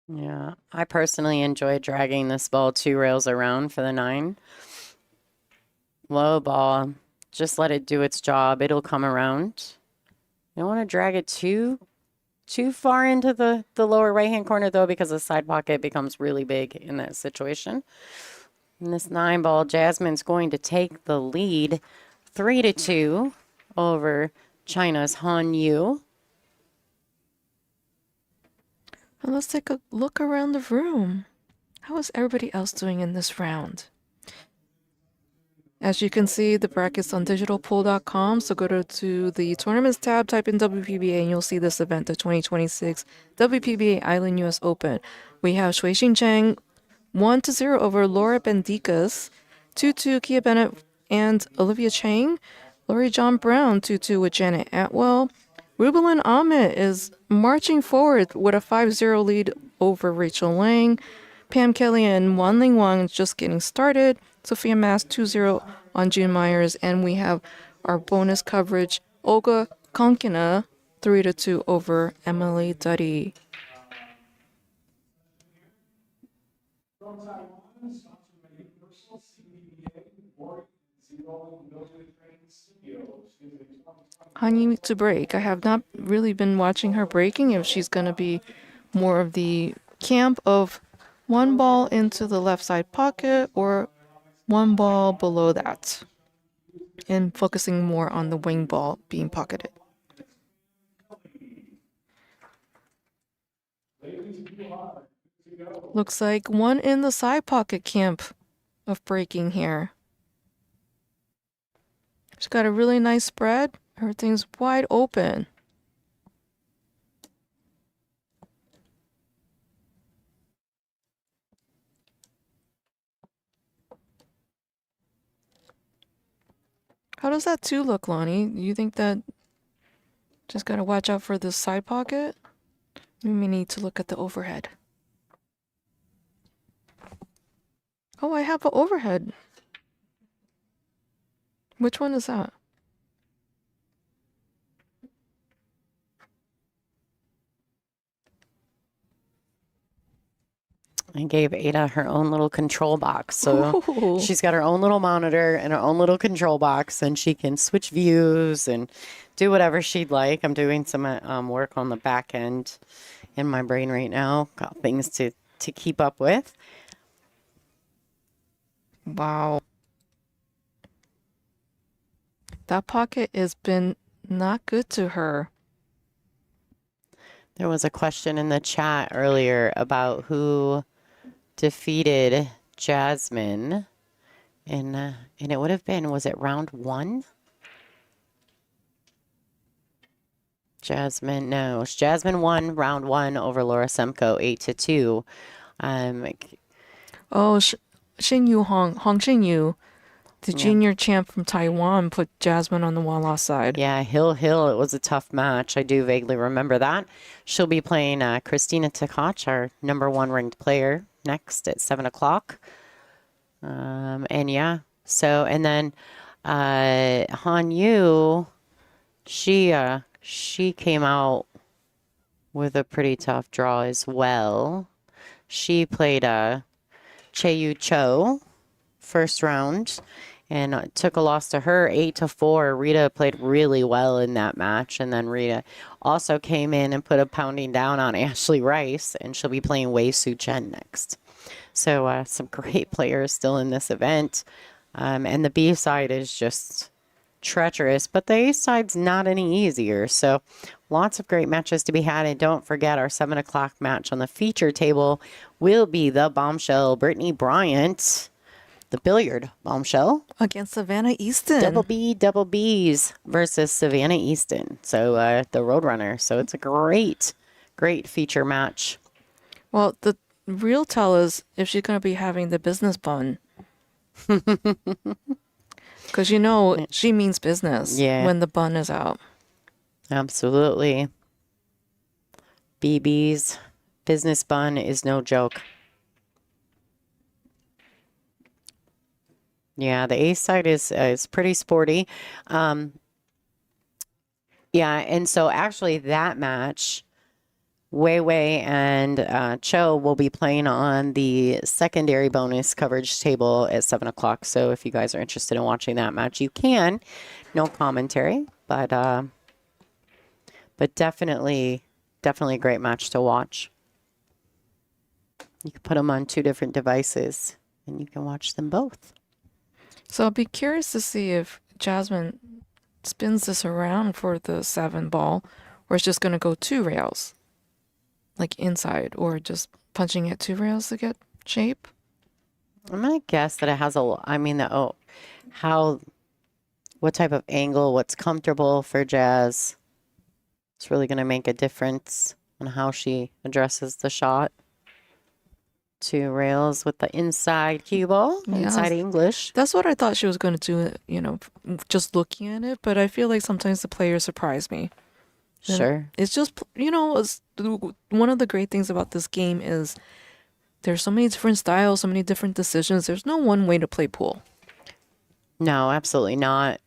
Yeah, I personally enjoy dragging this ball 2 rails around for the 9. Low ball, just let it do its job. It'll come around. You don't want to drag it too far into the lower right-hand corner, though, because the side pocket becomes really big in that situation. And this 9 ball, Jasmine's going to take the lead 3-2 over China's Han Yu. And let's take a look around the room. How is everybody else doing in this round? As you can see, the bracket's on digitalpool.com. So go to the tournaments tab, type in WPBA, and you'll see this event, the 2026 WPBA Island US Open. We have Shui-Xin Chang 1-0 over Laura Bendicas, 2-2 Kia Bennett and Olivia Chang, Lori John Brown 2-2 with Janet Atwell. Rubelin Ahmed is marching forward with a 5-0 lead over Rachel Lang. Pam Kelly and Wan Ling Wang just getting started. Sophia Mass 2-0 on June Myers. And we have our bonus coverage, Olga Konkina 3-2 over Emily Duddy. From Taiwan, sponsored by Universal, CBBA, Warwick, and Seagull Military Training Studios. Is a 2020 Hanyi to break. I have not really been watching her breaking, if she's going to be more of the camp of 1 ball into the left side pocket or 1 ball below that, and focusing more on the wing ball being pocketed. Looks like 1 in the side pocket camp of breaking here. She's got a really nice spread. Everything's wide open. How does that 2 look, Lonnie? Do you think that just gotta watch out for this side pocket? We may need to look at the overhead. Oh, I have an overhead. Which one is that? I gave Ada her own little control box. So Ooh. she's got her own little monitor and her own little control box, and she can switch views and do whatever she'd like. I'm doing some work on the back end in my brain right now. Got things to keep up with. Wow. That pocket has been not good to her. There was a question in the chat earlier about who defeated Jasmine And it would have been, was it round 1? Jasmine, no. Jasmine won round 1 over Laura Semko 8-2. Oh, Xingyu Hong Xingyu, the junior champ from Taiwan, put Jasmine on the one loss side. Yeah, Hill. It was a tough match. I do vaguely remember that. She'll be playing Christina Tkach, our #1 ranked player, next at 7 o'clock. And yeah, so, and then Han Yu, she came out with a pretty tough draw as well. She played Che-Yu Cho first round and took a loss to her 8-4. Rita played really well in that match, and then Rita also came in and put a pounding down on Ashley Rice, and she'll be playing Wei Su Chen next. So some great players still in this event. And the B side is just treacherous, but the A side's not any easier. So lots of great matches to be had. And don't forget, our 7 o'clock match on the feature table will be the bombshell Brittany Bryant, the billiard bombshell, Against Savannah Easton. double B's versus Savannah Easton. So the Roadrunner. So it's a great feature match. Well, the real tell is if she's going to be having the business bun. Because she means business when the bun is out. Absolutely. BB's business bun is no joke. Yeah, the A side is pretty sporty. Yeah, and so actually that match, Wei Wei and Cho will be playing on the secondary bonus coverage table at 7 o'clock. So if you guys are interested in watching that match, you can. No commentary, but definitely a great match to watch. You can put them on 2 different devices, and you can watch them both. So I'll be curious to see if Jasmine spins this around for the 7 ball, or it's just going to go 2 rails, like inside, or just punching at 2 rails to get shape. I'm going to guess that it has what type of angle, what's comfortable for Jazz. It's really going to make a difference on how she addresses the shot. 2 rails with the inside cue ball, inside English. That's what I thought she was going to do, just looking at it. But I feel like sometimes the players surprise me. Sure. It's just, one of the great things about this game is there's so many different styles, so many different decisions. There's no one way to play pool. No, absolutely not.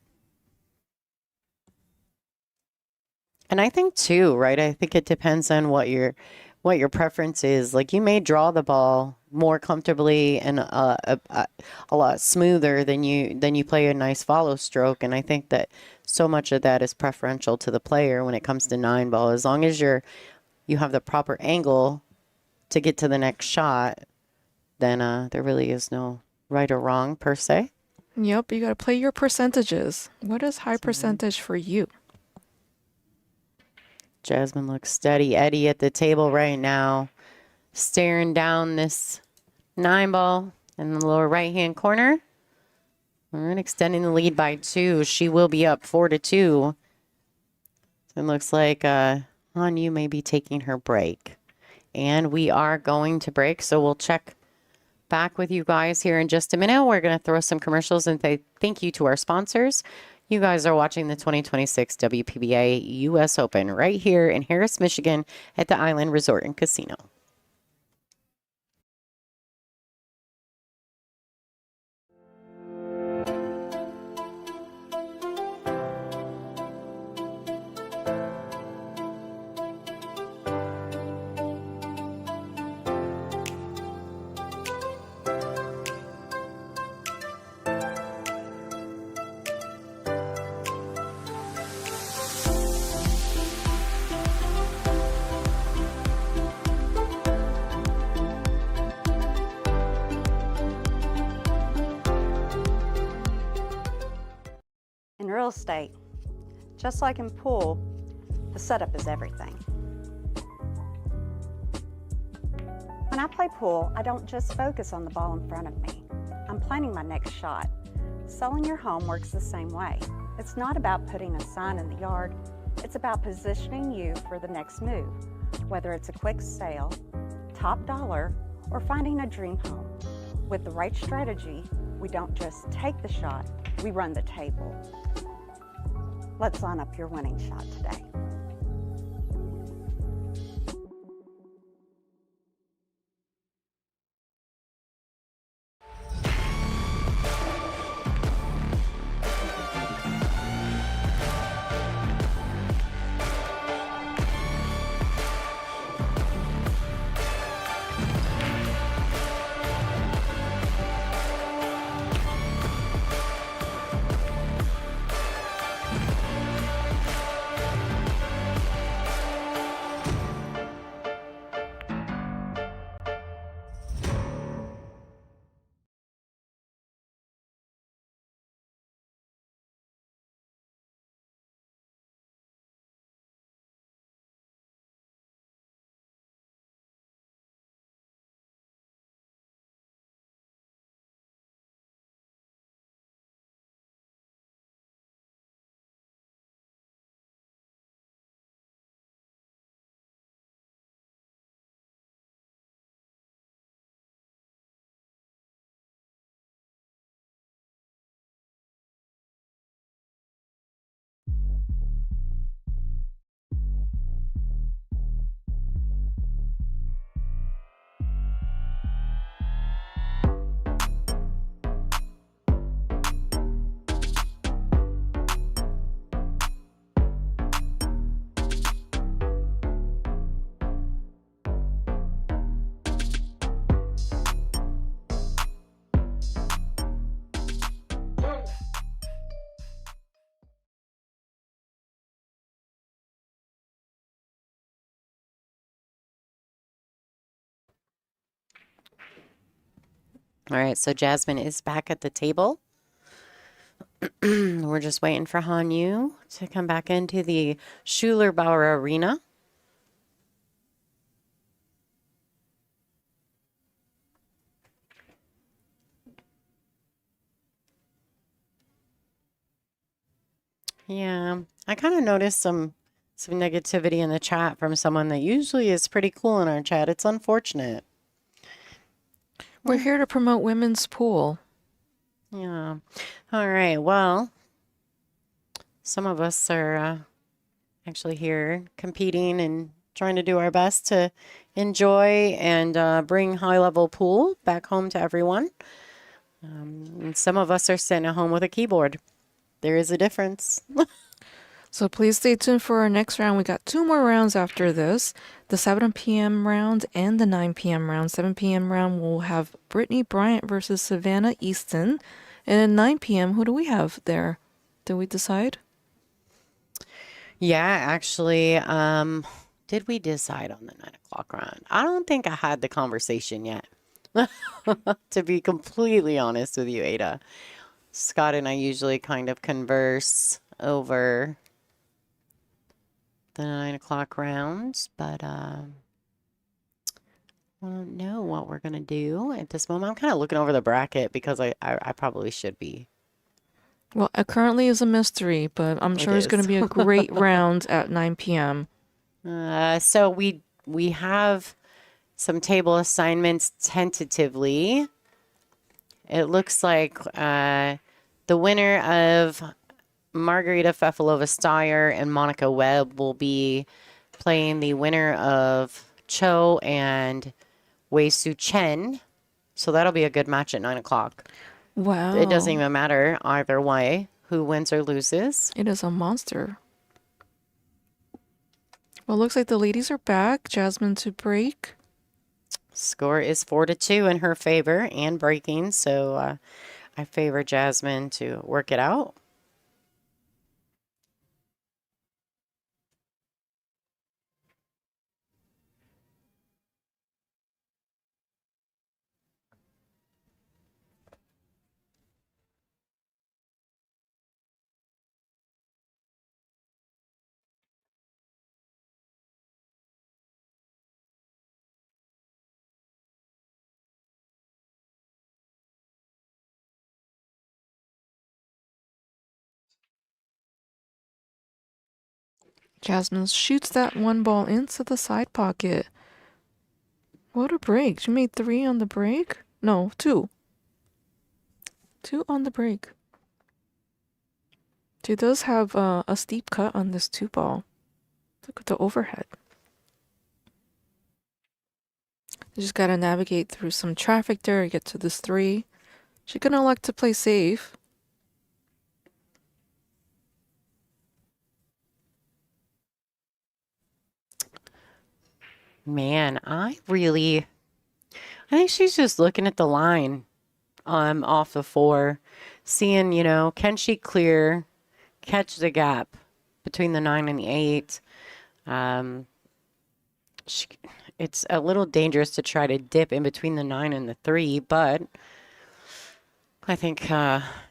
And I think too, right? I think it depends on what your preference is. Like, you may draw the ball more comfortably and a lot smoother than you play a nice follow stroke. And I think that so much of that is preferential to the player when it comes to 9 ball. As long as you have the proper angle to get to the next shot, then there really is no right or wrong per se. Yep, you got to play your percentages. What is high percentage for you? Jasmine looks steady Eddie at the table right now, staring down this 9 ball in the lower right-hand corner. And extending the lead by 2. She will be up 4-2. So it looks like Han Yu may be taking her break. And we are going to break, so we'll check back with you guys here in just a minute. We're going to throw some commercials and thank you to our sponsors. You guys are watching the 2026 WPBA US Open right here in Harris, Michigan at the Island Resort and Casino. In real estate, just like in pool, the setup is everything. When I play pool, I don't just focus on the ball in front of me. I'm planning my next shot. Selling your home works the same way. It's not about putting a sign in the yard. It's about positioning you for the next move, whether it's a quick sale, top dollar, or finding a dream home. With the right strategy, we don't just take the shot, we run the table. Let's line up your winning shot today. All right, so Jasmine is back at the table. We're just waiting for Han Yu to come back into the Schuler Bauer Arena. Yeah, I kind of noticed some negativity in the chat from someone that usually is pretty cool in our chat. It's unfortunate. We're here to promote women's pool. Yeah. All right. Well, some of us are actually here competing and trying to do our best to enjoy and bring high-level pool back home to everyone. And some of us are sitting at home with a keyboard. There is a difference. So please stay tuned for our next round. We got 2 more rounds after this. The 7 p.m. round and the 9 p.m. round. 7 p.m. round we'll have Brittany Bryant versus Savannah Easton. And at 9 p.m., who do we have there? Did we decide? Yeah, actually, did we decide on the 9 o'clock round? I don't think I had the conversation yet. To be completely honest with you, Ada. Scott and I usually kind of converse over the 9 o'clock rounds, but I don't know what we're going to do at this moment. I'm kind of looking over the bracket because I probably should be. Well, it currently is a mystery, but I'm sure it's going to be a great round at 9 p.m. So we have some table assignments tentatively. It looks like the winner of Margarita Fefalova-Steyer and Monica Webb will be playing the winner of Cho and Wei Su Chen. So that'll be a good match at 9 o'clock. Wow. It doesn't even matter either way who wins or loses. It is a monster. Well, looks like the ladies are back. Jasmine to break. Score is 4-2 in her favor and breaking. So I favor Jasmine to work it out. Jasmine shoots that one ball into the side pocket. What a break. She made 3 on the break? No, 2. 2 on the break. She does have a steep cut on this 2 ball. Look at the overhead. You just gotta navigate through some traffic there to get to this 3. She can elect to play safe. Man, I think she's just looking at the line off the 4, seeing, can she clear, catch the gap between the 9 and the 8. It's a little dangerous to try to dip in between the 9 and the 3, but I think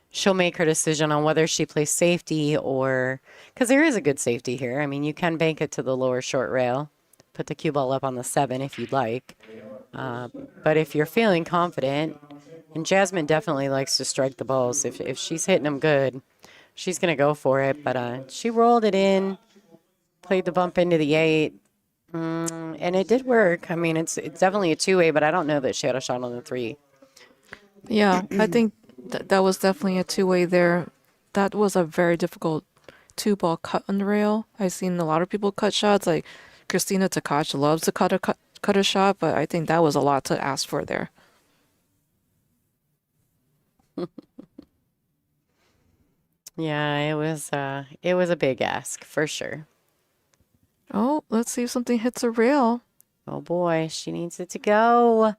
she'll make her decision on whether she plays safety or, because there is a good safety here. I mean, you can bank it to the lower short rail, put the cue ball up on the 7 if you'd like. But if you're feeling confident, and Jasmine definitely likes to strike the balls. If she's hitting them good, she's going to go for it. But she rolled it in, played the bump into the 8, and it did work. I mean, it's definitely a 2-way, but I don't know that she had a shot on the 3. Yeah, I think that was definitely a 2-way there. That was a very difficult 2-ball cut on the rail. I've seen a lot of people cut shots. Like Christina Tkach loves to cut a shot, but I think that was a lot to ask for there. Yeah, it was a big ask for sure. Oh, let's see if something hits a rail. Oh boy, she needs it to go.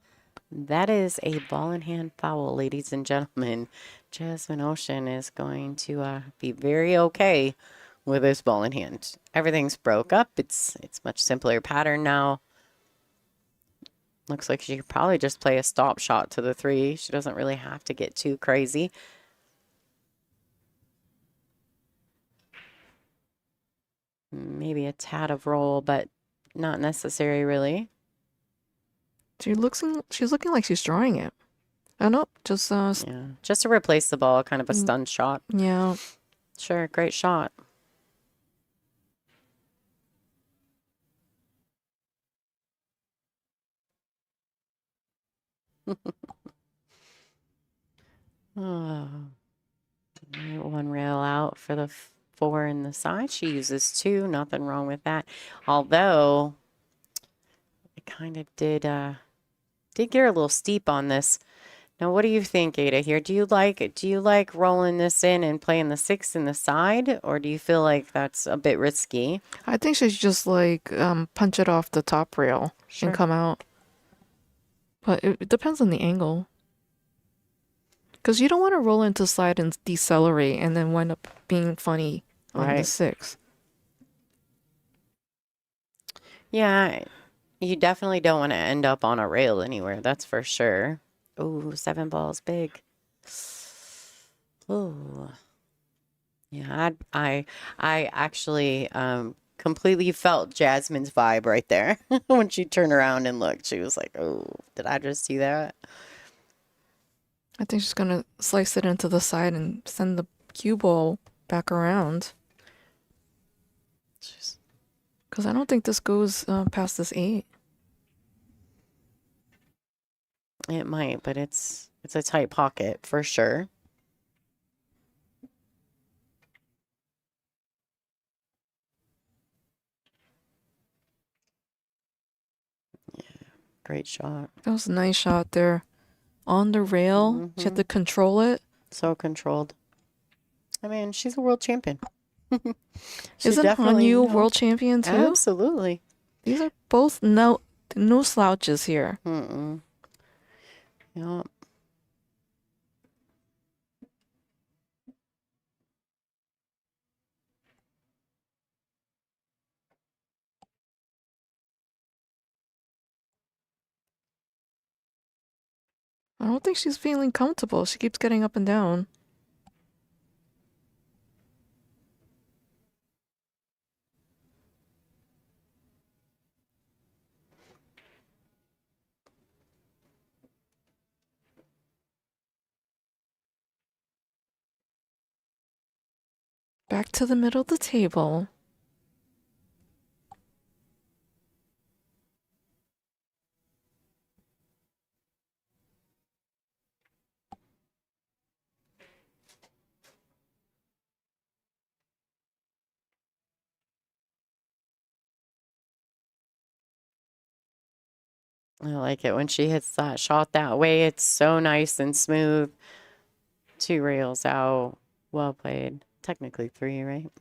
That is a ball in hand foul, ladies and gentlemen. Jasmine Ocean is going to be very okay with this ball in hand. Everything's broke up. It's much simpler pattern now. Looks like she could probably just play a stop shot to the 3. She doesn't really have to get too crazy. Maybe a tad of roll, but not necessary really. She's looking like she's drawing it. Oh no, just Yeah, just to replace the ball, kind of a stun shot. yeah. Sure, great shot. Oh, one rail out for the 4 in the side. She uses 2. Nothing wrong with that. Although it kind of did get a little steep on this. Now, what do you think, Ada? Here, do you like rolling this in and playing the 6 in the side, or do you feel like that's a bit risky? I think she should just like punch it off the top rail Sure. and come out. But it depends on the angle. Because you don't want to roll into slide and decelerate and then wind up being funny on the Right. 6. Yeah, you definitely don't want to end up on a rail anywhere. That's for sure. Ooh, 7 balls big. Ooh. Yeah, I actually completely felt Jasmine's vibe right there when she turned around and looked. She was like, "Oh, did I just see that?" I think she's going to slice it into the side and send the cue ball back around. Because I don't think this goes past this 8. It might, but it's a tight pocket for sure. Yeah, great shot. That was a nice shot there. On the rail, she had to control it. So controlled. I mean, she's a world champion. She Isn't definitely Hanyu knows. world champion too? Absolutely. These are both no slouches here. Mm-mm. Yeah. I don't think she's feeling comfortable. She keeps getting up and down. Back to the middle of the table. I like it when she hits that shot that way. It's so nice and smooth. 2 rails out. Well played. Technically 3, right?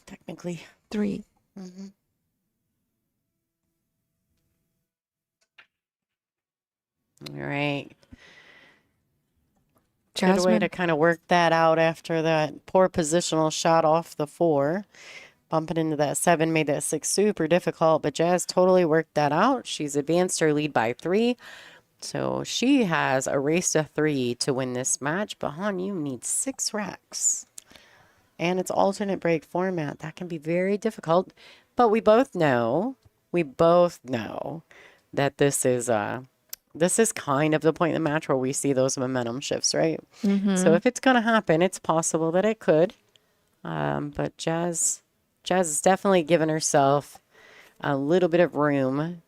Technically. 3. All right. Good way Jasmine. to kind of work that out after that poor positional shot off the 4. Bumping into that 7 made that 6 super difficult, but Jazz totally worked that out. She's advanced her lead by 3. So she has a race to 3 to win this match. But Han, you need 6 racks. And it's alternate break format. That can be very difficult. But we both know that this is kind of the point in the match where we see those momentum shifts, right? So if it's going to happen, it's possible that it could. But Jazz has definitely given herself a little bit of room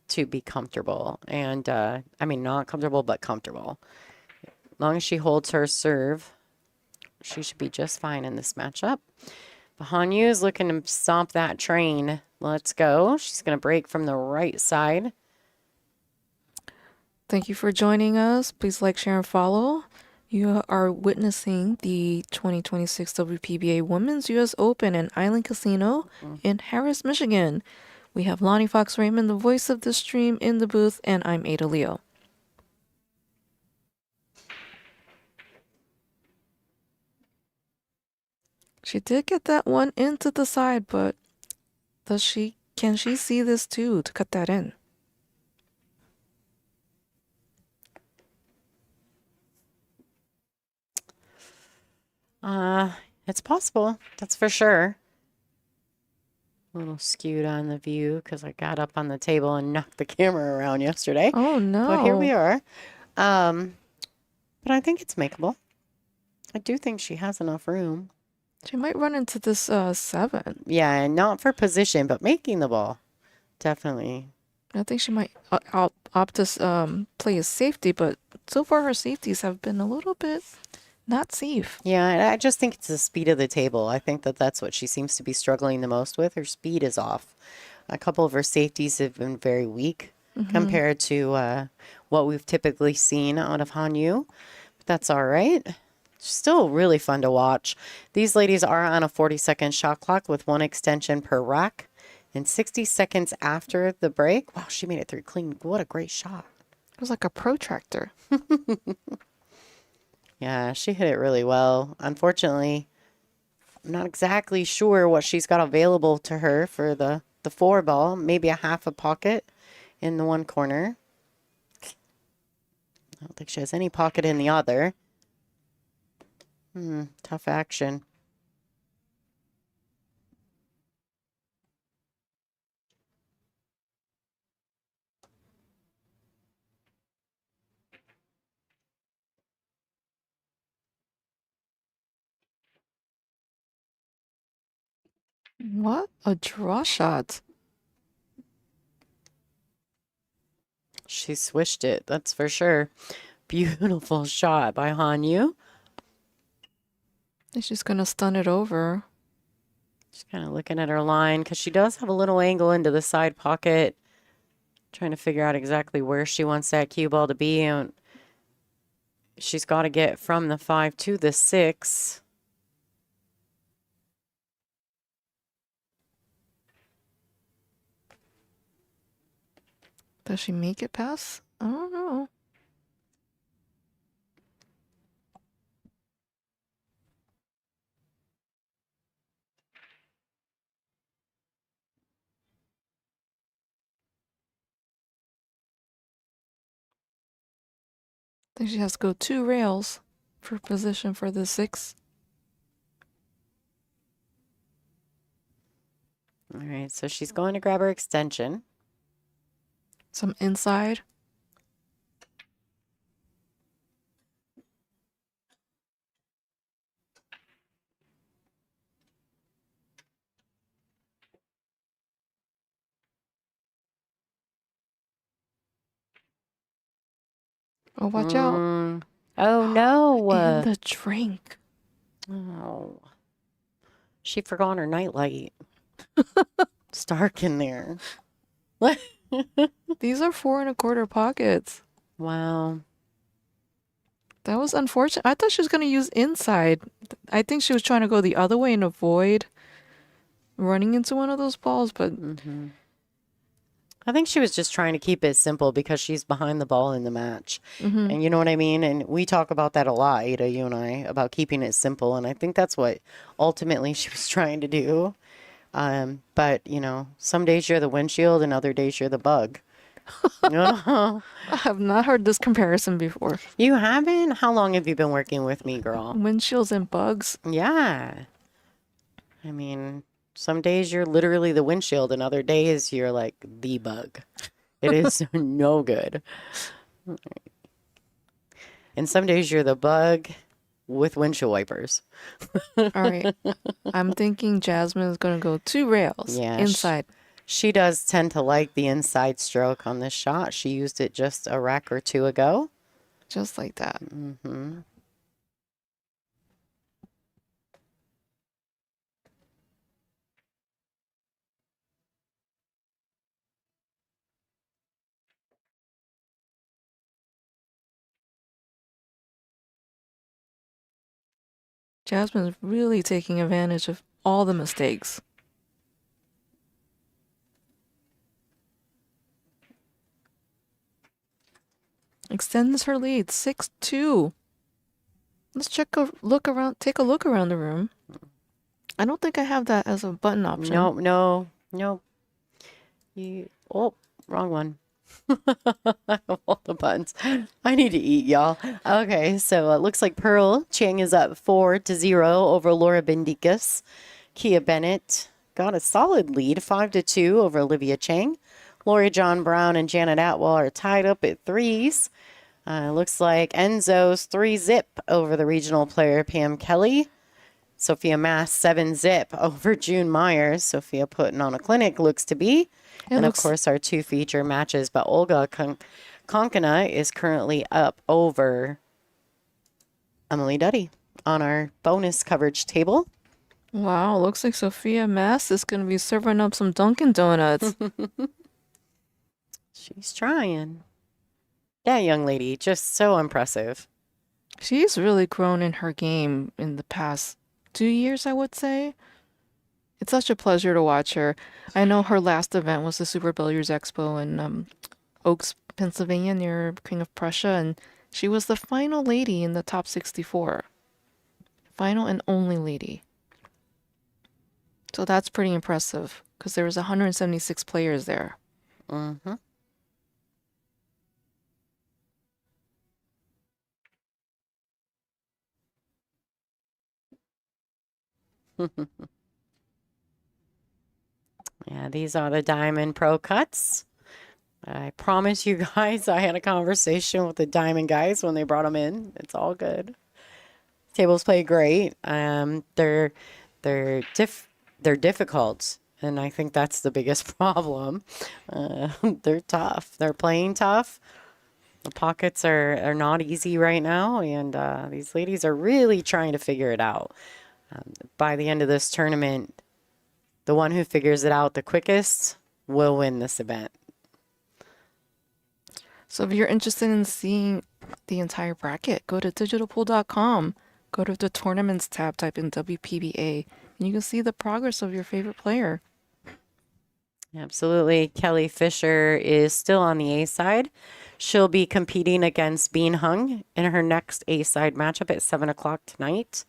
to be comfortable. And, I mean, not comfortable, but comfortable. As long as she holds her serve, she should be just fine in this matchup. But Hanyu is looking to stomp that train. Let's go. She's going to break from the right side. Thank you for joining us. Please like, share, and follow. You are witnessing the 2026 WPBA Women's US Open in Island Casino in Harris, Michigan. We have Lonnie Fox-Raymond, the voice of the stream, in the booth, and I'm Ada Leo. She did get that one into the side, but can she see this too to cut that in? It's possible. That's for sure. A little skewed on the view because I got up on the table and knocked the camera around yesterday. Oh no. But here we are. But I think it's makeable. I do think she has enough room. She might run into this 7. Yeah, and not for position, but making the ball. Definitely. I think she might opt to play as safety, but so far her safeties have been a little bit not safe. Yeah, and I just think it's the speed of the table. I think that's what she seems to be struggling the most with. Her speed is off. A couple of her safeties have been very weak compared to what we've typically seen out of Hanyu. But that's all right. Still really fun to watch. These ladies are on a 40-second shot clock with 1 extension per rack. And 60 seconds after the break, wow, she made it through clean. What a great shot. It was like a protractor. Yeah, she hit it really well. Unfortunately, I'm not exactly sure what she's got available to her for the 4 ball. Maybe a half a pocket in the one corner. I don't think she has any pocket in the other. Tough action. What a draw shot. She swished it, that's for sure. Beautiful shot by Hanyu. She's just gonna stun it over. She's kind of looking at her line because she does have a little angle into the side pocket. Trying to figure out exactly where she wants that cue ball to be. And she's got to get from the 5 to the 6. Does she make it past? I don't know. I think she has to go 2 rails for position for the 6. All right, so she's going to grab her extension. Some inside. Oh, watch out. Oh, no. And the drink. Oh. She forgot her nightlight. It's dark in there. These are 4 1/4 pockets. Wow. That was unfortunate. I thought she was going to use inside. I think she was trying to go the other way and avoid running into one of those balls, but I think she was just trying to keep it simple because she's behind the ball in the match. And you know what I mean? And we talk about that a lot, Ada, you and I, about keeping it simple. And I think that's what ultimately she was trying to do. But, you know, some days you're the windshield and other days you're the bug. You know? I have not heard this comparison before. You haven't? How long have you been working with me, girl? Windshields and bugs. Yeah. I mean, some days you're literally the windshield and other days you're like the bug. It is no good. And some days you're the bug with windshield wipers. All right. I'm thinking Jasmine is going to go 2 rails inside. She does tend to like the inside stroke on this shot. She used it just a rack or 2 ago. Just like that. Jasmine is really taking advantage of all the mistakes. Extends her lead, 6-2. Let's take a look around the room. I don't think I have that as a button option. No. Oh, wrong one. I have all the buttons. I need to eat, y'all. Okay, so it looks like Pearl Chang is up 4-0 over Laura Bendikas. Kia Bennett got a solid lead, 5-2 over Olivia Chang. Lori John Brown and Janet Atwell are tied up at 3s. Looks like Enzo's 3-0 over the regional player Pam Kelly. Sophia Mass 7-0 over June Myers. Sophia putting on a clinic, looks to be. And of course, our 2 feature matches. But Olga Konkina is currently up over Emily Duddy on our bonus coverage table. Wow, looks like Sophia Mass is going to be serving up some Dunkin' Donuts. She's trying. That young lady, just so impressive. She's really grown in her game in the past 2 years, I would say. It's such a pleasure to watch her. I know her last event was the Super Billiards Expo in Oaks, Pennsylvania, near King of Prussia, and she was the final lady in the top 64. Final and only lady. So that's pretty impressive, because there was 176 players there. Yeah, these are the Diamond Pro Cuts. I promise you guys, I had a conversation with the Diamond guys when they brought them in. It's all good. Tables play great. They're difficult, and I think that's the biggest problem. They're tough. They're playing tough. The pockets are not easy right now, and these ladies are really trying to figure it out. By the end of this tournament, the one who figures it out the quickest will win this event. So if you're interested in seeing the entire bracket, go to digitalpool.com. Go to the Tournaments tab, type in WPBA, and you can see the progress of your favorite player. Absolutely. Kelly Fisher is still on the A side. She'll be competing against Bean Hung in her next A side matchup at 7 o'clock tonight.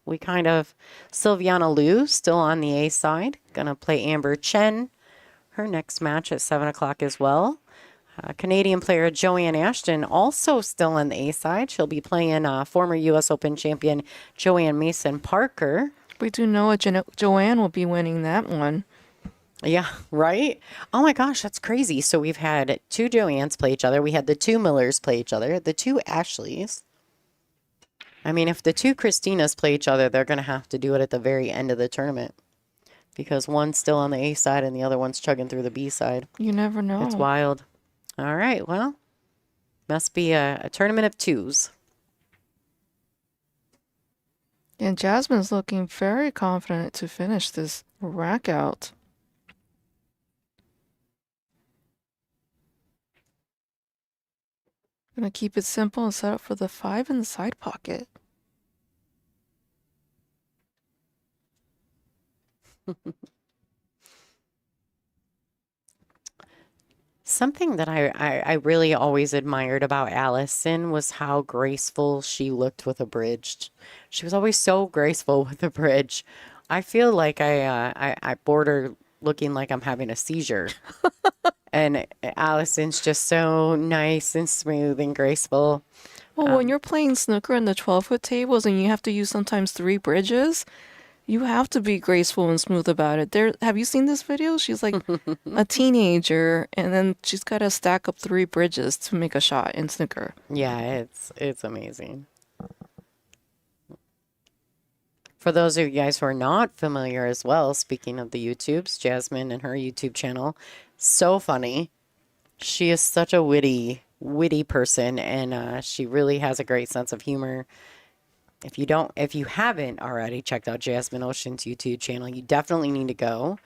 We kind of... Sylviana Liu still on the A side. Gonna play Amber Chen. Her next match at 7 o'clock as well. Canadian player Joanne Ashton also still on the A side. She'll be playing former U.S. Open champion Joanne Mason Parker. We do know Joanne will be winning that one. Yeah, right? Oh my gosh, that's crazy. So we've had 2 Joannes play each other. We had the 2 Millers play each other, the 2 Ashleys. I mean, if the 2 Christinas play each other, they're going to have to do it at the very end of the tournament. Because one's still on the A side and the other one's chugging through the B side. You never know. It's wild. All right, well, must be a tournament of 2s. And Jasmine's looking very confident to finish this rack out. Gonna keep it simple and set up for the 5 in the side pocket. Something that I really always admired about Allison was how graceful she looked with a bridge. She was always so graceful with a bridge. I feel like I border looking like I'm having a seizure. And Allison's just so nice and smooth and graceful. Well, when you're playing snooker in the 12-foot tables and you have to use sometimes 3 bridges, you have to be graceful and smooth about it. Have you seen this video? She's like a teenager, and then she's got to stack up 3 bridges to make a shot in snooker. Yeah, it's amazing. For those of you guys who are not familiar as well, speaking of the YouTubes, Jasmine and her YouTube channel, so funny. She is such a witty person, and she really has a great sense of humor. If you haven't already checked out Jasmine Ocean's YouTube channel, you definitely need to go.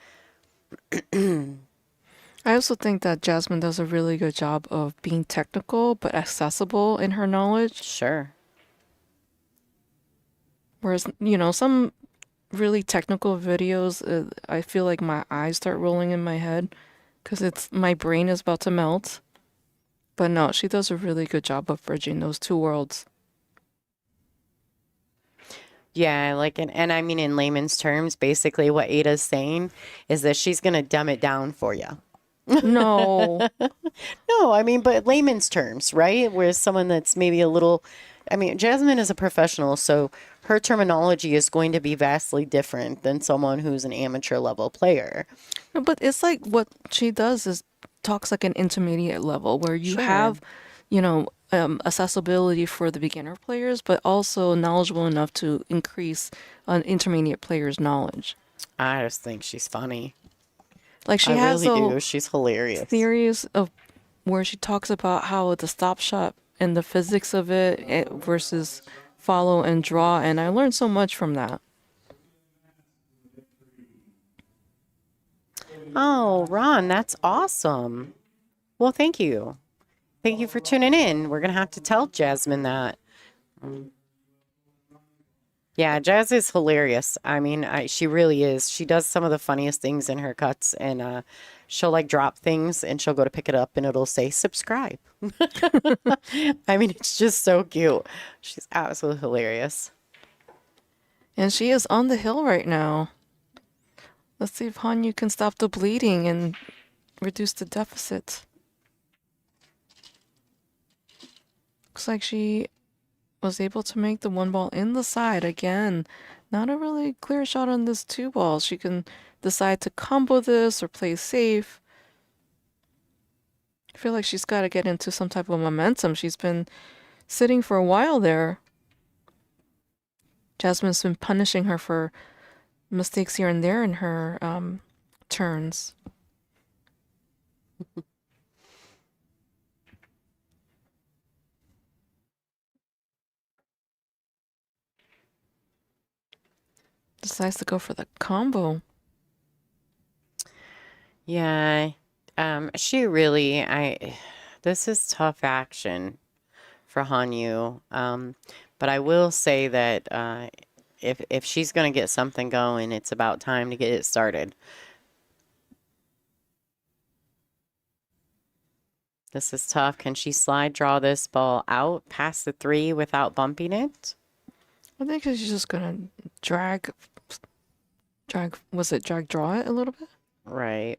I also think that Jasmine does a really good job of being technical but accessible in her knowledge. Sure. Whereas, some really technical videos, I feel like my eyes start rolling in my head because my brain is about to melt. But no, she does a really good job of bridging those 2 worlds. Yeah, and I mean, in layman's terms, basically what Ada's saying is that she's going to dumb it down for you. No. No, I mean, but layman's terms, right? Whereas someone that's maybe a little, I mean, Jasmine is a professional, so her terminology is going to be vastly different than someone who's an amateur level player. But it's like what she does is talks like an intermediate level where you Sure. have, accessibility for the beginner players, but also knowledgeable enough to increase an intermediate player's knowledge. I just think she's funny. Like she I has really a do. She's hilarious. series of where she talks about how the stop shot and the physics of it versus follow and draw, and I learned so much from that. Oh, Ron, that's awesome. Well, thank you. Thank you for tuning in. We're going to have to tell Jasmine that. Yeah, Jazz is hilarious. I mean, she really is. She does some of the funniest things in her cuts, and she'll like drop things and she'll go to pick it up and it'll say subscribe. I mean, it's just so cute. She's absolutely hilarious. And she is on the hill right now. Let's see if Hanyu can stop the bleeding and reduce the deficit. Looks like she was able to make the 1 ball in the side again. Not a really clear shot on this 2 balls. She can decide to combo this or play safe. I feel like she's got to get into some type of momentum. She's been sitting for a while there. Jasmine's been punishing her for mistakes here and there in her turns. Decides to go for the combo. Yeah, she really, this is tough action for Hanyu. But I will say that if she's going to get something going, it's about time to get it started. This is tough. Can she slide draw this ball out past the 3 without bumping it? I think she's just gonna drag draw it a little bit? Right.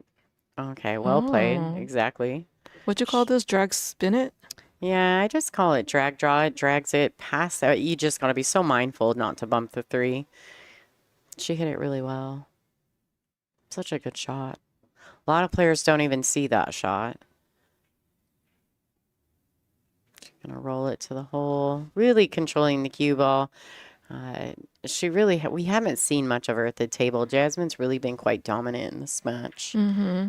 Okay, well played. Oh. Exactly. What'd you call this? Drag spin it? Yeah, I just call it drag draw. It drags it past that. You just got to be so mindful not to bump the 3. She hit it really well. Such a good shot. A lot of players don't even see that shot. She's going to roll it to the hole. Really controlling the cue ball. She really, we haven't seen much of her at the table. Jasmine's really been quite dominant in this match. Mm-hmm.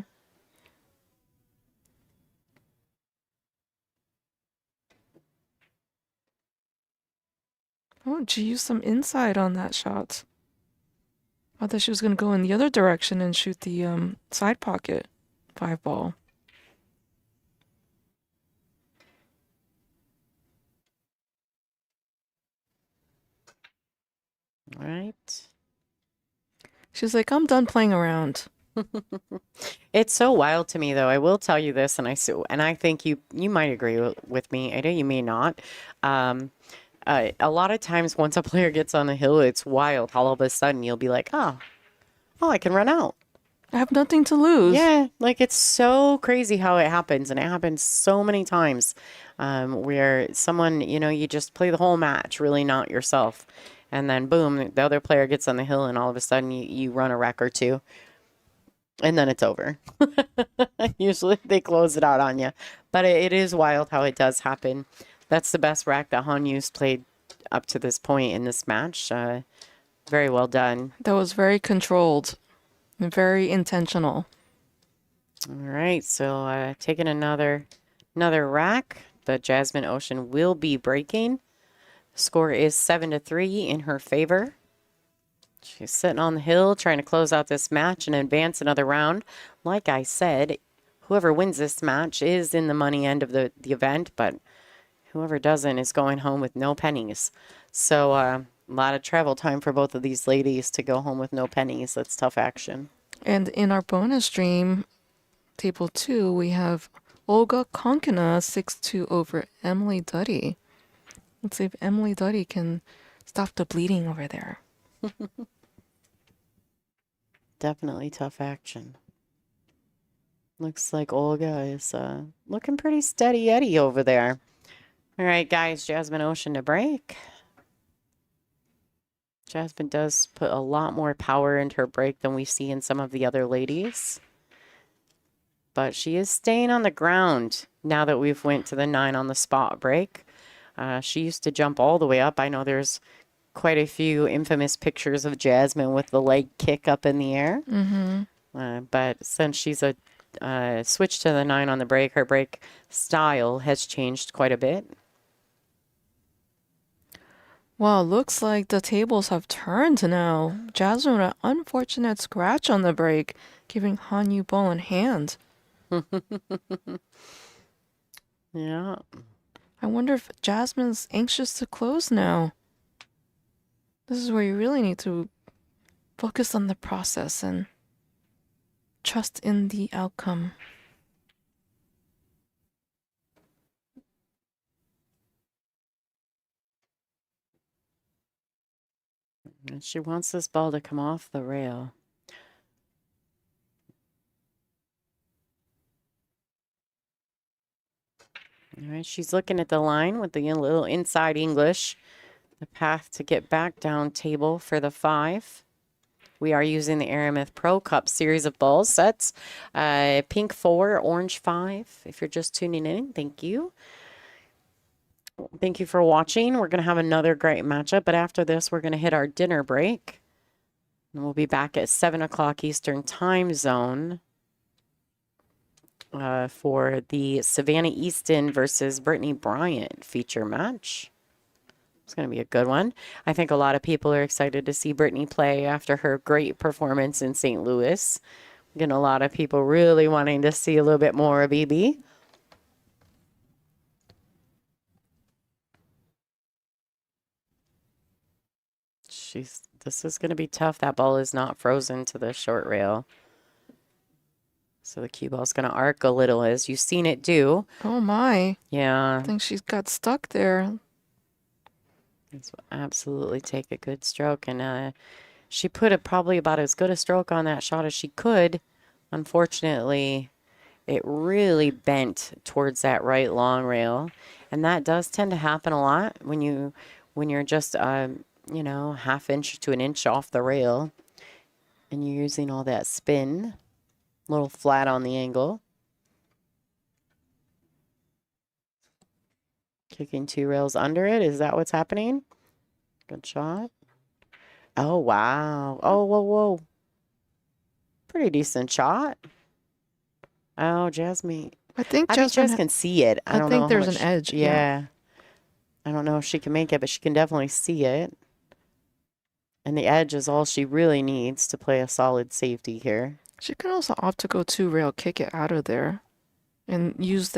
Oh, she used some inside on that shot. I thought she was going to go in the other direction and shoot the side pocket 5 ball. All right. She's like, I'm done playing around. It's so wild to me, though. I will tell you this, and I think you might agree with me, Ada. You may not. A lot of times, once a player gets on the hill, it's wild. All of a sudden, you'll be like, oh, I can run out. I have nothing to lose. Yeah, like it's so crazy how it happens, and it happens so many times, where someone, you just play the whole match, really not yourself, and then boom, the other player gets on the hill, and all of a sudden you run a wreck or two. And then it's over. Usually they close it out on you. But it is wild how it does happen. That's the best rack that Hanyu's played up to this point in this match. Very well done. That was very controlled and very intentional. All right, so taking another rack. The Jasmine Ocean will be breaking. Score is 7-3 in her favor. She's sitting on the hill trying to close out this match and advance another round. Like I said, whoever wins this match is in the money end of the event, but whoever doesn't is going home with no pennies. So a lot of travel time for both of these ladies to go home with no pennies. That's tough action. And in our bonus stream, table 2, we have Olga Konkina 6-2 over Emily Duddy. Let's see if Emily Duddy can stop the bleeding over there. Definitely tough action. Looks like Olga is looking pretty steady Eddie over there. All right, guys, Jasmine Ocean to break. Jasmine does put a lot more power into her break than we see in some of the other ladies. But she is staying on the ground now that we've went to the 9 on the spot break. She used to jump all the way up. I know there's quite a few infamous pictures of Jasmine with the leg kick up in the air. But since she's switched to the 9 on the break, her break style has changed quite a bit. Wow, looks like the tables have turned now. Jasmine with an unfortunate scratch on the break, giving Hanyu ball in hand. Yeah. I wonder if Jasmine's anxious to close now. This is where you really need to focus on the process and trust in the outcome. And she wants this ball to come off the rail. All right, she's looking at the line with the little inside English. The path to get back down table for the 5. We are using the Aramith Pro Cup series of ball sets. Pink 4, orange 5. If you're just tuning in, thank you. Thank you for watching. We're going to have another great matchup, but after this, we're going to hit our dinner break. And we'll be back at 7 o'clock Eastern Time Zone for the Savannah Easton versus Brittany Bryant feature match. It's going to be a good one. I think a lot of people are excited to see Brittany play after her great performance in St. Louis. Getting a lot of people really wanting to see a little bit more of BB. This is going to be tough. That ball is not frozen to the short rail. So the cue ball is going to arc a little, as you've seen it do. Oh my. Yeah. I think she's got stuck there. This will absolutely take a good stroke. And she put probably about as good a stroke on that shot as she could. Unfortunately, it really bent towards that right long rail. And that does tend to happen a lot when you're just, half inch to an inch off the rail. And you're using all that spin. A little flat on the angle. Kicking 2 rails under it. Is that what's happening? Good shot. Oh, wow. Oh, whoa. Pretty decent shot. Oh, Jasmine. I think Jess can see it. I don't think know there's an edge. Yeah. I don't know if she can make it, but she can definitely see it. And the edge is all she really needs to play a solid safety here. She can also opt to go 2 rail, kick it out of there, and use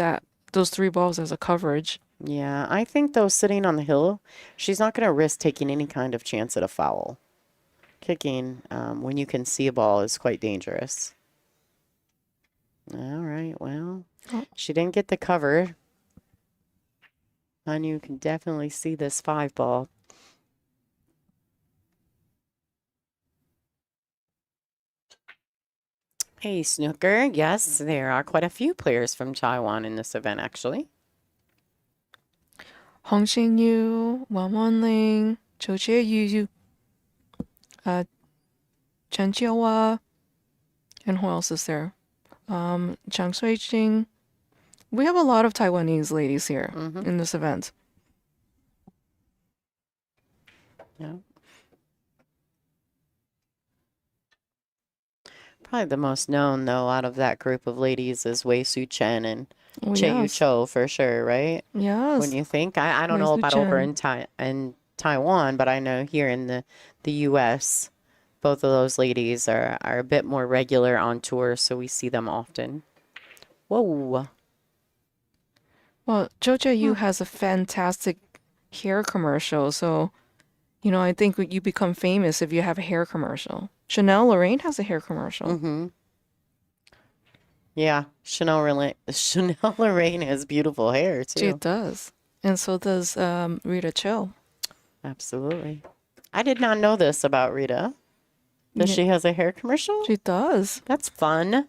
those 3 balls as a coverage. Yeah, I think though, sitting on the hill, she's not going to risk taking any kind of chance at a foul. Kicking when you can see a ball is quite dangerous. All right, well, Oh. she didn't get the cover. And you can definitely see this 5 ball. Hey, snooker. Yes, there are quite a few players from Taiwan in this event, actually. Hong Xingyu, Wang Wanling, Zhou Jieyu, Chen Jiahua, and who else is there? Zhang Suijing. We have a lot of Taiwanese ladies here in this event. Yeah. Probably the most known, though, out of that group of ladies is Wei Su Chen and Oh, Che Yu yes. Cho for sure, right? Yes. When you think, I don't Wei know Su about over Chen. in Taiwan, but I know here in the U.S., both of those ladies are a bit more regular on tour, so we see them often. Whoa. Well, Zhou Jieyu has a fantastic hair commercial, so I think you become famous if you have a hair commercial. Chanel Lorraine has a hair commercial. Mm-hmm. Yeah, Chanel Lorraine has beautiful hair She too. does. And so does Rita Cho. Absolutely. I did not know this about Rita. That Yeah. she has a hair commercial? She does. That's fun.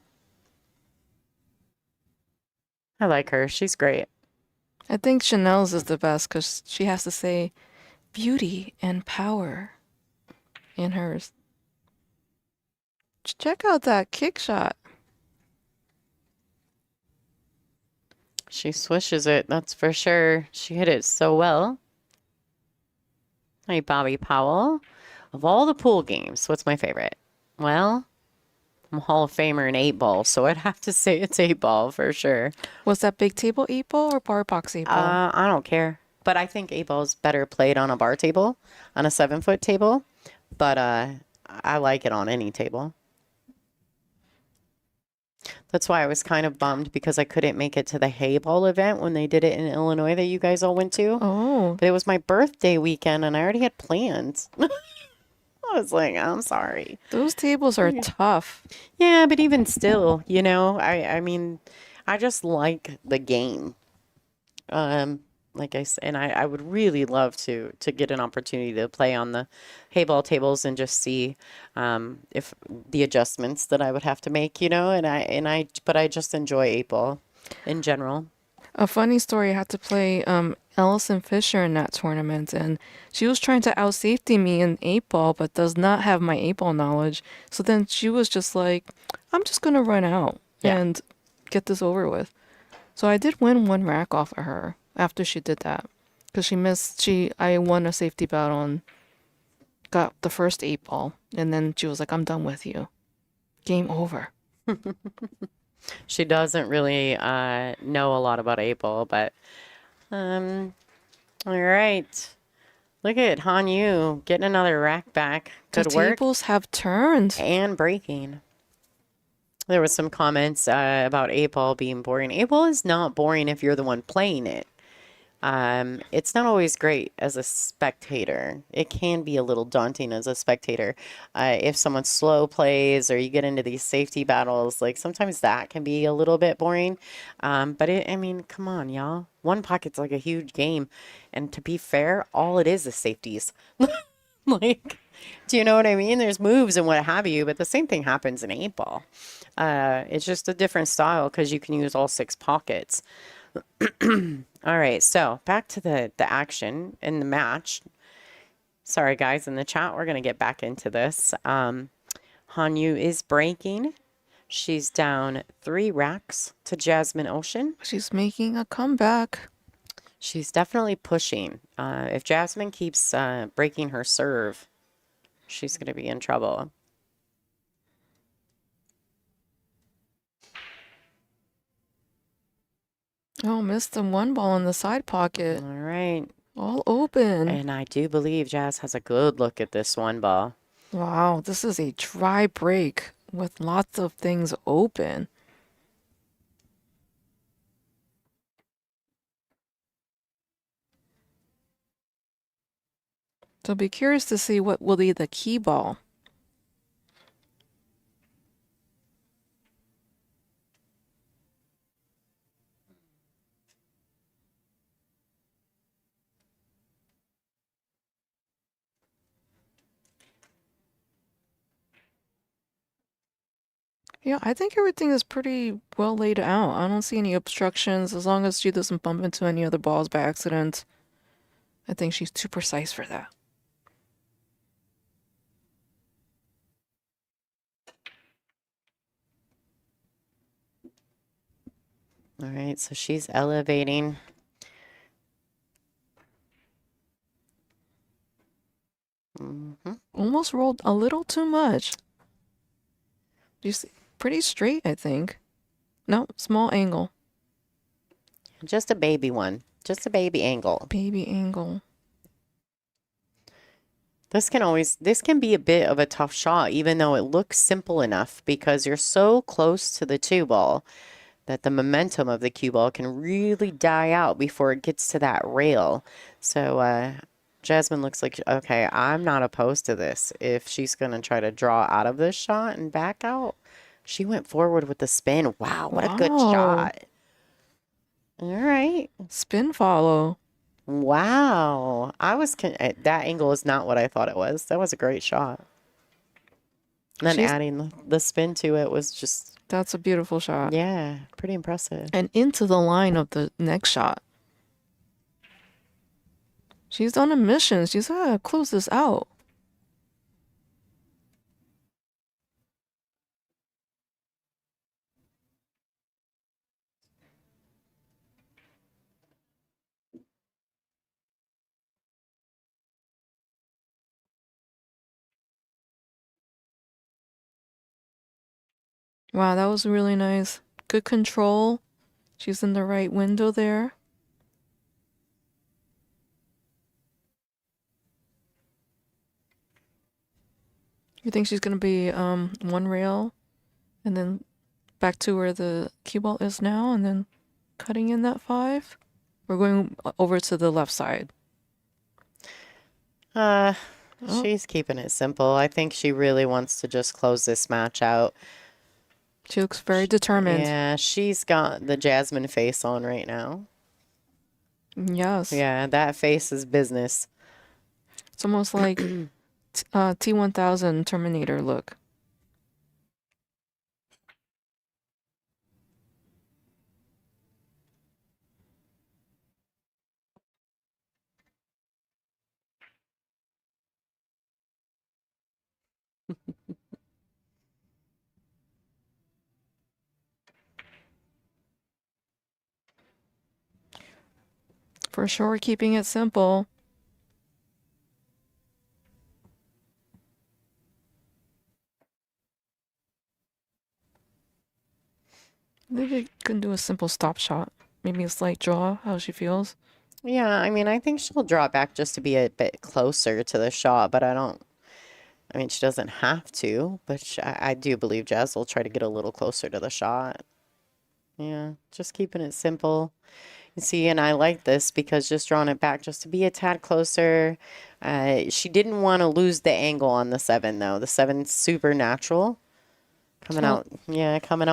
I like her. She's great. I think Chanel's is the best because she has to say beauty and power in hers. Check out that kick shot. She swishes it, that's for sure. She hit it so well. Hey, Bobby Powell. Of all the pool games, what's my favorite? Well, I'm a Hall of Famer in 8-ball, so I'd have to say it's 8-ball for sure. Was that big table 8-ball or bar box 8-ball? I don't care. But I think 8-ball is better played on a bar table, on a 7-foot table. But I like it on any table. That's why I was kind of bummed because I couldn't make it to the hay ball event when they did it in Illinois that you guys all went to. Oh. But it was my birthday weekend and I already had plans. I was like, I'm sorry. Those tables are tough. Yeah, but even still, I mean, I just like the game. Like I said, and I would really love to get an opportunity to play on the hay ball tables and just see if the adjustments that I would have to make, but I just enjoy 8-ball in general. A funny story, I had to play Allison Fisher in that tournament, and she was trying to out-safety me in 8-ball, but does not have my 8-ball knowledge. So then she was just like, I'm just going to run out and get this over with. So I did win 1 rack off of her after she did that. Because I won a safety battle and got the first 8-ball. And then she was like, I'm done with you. Game over. She doesn't really know a lot about 8-ball, but all right. Look at Han Yu getting another rack back. Good The work. tables have turned. And breaking. There was some comments about 8-ball being boring. 8-ball is not boring if you're the one playing it. It's not always great as a spectator. It can be a little daunting as a spectator. If someone slow plays or you get into these safety battles, like sometimes that can be a little bit boring. But I mean, come on, y'all. One pocket's like a huge game. And to be fair, all it is safeties. Like, do you know what I mean? There's moves and what have you, but the same thing happens in 8-ball. It's just a different style because you can use all 6 pockets. All right, so back to the action in the match. Sorry, guys, in the chat, we're going to get back into this. Han Yu is breaking. She's down 3 racks to Jasmine Ocean. She's making a comeback. She's definitely pushing. If Jasmine keeps breaking her serve, she's going to be in trouble. Oh, missed the 1 ball in the side pocket. All right. All open. And I do believe Jazz has a good look at this 1 ball. Wow, this is a dry break with lots of things open. So I'll be curious to see what will be the key ball. Yeah, I think everything is pretty well laid out. I don't see any obstructions as long as she doesn't bump into any other balls by accident. I think she's too precise for that. All right, so she's elevating. Almost rolled a little too much. You see, pretty straight, I think. No, small angle. Just a baby one. Just a baby angle. Baby angle. This can be a bit of a tough shot, even though it looks simple enough because you're so close to the 2-ball that the momentum of the cue ball can really die out before it gets to that rail. So Jasmine looks like, okay, I'm not opposed to this. If she's going to try to draw out of this shot and back out, she went forward with the spin. Wow, what a good shot. All right. Spin follow. Wow. That angle is not what I thought it was. That was a great shot. And then adding the spin to it was just... That's a beautiful shot. Yeah, pretty impressive. And into the line of the next shot. She's on a mission. She's got to close this out. Wow, that was really nice. Good control. She's in the right window there. You think she's going to be one rail and then back to where the cue ball is now and then cutting in that 5? We're going over to the left side. She's keeping it simple. I think she really wants to just close this match out. She looks very determined. Yeah, she's got the Jasmine face on right now. Yes. Yeah, that face is business. It's almost like T-1000 Terminator look. For sure, keeping it simple. Maybe you can do a simple stop shot. Maybe a slight draw, how she feels. Yeah, I mean, I think she'll draw back just to be a bit closer to the shot, but I mean, she doesn't have to, but I do believe Jazz will try to get a little closer to the shot. Yeah, just keeping it simple. You see, and I like this because just drawing it back just to be a tad closer. She didn't want to lose the angle on the 7, though. The 7's super natural. Coming out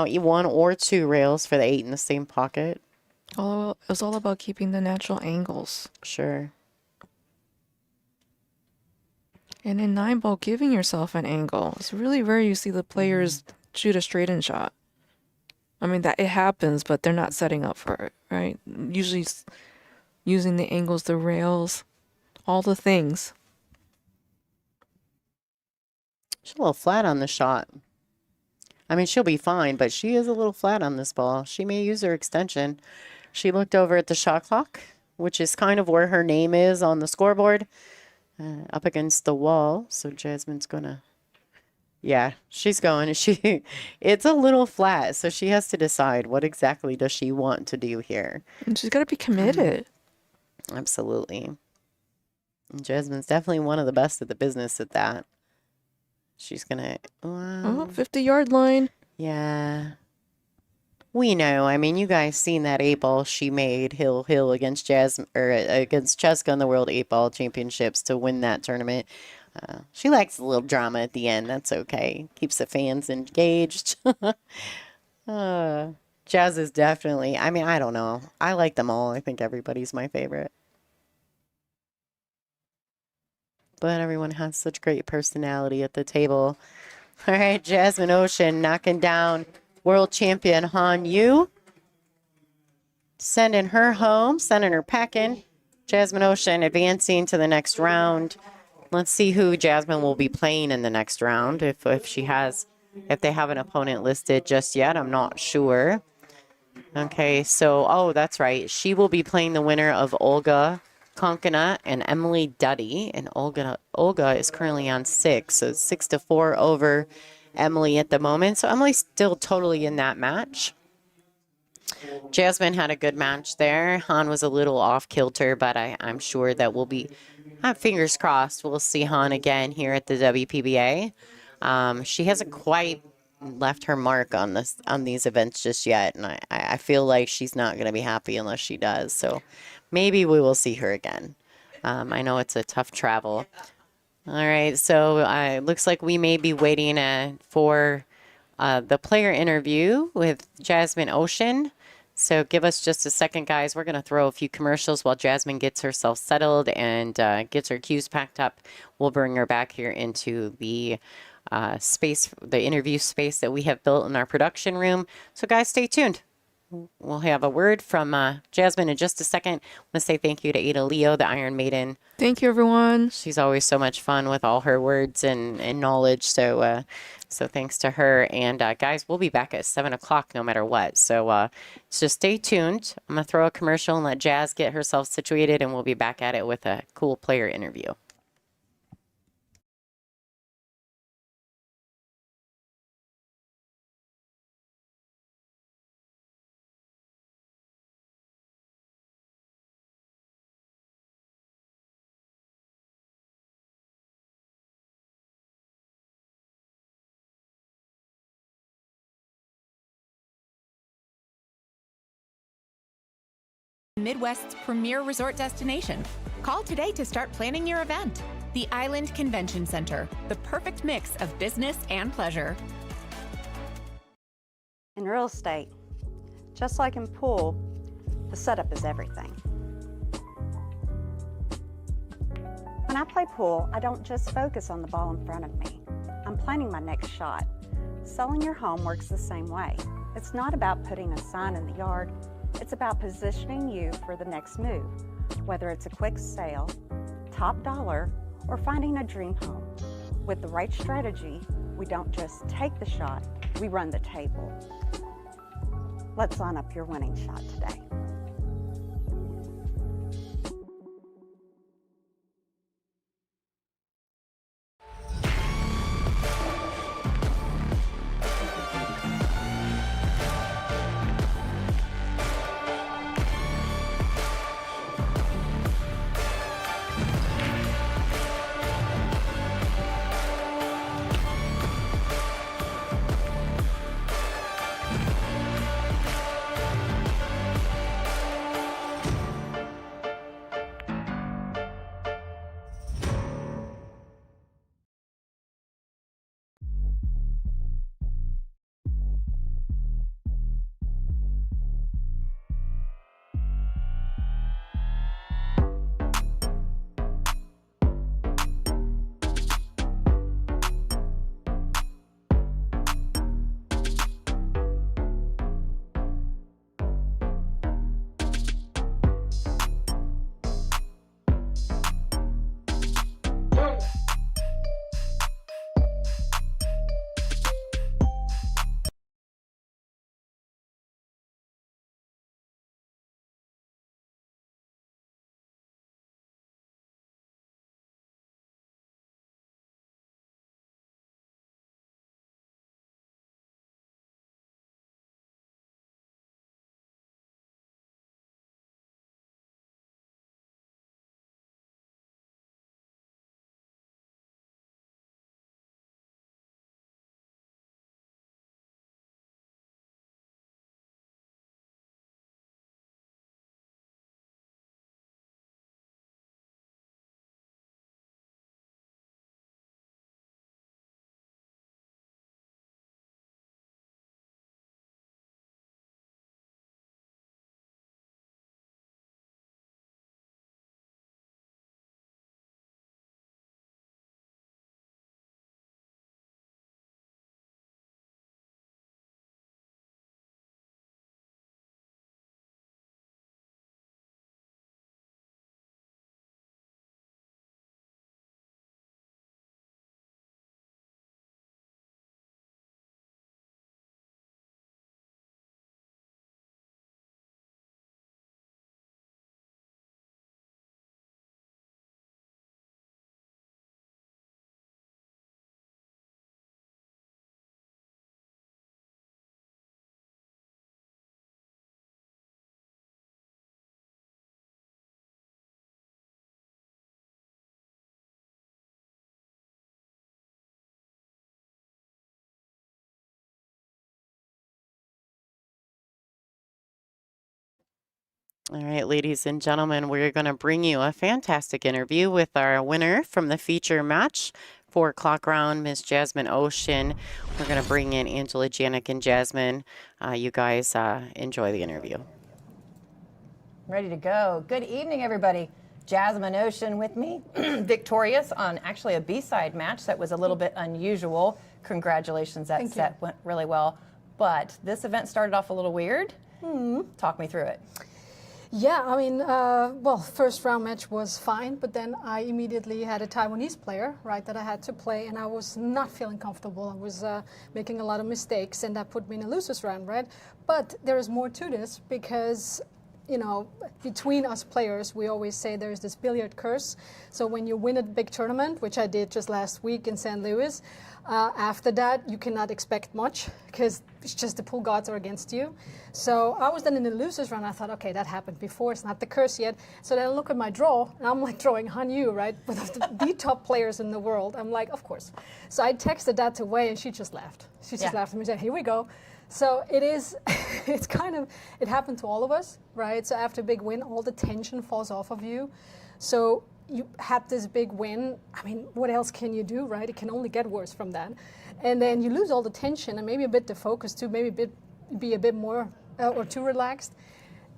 1 or 2 rails for the 8 in the same pocket. It was all about keeping the natural angles. Sure. And in 9-ball, giving yourself an angle. It's really rare you see the players shoot a straight-in shot. I mean, that it happens, but they're not setting up for it, right? Usually using the angles, the rails, all the things. She's a little flat on the shot. I mean, she'll be fine, but she is a little flat on this ball. She may use her extension. She looked over at the shot clock, which is kind of where her name is on the scoreboard, up against the wall. So Jasmine's gonna... Yeah, she's going. It's a little flat, so she has to decide what exactly does she want to do here. And she's got to be committed. Absolutely. And Jasmine's definitely one of the best at the business at that. She's going to... Oh, 50-yard line. Yeah. we know. I mean, you guys seen that 8-ball she made Hill against against Cheska in the World 8-ball Championships to win that tournament. She likes a little drama at the end. That's okay. Keeps the fans engaged. Jazz is definitely, I mean, I don't know. I like them all. I think everybody's my favorite. But everyone has such great personality at the table. All right, Jasmine Ocean knocking down world champion Han Yu. Sending her home, sending her packing. Jasmine Ocean advancing to the next round. Let's see who Jasmine will be playing in the next round. If they have an opponent listed just yet, I'm not sure. Okay, so, oh, that's right. She will be playing the winner of Olga Konkina and Emily Duddy. And Olga is currently on 6, so 6-4 over Emily at the moment. So Emily's still totally in that match. Jasmine had a good match there. Han was a little off kilter, but I'm sure that we'll be, fingers crossed, we'll see Han again here at the WPBA. She hasn't quite left her mark on these events just yet, and I feel like she's not going to be happy unless she does. So maybe we will see her again. I know it's a tough travel. All right, so it looks like we may be waiting for the player interview with Jasmine Ocean. So give us just a second, guys. We're going to throw a few commercials while Jasmine gets herself settled and gets her cues packed up. We'll bring her back here into the space, the interview space that we have built in our production room. So guys, stay tuned. We'll have a word from Jasmine in just a second. I want to say thank you to Ada Leo, the Iron Maiden. Thank you, everyone. She's always so much fun with all her words and knowledge. So thanks to her. And guys, we'll be back at 7 o'clock no matter what. So stay tuned. I'm going to throw a commercial and let Jazz get herself situated, and we'll be back at it with a cool player interview. Midwest's premier resort destination. Call today to start planning your event. The Island Convention Center, the perfect mix of business and pleasure. In real estate, just like in pool, the setup is everything. When I play pool, I don't just focus on the ball in front of me. I'm planning my next shot. Selling your home works the same way. It's not about putting a sign in the yard. It's about positioning you for the next move, whether it's a quick sale, top dollar, or finding a dream home. With the right strategy, we don't just take the shot, we run the table. Let's line up your winning shot today. All right, ladies and gentlemen, we're going to bring you a fantastic interview with our winner from the feature match, 4 o'clock round, Miss Jasmine Ocean. We're going to bring in Angela, Janik, and Jasmine. You guys enjoy the interview. Ready to go. Good evening, everybody. Jasmine Ocean with me, victorious on actually a B-side match that was a little bit unusual. Congratulations, that set went really well. But this event started off a little weird. Talk me through it. Yeah, I mean, well, first round match was fine, but then I immediately had a Taiwanese player, right, that I had to play, and I was not feeling comfortable. I was making a lot of mistakes, and that put me in a loser's round, right? But there is more to this because, you know, between us players, we always say there's this billiard curse. So when you win a big tournament, which I did just last week in St. Louis, after that, you cannot expect much because it's just the pool gods are against you. So I was then in the losers round. I thought, okay, that happened before. It's not the curse yet. So then I look at my draw, and I'm like drawing Hanyu, right, with the top players in the world. I'm like, of course. So I texted that to Wei, and she just laughed. She just laughed at me and said, here we go. So it is, it's kind of, it happened to all of us, right? So after a big win, all the tension falls off of you. So you had this big win. I mean, what else can you do, right? It can only get worse from that. And then you lose all the tension and maybe a bit the focus too, maybe be a bit more or too relaxed.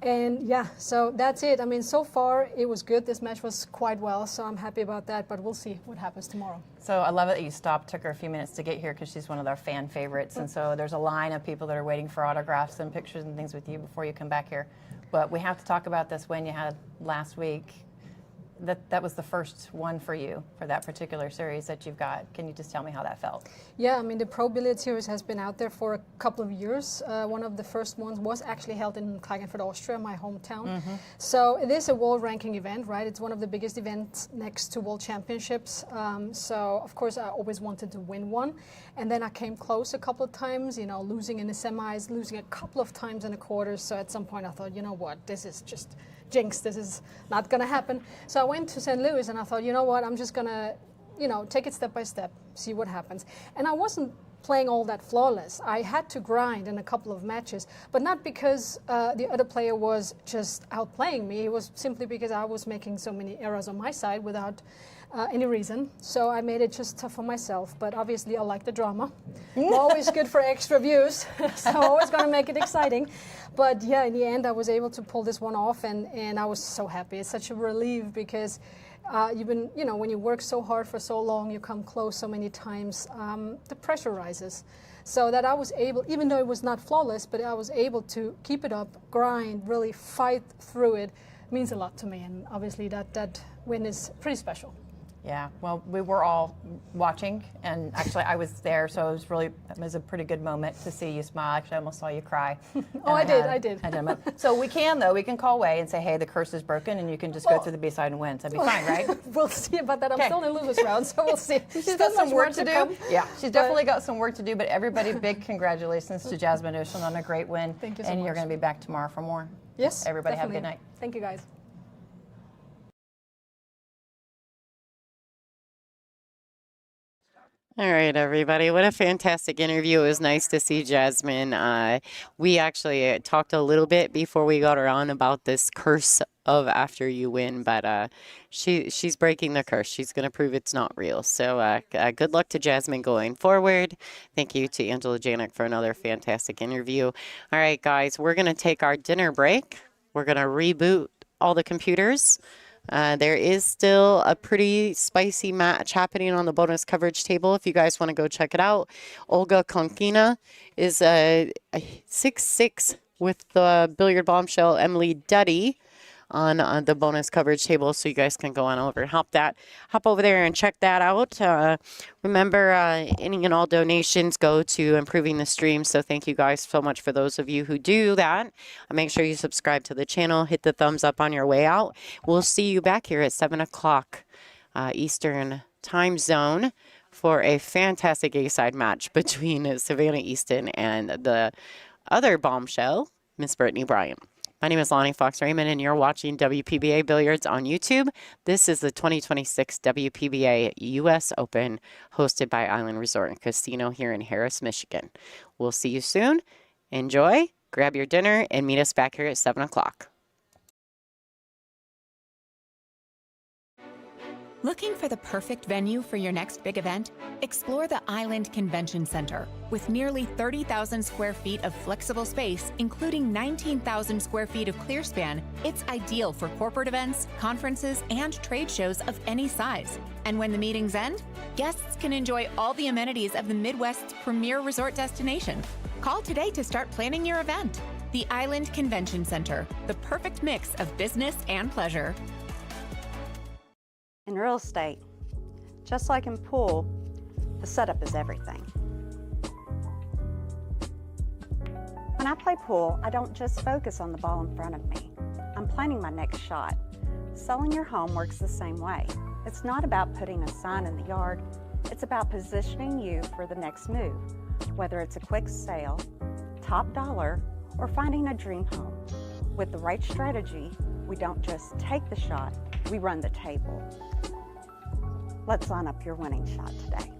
And yeah, so that's it. I mean, so far it was good. This match was quite well, so I'm happy about that, but we'll see what happens tomorrow. So I love it that you stopped, took her a few minutes to get here because she's one of our fan favorites. And so there's a line of people that are waiting for autographs and pictures and things with you before you come back here. But we have to talk about this win you had last week. That was the first one for you for that particular series that you've got. Can you just tell me how that felt? Yeah, I mean, the Pro Billiard Series has been out there for a couple of years. One of the first ones was actually held in Klagenfurt, Austria, my hometown. So it is a world ranking event, right? It's one of the biggest events next to World Championships. So, of course, I always wanted to win one. And then I came close a couple of times, you know, losing in the semis, losing a couple of times in the quarters. So at some point I thought, you know what, this is just jinx, this is not going to happen. So I went to St. Louis and I thought, you know what, I'm just going to, you know, take it step by step, see what happens. And I wasn't playing all that flawless. I had to grind in a couple of matches, but not because the other player was just outplaying me. It was simply because I was making so many errors on my side without any reason. So I made it just tough for myself, but obviously I like the drama. Always good for extra views, so I'm always going to make it exciting. But yeah, in the end, I was able to pull this one off, and I was so happy. It's such a relief because you've been, you know, when you work so hard for so long, you come close so many times, the pressure rises. So that I was able, even though it was not flawless, but I was able to keep it up, grind, really fight through it, means a lot to me. And obviously that win is pretty special. Yeah, well, we were all watching, and actually I was there, so it was a pretty good moment to see you smile. Actually, I almost saw you cry. Oh, I did. So we can call Wei and say, hey, the curse is broken, and you can just go through the B-side and win. So that'd be fine, right? We'll see about that. I'm still in losers round, so we'll see. She's got some work to do. Yeah, she's definitely got some work to do, but everybody, big congratulations to Jasmine Ocean on a great win. Thank you so and much. you're going to be back tomorrow for more. Yes, everybody definitely. have a good night. Thank you, guys. All right, everybody. What a fantastic interview. It was nice to see Jasmine. We actually talked a little bit before we got her on about this curse of after you win, but she's breaking the curse. She's going to prove it's not real. So good luck to Jasmine going forward. Thank you to Angela Janik for another fantastic interview. All right, guys, we're going to take our dinner break. We're going to reboot all the computers. There is still a pretty spicy match happening on the bonus coverage table if you guys want to go check it out. Olga Konkina is a 6-6 with the billiard bombshell Emily Duddy on the bonus coverage table, so you guys can go on over and hop over there and check that out. Remember, any and all donations go to improving the stream, so thank you guys so much for those of you who do that. Make sure you subscribe to the channel, hit the thumbs up on your way out. We'll see you back here at 7 o'clock Eastern time zone for a fantastic A-side match between Savannah Easton and the other bombshell, Miss Brittany Bryant. My name is Lonnie Fox-Raymond, and you're watching Wpba Billiards on YouTube. This is the 2026 Wpba US Open, hosted by Island Resort and Casino here in Harris, Michigan. We'll see you soon. Enjoy, grab your dinner, and meet us back here at 7 o'clock. Looking for the perfect venue for your next big event? Explore the Island Convention Center. With nearly 30,000 square feet of flexible space, including 19,000 square feet of clear span, it's ideal for corporate events, conferences, and trade shows of any size. And when the meetings end, guests can enjoy all the amenities of the Midwest's premier resort destination. Call today to start planning your event. The Island Convention Center, the perfect mix of business and pleasure. In real estate, just like in pool, the setup is everything. When I play pool, I don't just focus on the ball in front of me. I'm planning my next shot. Selling your home works the same way. It's not about putting a sign in the yard. It's about positioning you for the next move, whether it's a quick sale, top dollar, or finding a dream home. With the right strategy, we don't just take the shot, we run the table. Let's line up your winning shot today.